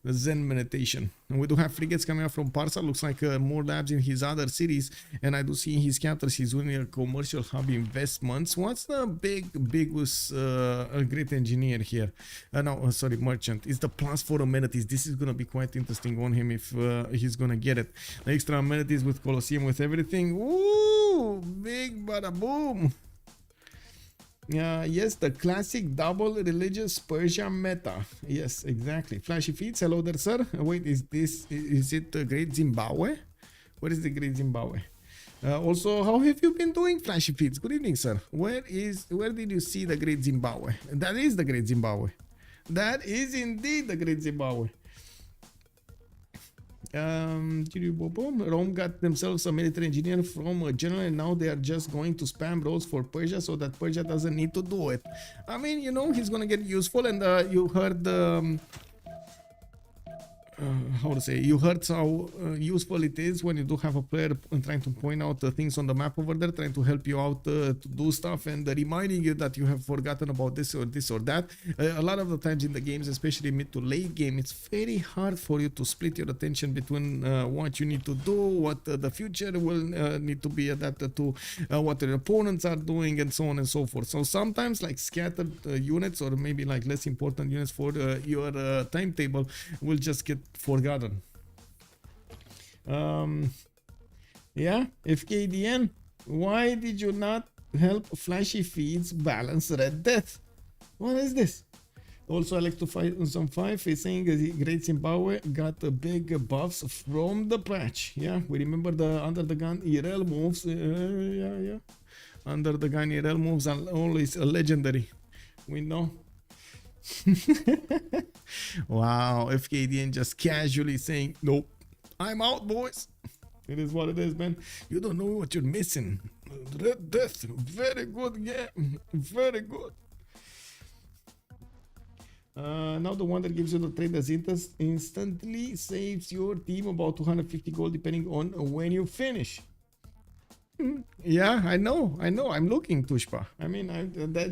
the Zen meditation. And we do have frigates coming up from Persia. Looks like more labs in his other cities. And I do see in his counters he's doing a commercial hub investments. What's the biggest great engineer here? No, sorry, merchant. It's the plus 4 amenities. This is gonna be quite interesting on him if he's gonna get it. The extra amenities with Colosseum, with everything. Ooh, big bada boom. Yes, the classic double religious Persia meta. Yes, exactly. Flashy feeds. Hello there, sir. Wait, is it Great Zimbabwe? What is the Great Zimbabwe? Also, how have you been doing, Flashy feeds? Good evening, sir. Where did you see the Great Zimbabwe? That is the Great Zimbabwe. That is indeed the Great Zimbabwe. Rome got themselves a military engineer from a general, and now they are just going to spam roads for Persia so that Persia doesn't need to do it. I mean, you know, he's gonna get useful, and you heard how to say, you heard how useful it is when you do have a player trying to point out things on the map over there, trying to help you out to do stuff, and reminding you that you have forgotten about this or that. A lot of the times in the games, especially mid to late game, it's very hard for you to split your attention between what you need to do, what the future will need to be adapted to, what your opponents are doing, and so on and so forth. So sometimes like scattered units, or maybe like less important units for your timetable, will just get forgotten. Yeah, FKDN, why did you not help Flashy Feeds balance Red Death? What is this? Also, I like to fight on some 5 is saying Great Zimbabwe got big buffs from the patch. Yeah, we remember the under the gun IRL moves. Yeah. Under the gun IRL moves are always legendary. We know. Wow, FKDN just casually saying, nope, I'm out, boys. It is what it is, man. You don't know what you're missing. Red Death, very good game, very good. Now the one that gives you the traders instantly saves your team about 250 gold depending on when you finish. Yeah, I know. I'm looking, Tushpa. I mean,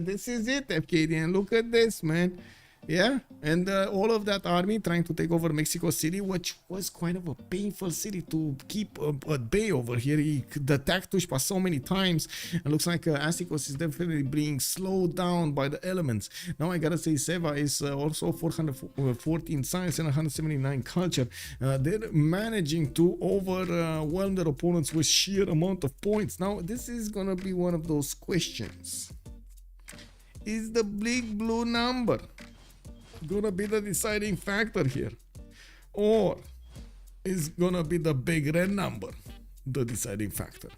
this is it, FKDN. Look at this, man. Yeah, and all of that army trying to take over Mexico City, which was quite of a painful city to keep at bay over here. He attacked Tushpa so many times, and looks like Astikos is definitely being slowed down by the elements. Now I gotta say, Seva is also 414 science and 179 culture. They're managing to overwhelm their opponents with sheer amount of points. Now this is gonna be one of those questions. is the big blue number gonna be the deciding factor here? Or is gonna be the big red number the deciding factor?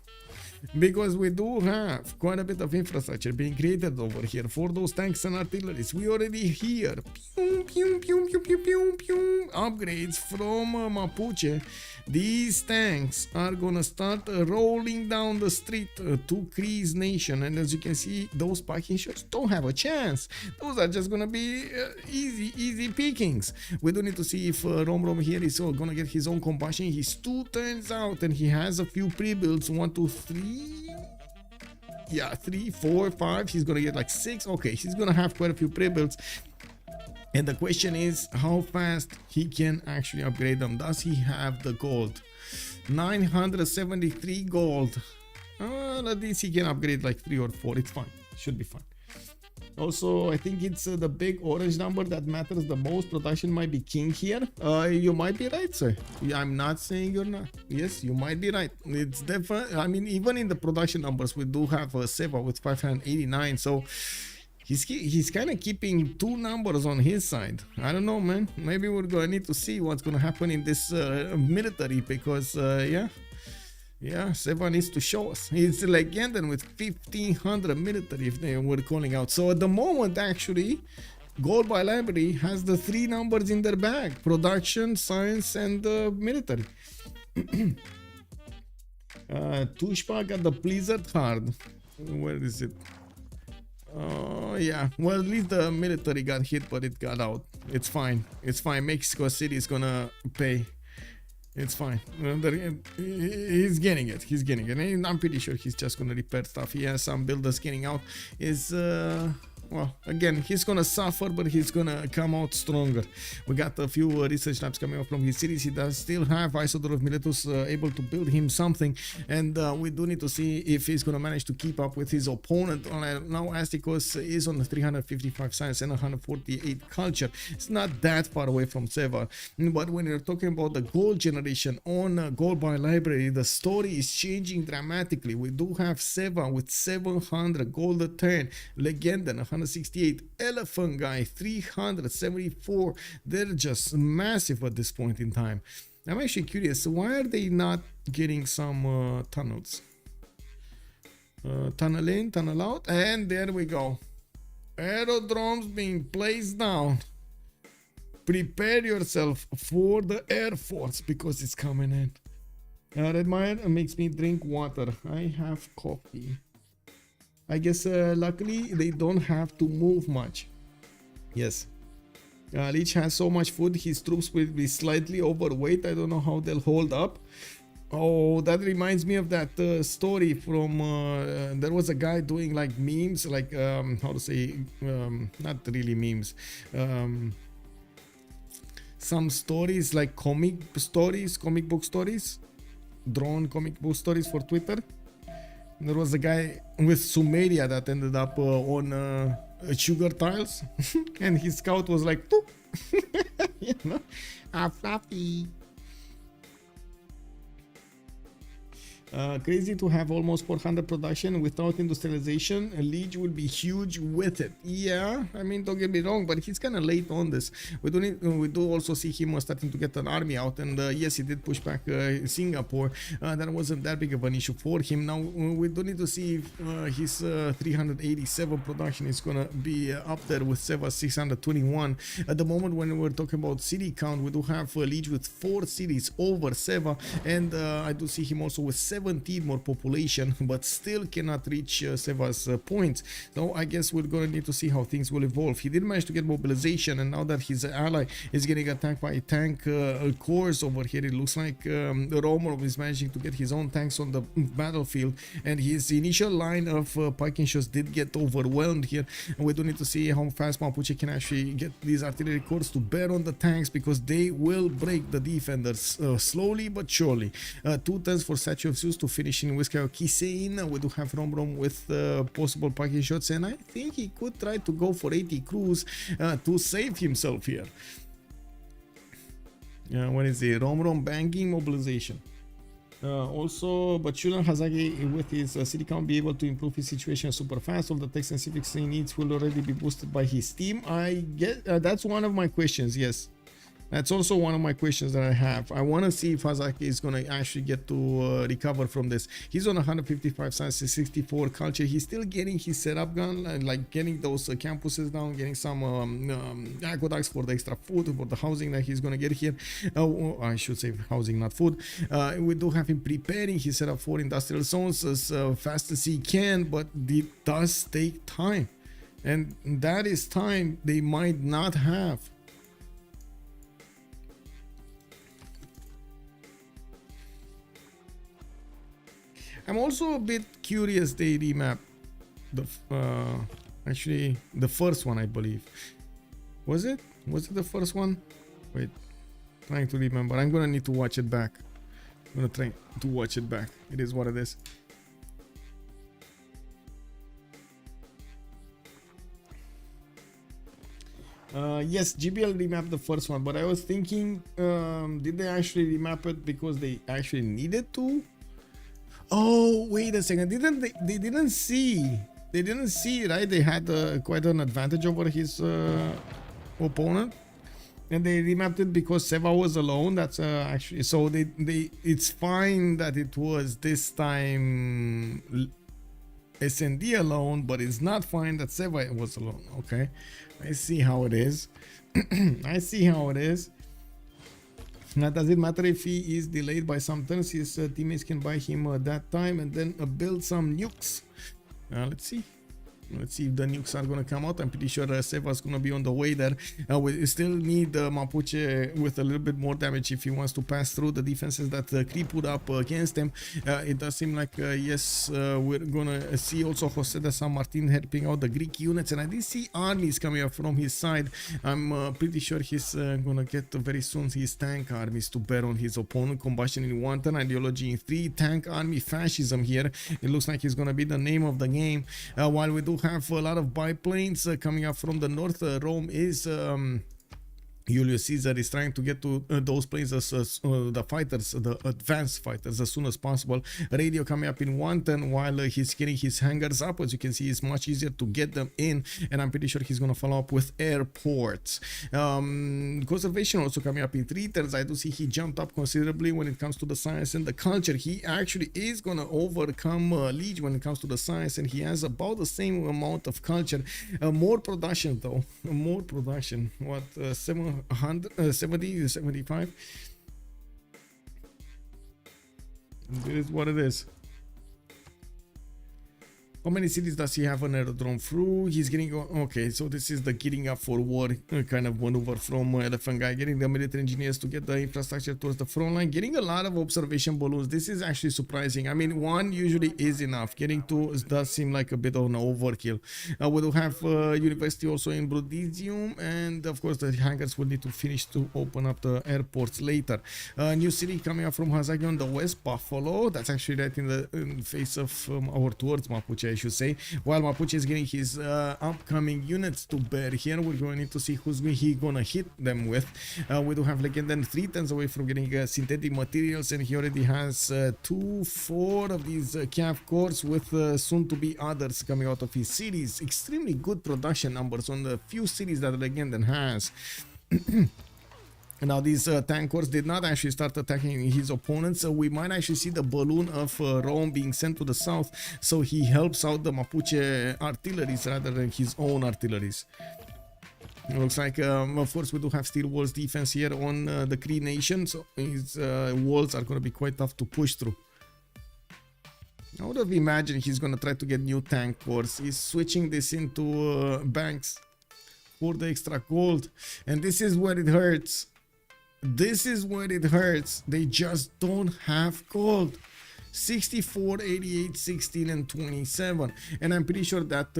Because we do have quite a bit of infrastructure being created over here for those tanks and artilleries. We already hear pew, pew, pew, pew, pew, pew, pew, upgrades from Mapuche. These tanks are gonna start rolling down the street to Cree's nation, and as you can see, those packing shots don't have a chance. Those are just gonna be easy pickings. We don't need to see if Romrom here is gonna get his own combustion. He's 2 turns out and he has a few pre-builds, 1, 2, 3. Yeah, 3, 4, 5. He's gonna get like 6. Okay, he's gonna have quite a few pre-builds. And the question is how fast he can actually upgrade them. Does he have the gold? 973 gold. At least he can upgrade like 3 or 4. It's fine. Should be fine. Also, I think it's the big orange number that matters the most. Production might be king here. You might be right, sir. I'm not saying you're not. Yes, you might be right. It's definitely, I mean, even in the production numbers, we do have Seva with 589. So he's kind of keeping 2 numbers on his side. I don't know, man. Maybe we're gonna need to see what's gonna happen in this military, because yeah, Seva needs to show us. It's Legenden with 1500 military if they were calling out. So at the moment, actually, Gold by Library has the 3 numbers in their bag: production, science, and military. Tushpa got the Blizzard card. Where is it? Oh yeah, well, at least the military got hit, but it got out. It's fine. It's fine. Mexico City is gonna pay. It's fine. He's getting it. He's getting it. And I'm pretty sure he's just gonna repair stuff. He has some builders getting out. Well, again, he's gonna suffer, but he's gonna come out stronger. We got a few research labs coming up from his cities. He does still have Isodor of Miletus able to build him something, and we do need to see if he's gonna manage to keep up with his opponent. Now Astikos is on the 355 science and 148 culture. It's not that far away from Seva, but when you're talking about the gold generation on Gold by Library, the story is changing dramatically. We do have Seva with 700 gold a turn, Legenden 168, Elaphantguy 374. They're just massive at this point in time. I'm actually curious, why are they not getting some tunnels? Tunnel in, tunnel out, and there we go. Aerodromes being placed down. Prepare yourself for the Air Force because it's coming in. Redmire makes me drink water. I have coffee. I guess luckily they don't have to move much. Yes. Leech has so much food, his troops will be slightly overweight. I don't know how they'll hold up. Oh, that reminds me of that story from there was a guy doing like memes, like how to say, not really memes, some stories like comic book stories, drawn comic book stories for Twitter. There was a guy with Sumeria that ended up on sugar tiles, and his scout was like, you know, fluffy. Crazy to have almost 400 production without industrialization. Lege will be huge with it. Yeah, I mean, don't get me wrong, but he's kind of late on this. We do also see him starting to get an army out, and yes, he did push back Singapore. That wasn't that big of an issue for him. Now we do need to see if his 387 production is gonna be up there with Seva 621. At the moment, when we're talking about city count, we do have Lege with 4 cities over Seva, and I do see him also with 17 more population, but still cannot reach Seva's points. So I guess we're gonna need to see how things will evolve. He did manage to get mobilization, and now that his ally is getting attacked by tank corps over here, it looks like Romrom is managing to get his own tanks on the battlefield, and his initial line of piking shots did get overwhelmed here. And we do need to see how fast Mapuche can actually get these artillery corps to bear on the tanks, because they will break the defenders slowly but surely. 2 turns for Statue of Zeus to finish in Whiskey Kisein. We do have Romrom with possible packing shots, and I think he could try to go for 80 crews to save himself here. What is it? Romrom banking mobilization. Also, but shouldn't Hazaggi with his city count be able to improve his situation super fast? All the text and civics he needs will already be boosted by his team. I get that's one of my questions. Yes, that's also one of my questions that I have. I want to see if Hazaggi is going to actually get to recover from this. He's on 155 science, 64 culture. He's still getting his setup gun, like getting those campuses down, getting some aqueducts for the extra food, for the housing that he's going to get here. I should say housing, not food. We do have him preparing his setup for industrial zones as fast as he can, but it does take time. And that is time they might not have. I'm also a bit curious they remap the actually the first one, I believe. Was it the first one? Wait, trying to remember. I'm gonna need to watch it back. I'm gonna try to watch it back. It is what it is. Yes, GBL remapped the first one, but I was thinking, did they actually remap it because they actually needed to? Oh, wait a second. They didn't see, right? They had quite an advantage over his opponent, and they remapped it because Seva was alone. That's actually, so they it's fine that it was this time SND alone, but it's not fine that Seva was alone. Okay, I see how it is. I see how it is. Now, does it matter if he is delayed by some turns? His teammates can buy him that time and then build some nukes. Let's see. Let's see if the nukes are going to come out. I'm pretty sure Seva is going to be on the way there. We still need Mapuche with a little bit more damage if he wants to pass through the defenses that Cree put up against him. It does seem like, yes, we're going to see also Jose de San Martin helping out the Greek units. And I did see armies coming up from his side. I'm pretty sure he's going to get very soon his tank armies to bear on his opponent. Combustion in 1 turn, ideology in 3, tank army fascism here. It looks like it's going to be the name of the game. While we do have a lot of biplanes coming up from the north. Rome is Julius Caesar is trying to get to those planes as the fighters, the advanced fighters, as soon as possible. Radio coming up in 1 turn while he's getting his hangars up. As you can see, it's much easier to get them in, and I'm pretty sure he's going to follow up with airports. Conservation also coming up in 3 turns. I do see he jumped up considerably when it comes to the science and the culture. He actually is going to overcome Lege when it comes to the science, and he has about the same amount of culture. More production though, more production. What, 70, 75? It is what it is. How many cities does he have on aerodrome through? He's getting, okay, so this is the getting up for war kind of maneuver from Elaphantguy, getting the military engineers to get the infrastructure towards the front line, getting a lot of observation balloons. This is actually surprising. I mean, 1 usually is enough. Getting 2 does seem like a bit of an overkill. We do have university also in Brudisium, and of course the hangars will need to finish to open up the airports later. New city coming up from Hazaggi on the west, Buffalo. That's actually right in the face of or towards Mapuche, I should say. While Mapuche is getting his upcoming units to bear here, we're going to need to see who's he gonna hit them with. We do have Legenden 3 turns away from getting synthetic materials, and he already has 4 of these CAF cores with soon to be others coming out of his cities. Extremely good production numbers on the few cities that Legenden has. Now these tank corps did not actually start attacking his opponents, so we might actually see the balloon of Rome being sent to the south, so he helps out the Mapuche artilleries rather than his own artilleries. It looks like, of course, we do have steel walls defense here on the Cree nation, so his walls are going to be quite tough to push through. I would have imagined he's going to try to get new tank corps. He's switching this into banks for the extra gold, and this is where it hurts. This is where it hurts. They just don't have gold. 64, 88, 16, and 27. And I'm pretty sure that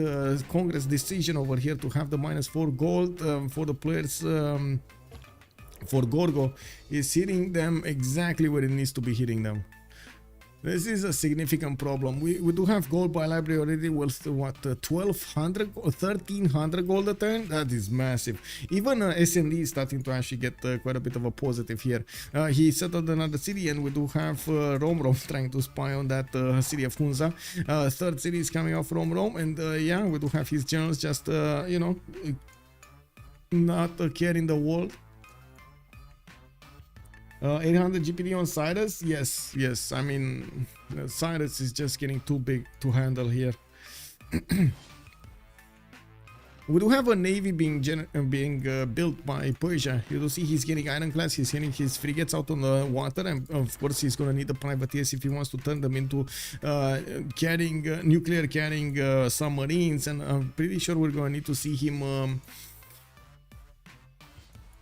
Congress decision over here to have the -4 gold for the players for Gorgo is hitting them exactly where it needs to be hitting them. This is a significant problem. We do have gold by library already worth what 1200 or 1300 gold a turn. That is massive. Even SND is starting to actually get quite a bit of a positive here. He settled another city, and we do have Romrom trying to spy on that city of Hunza. Third city is coming off Romrom, and yeah, we do have his generals just you know, not carrying the world. 800 GPD on Cyrus. Yes. I mean, Cyrus is just getting too big to handle here. We do have a navy being built by Persia. You do see he's getting ironclads, he's getting his frigates out on the water, and of course he's gonna need the privateers if he wants to turn them into nuclear carrying submarines. And I'm pretty sure we're gonna need to see him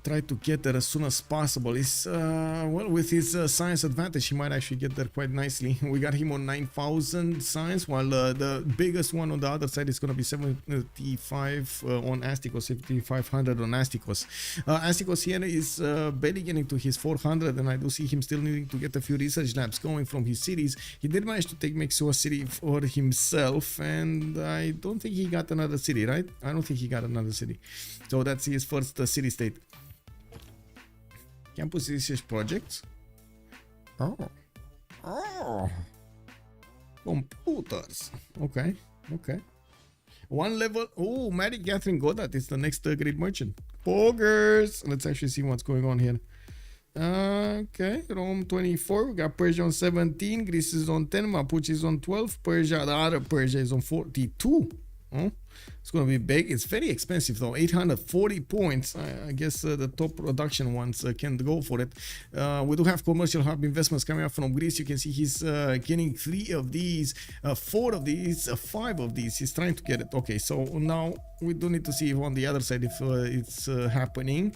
try to get there as soon as possible. Is well, with his science advantage, he might actually get there quite nicely. We got him on 9,000 science, while the biggest one on the other side is going to be 75 on Astikos, 7,500 on Astikos. Astikos here is barely getting to his 400, and I do see him still needing to get a few research labs going from his cities. He did manage to take Mexua city for himself, and I don't think he got another city, right? I don't think he got another city. So that's his first city state. Campus research projects. Oh, computers. Okay. One level. Oh, Mary Catherine Goddard is the next great merchant. Poggers. Let's actually see what's going on here. Okay, Rome 24. We got Persia on 17. Greece is on 10. Mapuche is on 12. Persia, the other Persia is on 42. Oh, it's gonna be big. It's very expensive though, 840 points. I guess the top production ones can't go for it. We do have commercial hub investments coming up from Greece. You can see he's getting 3 of these, 4 of these, 5 of these. He's trying to get it. Okay, so now we do need to see on the other side if it's happening.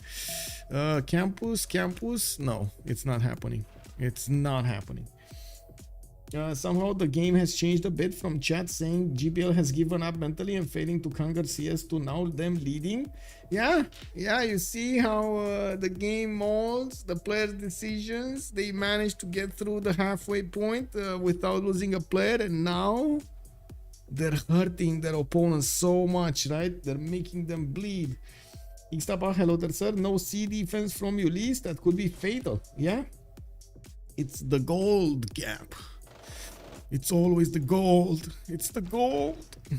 Campus, no, it's not happening. It's not happening. Somehow the game has changed a bit from chat saying GPL has given up mentally and failing to conquer CS to now them leading. Yeah, you see how the game molds, the players' decisions. They managed to get through the halfway point without losing a player, and now they're hurting their opponents so much, right? They're making them bleed. Xtapa, hello there, sir. No C defense from Ulyss, that could be fatal. Yeah, it's the gold gap. It's always the gold. It's the gold.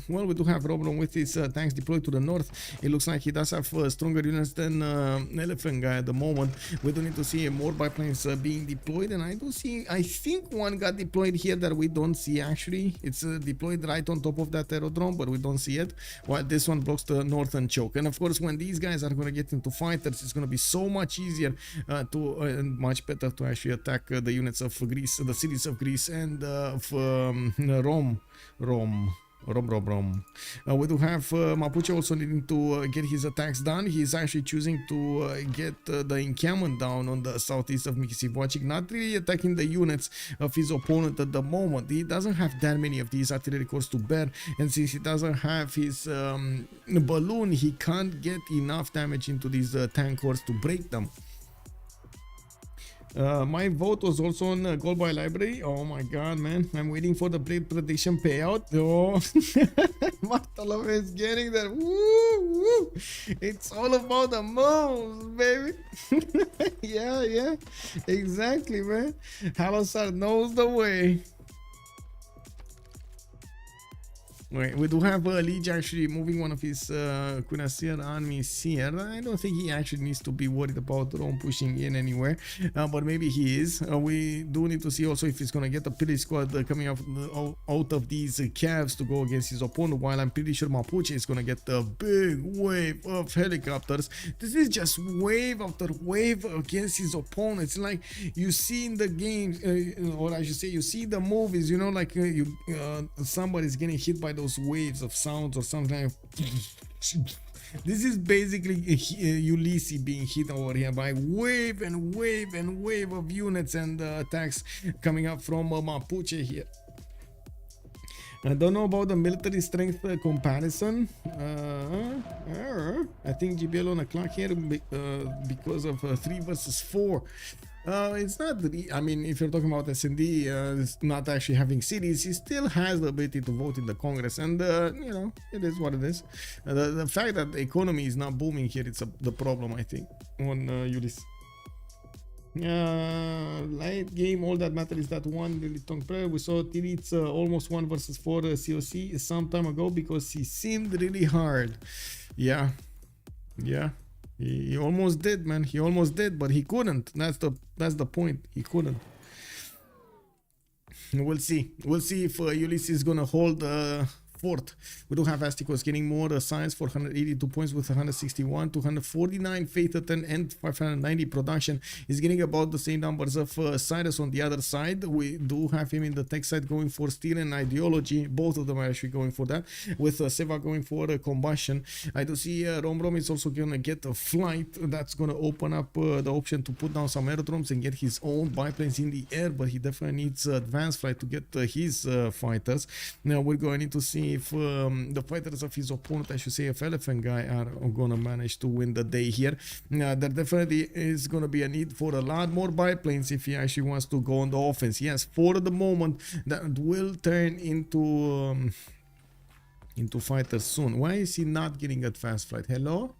Well, we do have Romrom with his tanks deployed to the north. It looks like he does have stronger units than Elaphantguy at the moment. We do need to see more biplanes being deployed, and I do see, I think one got deployed here that we don't see actually. It's deployed right on top of that aerodrome, but we don't see it. While this one blocks the northern choke. And of course, when these guys are going to get into fighters, it's going to be so much easier and much better to actually attack the units of Greece, the cities of Greece and of Romrom. We do have Mapuche also needing to get his attacks done. He's actually choosing to get the encampment down on the southeast of Mikisivochik, not really attacking the units of his opponent at the moment. He doesn't have that many of these artillery corps to bear, and since he doesn't have his balloon, he can't get enough damage into these tank corps to break them. My vote was also on Gold by Library. Oh my god, man. I'm waiting for the Blade prediction payout. Oh, Martolov is getting there. Woo! It's all about the moves, baby. Yeah. Exactly, man. Halosar knows the way. Wait, we do have Lege actually moving one of his Cuirassier armies here. I don't think he actually needs to be worried about Rome pushing in anywhere, but maybe he is. We do need to see also if he's going to get a pillage squad coming out of these calves to go against his opponent, while I'm pretty sure Mapuche is going to get a big wave of helicopters. This is just wave after wave against his opponents. Like you see in the games, or I should say you see the movies, you know, like somebody's getting hit by those waves of sounds or something. This is basically Ulyss being hit over here by wave and wave and wave of units and attacks coming up from Mapuche here. I don't know about the military strength comparison. I think GPL on a clock here because of 3 versus 4. It's not. I mean, if you're talking about SND, it's not actually having cities. He still has the ability to vote in the Congress, and you know, it is what it is. The fact that the economy is not booming here, it's the problem, I think, on Ulyss. Late game, all that matters is that one really strong player. We saw Tirits almost 1 versus 4 COC some time ago because he seemed really hard. Yeah. He almost did, man. He almost did, but he couldn't. That's the point. He couldn't. We'll see. We'll see if Ulyss is gonna hold fort. We do have Astikos getting more science for 182 points with 161, 249 faith attempt and 590 production. He's getting about the same numbers of Cyrus on the other side. We do have him in the tech side going for steel and ideology. Both of them are actually going for that. With Seva going for combustion. I do see Romrom is also gonna get a flight. That's gonna open up the option to put down some aerodromes and get his own biplanes in the air, but he definitely needs advanced flight to get his fighters. Now we're going to need to see if the fighters of his opponent, I should say, if Elaphantguy are gonna manage to win the day here. There definitely is gonna be a need for a lot more biplanes if he actually wants to go on the offense. Yes, for the moment that will turn into fighters soon. Why is he not getting advanced flight? Hello?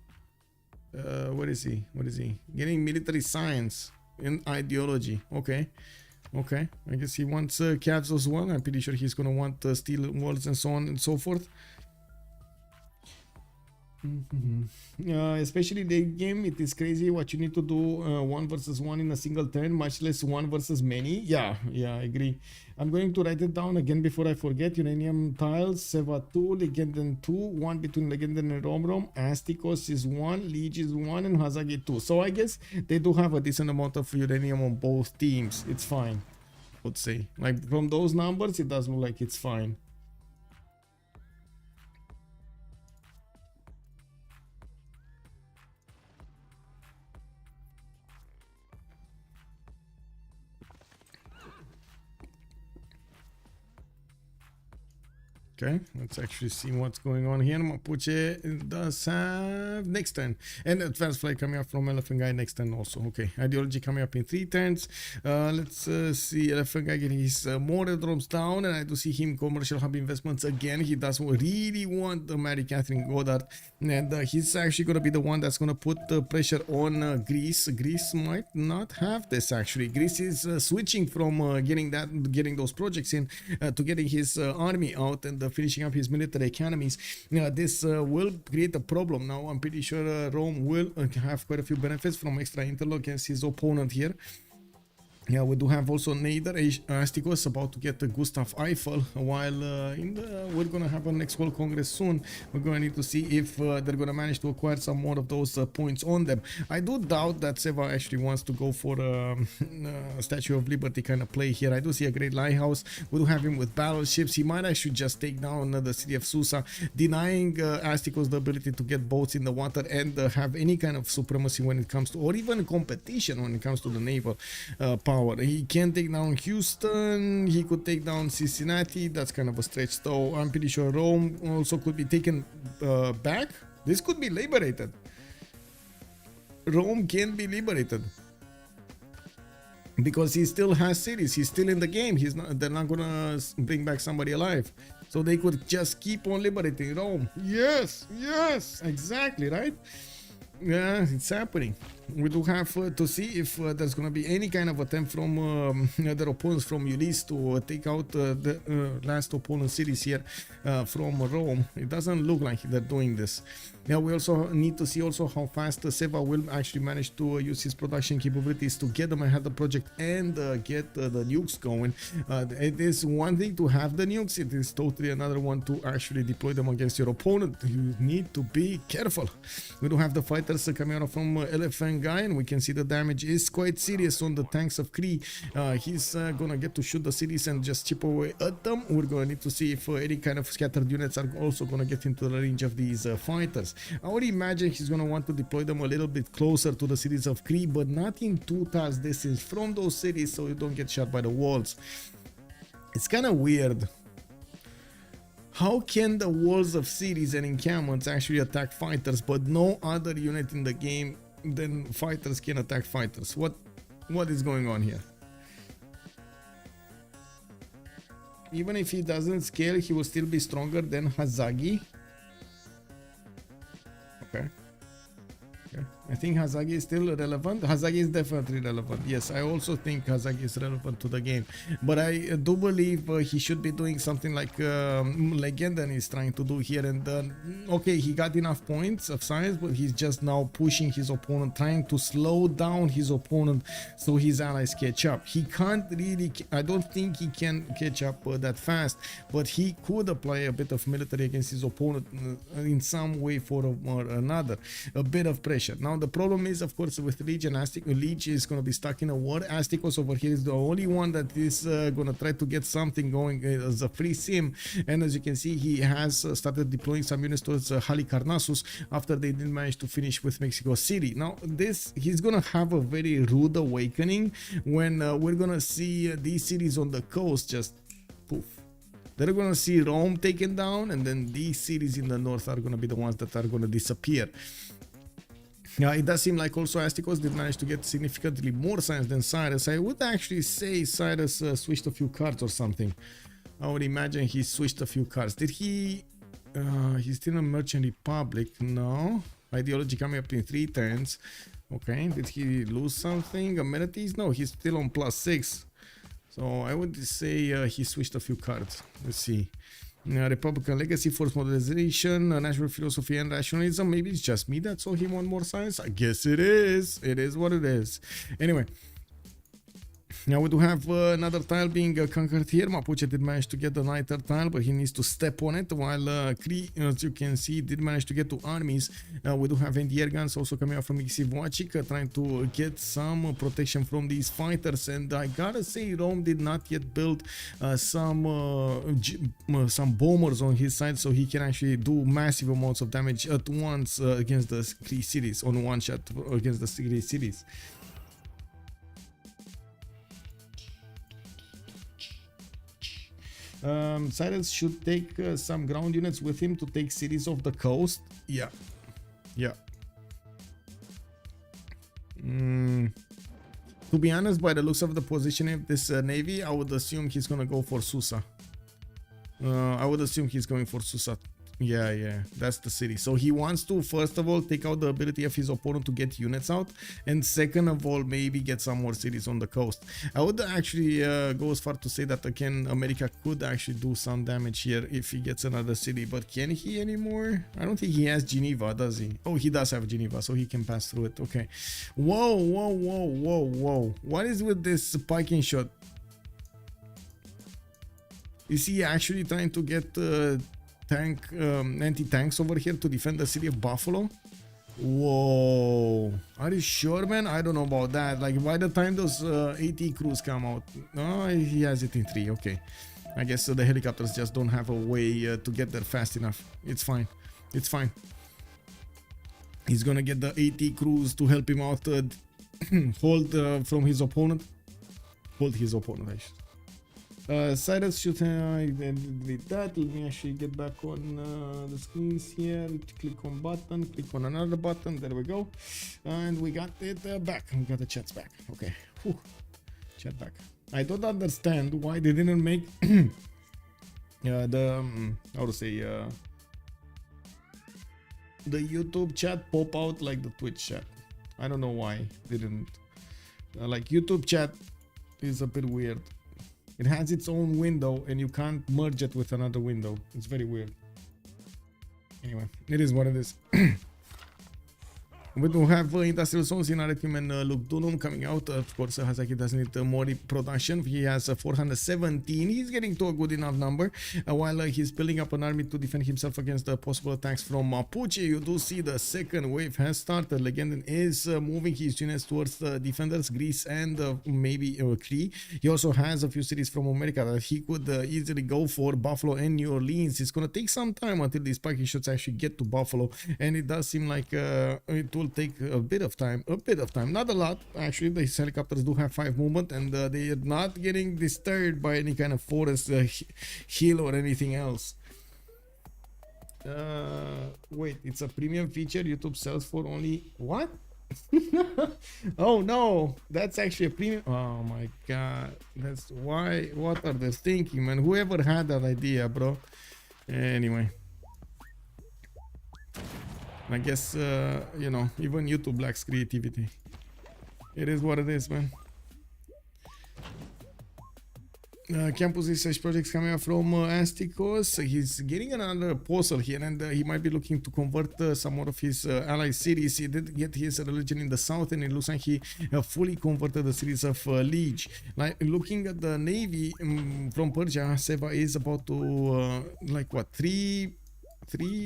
What is he? What is he? Getting military science and ideology. Okay. Okay, I guess he wants cabs as well. I'm pretty sure he's gonna want steel walls and so on and so forth. Especially late game, it is crazy what you need to do 1 versus 1 in a single turn, much less 1 versus many. Yeah, I agree. I'm going to write it down again before I forget. Uranium tiles, Seva 2, Legenden 2, 1 between Legenden and Romrom, Astikos is 1, Lege is 1, and Hazaggi 2. So I guess they do have a decent amount of uranium on both teams. It's fine, I would say. Like from those numbers, it does look like it's fine. Okay, let's actually see what's going on here. Mapuche does have next turn. And advanced flight coming up from Elaphantguy next turn also. Okay, ideology coming up in 3 turns. Let's see Elaphantguy getting his more aerodromes down. And I do see him commercial hub investments again. He does really want the Mary Catherine Goddard. And he's actually going to be the one that's going to put the pressure on Greece. Greece might not have this actually. Greece is switching from getting those projects in to getting his army out and finishing up his military academies. This will create a problem. Now I'm pretty sure Rome will have quite a few benefits from extra intel against his opponent here. Yeah, we do have also Nader, Astikos about to get the Gustav Eiffel, while we're going to have a next World Congress soon. We're going to need to see if they're going to manage to acquire some more of those points on them. I do doubt that Seva actually wants to go for a Statue of Liberty kind of play here. I do see a great lighthouse. We do have him with battleships. He might actually just take down the city of Susa, denying Astikos the ability to get boats in the water and have any kind of supremacy when it comes to, or even competition when it comes to the naval power. He can take down Houston, he could take down Cincinnati. That's kind of a stretch though. I'm pretty sure Rome also could be taken back. This could be liberated. Rome can be liberated because he still has cities. He's still in the game. They're not gonna bring back somebody alive, so they could just keep on liberating Rome. Yes, exactly, right? Yeah, it's happening. We do have to see if there's going to be any kind of attempt from their opponents from Ulyss to take out the last opponent cities here from Rome. It doesn't look like they're doing this. Now we also need to see also how fast Seva will actually manage to use his production capabilities to get them ahead of the project and get the nukes going. It is one thing to have the nukes, it is totally another one to actually deploy them against your opponent. You need to be careful. We do have the fighters coming out from Elaphantguy, and we can see the damage is quite serious on the tanks of Cree. He's gonna get to shoot the cities and just chip away at them. We're gonna need to see if any kind of scattered units are also gonna get into the range of these fighters. I would imagine he's gonna want to deploy them a little bit closer to the cities of Cree, but not in 2 tiles distance from those cities, so you don't get shot by the walls. It's kind of weird. How can the walls of cities and encampments actually attack fighters, but no other unit in the game than fighters can attack fighters? What What is going on here? Even if he doesn't scale, he will still be stronger than Hazaggi. Okay. I think Hazaggi is still relevant. Hazaggi is definitely relevant. Yes, I also think Hazaggi is relevant to the game. But I do believe he should be doing something like Legenden is trying to do here. And okay, he got enough points of science, but he's just now pushing his opponent, trying to slow down his opponent so his allies catch up. He can't really, I don't think he can catch up that fast, but he could apply a bit of military against his opponent in some way or another. A bit of pressure. Now the problem is, of course, with Lege and Astikos, Lege is going to be stuck in a war. Astikos over here is the only one that is going to try to get something going as a free sim, and as you can see, he has started deploying some units towards Halicarnassus after they didn't manage to finish with Mexico City. Now this, he's going to have a very rude awakening when we're going to see these cities on the coast just poof. They're going to see Rome taken down, and then these cities in the north are going to be the ones that are going to disappear. Now, it does seem like also Astikos did manage to get significantly more science than Cyrus. I would actually say Cyrus switched a few cards or something. I would imagine he switched a few cards. Did he... he's still a Merchant Republic. No. Ideology coming up in 3 turns. Okay. Did he lose something? Amenities? No, he's still on +6. So I would say he switched a few cards. Let's see. Republican legacy, force modernization, national philosophy and rationalism. Maybe it's just me that saw him want more science. I guess it is. It is what it is. Anyway. Now we do have another tile being conquered here. Mapuche did manage to get the nighter tile, but he needs to step on it, while Cree, as you can see, did manage to get to armies. We do have anti-air guns also coming out from Civ6, trying to get some protection from these fighters. And I gotta say, Rome did not yet build some bombers on his side, so he can actually do massive amounts of damage at once against the Cree cities, on one shot against the Cree cities. Cyrus should take some ground units with him to take cities off the coast. Yeah. To be honest, by the looks of the position of this navy, I would assume he's gonna go for Susa. I would assume he's going for Susa. Yeah, that's the city. So he wants to, first of all, take out the ability of his opponent to get units out, and second of all, maybe get some more cities on the coast. I would actually go as far to say that again, America could actually do some damage here if he gets another city, but can he anymore? I don't think he has Geneva, does he? Oh, he does have Geneva, so he can pass through it. Okay. Whoa. What is with this spiking shot? Is he actually trying to get anti-tanks over here to defend the city of Buffalo? Whoa, are you sure, man? I don't know about that. Like, by the time those AT crews come out, oh, he has it in 3. Okay, I guess the helicopters just don't have a way to get there fast enough. It's fine. He's gonna get the AT crews to help him out, hold from his opponent. Hold his opponent, actually. Cyrus should delete that. Let me actually get back on the screens here. Click on button, click on another button. There we go. And we got it back. We got the chats back. Okay. Whew. Chat back. I don't understand why they didn't make how to say the YouTube chat pop out like the Twitch chat. I don't know why they didn't. Like, YouTube chat is a bit weird. It has its own window and you can't merge it with another window. It's very weird. Anyway, it is what it is. We do have Industrial Zones in Aretim and Lugdunum coming out. Of course, Hazaggi doesn't need more production. He has 417. He's getting to a good enough number. While he's building up an army to defend himself against the possible attacks from Mapuche. You do see the second wave has started. Legenden is moving his units towards the defenders, Greece and maybe Cree. He also has a few cities from America that he could easily go for, Buffalo and New Orleans. It's going to take some time until these spiking shots actually get to Buffalo. And it does seem like it will take a bit of time, not a lot actually. These helicopters do have 5 movement, and they are not getting disturbed by any kind of forest hill or anything else. Wait, it's a premium feature YouTube sells for only what? Oh no, that's actually a premium. Oh my god, that's why. What are they thinking, man? Whoever had that idea, bro? Anyway, I guess you know, even YouTube lacks creativity. It is what it is, man. Campus research projects coming up from Astikos. He's getting another apostle here, and he might be looking to convert some more of his ally cities. He did get his religion in the south, and it looks like he fully converted the cities of Lege. Like looking at the navy from Persia, Seva is about to like what, three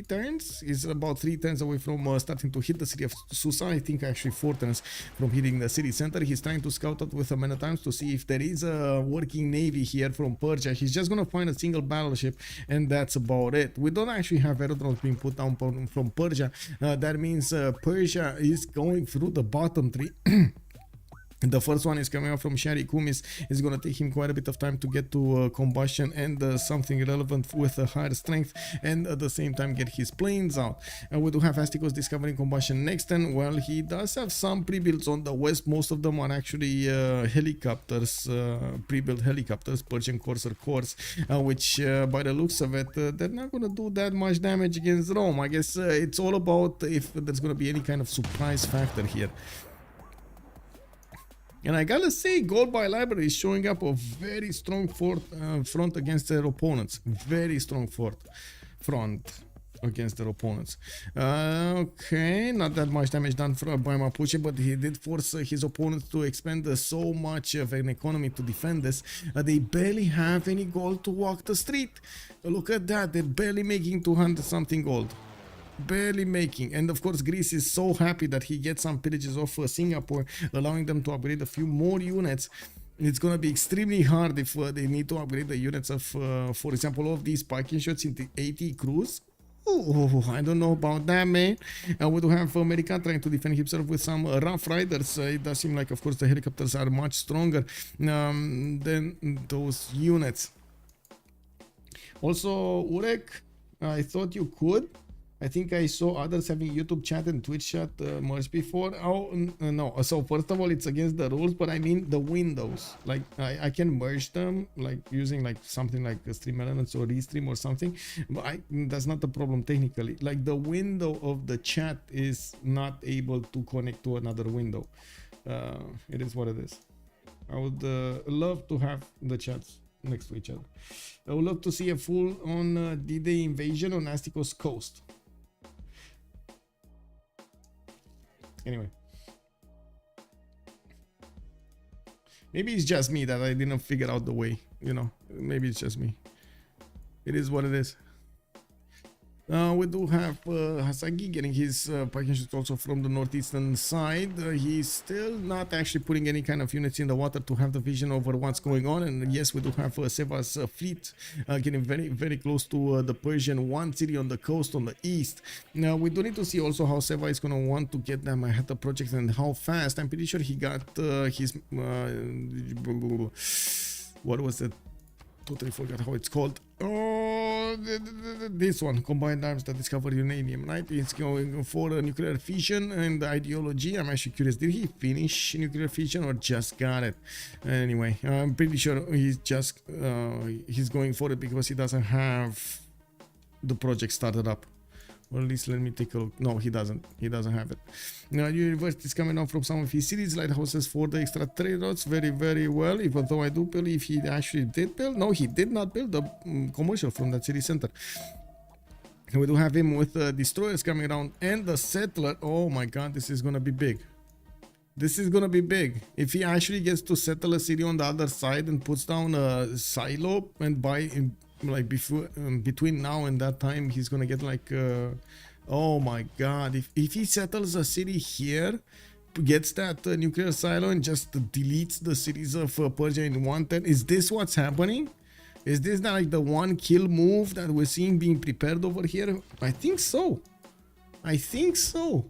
turns? Is about 3 turns away from starting to hit the city of Susa. I think actually 4 turns from hitting the city center. He's trying to scout out with men at arms to see if there is a working navy here from Persia. He's just gonna find a single battleship, and that's about it. We don't actually have aerodromes being put down from Persia. That means Persia is going through the bottom 3. The first one is coming out from Shah. It's going to take him quite a bit of time to get to combustion and something relevant with a higher strength, and at the same time get his planes out. We do have Astikos discovering combustion next, and well, he does have some pre-builds on the west. Most of them are actually helicopters, pre-built helicopters, Persian Corsair cores, which by the looks of it, they're not going to do that much damage against Rome. I guess it's all about if there's going to be any kind of surprise factor here. And I gotta say, Gold by Library is showing up a very strong front against their opponents. Very strong front against their opponents. Okay, not that much damage done by Mapuche, but he did force his opponents to expend so much of an economy to defend this. They barely have any gold to walk the street. Look at that, they're barely making 200 something gold. Barely making. And of course Greece is so happy that he gets some pillages off Singapore, allowing them to upgrade a few more units. It's gonna be extremely hard if they need to upgrade the units of for example, all of these parking shots into 80 crews. Oh, I don't know about that, man. We do have America trying to defend himself with some rough riders. It does seem like, of course, the helicopters are much stronger than those units. Also, Urek, I thought you could. I think I saw others having YouTube chat and Twitch chat merged before. Oh, no. So first of all, it's against the rules, but I mean the windows. Like I can merge them, like using like something like Stream Elements or Restream or something. But that's not the problem technically. Like the window of the chat is not able to connect to another window. It is what it is. I would love to have the chats next to each other. I would love to see a full-on D-Day invasion on Astikos coast. Anyway, maybe it's just me that I didn't figure out the way, you know. Maybe it's just me. It is what it is. We do have Hazaggi getting his parking shots also from the northeastern side. He's still not actually putting any kind of units in the water to have the vision over what's going on. And yes, we do have Seva's fleet getting very, very close to the Persian one city on the coast on the east. Now, we do need to see also how Seva is going to want to get them ahead of the project and how fast. I'm pretty sure he got his... what was it? Totally forgot how it's called. Oh, this one, combined arms that discover uranium, right? It's going for nuclear fission and ideology. I'm actually curious, did he finish nuclear fission or just got it? Anyway, I'm pretty sure he's just he's going for it because he doesn't have the project started up. Or at least let me take a look. No, he doesn't. He doesn't have it. Now, university is coming out from some of his cities, lighthouses for the extra trade routes. Very, very well. Even though I do believe he actually did build. No, he did not build the commercial from that city center. We do have him with destroyers coming around and the settler. Oh my god, this is gonna be big. This is gonna be big. If he actually gets to settle a city on the other side and puts down a silo and buy like before between now and that time, he's gonna get like oh my god, if he settles a city here, gets that nuclear silo and just deletes the cities of Persia in one turn, is this what's happening? Is this like the one kill move that we're seeing being prepared over here? I think so. I think so.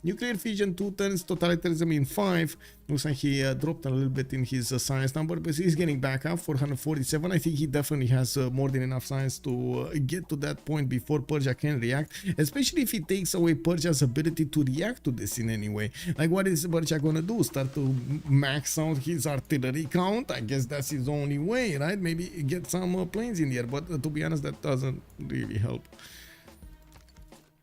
Nuclear fission 2 turns, totalitarianism in 5. Looks like he dropped a little bit in his science number, but he's getting back up. 447. I think he definitely has more than enough science to get to that point before Persia can react, especially if he takes away Persia's ability to react to this in any way. Like, what is Persia gonna do? Start to max out his artillery count? I guess that's his only way, right? Maybe get some planes in the air, but to be honest, that doesn't really help.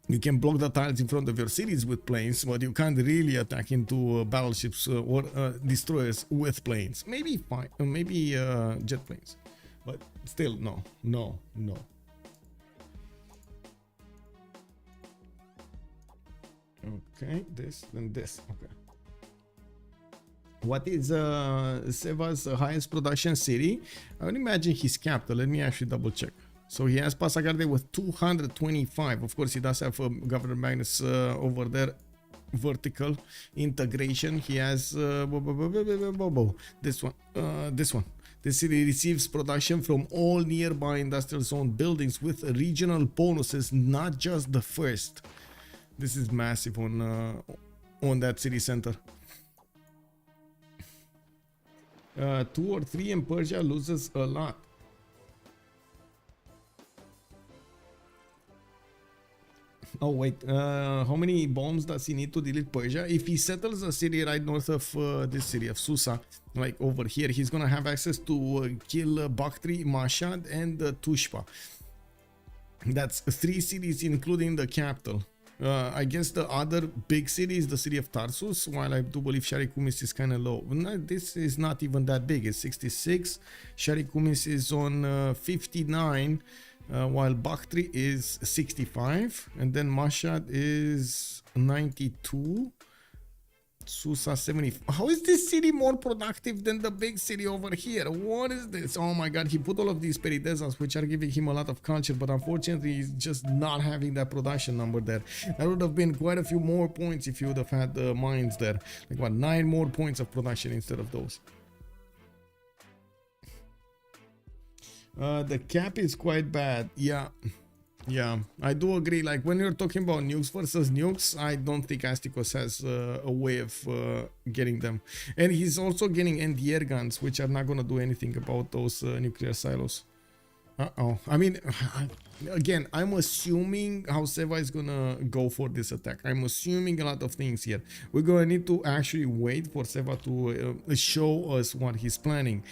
You can block the tiles in front of your cities with planes, but you can't really attack into battleships or destroyers with planes. Maybe fine, maybe jet planes, but still, no. Okay, this and this. Okay. What is Seva's highest production city? I would imagine his capital. Let me actually double check. So he has Passagarde with 225. Of course, he does have Governor Magnus over there. Vertical integration. He has this one. The city receives production from all nearby industrial zone buildings with regional bonuses, not just the first. This is massive on that city center. 2 or 3 in Persia loses a lot. Oh wait, how many bombs does he need to delete Persia? If he settles a city right north of this city of Susa, like over here, he's gonna have access to kill Bakhtri, Mashhad, and Tushpa. That's 3 cities including the capital. I guess the other big city is the city of Tarsus, while I do believe Sharikumis is kind of low. No, this is not even that big, it's 66. Sharikumis is on 59. While Bakhtri is 65, and then Mashhad is 92, Susa 70. How is this city more productive than the big city over here? What is this? Oh my god, he put all of these peridesas, which are giving him a lot of culture, but unfortunately he's just not having that production number there. That would have been quite a few more points if you would have had the mines there. Like what, 9 more points of production instead of those. The cap is quite bad. Yeah, I do agree. Like when you're talking about nukes versus nukes, I don't think Astikos has a way of getting them. And he's also getting anti-air guns, which are not going to do anything about those nuclear silos. I mean, again, I'm assuming how Seva is going to go for this attack. I'm assuming a lot of things here. We're going to need to actually wait for Seva to show us what he's planning.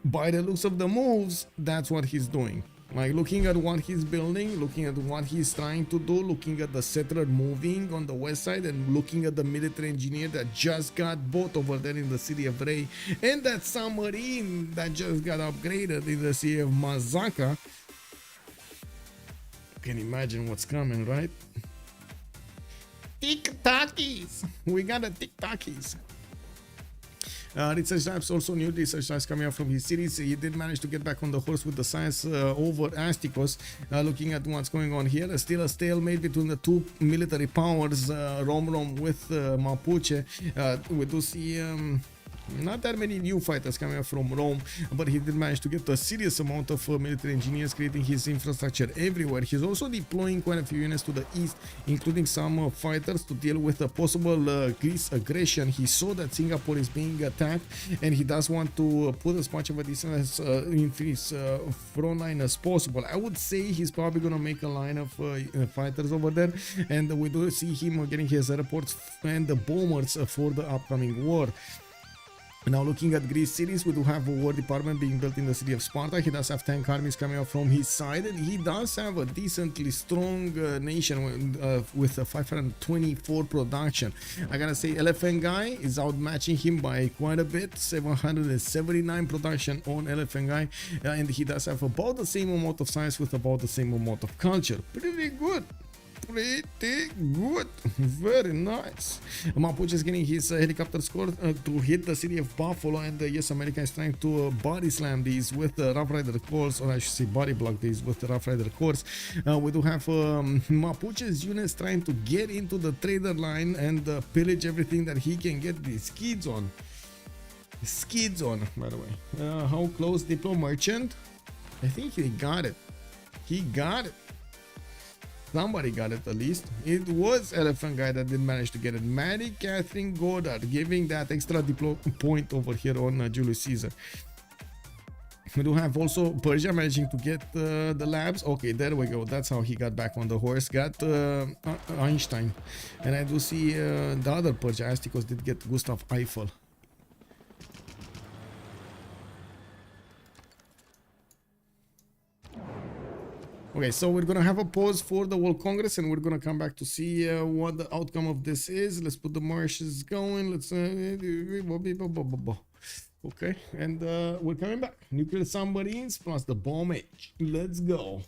By the looks of the moves, that's what he's doing. Like looking at what he's building, looking at what he's trying to do, looking at the settler moving on the west side, and looking at the military engineer that just got bought over there in the city of Rey, and that submarine that just got upgraded in the city of Mazaka. You can imagine what's coming, right? Tick-tockies! We got a tick-tockies. Research Labs also new research labs coming out from his series. He did manage to get back on the horse with the science over Astikos. Looking at what's going on here, still a stalemate between the 2 military powers, Romrom with Mapuche. We do see not that many new fighters coming up from Rome, but he did manage to get a serious amount of military engineers, creating his infrastructure everywhere. He's also deploying quite a few units to the east, including some fighters to deal with a possible Greece aggression. He saw that Singapore is being attacked, and he does want to put as much of a distance in his front line as possible. I would say he's probably going to make a line of fighters over there, and we do see him getting his airports and the bombers for the upcoming war. Now looking at Greece cities, we do have a war department being built in the city of Sparta. He does have tank armies coming out from his side, and he does have a decently strong nation with a 524 production. I gotta say, Elaphantguy is outmatching him by quite a bit. 779 production on Elaphantguy, and he does have about the same amount of science with about the same amount of culture. Pretty good. Pretty good, very nice. Mapuche is getting his helicopter score to hit the city of Buffalo, and yes, America is trying to body slam these with the Rough Rider cores, or I should say body block these with the Rough Rider cores. We do have Mapuche's units trying to get into the trader line and pillage everything that he can get these skids on. Skids on, by the way. How close Diplo Merchant? I think he got it. He got it. Somebody got it at least. It was Elaphantguy that didn't manage to get it. Maddie Catherine Goddard giving that extra diplo point over here on Julius Caesar. We do have also Persia managing to get the labs. Okay, there we go. That's how he got back on the horse. Got Einstein. And I do see the other Persia, Astikos, did get Gustav Eiffel. Okay, so we're gonna have a pause for the World Congress and we're gonna come back to see what the outcome of this is. Let's put the marshes going. Let's okay, and we're coming back. Nuclear submarines plus the bomb age. Let's go.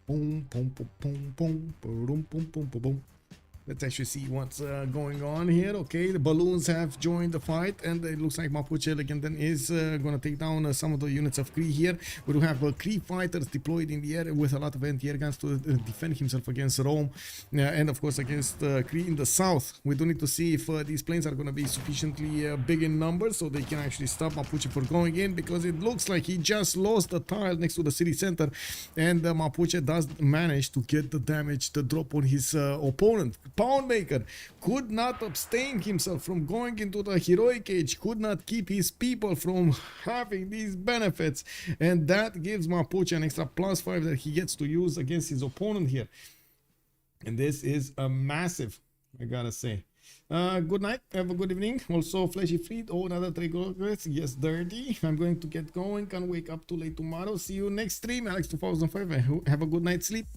Boom, boom, boom, boom, boom, boom, boom, boom, boom, boom. Let's actually see what's going on here. Okay, the balloons have joined the fight, and it looks like Mapuche Legenden is going to take down some of the units of Cree here. We do have Cree fighters deployed in the air with a lot of anti-air guns to defend himself against Rome, and of course against Cree in the south. We do need to see if these planes are going to be sufficiently big in numbers so they can actually stop Mapuche for going in, because it looks like he just lost the tile next to the city center, and Mapuche does manage to get the damage, the drop on his opponent. Poundmaker could not abstain himself from going into the heroic age, could not keep his people from having these benefits, and that gives Mapuche an extra +5 that he gets to use against his opponent here. And this is a massive, I gotta say. Good night, have a good evening. Also, Fleshy Fleet, oh, another 3 progress. Yes, dirty. I'm going to get going, can't wake up too late tomorrow. See you next stream, Alex 2005. Have a good night's sleep.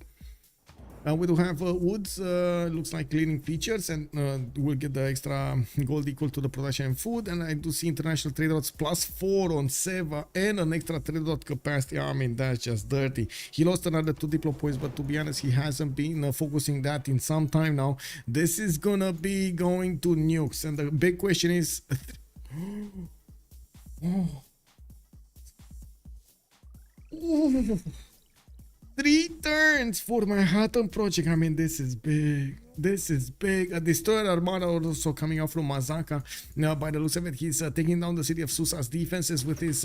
We do have woods, looks like cleaning features, and we'll get the extra gold equal to the production and food. And I do see international trade routes +4 on Seva and an extra trade route capacity. I mean, that's just dirty. He lost another 2 diplo points, but to be honest, he hasn't been focusing that in some time now. This is gonna be going to Nukes, and the big question is 3 turns for Manhattan Project. I mean, this is big. This is big. A destroyer armada also coming out from Mazaka. Now, by the looks of it, he's taking down the city of Susa's defenses with his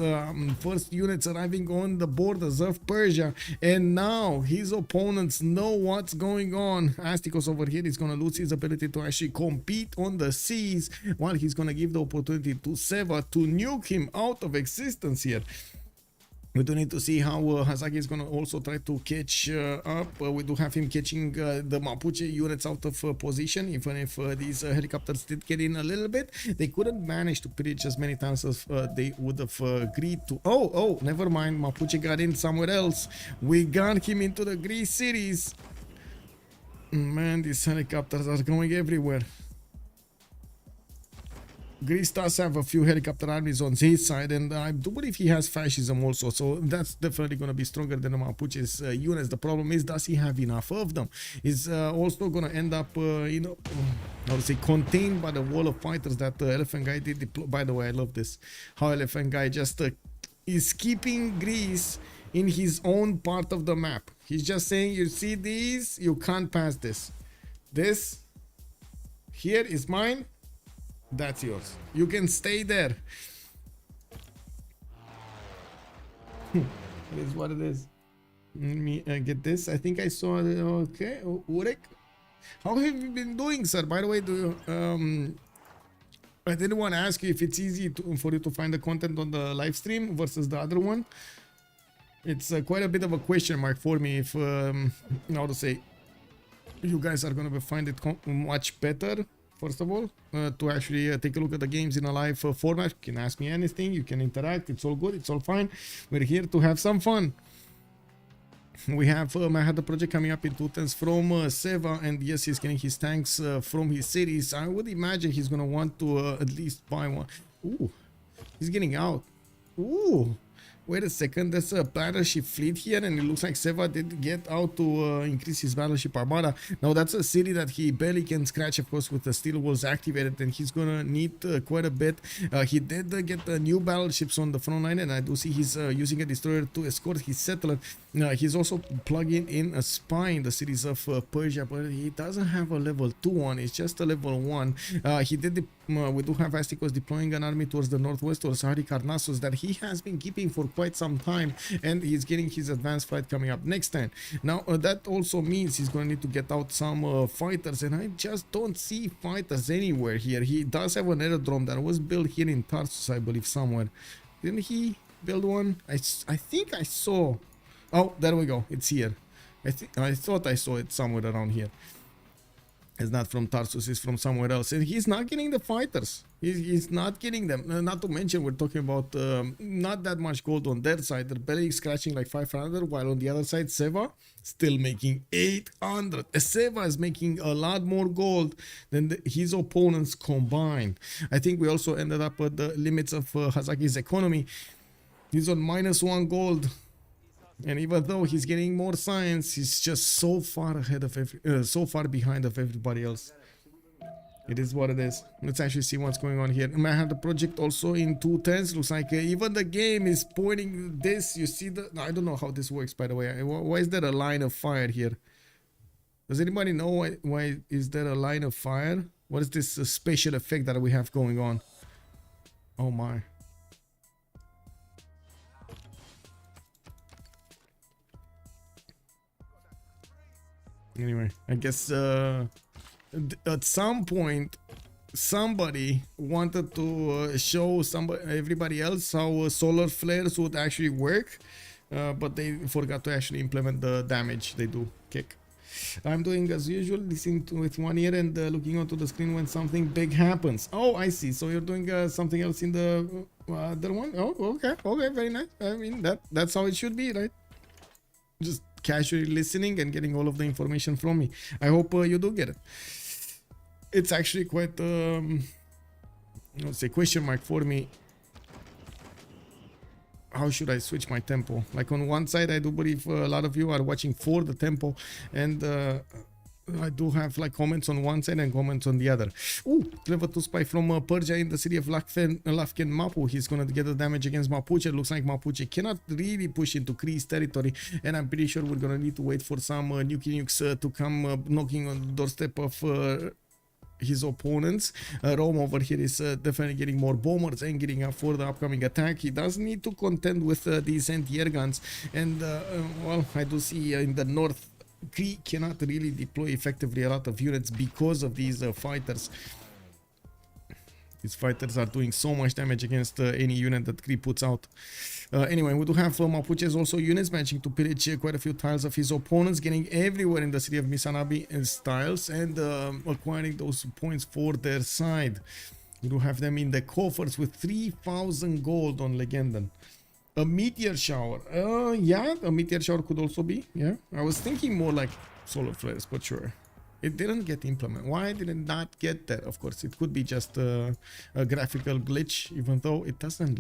first units arriving on the borders of Persia. And now his opponents know what's going on. Astikos over here is going to lose his ability to actually compete on the seas, while he's going to give the opportunity to Seva to nuke him out of existence here. We do need to see how Hazaggi is going to also try to catch up. We do have him catching the Mapuche units out of position. Even if these helicopters did get in a little bit, they couldn't manage to pitch as many times as they would have agreed to. Oh, never mind. Mapuche got in somewhere else. We got him into the Greece cities. Man, these helicopters are going everywhere. Greece does have a few helicopter armies on his side, and I do believe he has fascism also, so that's definitely going to be stronger than the Mapuche's units. The problem is, does he have enough of them? He's also going to end up, you know, I would say contained by the wall of fighters that Elaphantguy did deploy. By the way, I love this. How Elaphantguy just is keeping Greece in his own part of the map. He's just saying, you see these, you can't pass this. This here is mine. That's yours. You can stay there. It is what it is. Let me get this. I think I saw. Okay, Urek. How have you been doing, sir? By the way, do you, I didn't want to ask you if it's easy for you to find the content on the live stream versus the other one. It's quite a bit of a question mark for me if how to say, you guys are gonna find it much better. First of all, to actually take a look at the games in a live format. You can ask me anything, you can interact, it's all good, it's all fine. We're here to have some fun. We have Manhattan Project coming up in 2 turns from Seva, and yes, he's getting his tanks from his cities. I would imagine he's gonna want to at least buy one. Ooh, he's getting out. Ooh. Wait a second, there's a battleship fleet here, and it looks like Seva did get out to increase his battleship armada. Now that's a city that he barely can scratch, of course, with the steel walls activated, and he's gonna need quite a bit. He did get new battleships on the front line, and I do see he's using a destroyer to escort his settler. He's also plugging in a spy in the cities of Persia, but he doesn't have a level 2 one, it's just a level 1. He did we do have Astikos deploying an army towards the northwest, towards Karnassos, that he has been keeping for quite some time, and he's getting his advanced flight coming up next time. Now that also means he's going to need to get out some fighters, and I just don't see fighters anywhere here. He does have an aerodrome that was built here in Tarsus, I believe, somewhere. Didn't he build one? I think I saw. Oh, there we go, it's here. I thought I saw it somewhere around here. It's not from Tarsus, it's from somewhere else. And he's not getting the fighters. He's not getting them. Not to mention, we're talking about not that much gold on their side. They're barely scratching like 500, while on the other side, Seva still making 800. Seva is making a lot more gold than his opponents combined. I think we also ended up at the limits of Hazaggi's economy. He's on -1 gold. And even though he's getting more science, he's just so far ahead of so far behind of everybody else. It is what it is. Let's actually see what's going on here. Manhattan Project also in 2 turns. Looks like even the game is pointing this. You see the... I don't know how this works, by the way. Why is there a line of fire here? Does anybody know why is there a line of fire? What is this special effect that we have going on? Oh my. Anyway, I guess at some point somebody wanted to show everybody else how solar flares would actually work, but they forgot to actually implement the damage they do kick. I'm doing as usual, listening to with one ear and looking onto the screen when something big happens. Oh, I see. So you're doing something else in the other one? Oh, okay, very nice. I mean, that's how it should be, right? Just casually listening and getting all of the information from me. I hope you do get it. It's actually quite let's say question mark for me. How should I switch my tempo? Like on one side, I do believe a lot of you are watching for the tempo, and I do have like comments on one side and comments on the other. Ooh, level 2 spy from Persia in the city of Elaphantguy Mapu. He's gonna get the damage against Mapuche. Looks like Mapuche cannot really push into Cree's territory, and I'm pretty sure we're gonna need to wait for some nukes to come knocking on the doorstep of his opponents. Rome over here is definitely getting more bombers and getting up for the upcoming attack. He does need to contend with these anti-air guns, and well, I do see in the north Cree cannot really deploy effectively a lot of units because of these fighters. These fighters are doing so much damage against any unit that Cree puts out. Anyway, we do have Mapuche's also units managing to pillage quite a few tiles of his opponents, getting everywhere in the city of Misanabi and tiles, and acquiring those points for their side. We do have them in the coffers with 3,000 gold on Legenden. A meteor shower. Yeah, a meteor shower could also be. Yeah, I was thinking more like solar flares, but sure. It didn't get implemented. Why did it not get that? Of course, it could be just a graphical glitch, even though it doesn't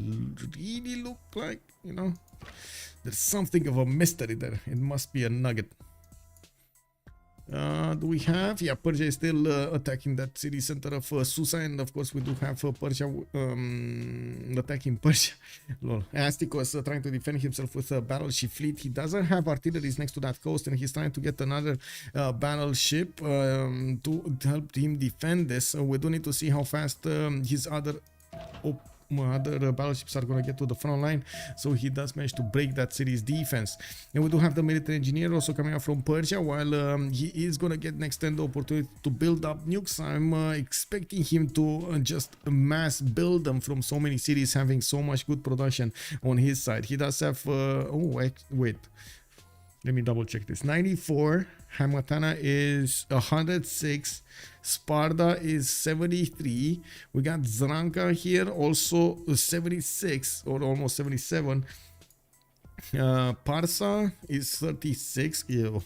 really look like, you know, there's something of a mystery there. It must be a nugget. Do we have? Yeah, Persia is still attacking that city center of Susa, and of course we do have Persia attacking Persia. Lol. Astikos trying to defend himself with a battleship fleet. He doesn't have artillery next to that coast, and he's trying to get another battleship to help him defend this. So we do need to see how fast his other battleships are going to get to the front line, so he does manage to break that city's defense. And we do have the military engineer also coming out from Persia, while he is going to get next the opportunity to build up nukes. I'm expecting him to just mass build them from so many cities, having so much good production on his side. He does have oh wait, let me double check this. 94, Hamatana is 106, Sparta is 73. We got Zranka here also 76 or almost 77. Parsa is 36. Ew.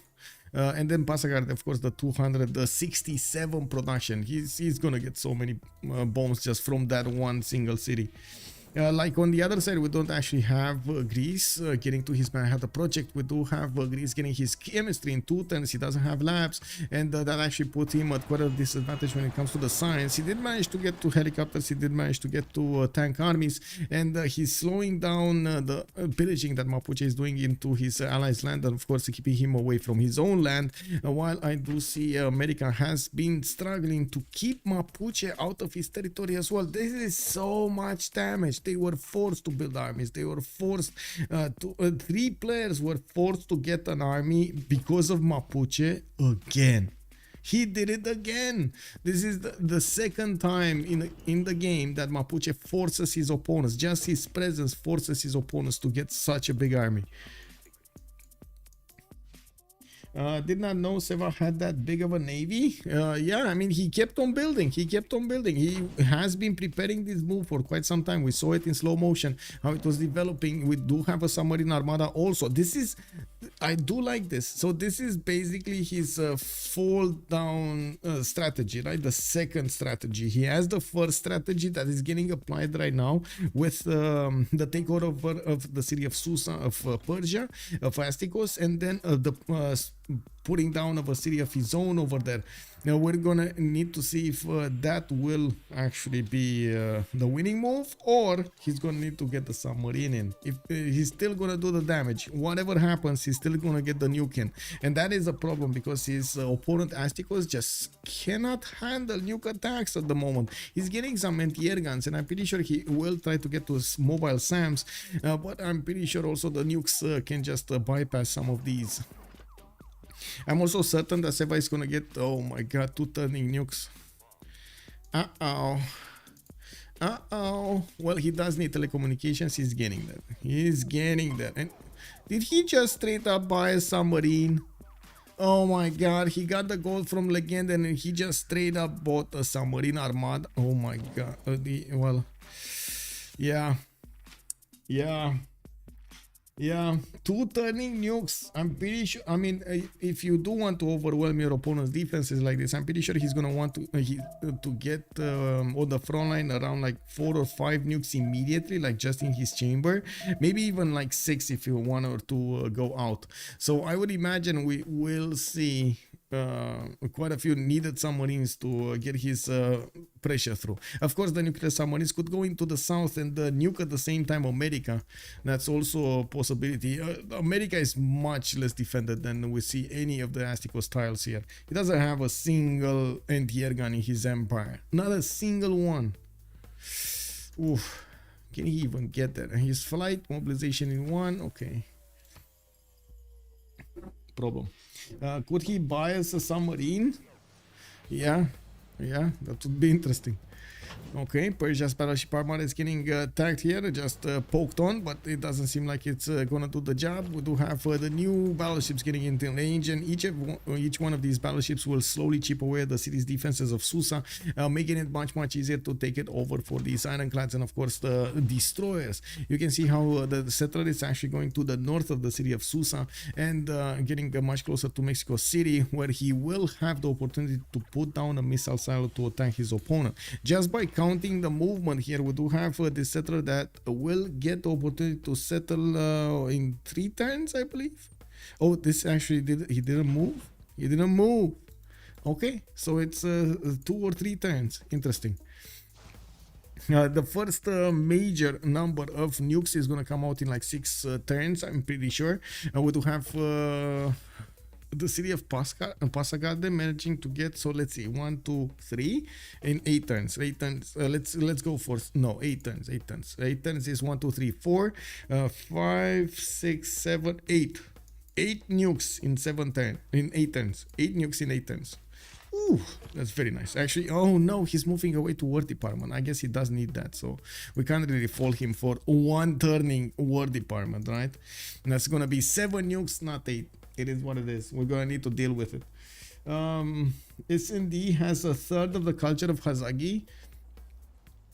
And then Pasagard, of course, the 267 production. He's gonna get so many bombs just from that one single city. Like on the other side, we don't actually have Greece getting to his Manhattan project. We do have Greece getting his chemistry in 2 turns. He doesn't have labs, and that actually put him at quite a disadvantage when it comes to the science. He did manage to get to helicopters, he did manage to get to tank armies, and he's slowing down the pillaging that Mapuche is doing into his allies' land, and of course keeping him away from his own land. While I do see America has been struggling to keep Mapuche out of his territory as well. This is so much damage. They were forced to build armies. They were forced to 3 players were forced to get an army because of Mapuche again. He did it again. This is the second time in the game that Mapuche forces his opponents. Just his presence forces his opponents to get such a big army. Did not know Seva had that big of a navy. Yeah, I mean, he kept on building. He has been preparing this move for quite some time. We saw it in slow motion, how it was developing. We do have a submarine armada also. This is, I do like this. So this is basically his fall down strategy, right? The second strategy. He has the first strategy that is getting applied right now with the takeover of the city of Susa, of Persia, of Astikos, and then the putting down of a city of his own over there. Now we're gonna need to see if that will actually be the winning move, or he's gonna need to get the submarine in. If he's still gonna do the damage, whatever happens, he's still gonna get the nuke in, and that is a problem because his opponent Astikos just cannot handle nuke attacks at the moment. He's getting some anti-air guns, and I'm pretty sure he will try to get to his mobile SAMs, but I'm pretty sure also the nukes can just bypass some of these. I'm also certain that Seva is gonna get, oh my god, 2 turning nukes. Well, he does need telecommunications. He's getting that. And did he just straight up buy a submarine? Oh my god, he got the gold from Legenden and he just straight up bought a submarine armada. Oh my god. Well, yeah, 2 turning nukes. I'm pretty sure, I mean, if you do want to overwhelm your opponent's defenses like this, I'm pretty sure he's gonna want to get on the front line around like 4 or 5 nukes immediately, like just in his chamber, maybe even like 6 if you want to go out. So I would imagine we will see quite a few needed submarines to get his pressure through. Of course, the nuclear submarines could go into the south and nuke at the same time America. That's also a possibility. America is much less defended than we see any of the Astikos tiles here. He doesn't have a single anti-air gun in his empire. Not a single one. Oof. Can he even get that? His flight mobilization in 1. Okay. Problem. Could he buy us a submarine? Yeah, that would be interesting. Okay, Persia's battleship armor is getting tagged here, just poked on, but it doesn't seem like it's gonna do the job. We do have the new battleships getting into range, and each one of these battleships will slowly chip away at the city's defenses of Susa, making it much easier to take it over for these ironclads and of course the destroyers. You can see how the settler is actually going to the north of the city of Susa and getting much closer to Mexico City, where he will have the opportunity to put down a missile silo to attack his opponent. Just by counting the movement here, we do have this settler that will get the opportunity to settle in 3 turns, I believe. Oh, this actually he didn't move. Okay, so it's 2 or 3 turns. Interesting. The first major number of nukes is gonna come out in like 6 turns, I'm pretty sure. We do have the city of Pasagade managing to get, so let's see, 1, 2, 3 in 8 turns. 8 turns. Let's go for 8 turns. 8 turns. 8 turns is 1, 2, 3, 4, 5, 6, 7, 8. 8 nukes in 8 turns. 8 nukes in 8 turns. Ooh, that's very nice. Actually, oh no, he's moving away to War Department. I guess he does need that, so we can't really fault him for 1 turning War Department, right? And that's gonna be 7 nukes, not 8. It is what it is. We're gonna need to deal with it. SND has a third of the culture of Hazaggi.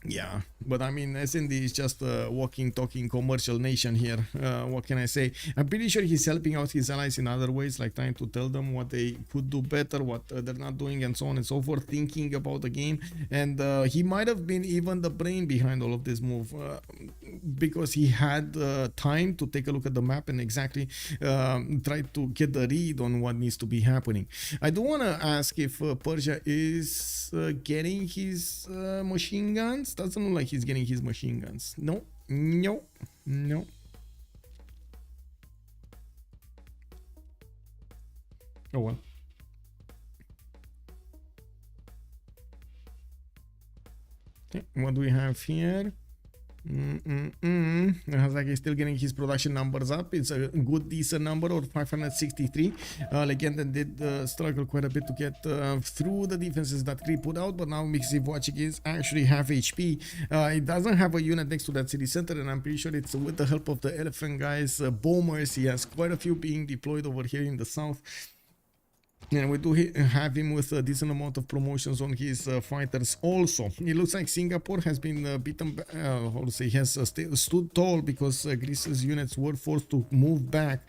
Yeah, but I mean, SND is just a walking, talking commercial nation here. What can I say? I'm pretty sure he's helping out his allies in other ways, like trying to tell them what they could do better, what they're not doing, and so on and so forth, thinking about the game. And he might have been even the brain behind all of this move, because he had time to take a look at the map and exactly try to get the read on what needs to be happening. I do want to ask if Persia is getting his machine guns. Doesn't look like he's getting his machine guns. No. Oh well. Okay, what do we have here? Hazaggi is still getting his production numbers up. It's a good decent number of 563. Legenden did struggle quite a bit to get through the defenses that Cree put out, but now Civ6 is actually half HP. It doesn't have a unit next to that city center, and I'm pretty sure it's with the help of the Elaphantguy's bombers. He has quite a few being deployed over here in the south. And we do have him with a decent amount of promotions on his fighters also. It looks like Singapore has been beaten, he has stood tall because Greece's units were forced to move back.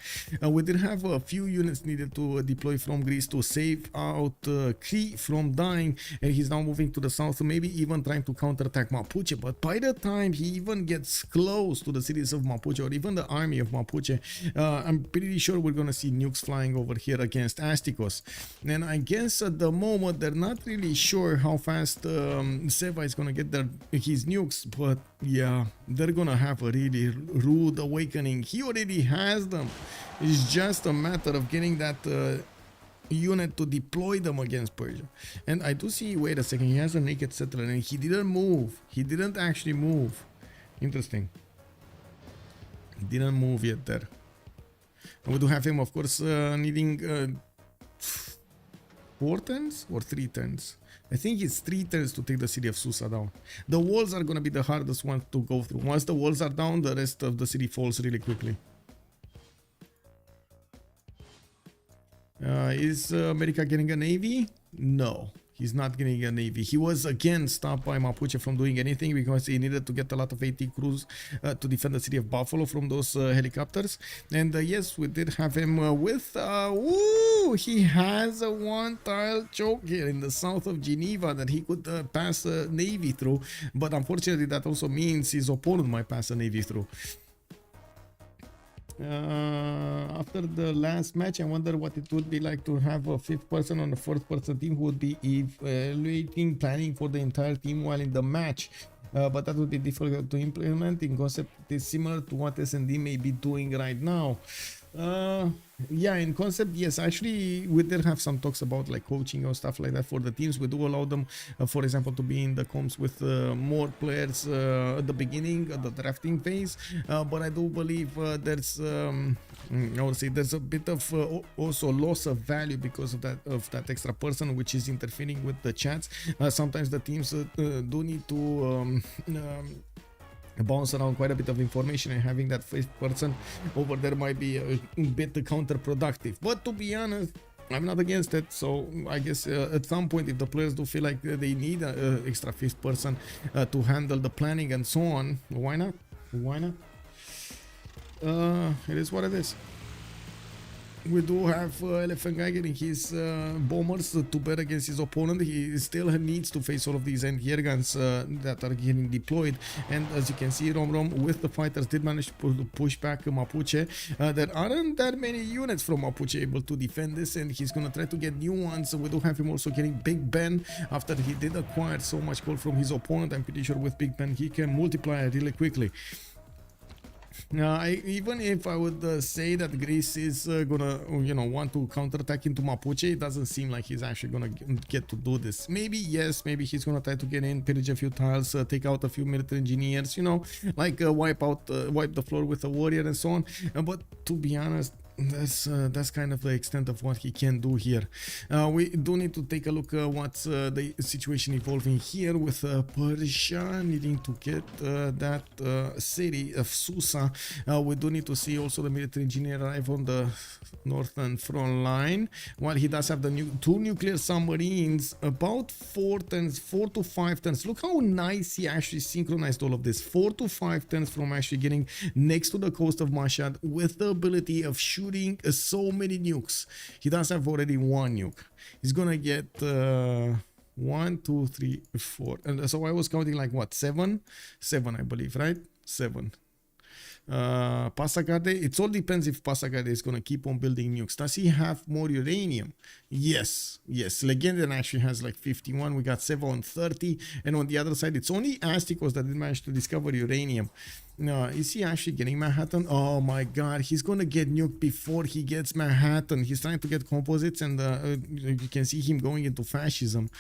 We did have a few units needed to deploy from Greece to save out Cree from dying, and he's now moving to the south, maybe even trying to counterattack Mapuche. But by the time he even gets close to the cities of Mapuche, or even the army of Mapuche, I'm pretty sure we're gonna see nukes flying over here against Astikos. And I guess at the moment they're not really sure how fast Seva is gonna get his nukes, but yeah, they're gonna have a really rude awakening. He already has them. It's just a matter of getting that unit to deploy them against Persia. And I do see, wait a second, he has a naked settler and he didn't move. He didn't actually move. Interesting. He didn't move yet there. And we do have him, of course, needing 4 turns or 3 turns. I think it's 3 turns to take the city of Susa down. The walls are going to be the hardest one to go through. Once the walls are down, the rest of the city falls really quickly. Is America getting a navy? No. He's not getting a navy. He was again stopped by Mapuche from doing anything because he needed to get a lot of AT crews to defend the city of Buffalo from those helicopters. And yes, we did have him with... he has a 1-tile choke here in the south of Geneva that he could pass a navy through. But unfortunately, that also means his opponent might pass a navy through. After the last match, I wonder what it would be like to have a fifth person on the fourth person team who would be evaluating, planning for the entire team while in the match. But that would be difficult to implement. In concept, it is similar to what S&D may be doing right now. Yeah, in concept, yes, actually we did have some talks about like coaching or stuff like that for the teams. We do allow them, for example, to be in the comps with more players at the beginning of the drafting phase, but I do believe there's I would say there's a bit of also loss of value because of that extra person which is interfering with the chats. Sometimes the teams do need to bounce around quite a bit of information, and having that fifth person over there might be a bit counterproductive. But to be honest, I'm not against it. So I guess at some point, if the players do feel like they need an extra fifth person to handle the planning and so on, why not? Why not? It is what it is. We do have Elaphantguy getting his bombers to bet against his opponent. He still needs to face all of these anti-air guns that are getting deployed. And as you can see, Romrom with the fighters did manage to push back Mapuche. There aren't that many units from Mapuche able to defend this, and he's gonna try to get new ones. We do have him also getting Big Ben after he did acquire so much gold from his opponent. I'm pretty sure with Big Ben he can multiply really quickly. Even if I would say that Greece is gonna, want to counterattack into Mapuche, it doesn't seem like he's actually gonna get to do this. Maybe yes, maybe he's gonna try to get in, pillage a few tiles, take out a few military engineers, like wipe the floor with a warrior and so on. But to be honest, that's kind of the extent of what he can do here. We do need to take a look at what's the situation evolving here with Persia needing to get that city of Susa. We do need to see also the military engineer arrive on the northern front line, while he does have the two nuclear submarines, about 4 to 5 turns. Look how nice he actually synchronized all of this. 4 to 5 turns from actually getting next to the coast of Mashhad with the ability of shooting so many nukes. He does have already one nuke. He's gonna get 1, 2, 3, 4, and so I was counting like what, 7 I believe, right? 7. Passagarde, it all depends if Passagarde is gonna keep on building nukes. Does he have more uranium? Yes. Legenden actually has like 51. We got Seva on 30, and on the other side it's only Astikos that did manage to discover uranium. Is he actually getting Manhattan? Oh my god, he's gonna get nuked before he gets Manhattan. He's trying to get composites, and you can see him going into fascism.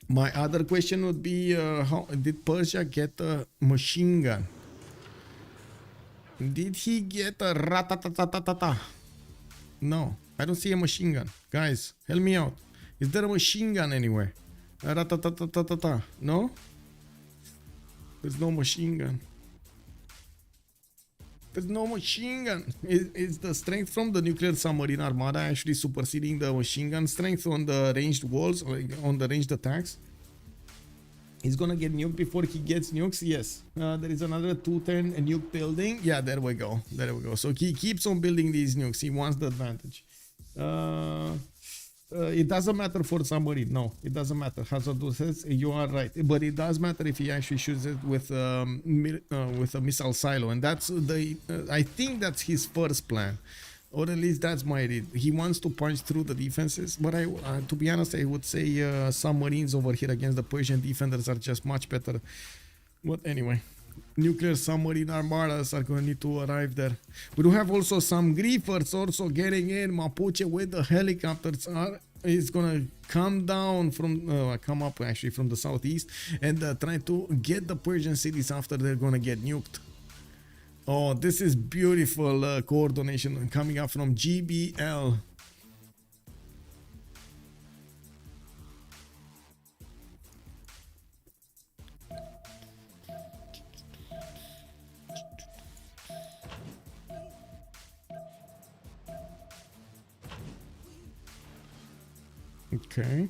My other question would be, how did Persia get a machine gun? Did he get a ratatatatata? No, I don't see a machine gun. Guys, help me out. Is there a machine gun anywhere? Ratatatatata? No? There's no machine gun. There's no machine gun. Is the strength from the nuclear submarine armada actually superseding the machine gun strength on the ranged walls, like on the ranged attacks? He's gonna get nuked before he gets nukes. Yes. There is another 210 nuke building. Yeah, there we go. So he keeps on building these nukes. He wants the advantage. It doesn't matter for submarine. No, it doesn't matter. Hazaggi says you are right, but it does matter if he actually shoots it with a missile silo, and that's the. I think that's his first plan. Or at least that's my read. He wants to punch through the defenses, but to be honest, I would say submarines over here against the Persian defenders are just much better. But anyway, nuclear submarine armadas are going to need to arrive there. We do have also some griefers also getting in. Mapuche with the helicopters is going to come down from, come up actually from the southeast and try to get the Persian cities after they're going to get nuked. Oh, this is beautiful coordination coming up from GBL. Okay.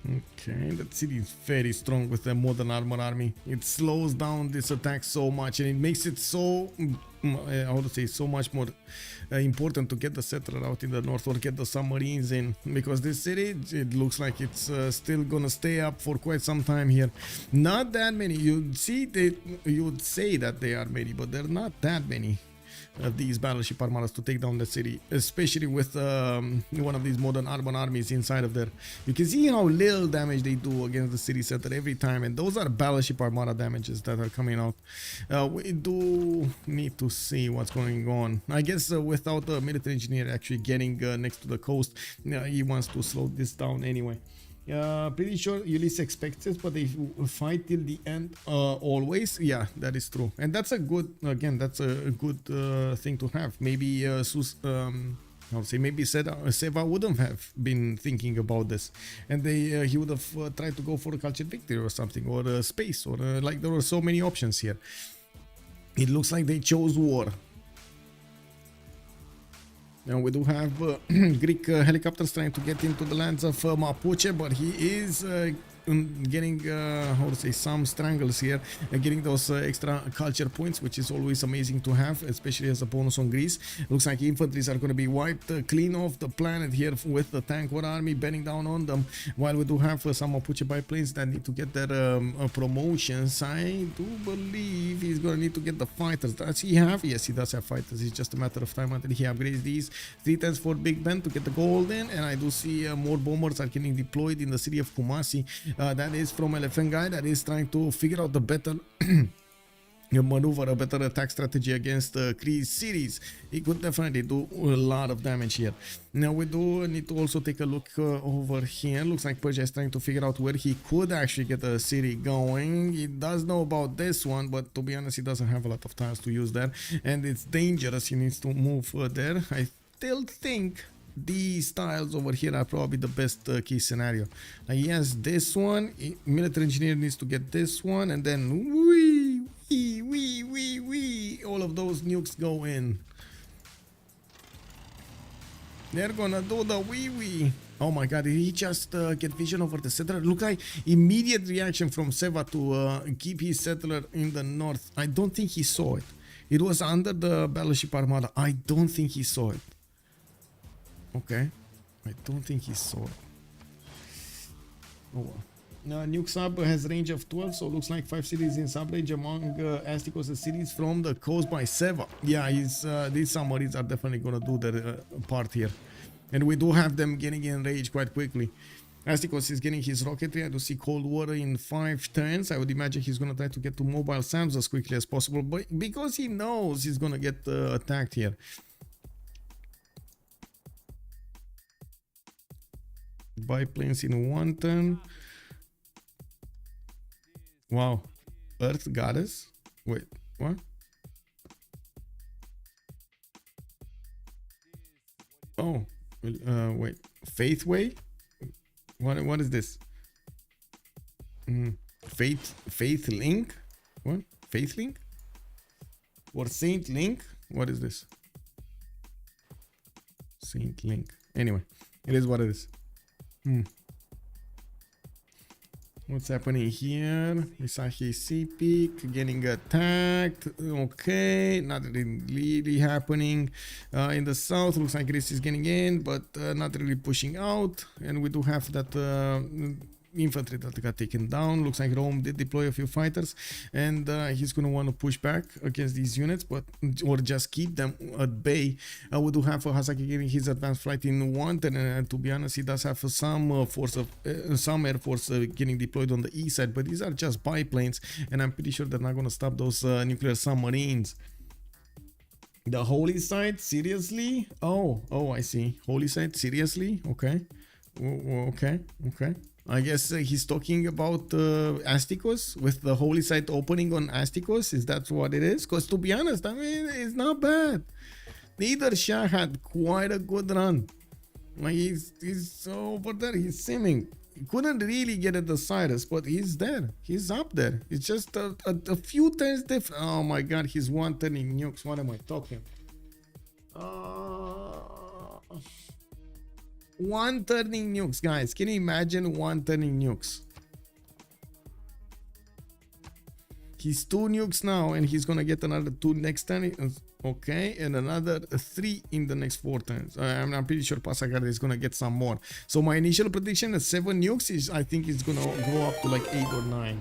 Okay, that city is very strong with the modern armor army. It slows down this attack so much, and it makes it so I would say so much more important to get the settler out in the north or get the submarines in, because this city, it looks like it's still gonna stay up for quite some time here. Not that many. You'd say that they are many, but they're not that many of these battleship armadas to take down the city, especially with one of these modern urban armies inside of there. You can see how little damage they do against the city center every time, and those are battleship armada damages that are coming out. We do need to see what's going on. I guess without a military engineer actually getting next to the coast, he wants to slow this down anyway. Pretty sure Ulyss expects this, but they fight till the end always. Yeah, that is true, and that's a good, again, that's a good thing to have. Maybe I would say maybe Seva wouldn't have been thinking about this, and he would have tried to go for a cultured victory or something, or space, or like there were so many options here. It looks like they chose war. Now we do have Greek helicopters trying to get into the lands of Mapuche, but he is getting, how to say, some strangles here, getting those extra culture points, which is always amazing to have, especially as a bonus on Greece. Looks like infantries are going to be wiped clean off the planet here with the tank war army bearing down on them, while we do have some Mapuche biplanes that need to get their promotions. I do believe he's going to need to get the fighters. Does he have? Yes, he does have fighters. It's just a matter of time until he upgrades these 310s for Big Ben to get the gold in, and I do see more bombers are getting deployed in the city of Kumasi. That is from Elaphantguy, that is trying to figure out the better maneuver, a better attack strategy against Cree cities. He could definitely do a lot of damage here. Now we do need to also take a look over here. Looks like Persia is trying to figure out where he could actually get a city going. He does know about this one, but to be honest, he doesn't have a lot of tiles to use there, and it's dangerous. He needs to move there. I still think these tiles over here are probably the best case scenario. He has this one, military engineer needs to get this one, and then all of those nukes go in. They're gonna do the wee. Oh my god, did he just get vision over the settler? Look like immediate reaction from Seva to keep his settler in the north. I don't think he saw it. It was under the battleship armada. I don't think he saw it. Okay, I don't think he saw it. Oh well. Nuke sub has range of 12, so looks like 5 cities in sub range among Astikos cities from the coast by Seva. Yeah, these submarines are definitely gonna do their part here, and we do have them getting in range quite quickly. Astikos is getting his rocketry. I do see cold water in 5 turns. I would imagine he's gonna try to get to mobile SAMs as quickly as possible, but because he knows he's gonna get attacked here. Biplanes in 1 turn. Wow. Earth goddess? Wait, what? Oh, wait. Faithway? What is this? Faith Link? What? Faith Link? Or Saint Link? What is this? Saint Link. Anyway, it is what it is. What's happening here? Isahi CP getting attacked. Okay, not really happening. In the south, looks like Greece is getting in, but not really pushing out. And we do have that infantry that got taken down. Looks like Rome did deploy a few fighters, and he's going to want to push back against these units, or just keep them at bay. We do have Hazaggi getting his advanced flight in 1 turn, and to be honest, he does have some air force getting deployed on the east side, but these are just biplanes, and I'm pretty sure they're not going to stop those nuclear submarines. The holy site, seriously? Oh, I see. Holy site, seriously? Okay. Okay. I guess he's talking about Astikos, with the holy site opening on Astikos. Is that what it is? Because to be honest, I mean, it's not bad. Neither Shah had quite a good run. Like he's over there, he's simming. He couldn't really get at the Cyrus, but he's there. He's up there. It's just a few turns different. Oh my god, he's 1 turning nukes. What am I talking? 1 turning nukes, guys. Can you imagine 1 turning nukes? He's 2 nukes now, and he's gonna get another 2 next turn. Okay, and another 3 in the next 4 turns. I'm pretty sure Hazaggi is gonna get some more. So my initial prediction is 7 nukes. I think it's gonna go up to like 8 or 9.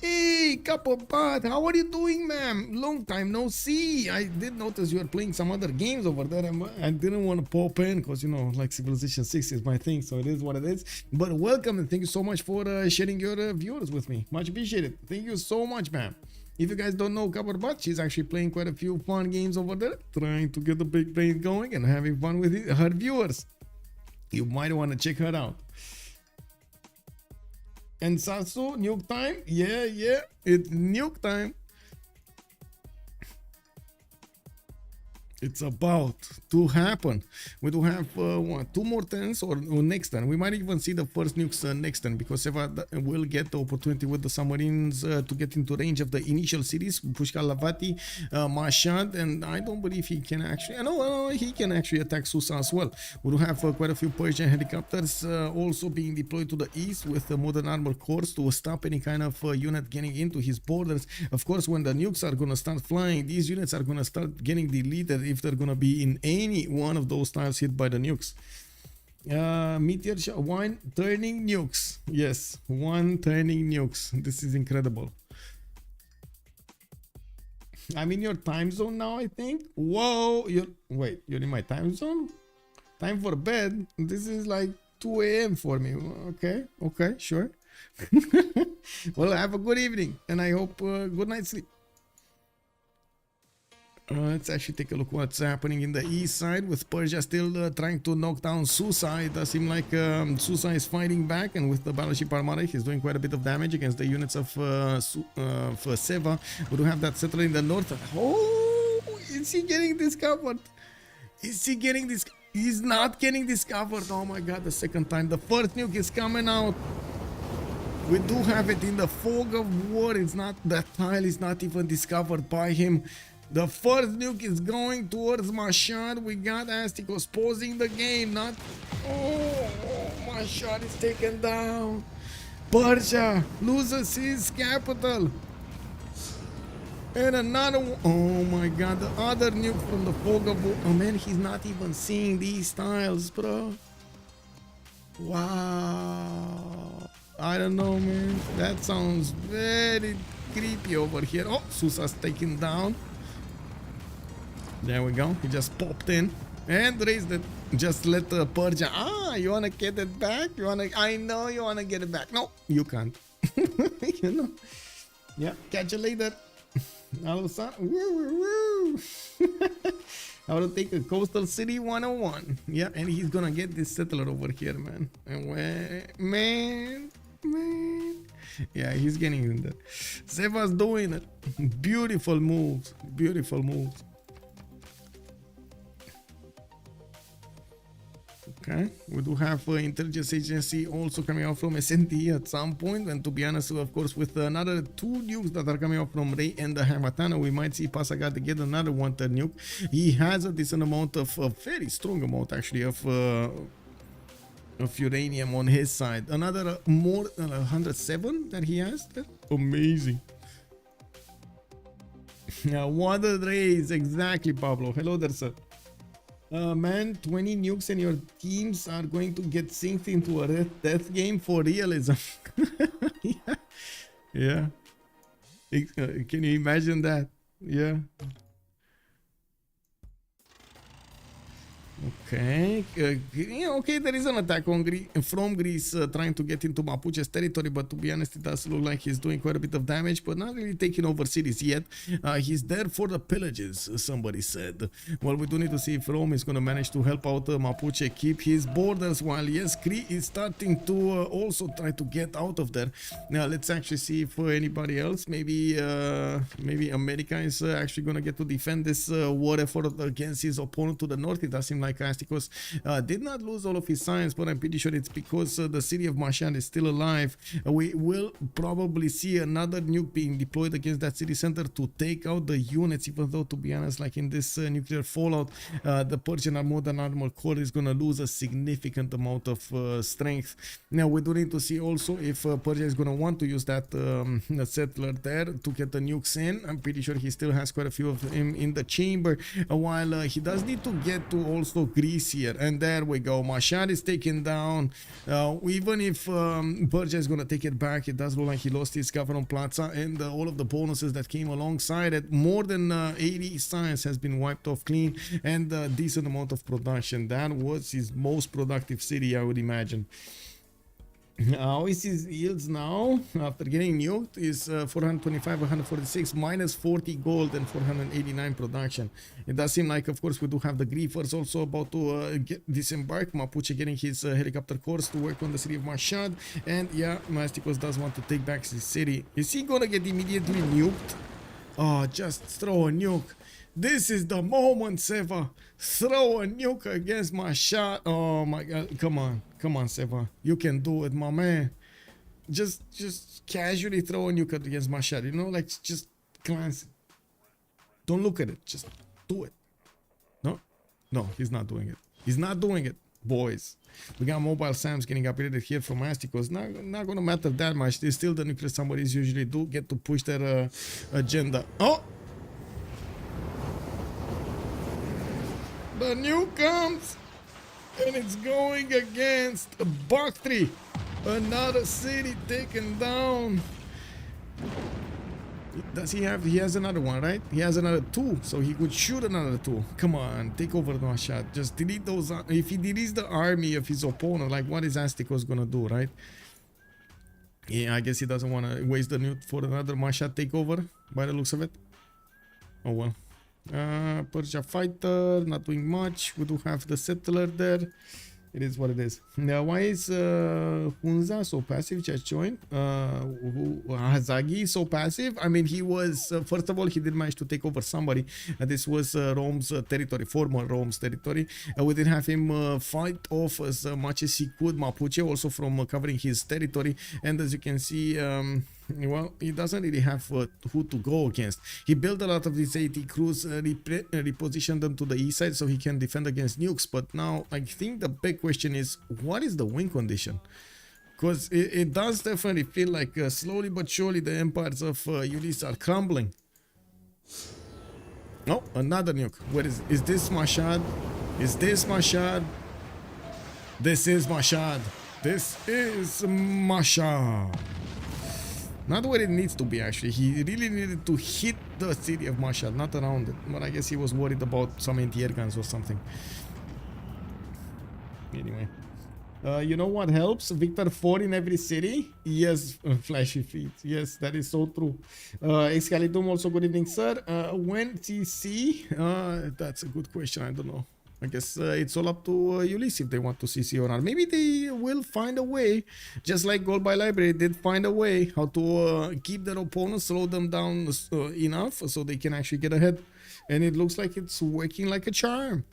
Hey, cup of bath, how are you doing, ma'am? Long time no see. I did notice you were playing some other games over there. I didn't want to pop in because, you know, like Civilization 6 is my thing, so it is what it is. But welcome, and thank you so much for sharing your viewers with me. Much appreciated. Thank you so much, ma'am. If you guys don't know Cup of Bath, she's actually playing quite a few fun games over there, trying to get the big brain going and having fun with her viewers. You might want to check her out. And Sasu, nuke time? Yeah, it's nuke time. It's about to happen. We do have 2 more turns or next turn. We might even see the first nukes next turn, because Seva will get the opportunity with the submarines to get into range of the initial cities, Pushka Lavati, Mashad, and I don't believe he can actually, no, he can actually attack Susa as well. We do have quite a few Persian helicopters also being deployed to the east with the modern armor cores to stop any kind of unit getting into his borders. Of course, when the nukes are going to start flying, these units are going to start getting deleted if they're gonna be in any one of those tiles hit by the nukes. Meteor shot, 1 turning nukes. Yes, 1 turning nukes. This is incredible. I'm in your time zone now, I think. Whoa, you're in my time zone? Time for bed. This is like 2 a.m. for me. Okay, sure. Well, have a good evening, and I hope good night's sleep. Let's actually take a look what's happening in the east side with Persia still trying to knock down Susa. It does seem like Susa is fighting back, and with the battleship Armada, he's doing quite a bit of damage against the units of Seva. We do have that settler in the north. Oh, is he getting discovered? Is he getting this? He's not getting discovered. Oh my god, the second time. The first nuke is coming out. We do have it in the fog of war. It's not, that tile is not even discovered by him. The first nuke is going towards Mashad. We got Astikos pausing the game. Not. Oh, Mashad is taken down. Persia loses his capital. And another one. Oh my god, the other nuke from the fog of war. Oh man, he's not even seeing these tiles, bro. Wow. I don't know, man. That sounds very creepy over here. Oh, Susa's taken down. There we go. He just popped in and raised it. Just let the Persia. You wanna get it back? I know you wanna get it back. No, you can't. You know. Yeah. Catch you later. All of a sudden, woo. How to take a coastal city 101. Yeah, and he's gonna get this settler over here, man. And man. Yeah, he's getting in there. Seva's doing it. Beautiful moves. Okay, we do have intelligence agency also coming out from SND at some point, and to be honest, of course, with another 2 nukes that are coming out from Ray and the Hamatana, we might see Hazaggi get another 1-turn nuke. He has a decent amount of, a very strong amount actually of uranium on his side. Another more than 107 that he has there. Amazing. Yeah, water rays, exactly, Pablo. Hello there, sir. Man, 20 nukes and your teams are going to get synced into a death game for realism. Yeah. Can you imagine that? Yeah. Okay. Okay, there is an attack on from Greece trying to get into Mapuche's territory, but to be honest, it does look like he's doing quite a bit of damage, but not really taking over cities yet. He's there for the pillages, somebody said. Well, we do need to see if Rome is going to manage to help out Mapuche keep his borders, while yes, Cree is starting to also try to get out of there. Now, let's actually see if anybody else, maybe America is actually going to get to defend this war effort against his opponent to the north. It does seem like like Astikos did not lose all of his science, but I'm pretty sure it's because the city of Mashhad is still alive. We will probably see another nuke being deployed against that city center to take out the units, even though, to be honest, like in this nuclear fallout, the Persian modern armor core is going to lose a significant amount of strength. Now, we do need to see also if Persia is going to want to use that settler there to get the nukes in. I'm pretty sure he still has quite a few of them in the chamber, while he does need to get to also Greece here. And there we go. Mashhad is taken down. Even if Persia is going to take it back, it does look like he lost his Gavron Plaza and all of the bonuses that came alongside it. More than 80 science has been wiped off clean, and a decent amount of production. That was his most productive city, I would imagine. How is his yields now after getting nuked? Is 425, 146, minus 40 gold and 489 production. It does seem like, of course, we do have the Griefers also about to disembark. Mapuche getting his helicopter course to work on the city of Mashhad. And yeah, Astikos does want to take back his city. Is he gonna get immediately nuked? Oh, just throw a nuke. This is the moment, Seva. Throw a nuke against Mashhad. Oh my god, come on. Come on, Seva. You can do it, my man. Just casually throw a nuke against Mashhad, you know, like just glance. Don't look at it, just do it. No, he's not doing it. He's not doing it, boys. We got mobile SAMs getting upgraded here from Astikos. Not gonna matter that much. There's still the nuclear somebodies usually do get to push their agenda. Oh! The nuke comes, and it's going against Bakhtri. Another city taken down. Does he have? He has another one, right? He has another 2, so he could shoot another 2. Come on, take over Mashhad. Just delete those. If he deletes the army of his opponent, like what is Astikos gonna do, right? Yeah, I guess he doesn't want to waste the nuke for another Mashhad takeover, by the looks of it. Oh well. Persia fighter, not doing much. We do have the settler there. It is what it is. Now, why is Hunza so passive? Just joined. Hazaggi so passive? I mean, he was first of all, he did manage to take over somebody. This was Rome's territory, former Rome's territory. We did have him fight off as much as he could Mapuche, also from covering his territory. And as you can see, well, he doesn't really have who to go against. He built a lot of these AT crews, repositioned them to the east side so he can defend against nukes. But now I think the big question is, what is the win condition? Because it does definitely feel like slowly but surely the empires of Ulyss are crumbling. Oh, another nuke. Where is this Mashhad? Is this Mashhad? This is Mashhad. This is Mashhad. Not where it needs to be, actually. He really needed to hit the city of Mashhad, not around it. But I guess he was worried about some anti-air guns or something. Anyway. You know what helps? Victor 4 in every city? Yes, flashy feet. Yes, that is so true. Excalibur also, good evening, sir. When CC? That's a good question. I don't know. I guess it's all up to Ulyss if they want to CC or not. Maybe they will find a way, just like Gold by Library did find a way how to keep their opponents, slow them down enough so they can actually get ahead. And it looks like it's working like a charm.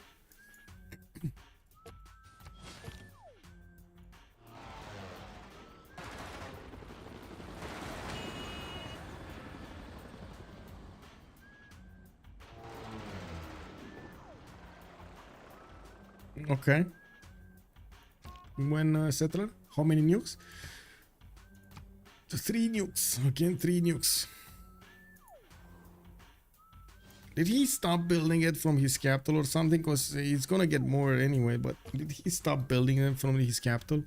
Okay. When settler? How many nukes? 3 nukes. Again, 3 nukes. Did he stop building it from his capital or something? Because he's gonna get more anyway, but did he stop building it from his capital?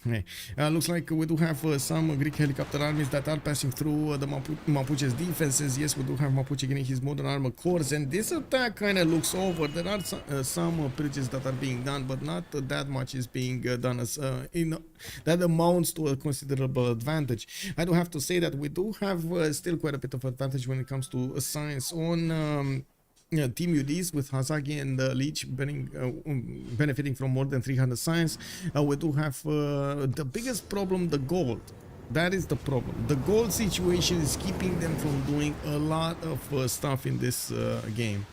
Okay. Looks like we do have some Greek helicopter armies that are passing through the Mapuche's defenses. Yes, we do have Mapuche getting his modern armor cores, and this attack kind of looks over. There are some bridges that are being done, but not that much is being done as that amounts to a considerable advantage. I do have to say that we do have still quite a bit of advantage when it comes to science on Team Ulyss, with Hazaggi and Lege benefiting from more than 300 science. We do have the biggest problem, the gold. That is the problem. The gold situation is keeping them from doing a lot of stuff in this game.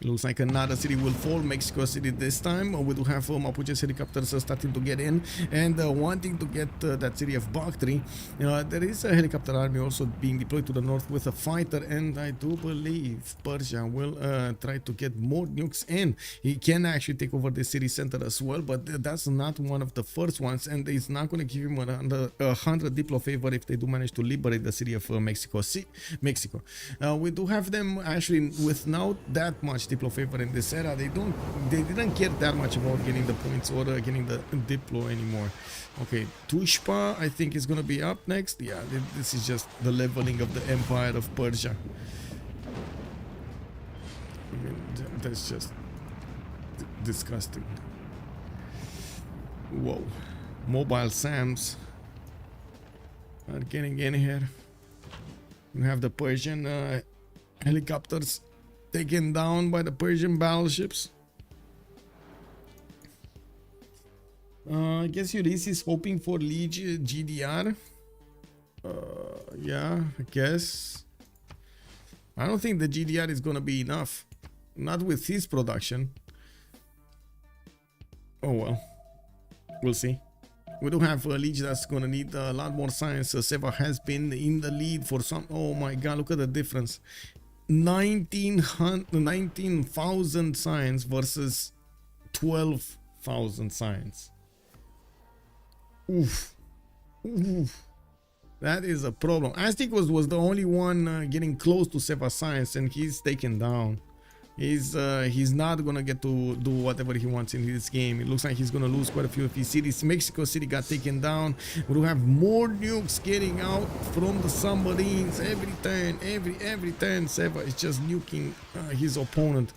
Looks like another city will fall, Mexico City this time. We do have Mapuche's helicopters starting to get in and wanting to get that city of Bactri. There is a helicopter army also being deployed to the north with a fighter, and I do believe Persia will try to get more nukes in. He can actually take over the city center as well, but that's not one of the first ones, and it's not going to give him 100 Diplo favor if they do manage to liberate the city of Mexico. We do have them actually without that much Diplo favor in this era. They didn't care that much about getting the points or getting the Diplo anymore. Okay, Tushpa I think is gonna be up next. Yeah, this is just the leveling of the empire of Persia. I mean, that's just disgusting. Whoa, mobile SAMs are getting in here. We have the Persian helicopters taken down by the Persian battleships. I guess Ulyss is hoping for Lege GDR. Yeah, I guess. I don't think the GDR is gonna be enough. Not with his production. Oh well. We'll see. We do have a Lege that's gonna need a lot more science. Seva has been in the lead for some. Oh my god, look at the difference. 19,000 science versus 12,000 science. Oof. Oof. That is a problem. Astikos was the only one getting close to Seva science, and he's taken down. He's not gonna get to do whatever he wants in this game. It looks like he's gonna lose quite a few of his cities. Mexico City got taken down. We will have more nukes getting out from the submarines every turn. Every turn Seva is just nuking his opponent.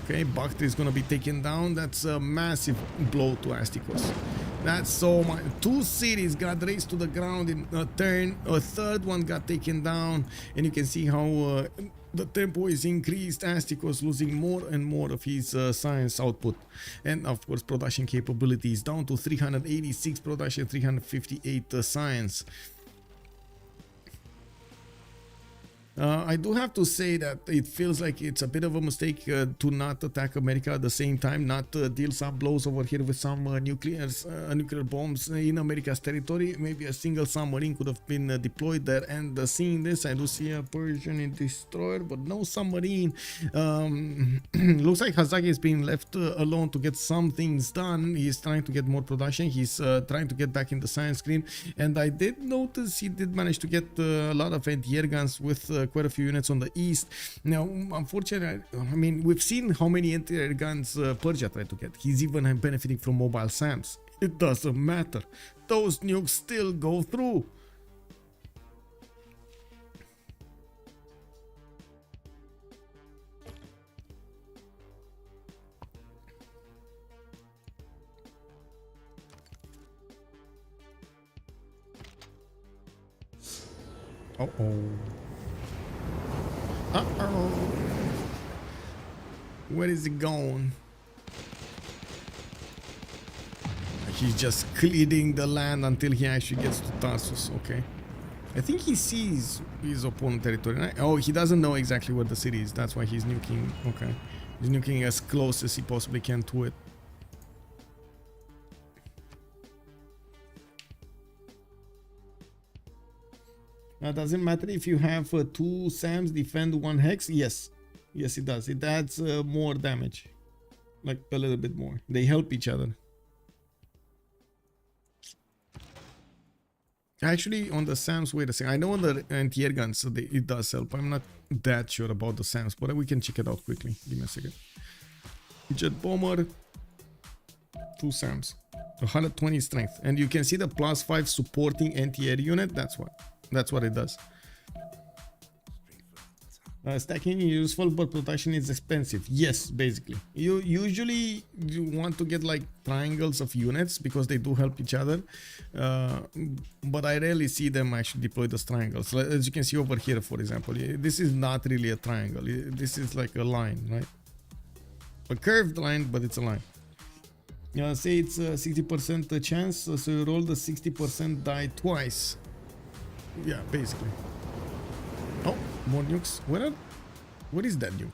Okay, Bactri is gonna be taken down. That's a massive blow to Astikos. That's so much. 2 cities got raised to the ground in a turn. A third one got taken down, and you can see how the tempo is increased. Astikos losing more and more of his science output, and of course production capabilities down to 386 production, 358 science. I do have to say that it feels like it's a bit of a mistake to not attack America at the same time, not deal some blows over here with some nuclear bombs in America's territory. Maybe a single submarine could have been deployed there, and seeing this, I do see a Persian destroyer, but no submarine. Looks like Hazaggi is being left alone to get some things done. He's trying to get more production. He's trying to get back in the science screen, and I did notice he did manage to get a lot of anti-air guns with quite a few units on the east. Now, unfortunately, I mean, we've seen how many anti-air guns Persia tried to get. He's even benefiting from mobile SAMs. It doesn't matter. Those nukes still go through. Uh-oh. Uh-oh. Where is he going? He's just clearing the land until he actually gets to Tarsus. Okay. I think he sees his opponent territory. Right? Oh, he doesn't know exactly where the city is. That's why he's nuking. Okay. He's nuking as close as he possibly can to it. Does it matter if you have 2 SAMs defend 1 hex? Yes. Yes, it does. It adds more damage. Like a little bit more. They help each other. Actually, on the SAMs, wait a second. I know on the anti-air guns it does help. I'm not that sure about the SAMs, but we can check it out quickly. Give me a second. Jet bomber. 2 SAMs. 120 strength. And you can see the +5 supporting anti-air unit. That's what it does. Stacking is useful, but protection is expensive. Yes, basically. You usually want to get like triangles of units because they do help each other. But I rarely see them actually deploy those triangles. As you can see over here, for example, this is not really a triangle. This is like a line, right? A curved line, but it's a line. Say it's a 60% chance, so you roll the 60% die twice. Yeah, basically. Oh, more nukes. What is that nuke?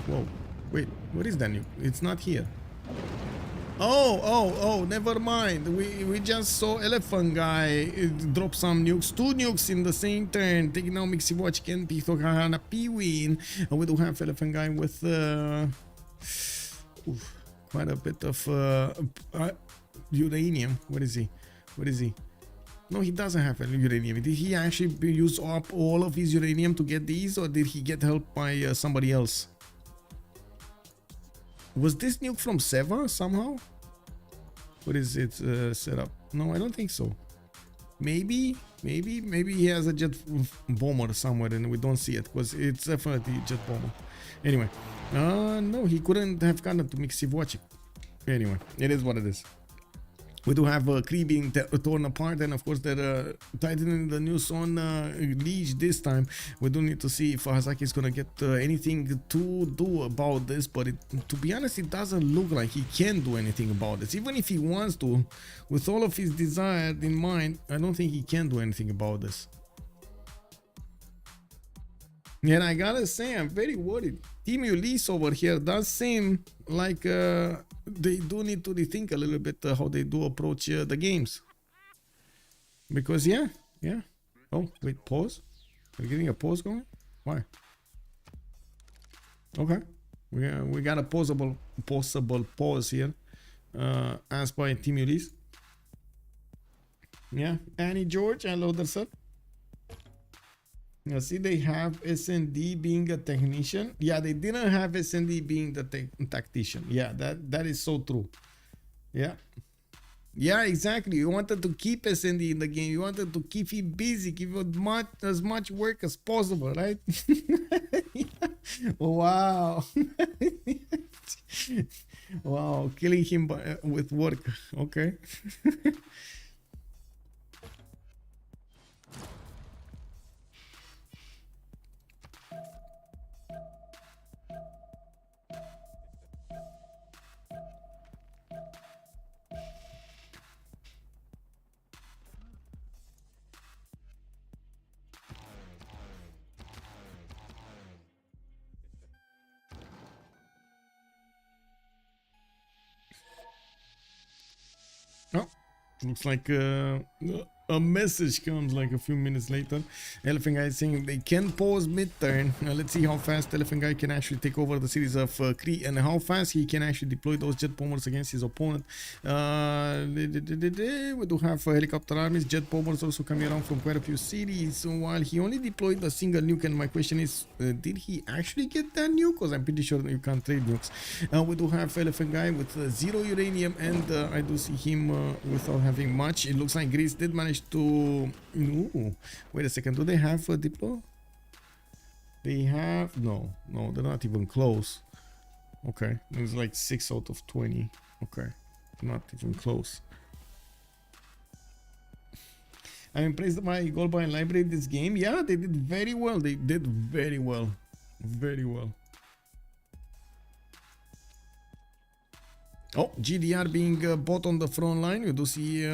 Whoa, wait, what is that nuke? It's not here. Oh, never mind. We just saw Elaphantguy drop some nukes, 2 nukes in the same turn, taking out Mixivoch and Pithokahana Piwin. And we do have Elaphantguy with quite a bit of uranium. What is he? What is he? No, he doesn't have any uranium. Did he actually use up all of his uranium to get these, or did he get help by somebody else? Was this nuke from Seva somehow? What is it set up? No, I don't think so. Maybe he has a jet bomber somewhere and we don't see it, because it's definitely jet bomber. Anyway, no, he couldn't have gotten to Mixivoch. Anyway, it is what it is. We do have Cree being torn apart, and of course they're tightening the news on Lege this time. We do need to see if Hazaggi is gonna get anything to do about this, but to be honest, it doesn't look like he can do anything about this. Even if he wants to, with all of his desire in mind, I don't think he can do anything about this. And I gotta say, I'm very worried. Team Ulyss over here does seem like they do need to rethink a little bit how they do approach the games. Because yeah. Oh, wait, pause. We're getting a pause going? Why? Okay. We got a possible pause here. Asked by Team Ulyss. Yeah, Annie George, hello there, sir. Now see, they have SND being a technician. Yeah, they didn't have SND being the tactician. Yeah, that is so true. Yeah, exactly. You wanted to keep SND in the game. You wanted to keep him busy, give him as much work as possible, right? Wow. Wow, killing him with work. Okay. Oh, looks like a message comes like a few minutes later. Elaphantguy is saying they can pause mid-turn. Let's see how fast Elaphantguy can actually take over the cities of Cree and how fast he can actually deploy those jet bombers against his opponent. We do have helicopter armies, jet bombers also coming around from quite a few cities. So while he only deployed a single nuke, and my question is, did he actually get that nuke? Because I'm pretty sure you can't trade nukes. We do have Elaphantguy with 0 uranium, and I do see him without having much. It looks like Greece did manage to... Ooh, wait a second, do they have a deploy? They have... No, they're not even close. Okay, it was like 6 out of 20. Okay, not even close. I'm impressed by Gorgo and Library in this game. Yeah, they did very well. They did very well. Very well. Oh, GDR being bought on the front line. You do see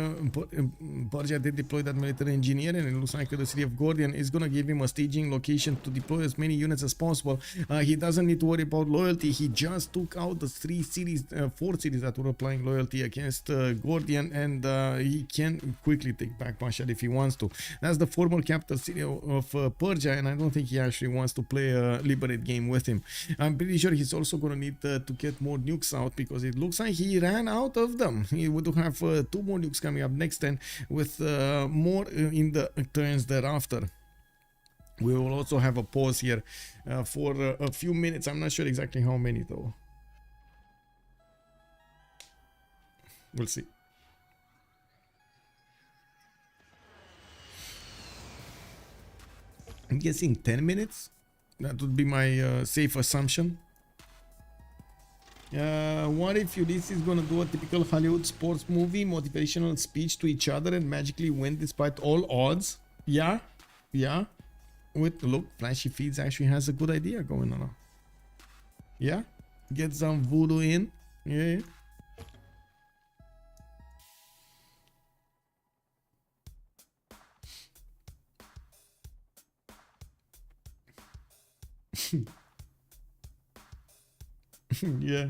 Persia did deploy that military engineer, and it looks like the city of Gordian is going to give him a staging location to deploy as many units as possible. He doesn't need to worry about loyalty. He just took out the 4 cities that were applying loyalty against Gordian, and he can quickly take back Mashhad if he wants to. That's the former capital city of Persia, and I don't think he actually wants to play a liberate game with him. I'm pretty sure he's also going to need to get more nukes out, because it looks like he ran out of them. He would have 2 more nukes coming up next turn, with more in the turns thereafter. We will also have a pause here for a few minutes. I'm not sure exactly how many though. We'll see. I'm guessing 10 minutes. That would be my safe assumption. What if Ulyss is gonna do a typical Hollywood sports movie, motivational speech to each other and magically win despite all odds? Yeah. Look, Flashy Feeds actually has a good idea going on. Yeah, get some voodoo in. Yeah. Yeah.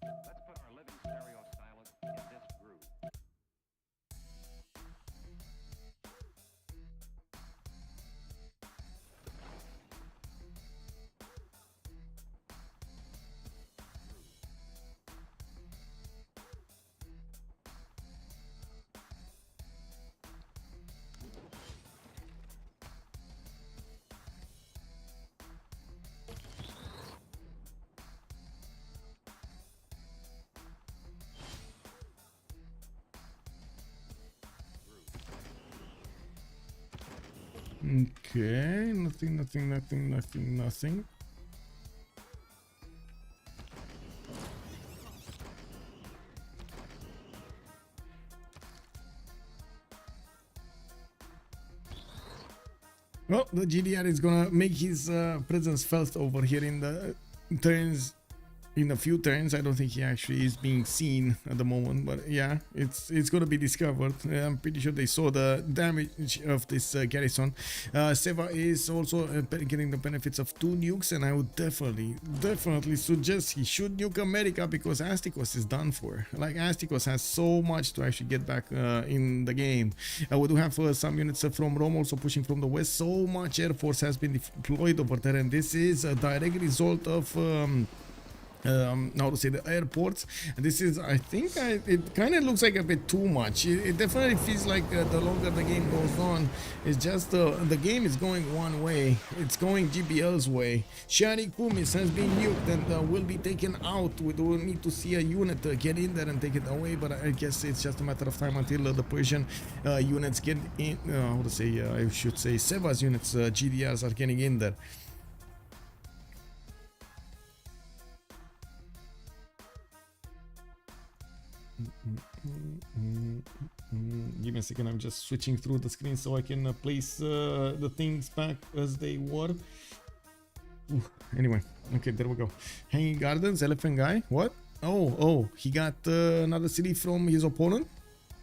Let's put our living stereo stylus in this groove. Okay, nothing. Well, the GDR is gonna make his presence felt over here in the turns. In a few turns, I don't think he actually is being seen at the moment, but yeah, it's gonna be discovered. I'm pretty sure they saw the damage of this garrison. Seva is also getting the benefits of 2 nukes, and I would definitely suggest he should nuke America, because Astikos is done for. Like, Astikos has so much to actually get back in the game. We do have some units from Rome also pushing from the west. So much air force has been deployed over there, and this is a direct result of how to say, the airports. This is, I think, it kind of looks like a bit too much. It definitely feels like the longer the game goes on, it's just the game is going one way. It's going GBL's way. Shah has been nuked and will be taken out. We do need to see a unit get in there and take it away, but I guess it's just a matter of time until the Persian units get in. How to say, I should say Seva's units, GDRs, are getting in there. Give me a second, I'm just switching through the screen so I can place the things back as they were. Anyway, okay, there we go. Hanging Gardens, Elaphantguy. What? Oh, he got another city from his opponent?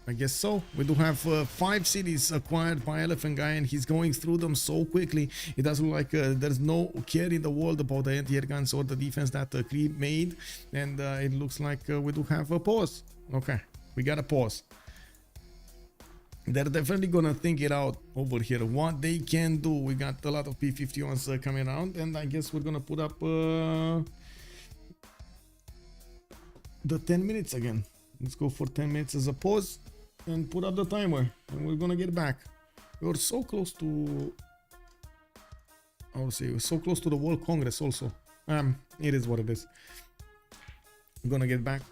I guess so. We do have 5 cities acquired by Elaphantguy, and he's going through them so quickly. It doesn't look like there's no care in the world about the anti-air guns or the defense that Cree made, and it looks like we do have a pause. Okay, we got a pause. They're definitely gonna think it out over here, what they can do. We got a lot of P-51s coming around, and I guess we're gonna put up the 10 minutes again. Let's go for 10 minutes as a pause and put up the timer, and we're gonna get back. We're so close to, I would say, we're so close to the World Congress also. It is what it is. We're gonna get back.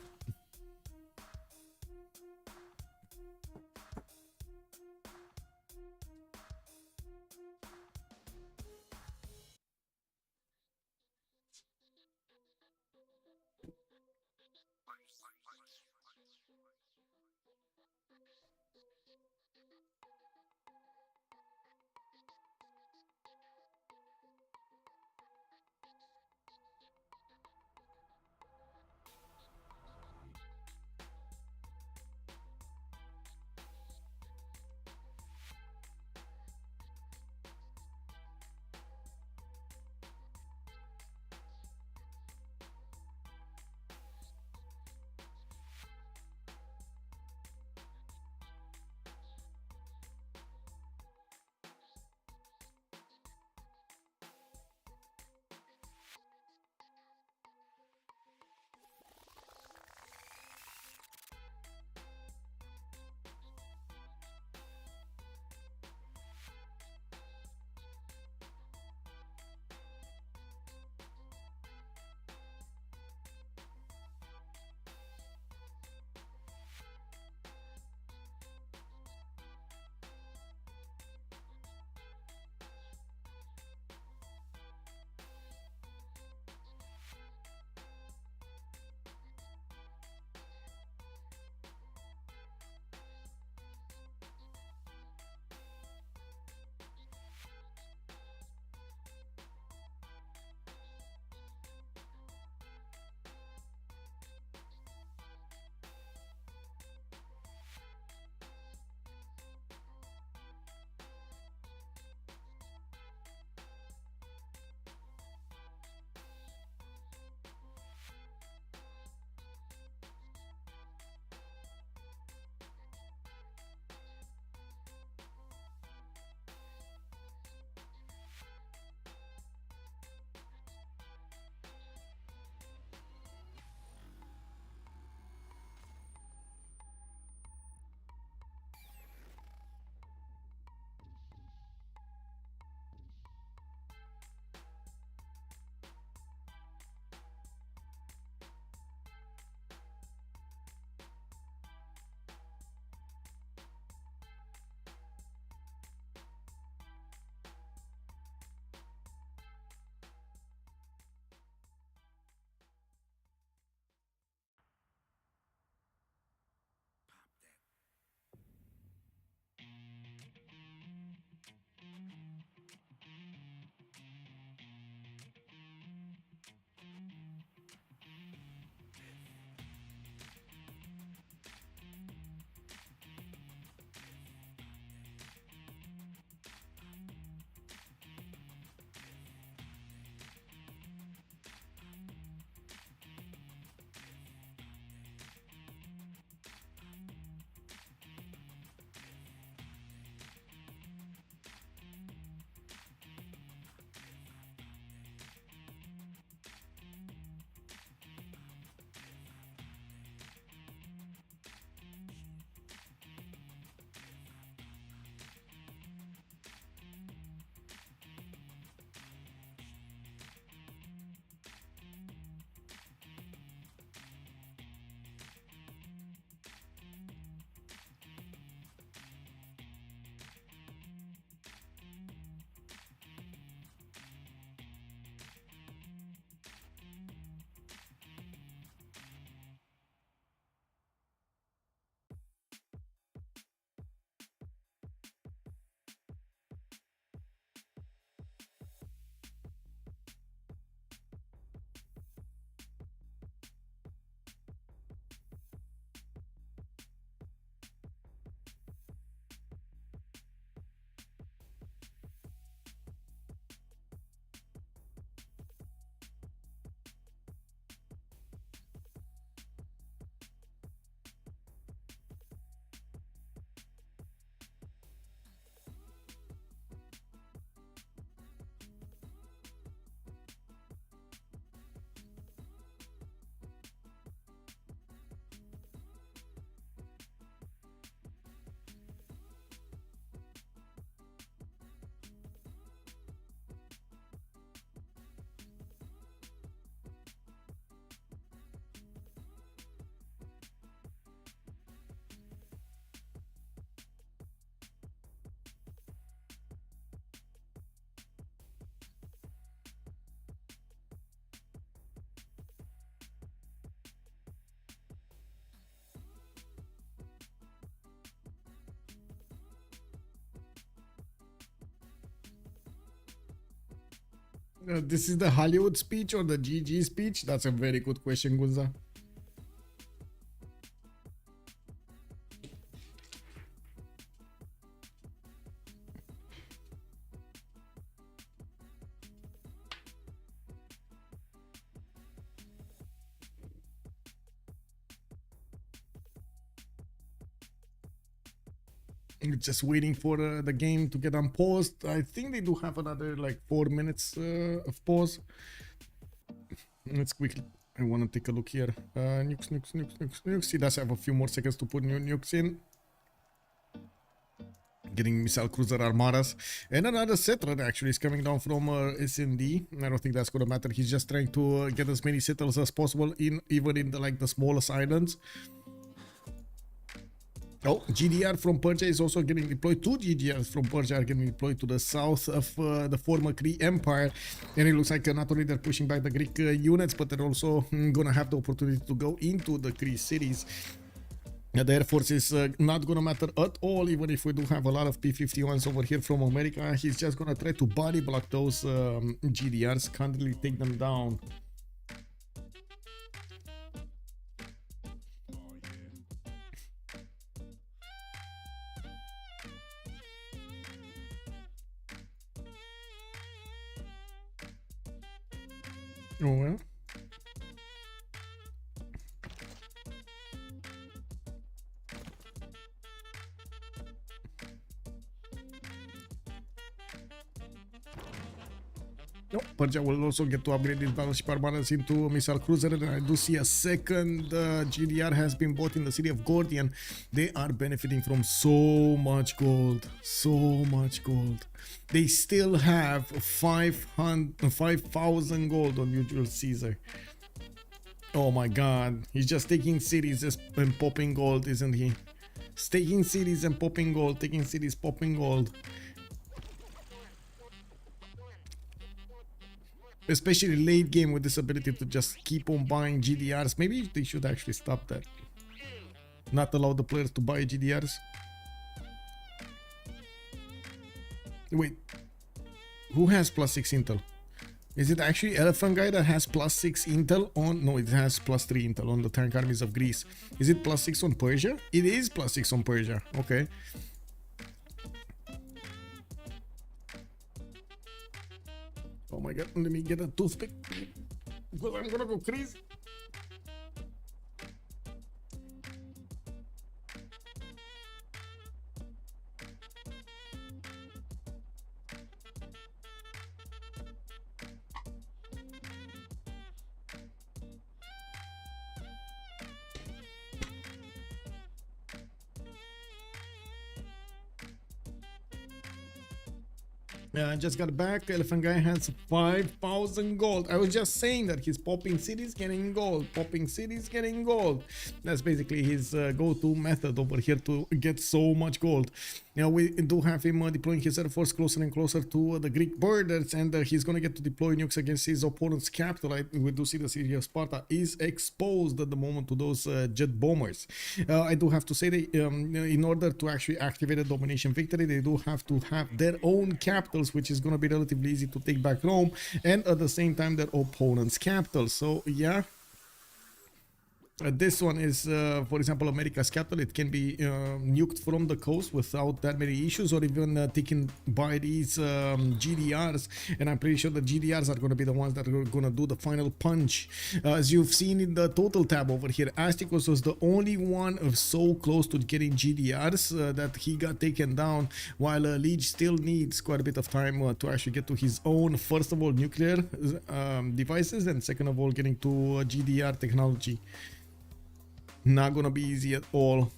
This is the Hollywood speech or the GG speech? That's a very good question, Gunza. Just waiting for the game to get unpaused. I think they do have another like 4 minutes of pause. Let's quickly. I want to take a look here. Nukes. He does have a few more seconds to put new nukes in. Getting missile cruiser armadas. And another settler actually is coming down from SND. I don't think that's going to matter. He's just trying to get as many settlers as possible in even in the smallest islands. Oh, GDR from Persia is also getting deployed. 2 GDRs from Persia are getting deployed to the south of the former Cree Empire. And it looks like not only they're pushing back the Greek units, but they're also gonna have the opportunity to go into the Cree cities. The Air Force is not gonna matter at all, even if we do have a lot of P-51s over here from America. He's just gonna try to body block those GDRs, can't really take them down. Oh well. No, Persia will also get to upgrade these battleship armadas into missile cruiser, and I do see a second GDR has been bought in the city of Gordian. They are benefiting from so much gold, so much gold. They still have 5,000 gold on Julius Caesar. Oh my god, he's just taking cities and popping gold, isn't he? He's taking cities and popping gold, taking cities, popping gold. Especially late game with this ability to just keep on buying GDRs. Maybe they should actually stop that. Not allow the players to buy GDRs. Wait. Who has +6 intel? Is it actually Elaphantguy that has +6 intel on... No, it has +3 intel on the tank armies of Greece. Is it +6 on Persia? It is +6 on Persia. Okay. Oh my god, let me get a toothpick because I'm gonna go crazy. I just got back. Elaphantguy has 5,000 gold. I was just saying that he's popping cities, getting gold. Popping cities, getting gold. That's basically his go-to method over here to get so much gold. Now we do have him deploying his air force closer and closer to the Greek borders, and he's gonna get to deploy nukes against his opponent's capital. We do see the city of Sparta is exposed at the moment to those jet bombers. I do have to say that in order to actually activate a domination victory, they do have to have their own capitals, which is gonna be relatively easy to take back Rome, and at the same time their opponent's capital. So yeah. This one is, for example, America's capital. It can be nuked from the coast without that many issues, or even taken by these GDRs. And I'm pretty sure the GDRs are going to be the ones that are going to do the final punch. As you've seen in the total tab over here, Astikos was the only one so close to getting GDRs that he got taken down, while Lege still needs quite a bit of time to actually get to his own, first of all, nuclear devices, and second of all, getting to GDR technology. Not gonna be easy at all.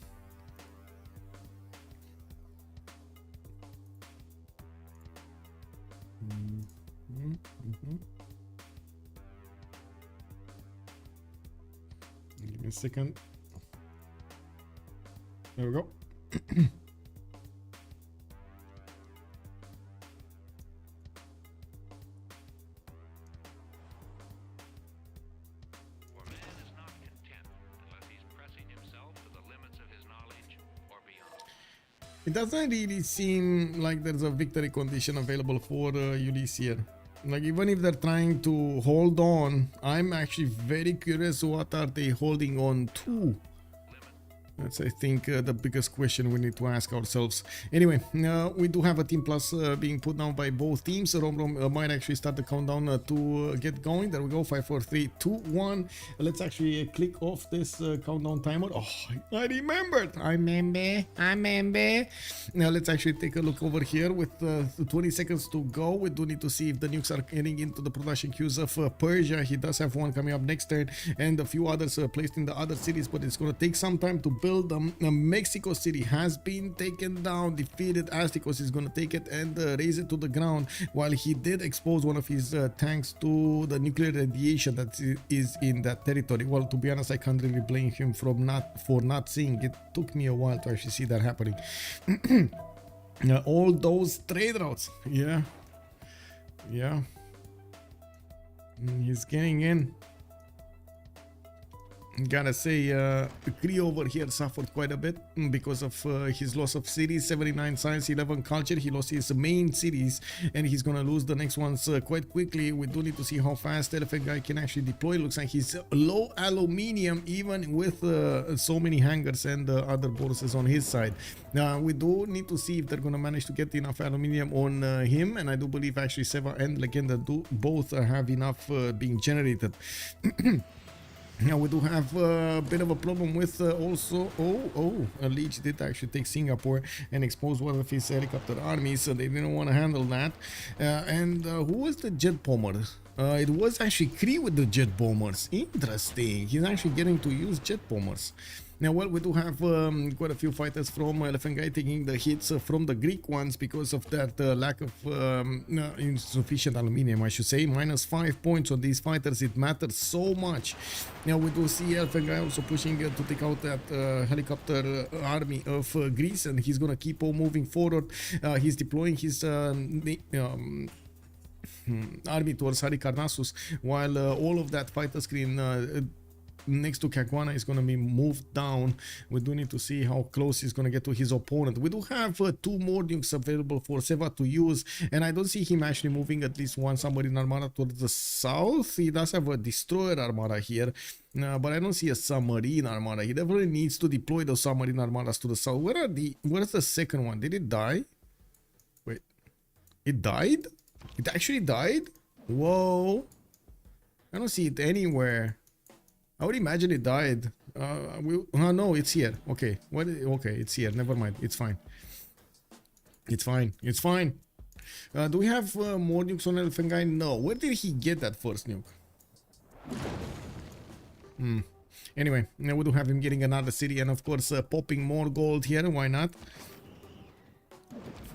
Give me a second. There we go. It doesn't really seem like there's a victory condition available for Ulyss here. Like, even if they're trying to hold on, I'm actually very curious what are they holding on to. That's, I think, the biggest question we need to ask ourselves. Anyway, we do have a team plus being put down by both teams. Romrom might actually start the countdown to get going. There we go. 5, 4, 3, 2, 1. Let's actually click off this countdown timer. Oh, I remembered. I remember. Now let's actually take a look over here with 20 seconds to go. We do need to see if the nukes are getting into the production queues of Persia. He does have one coming up next turn, and a few others placed in the other cities, but it's going to take some time to build them. Mexico City has been taken down, defeated. Astikos is going to take it and raise it to the ground, while he did expose one of his tanks to the nuclear radiation that is in that territory. Well, to be honest, I can't really blame him for not seeing it. Took me a while to actually see that happening. All those trade routes, yeah, he's getting in. Gotta say, Cree over here suffered quite a bit because of his loss of cities. 79 science, 11 culture. He lost his main cities, and he's gonna lose the next ones quite quickly. We do need to see how fast Elaphantguy can actually deploy. Looks like he's low aluminium, even with so many hangars and other bonuses on his side. We do need to see if they're gonna manage to get enough aluminium on him, and I do believe actually Seva and Legenden do both have enough being generated. Now we do have a bit of a problem with also, Lege did actually take Singapore and expose one of his helicopter armies, so they didn't want to handle that. And who was the jet bomber? It was actually Cree with the jet bombers. Interesting. He's actually getting to use jet bombers. Now, well, we do have quite a few fighters from Elaphantguy taking the hits from the Greek ones because of that lack of insufficient aluminium, I should say. -5 points on these fighters. It matters so much. Now, we do see Elaphantguy also pushing to take out that helicopter army of Greece, and he's going to keep on moving forward. He's deploying his army towards Halicarnassus, while all of that fighter screen next to Caguana is going to be moved down. We do need to see how close he's going to get to his opponent. We do have 2 more nukes available for Seva to use, and I don't see him actually moving at least one submarine armada towards the south. He does have a destroyer armada here, but I don't see a submarine armada. He definitely needs to deploy those submarine armadas to the south. Where's the second one? Did it die? Wait, it died? It actually died? Whoa, I don't see it anywhere. I would imagine it died. No, it's here. Okay. Okay, it's here. Never mind. It's fine. It's fine. It's fine. Do we have more nukes on Elaphantguy? No. Where did he get that first nuke? Anyway, now we do have him getting another city, and of course popping more gold here. Why not?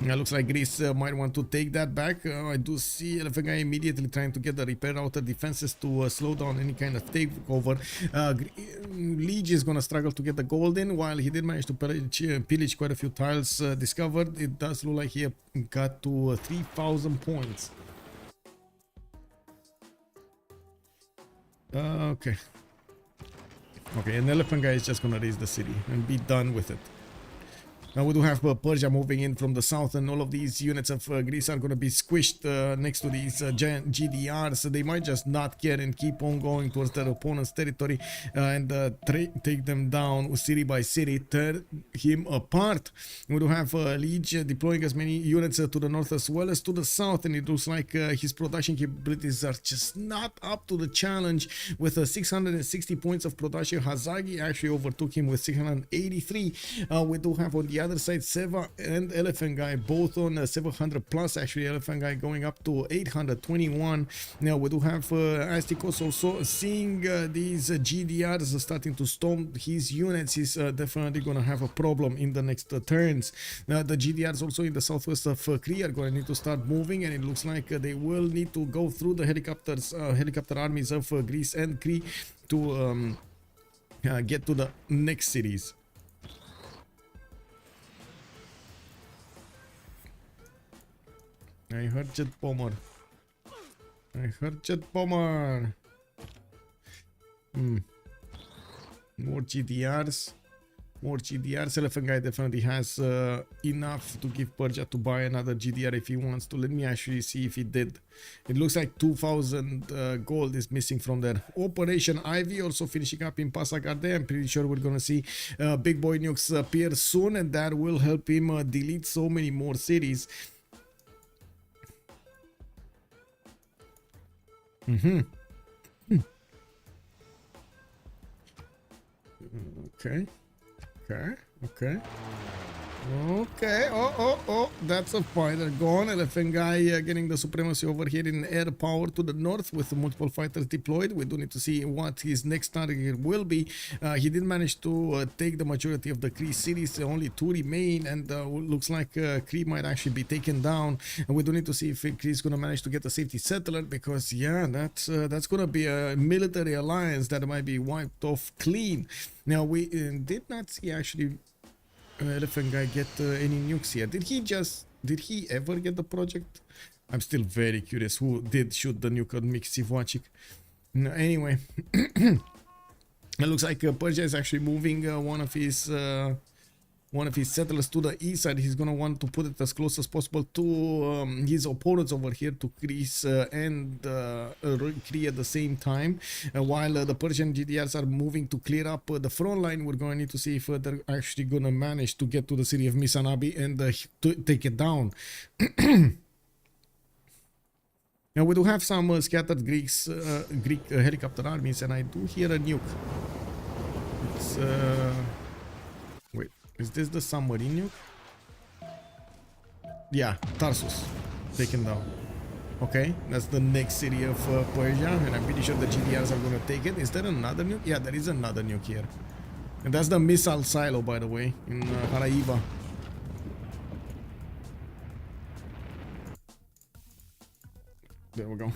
Looks like Greece might want to take that back. I do see Elaphantguy immediately trying to get the repair outer defenses to slow down any kind of takeover. Lege is going to struggle to get the gold in, while he did manage to pillage quite a few tiles discovered. It does look like he got to 3,000 points. Okay, and Elaphantguy is just going to raise the city and be done with it. Now we do have Persia moving in from the south, and all of these units of Greece are going to be squished next to these giant GDRs. So they might just not care and keep on going towards their opponent's territory and take them down city by city, tear him apart. We do have Lege deploying as many units to the north as well as to the south, and it looks like his production capabilities are just not up to the challenge. With 660 points of production, Hazaggi actually overtook him with 683. We do have on the other side Seva and Elaphantguy both on 700 plus. Actually, Elaphantguy going up to 821. Now we do have Astikos also seeing these GDRs starting to storm his units. He's definitely gonna have a problem in the next turns. The GDRs also in the southwest of Cree are going to need to start moving, and it looks like they will need to go through the helicopter armies of Greece and Cree to get to the next cities. I heard jet bomber. More GDRs. More GDRs. Elaphantguy definitely has enough to give Persia to buy another GDR if he wants to. Let me actually see if he did. It looks like 2,000 gold is missing from there. Operation Ivy also finishing up in Passagarde. I'm pretty sure we're gonna see Big Boy Nukes appear soon, and that will help him delete so many more cities. Okay. Oh, that's a fighter gone. Elaphantguy getting the supremacy over here in air power to the north with multiple fighters deployed. We do need to see what his next target will be. He did manage to take the majority of the Cree cities. Only 2 remain, and looks like Cree might actually be taken down. And we do need to see if Cree is going to manage to get a safety settler, because yeah, that's going to be a military alliance that might be wiped off clean. Now, we did not see actually Elaphantguy get any nukes here. Did he ever get the project? I'm still very curious who did shoot the nuke on Civ6. No, anyway, it looks like Persia is actually moving one of his settlers to the east side. He's gonna want to put it as close as possible to his opponents over here, to Greece and Cree at the same time. While the Persian GDRs are moving to clear up the front line, we're going to need to see if they're actually gonna manage to get to the city of Misanabi and take it down. Now we do have some scattered Greek helicopter armies, and I do hear a nuke. It's wait. Is this the submarine nuke? Yeah, Tarsus. Taken down. Okay, that's the next city of Persia, and I'm pretty sure the GDRs are going to take it. Is there another nuke? Yeah, there is another nuke here. And that's the missile silo, by the way, in Haraiva. There we go.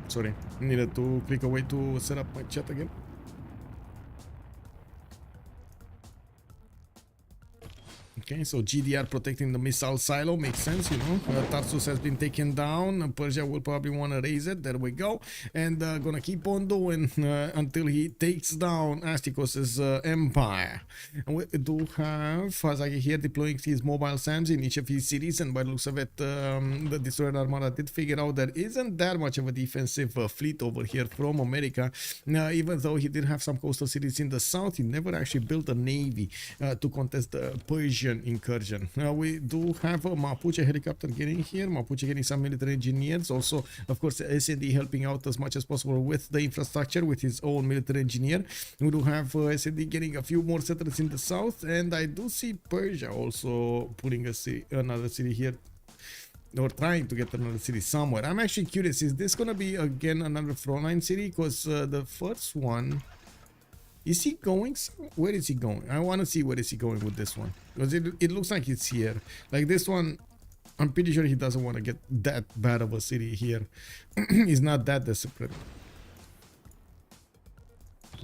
Sorry, needed to click away to set up my chat again. Okay, so GDR protecting the missile silo makes sense, you know. Tarsus has been taken down. Persia will probably want to raise it. There we go. And gonna keep on doing until he takes down Astikos' empire. And we do have Hazaggi here deploying his mobile SAMs in each of his cities. And by the looks of it, the Destroyer Armada did figure out there isn't that much of a defensive fleet over here from America. Even though he did have some coastal cities in the south, he never actually built a navy to contest the Persian incursion. Now we do have a Mapuche helicopter getting here. Mapuche getting some military engineers. Also, of course, SND helping out as much as possible with the infrastructure with his own military engineer. We do have SND getting a few more settlers in the south, and I do see Persia also putting another city here, or trying to get another city somewhere. I'm actually curious, is this gonna be again another frontline city? Because the first one, is he going? Where is he going? I want to see where is he going with this one, because it looks like it's here. Like this one, I'm pretty sure he doesn't want to get that bad of a city here. He's not that desperate.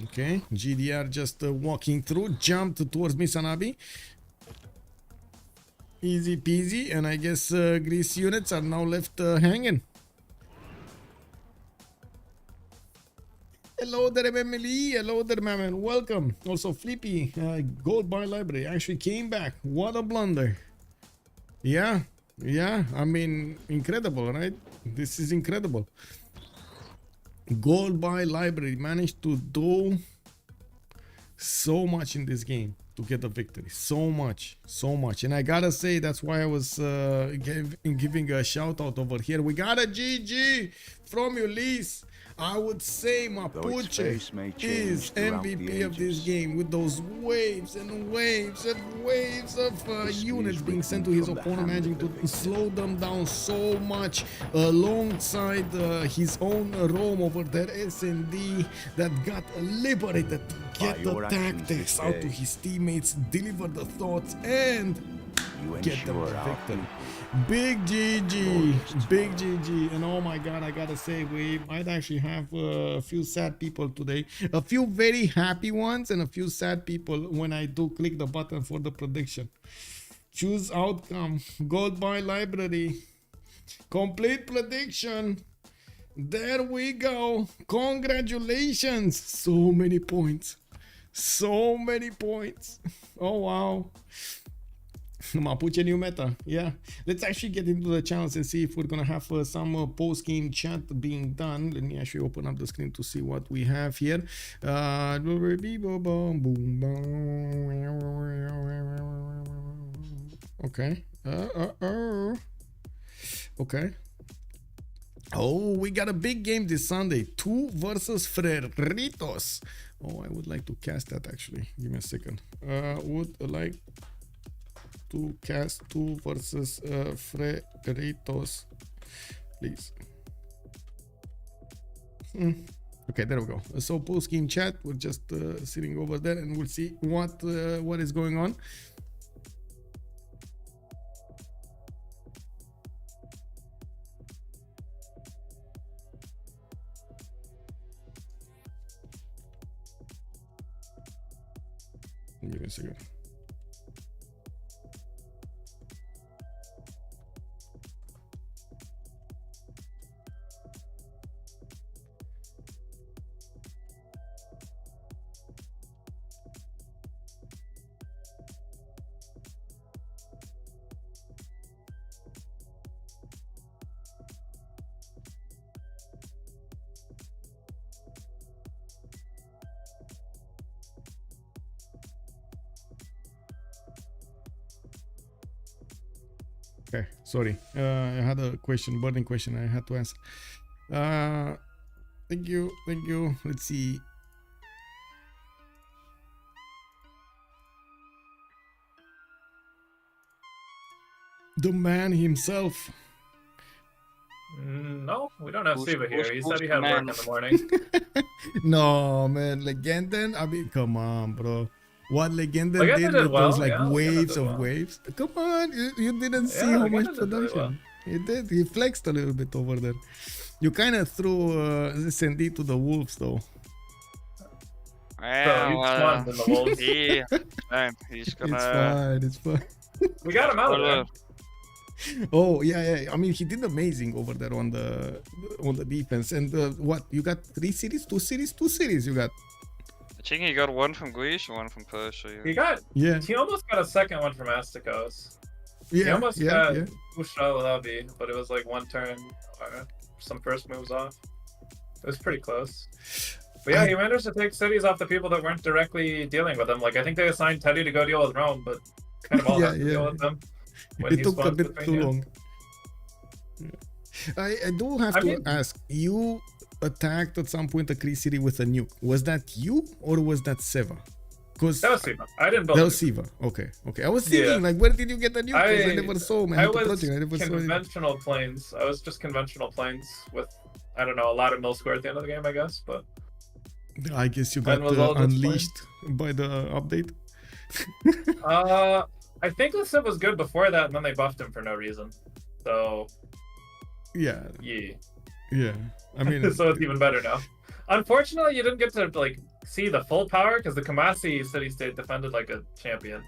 Okay, GDR just walking through, jumped towards Misanabi. Easy peasy, and I guess Greece units are now left hanging. Hello there, Emily. Hello there, man. Welcome. Also, Flippy, Gold Buy Library actually came back. What a blunder. Yeah. I mean, incredible, right? This is incredible. Gold Buy Library managed to do so much in this game to get a victory. So much. And I gotta say, that's why I was giving a shout out over here. We got a GG from Ulyss. I would say Mapuche is MVP of this game, with those waves and waves and waves of units being sent to his opponent, managing to slow them down so much, alongside his own Rome over there, SND, that got liberated to get the tactics out to his teammates, deliver the thoughts, and get them the victory. Big GG, and oh my god, I gotta say, we might actually have a few sad people today, a few very happy ones and a few sad people when I do click the button for the prediction. Choose outcome, Gold Buy Library, complete prediction. There we go. Congratulations. So many points. So many points. Oh wow. Mapuche new meta. Yeah. Let's actually get into the channels and see if we're gonna have some post-game chat being done. Let me actually open up the screen to see what we have here. Okay. Okay. Oh, we got a big game this Sunday. 2 versus Freritos. Oh, I would like to cast that actually. Give me a second. Would like to cast 2 versus Freritos, please. Okay, there we go. So post game chat. We're just sitting over there, and we'll see what is going on. Give me a second. Okay, sorry. I had a question, burning question I had to answer. Thank you. Let's see. The man himself. No, we don't have Seva here. He said he had work in the morning. No, man. Legenden? I mean, come on, bro. What Legenden Legenden did did with well, those like yeah, waves of well. waves. Come on, you didn't see Yeah, how much Legenden did really production. He did. He flexed a little bit over there. You kind of threw SND to the wolves, though. So he's swamped in the wolves. Yeah, he's gonna. It's fine. We got him out of there. Oh yeah. I mean, he did amazing over there on the defense. And what you got? 3 series, 2 series, 2 series. You got. I think he got 1 from Greece, 1 from Persia. He got. Yeah. He almost got a second one from Astikos. Yeah. He almost got yeah. Ulyss, but it was like 1 turn, some first moves off. It was pretty close. But yeah, he managed to take cities off the people that weren't directly dealing with him. Like, I think they assigned Teddy to go deal with Rome, but kind of all have to deal with them. It took a bit too long. Yeah. I do have to ask, you attacked at some point a Cree city with a nuke. Was that you or was that Seva? Because that was Seva. I didn't build that was Seva. Okay. I was thinking, like, where did you get the nuke? I never saw, man. I was conventional planes. I was just conventional planes with, I don't know, a lot of mill square at the end of the game, I guess. But I guess you got unleashed by the update. I think the Civ was good before that, and then they buffed him for no reason. So yeah. I mean, so it's even better now. Unfortunately, you didn't get to like see the full power because the Kamasi city-state defended like a champion.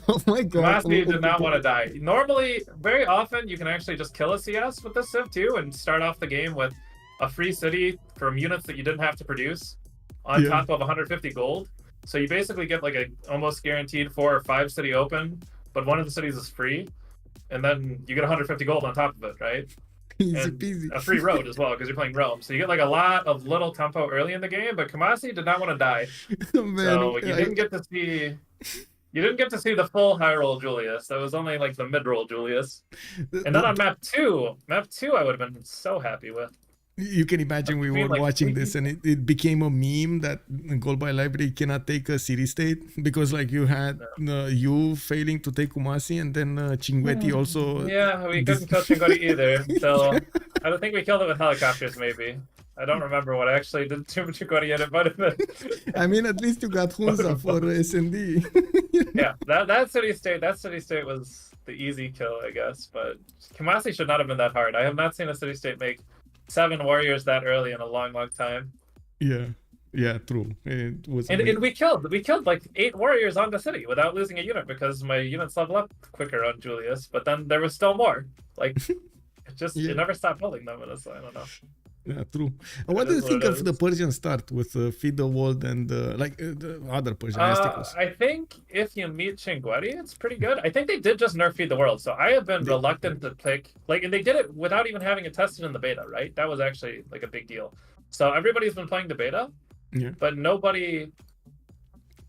Oh my god! Kamasi did not want to die. Normally, very often, you can actually just kill a CS with this Civ too, and start off the game with a free city from units that you didn't have to produce, on top of 150 gold. So you basically get like a almost guaranteed 4 or 5 city open, but one of the cities is free, and then you get 150 gold on top of it, right? Easy peasy. A free road as well because you're playing Rome, so you get like a lot of little tempo early in the game. But Kamasi did not want to die, so you didn't get to see. You didn't get to see the full high roll Julius. That was only like the mid roll Julius. And then on map 2, I would have been so happy with. You can imagine we were watching this and it became a meme that Gold by Library cannot take a city state because like you had you failing to take Kumasi and then Chinguetti also. Yeah, we couldn't kill Chinguetti either. So I don't think we killed it with helicopters maybe. I don't remember what I actually did to Chinguetti in it, but I mean at least you got Hunza for SND. Yeah, that city state was the easy kill, I guess. But Kumasi should not have been that hard. I have not seen a city state make 7 warriors that early in a long time. Yeah, true. It was and we killed like 8 warriors on the city without losing a unit because my units level up quicker on Julius, but then there was still more. Like it never stopped building them, so I don't know. Yeah, true. What do you think of the Persian start with feed the world and the other Persian Astikos? I think if you meet Chinguetti, it's pretty good. I think they did just nerf feed the world, so I have been reluctant to pick and they did it without even having it tested in the beta, right? That was actually like a big deal. So everybody's been playing the beta, but nobody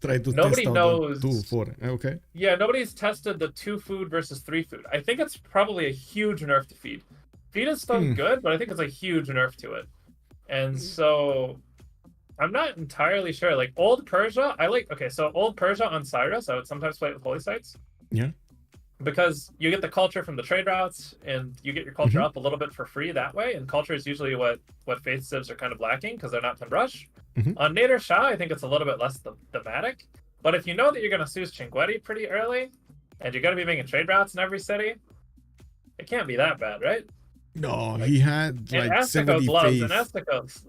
knows 2, 4. Okay. Yeah, nobody's tested the 2 food versus 3 food. I think it's probably a huge nerf to feed. Feed is still good, but I think it's a huge nerf to it. And so I'm not entirely sure. Like old Persia, so old Persia on Cyrus, I would sometimes play it with holy sites. Yeah. Because you get the culture from the trade routes and you get your culture up a little bit for free that way. And culture is usually what faith civs are kind of lacking because they're not Tim Rush. On Nader Shah, I think it's a little bit less thematic. But if you know that you're going to Sus Chinguetti pretty early and you're going to be making trade routes in every city, it can't be that bad, right? No, he had like 70 faith. And Astikos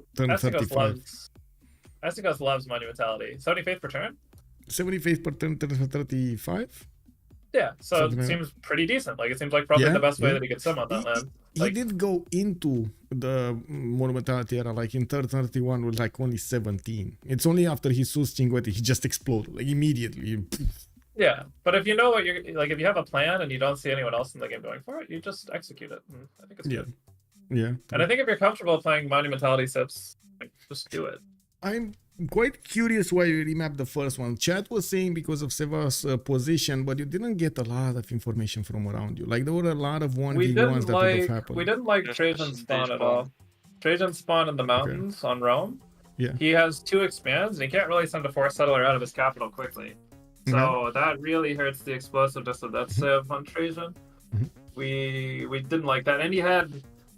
loves monumentality. 70 faith per turn? 70 faith per turn, 35? Yeah, so it seems pretty decent. Like, it seems like probably the best way that he could sim on that land. He did go into the monumentality era, like in 31 with like only 17. It's only after he Sus Chinguetti, he just exploded, like immediately. Yeah, but if you know what you're like, if you have a plan and you don't see anyone else in the game going for it, you just execute it. And I think it's good. Yeah. And I think if you're comfortable playing monumentality sips, like, just do it. I'm quite curious why you remapped the first one. Chat was saying because of Seva's position, but you didn't get a lot of information from around you. Like there were a lot of 1v1s that would have happened. We didn't like Trajan spawn at all. Trajan spawn in the mountains on Rome. Yeah. He has 2 expands and he can't really send a force settler out of his capital quickly. So that really hurts the explosiveness of that civ on Trajan. We didn't like that. And he had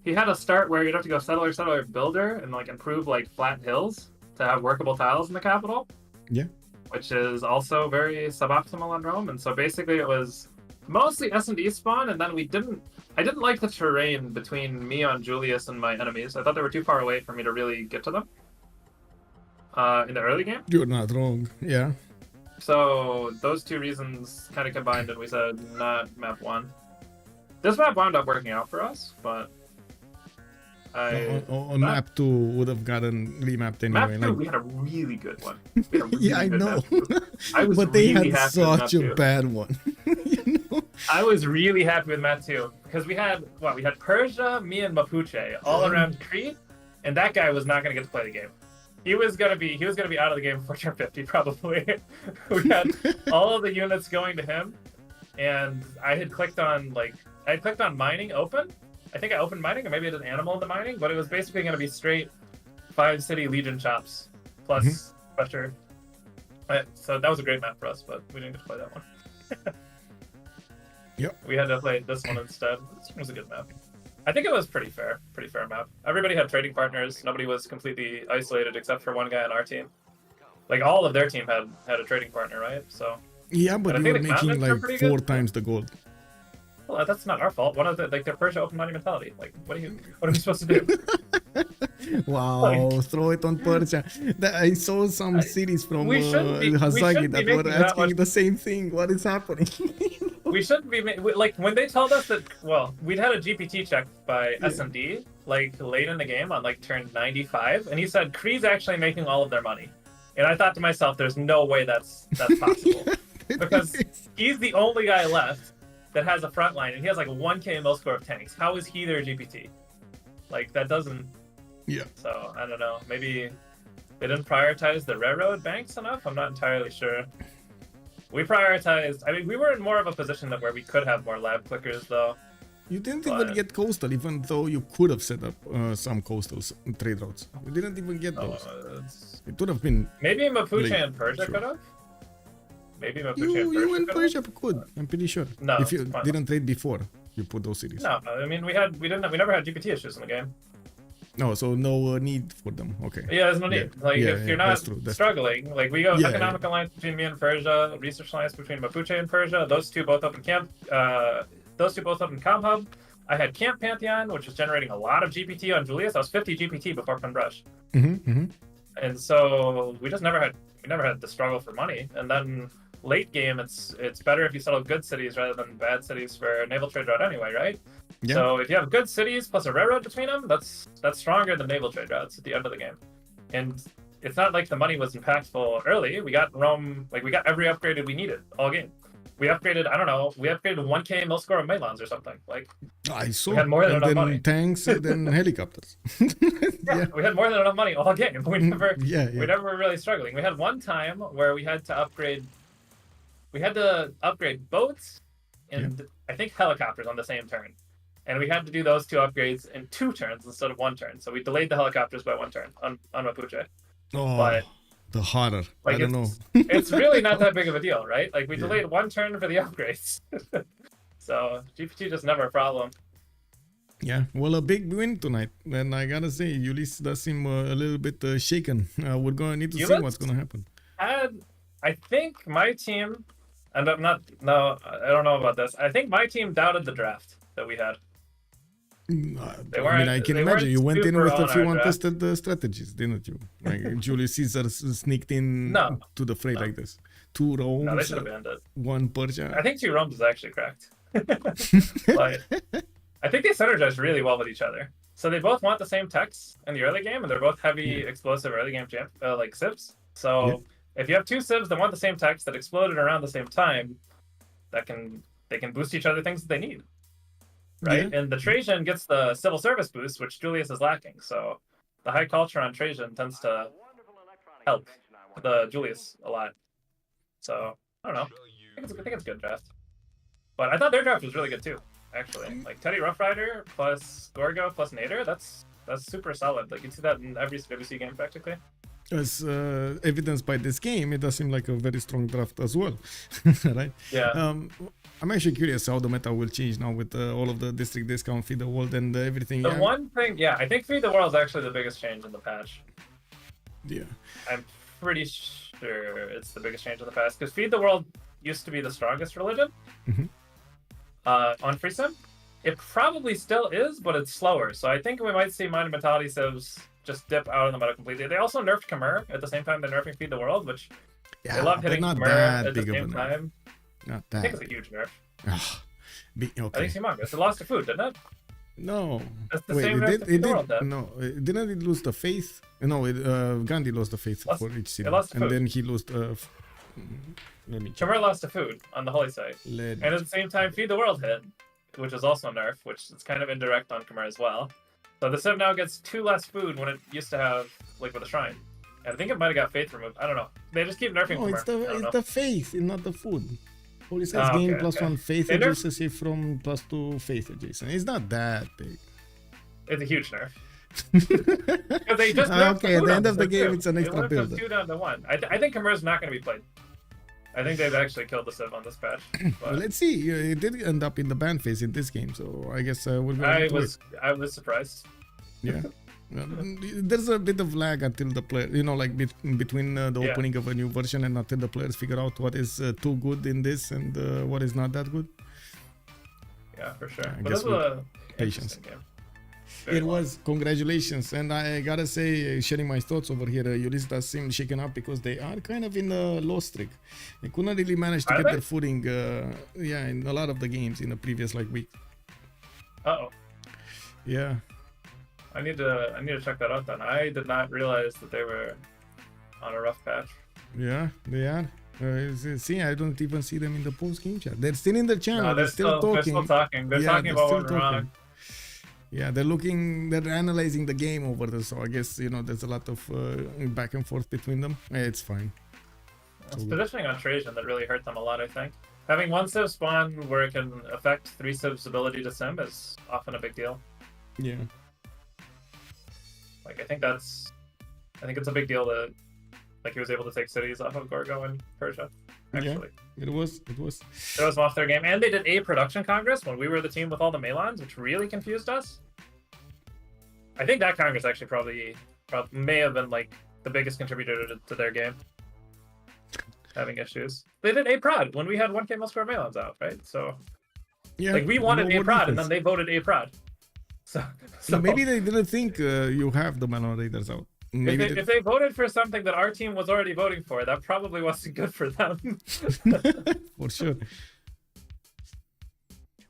a start where you'd have to go settler builder and like improve like flat hills to have workable tiles in the capital. Yeah. Which is also very suboptimal on Rome. And so basically it was mostly S&D spawn, and then I didn't like the terrain between me on Julius and my enemies. I thought they were too far away for me to really get to them in the early game. You're not wrong. Yeah. So those 2 reasons kind of combined, and we said not map 1. This map wound up working out for us, but on map 2 would have gotten remapped anyway. Map 2, we had a really good one. We had a really I good know. I was but they really had such a bad one. You know? I was really happy with map 2 because we had Persia, me, and Mapuche all around Cree, and that guy was not going to get to play the game. He was gonna be out of the game before turn 50 probably. We had all of the units going to him, and I had clicked on mining open. I think I opened mining, or maybe I did animal in the mining, but it was basically gonna be straight 5 city legion chops plus pressure. So that was a great map for us, but we didn't get to play that one. Yep. We had to play this one instead. This one was a good map. I think it was pretty fair map. Everybody had trading partners. Nobody was completely isolated except for one guy on our team. Like all of their team had a trading partner, right? So yeah, but you were making like 4 times the gold. Well, that's not our fault. One of their Persia open monumentality. Like, what are we supposed to do? Wow, throw it on Persia. I saw some cities from Hazaggi that were asking the same thing. What is happening? We shouldn't be like when they told us that. Well, we'd had a GPT check by S&D like late in the game on like turn 95, and he said Cree's actually making all of their money. And I thought to myself, there's no way that's possible because he's the only guy left that has a front line, and he has like a 1k mill score of tanks. How is he their GPT? Like that doesn't. Yeah. So I don't know. Maybe they didn't prioritize the railroad banks enough. I'm not entirely sure. We prioritized. I mean, we were in more of a position where we could have more lab clickers, though. You didn't even get coastal, even though you could have set up some coastal trade routes. You didn't even get those. It would have been. Maybe Mapuche and Persia could have. Maybe Mapuche and Persia. You and Persia could. I'm pretty sure. No, if you didn't trade before, you put those cities. No, I mean we never had GPT issues in the game. No, so no need for them. Okay. Yeah, there's no need. If you're not struggling, like we go economic alliance between me and Persia, research alliance between Mapuche and Persia. Those two both open camp. Those two both open Com Hub. I had Camp Pantheon, which was generating a lot of GPT on Julius. I was 50 GPT before Penbrush. And so we never had the struggle for money. And then late game, it's better if you settle good cities rather than bad cities for naval trade route anyway, right? Yeah. So if you have good cities plus a railroad between them, that's stronger than naval trade routes at the end of the game. And it's not like the money was impactful early. We got Rome, like we got every upgrade we needed all game. We upgraded, I don't know, we upgraded 1k mill score of Melons or something. Like I saw. we had more than and enough then money. tanks and then helicopters. Yeah, we had more than enough money all game. We never Yeah, we never were really struggling. We had one time where we had to upgrade boats and I think helicopters on the same turn. And we had to do those two upgrades in 2 turns instead of 1 turn. So we delayed the helicopters by 1 turn on Mapuche. Oh, But the horror. like I don't know. it's really not that big of a deal, right? Like we delayed 1 turn for the upgrades. So GPT just never a problem. Yeah, well, a big win tonight, and I gotta say, Ulyss does seem a little bit shaken. We're gonna need to see what's gonna happen. I think my team, and I don't know about this. I think my team doubted the draft that we had. I mean, I can imagine you went in with a few untested strategies, didn't you? Like Julius Caesar sneaked in to the fray like this. 2 Romes, No, they should have banned it. 1 Persia. I think 2 Romes is actually cracked. But I think they synergize really well with each other. So they both want the same techs in the early game, and they're both heavy explosive early game like Civs. So if you have 2 Civs that want the same techs that exploded around the same time, they can boost each other things that they need. Right? And the Trajan gets the civil service boost, which Julius is lacking. So the high culture on Trajan tends to help the Julius a lot. So I don't know. I think it's a good draft. But I thought their draft was really good too, actually. Like Teddy Rough Rider plus Gorgo plus Nader, that's super solid. Like you see that in every WC game practically. As evidenced by this game, it does seem like a very strong draft as well, right? Yeah. I'm actually curious how the meta will change now with all of the district discount, feed the world, and everything. The one thing, I think Feed the World is actually the biggest change in the patch. Yeah. I'm pretty sure it's the biggest change in the patch because Feed the World used to be the strongest religion on Free Sim. It probably still is, but it's slower. So I think we might see Mind Mentality Civs just dip out of the meta completely. They also nerfed Khmer at the same time they're nerfing Feed the World, which they love hitting Khmer at the same time. Not I that. think it's a huge nerf. Okay. I think it's humongous. It lost to food, didn't it? No. That's the Wait, same nerf that Feed the World did. No, didn't it lose the faith? No, Gandhi lost the faith for each city. lost and food. then he lost. Let me check. Khmer lost to food on the holy site. And at the same time, Feed the World hit, which is also a nerf, which is kind of indirect on Khmer as well. So the Civ now gets 2 less food when it used to have, like, with a shrine. And I think it might have got faith removed. I don't know. They just keep nerfing No, Khmer. it's the faith, not the food. Holy says gain +1 faith adjacency from +2 faith adjacent. It's not that big. It's a huge nerf. Because they just nerfed okay, at the end of the game, too. it's an extra They went build. from 2 down to 1. I think Khmer's not going to be played. I think they've actually killed the Civ on this patch. Well, let's see. It did end up in the ban phase in this game, so I guess we're going to I was surprised. Yeah. There's a bit of lag until the player, like between the opening of a new version and until the players figure out what is too good in this and what is not that good. Yeah, for sure. I But guess this was a patience. game. It was. Congratulations. And I gotta say, sharing my thoughts over here, Ulyss does seem shaken up because they are kind of in a loss streak. They couldn't really manage to get their footing, in a lot of the games in the previous week. Uh-oh. Yeah. I need to check that out then. I did not realize that they were on a rough patch. Yeah, they are. See, I don't even see them in the post-game chat. They're still in the channel. No, they're still talking. They're still talking. They're talking about what went wrong. Yeah, they're analyzing the game over there. So I guess, there's a lot of back and forth between them. It's fine. It's positioning on Trajan that really hurt them a lot, I think. Having 1 Civ spawn where it can affect 3 Civs' ability to sim is often a big deal. Yeah. I think it's a big deal that he was able to take cities off of Gorgo and Persia. Actually, it was. It was off their game, and they did a production congress when we were the team with all the Melons, which really confused us. I think that congress actually probably may have been the biggest contributor to their game having issues. They did a prod when we had 1k most score Melons out, right? So we wanted a prod, and then they voted a prod. So maybe they didn't think you have the Melon Raiders out. maybe If they voted for something that our team was already voting for, that probably wasn't good for them. for sure.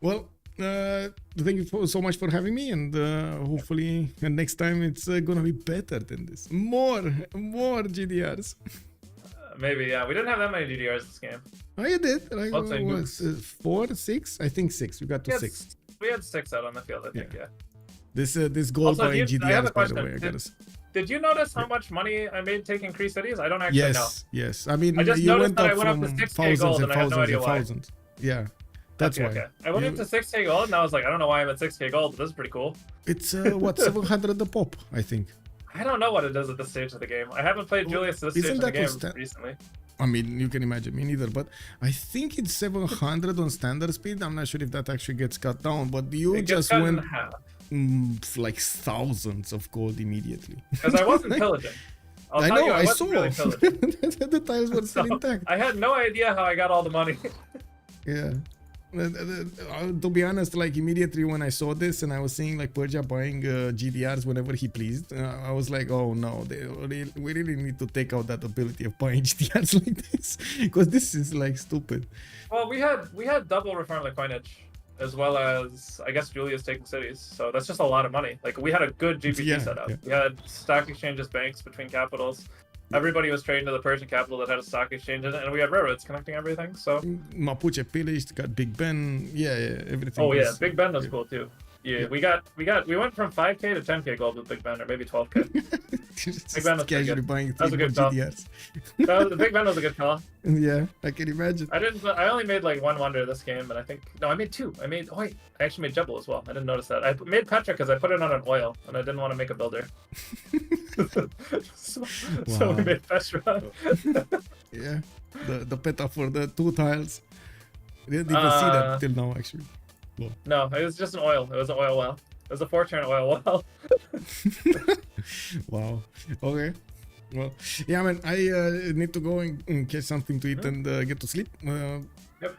Well, thank you so much for having me, and hopefully next time it's gonna be better than this. More GDRs. Maybe, yeah. We didn't have that many GDRs this game. Oh, you did. Like, Let's say what was, 4, 6? I think 6. We got to 6. We had 6 out on the field, I think, yeah. This goal Also, by I have a GDRs, by the question. way, I gotta say. Did you notice how much money I made taking Cree cities? I don't actually know. Yes. I mean, I just you noticed went that I up went up from to 6K thousands gold and and I have no thousands idea and why. thousands. Yeah, that's Okay, why. okay. I went up to 6K gold and I was like, I don't know why I'm at 6K gold, but this is pretty cool. It's what 700 a pop, I think. I don't know what it does at this stage of the game. I haven't played Julius this stage of the game recently. I mean, you can imagine, me neither, but I think it's 700 on standard speed. I'm not sure if that actually gets cut down, but you It gets just cut went in half. like thousands of gold immediately. Because I wasn't pillaging. I know, I wasn't saw. really pillaging. The tiles were still So, intact. I had no idea how I got all the money. Yeah. To be honest, like immediately when I saw this and I was seeing like Persia buying GDRs whenever he pleased, I was like, oh no, we really need to take out that ability of buying GDRs like this, because this is like stupid. Well, we had double reform the coinage, as well as I guess Julius taking cities. So that's just a lot of money. Like we had a good GPT setup. Yeah. We had stock exchanges, banks between capitals. Everybody was trading to the Persian capital that had a stock exchange in it, and we had railroads connecting everything. So Mapuche pillaged, got Big Ben, everything. oh yeah, Big Ben was cool too. Yeah, we went from 5K to 10K gold with Big Ben, or maybe 12K. Big Ben was pretty casually good. buying That was a good call. GDRs. The Big Ben was a good call. Yeah, I can imagine. I only made like 1 wonder this game, and I think no, I made 2. I actually made Jebel as well. I didn't notice that. I made Petra because I put it on an oil, and I didn't want to make a builder. So we made Petra. Yeah, the peta for the 2 tiles. I didn't even see that till now, actually. Well. No, it was just an oil. It was an oil well. It was a 4-turn oil well. Wow. Okay. Well, yeah, man. I need to go and catch something to eat and get to sleep. Yep.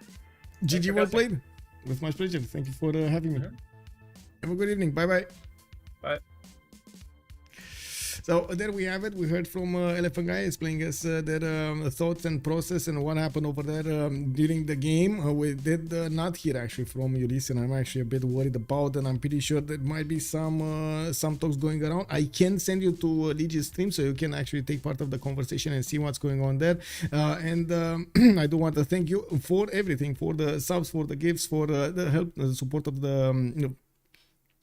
GG, well played. With my pleasure. Thank you for having me. Have a good evening. Bye. Bye. So there we have it. We heard from Elaphantguy explaining us their thoughts and process and what happened over there during the game. We did not hear actually from Ulyss, and I'm actually a bit worried about, and I'm pretty sure there might be some talks going around. I can send you to Lege's stream so you can actually take part of the conversation and see what's going on there. And I do want to thank you for everything, for the subs, for the gifts, for the help, the support of the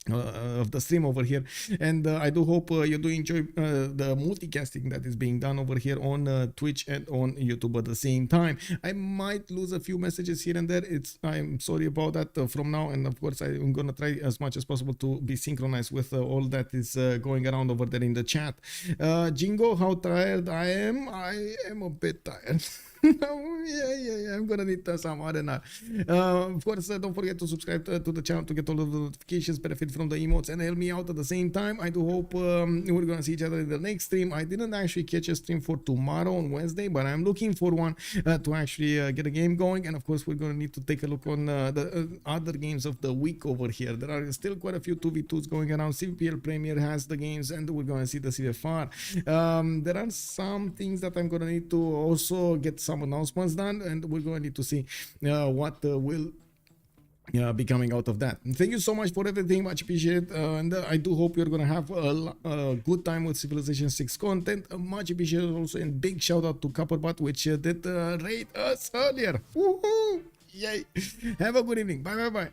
of the stream over here, and I do hope you do enjoy the multicasting that is being done over here on Twitch and on YouTube at the same time. I might lose a few messages here and there. I'm sorry about that from now, and of course I'm gonna try as much as possible to be synchronized with all that is going around over there in the chat. Jingo, how tired I am? I am a bit tired. Yeah, I'm gonna need some arena. Of course, don't forget to subscribe to the channel to get all of the notifications, benefit from the emotes, and help me out at the same time. I do hope we're gonna see each other in the next stream. I didn't actually catch a stream for tomorrow on Wednesday, but I'm looking for one to actually get a game going. And of course, we're gonna need to take a look on the other games of the week over here. There are still quite a few 2v2s going around. CPL Premier has the games, and we're gonna see the CFR. There are some things that I'm gonna need to also get some announcements done, and we're going to need to see what will be coming out of that. And thank you so much for everything, much appreciated, and I do hope you're gonna have a good time with Civilization 6 content. Much appreciated also, and big shout out to Copperbot, which did rate us earlier. Woohoo! Yay! Have a good evening. Bye.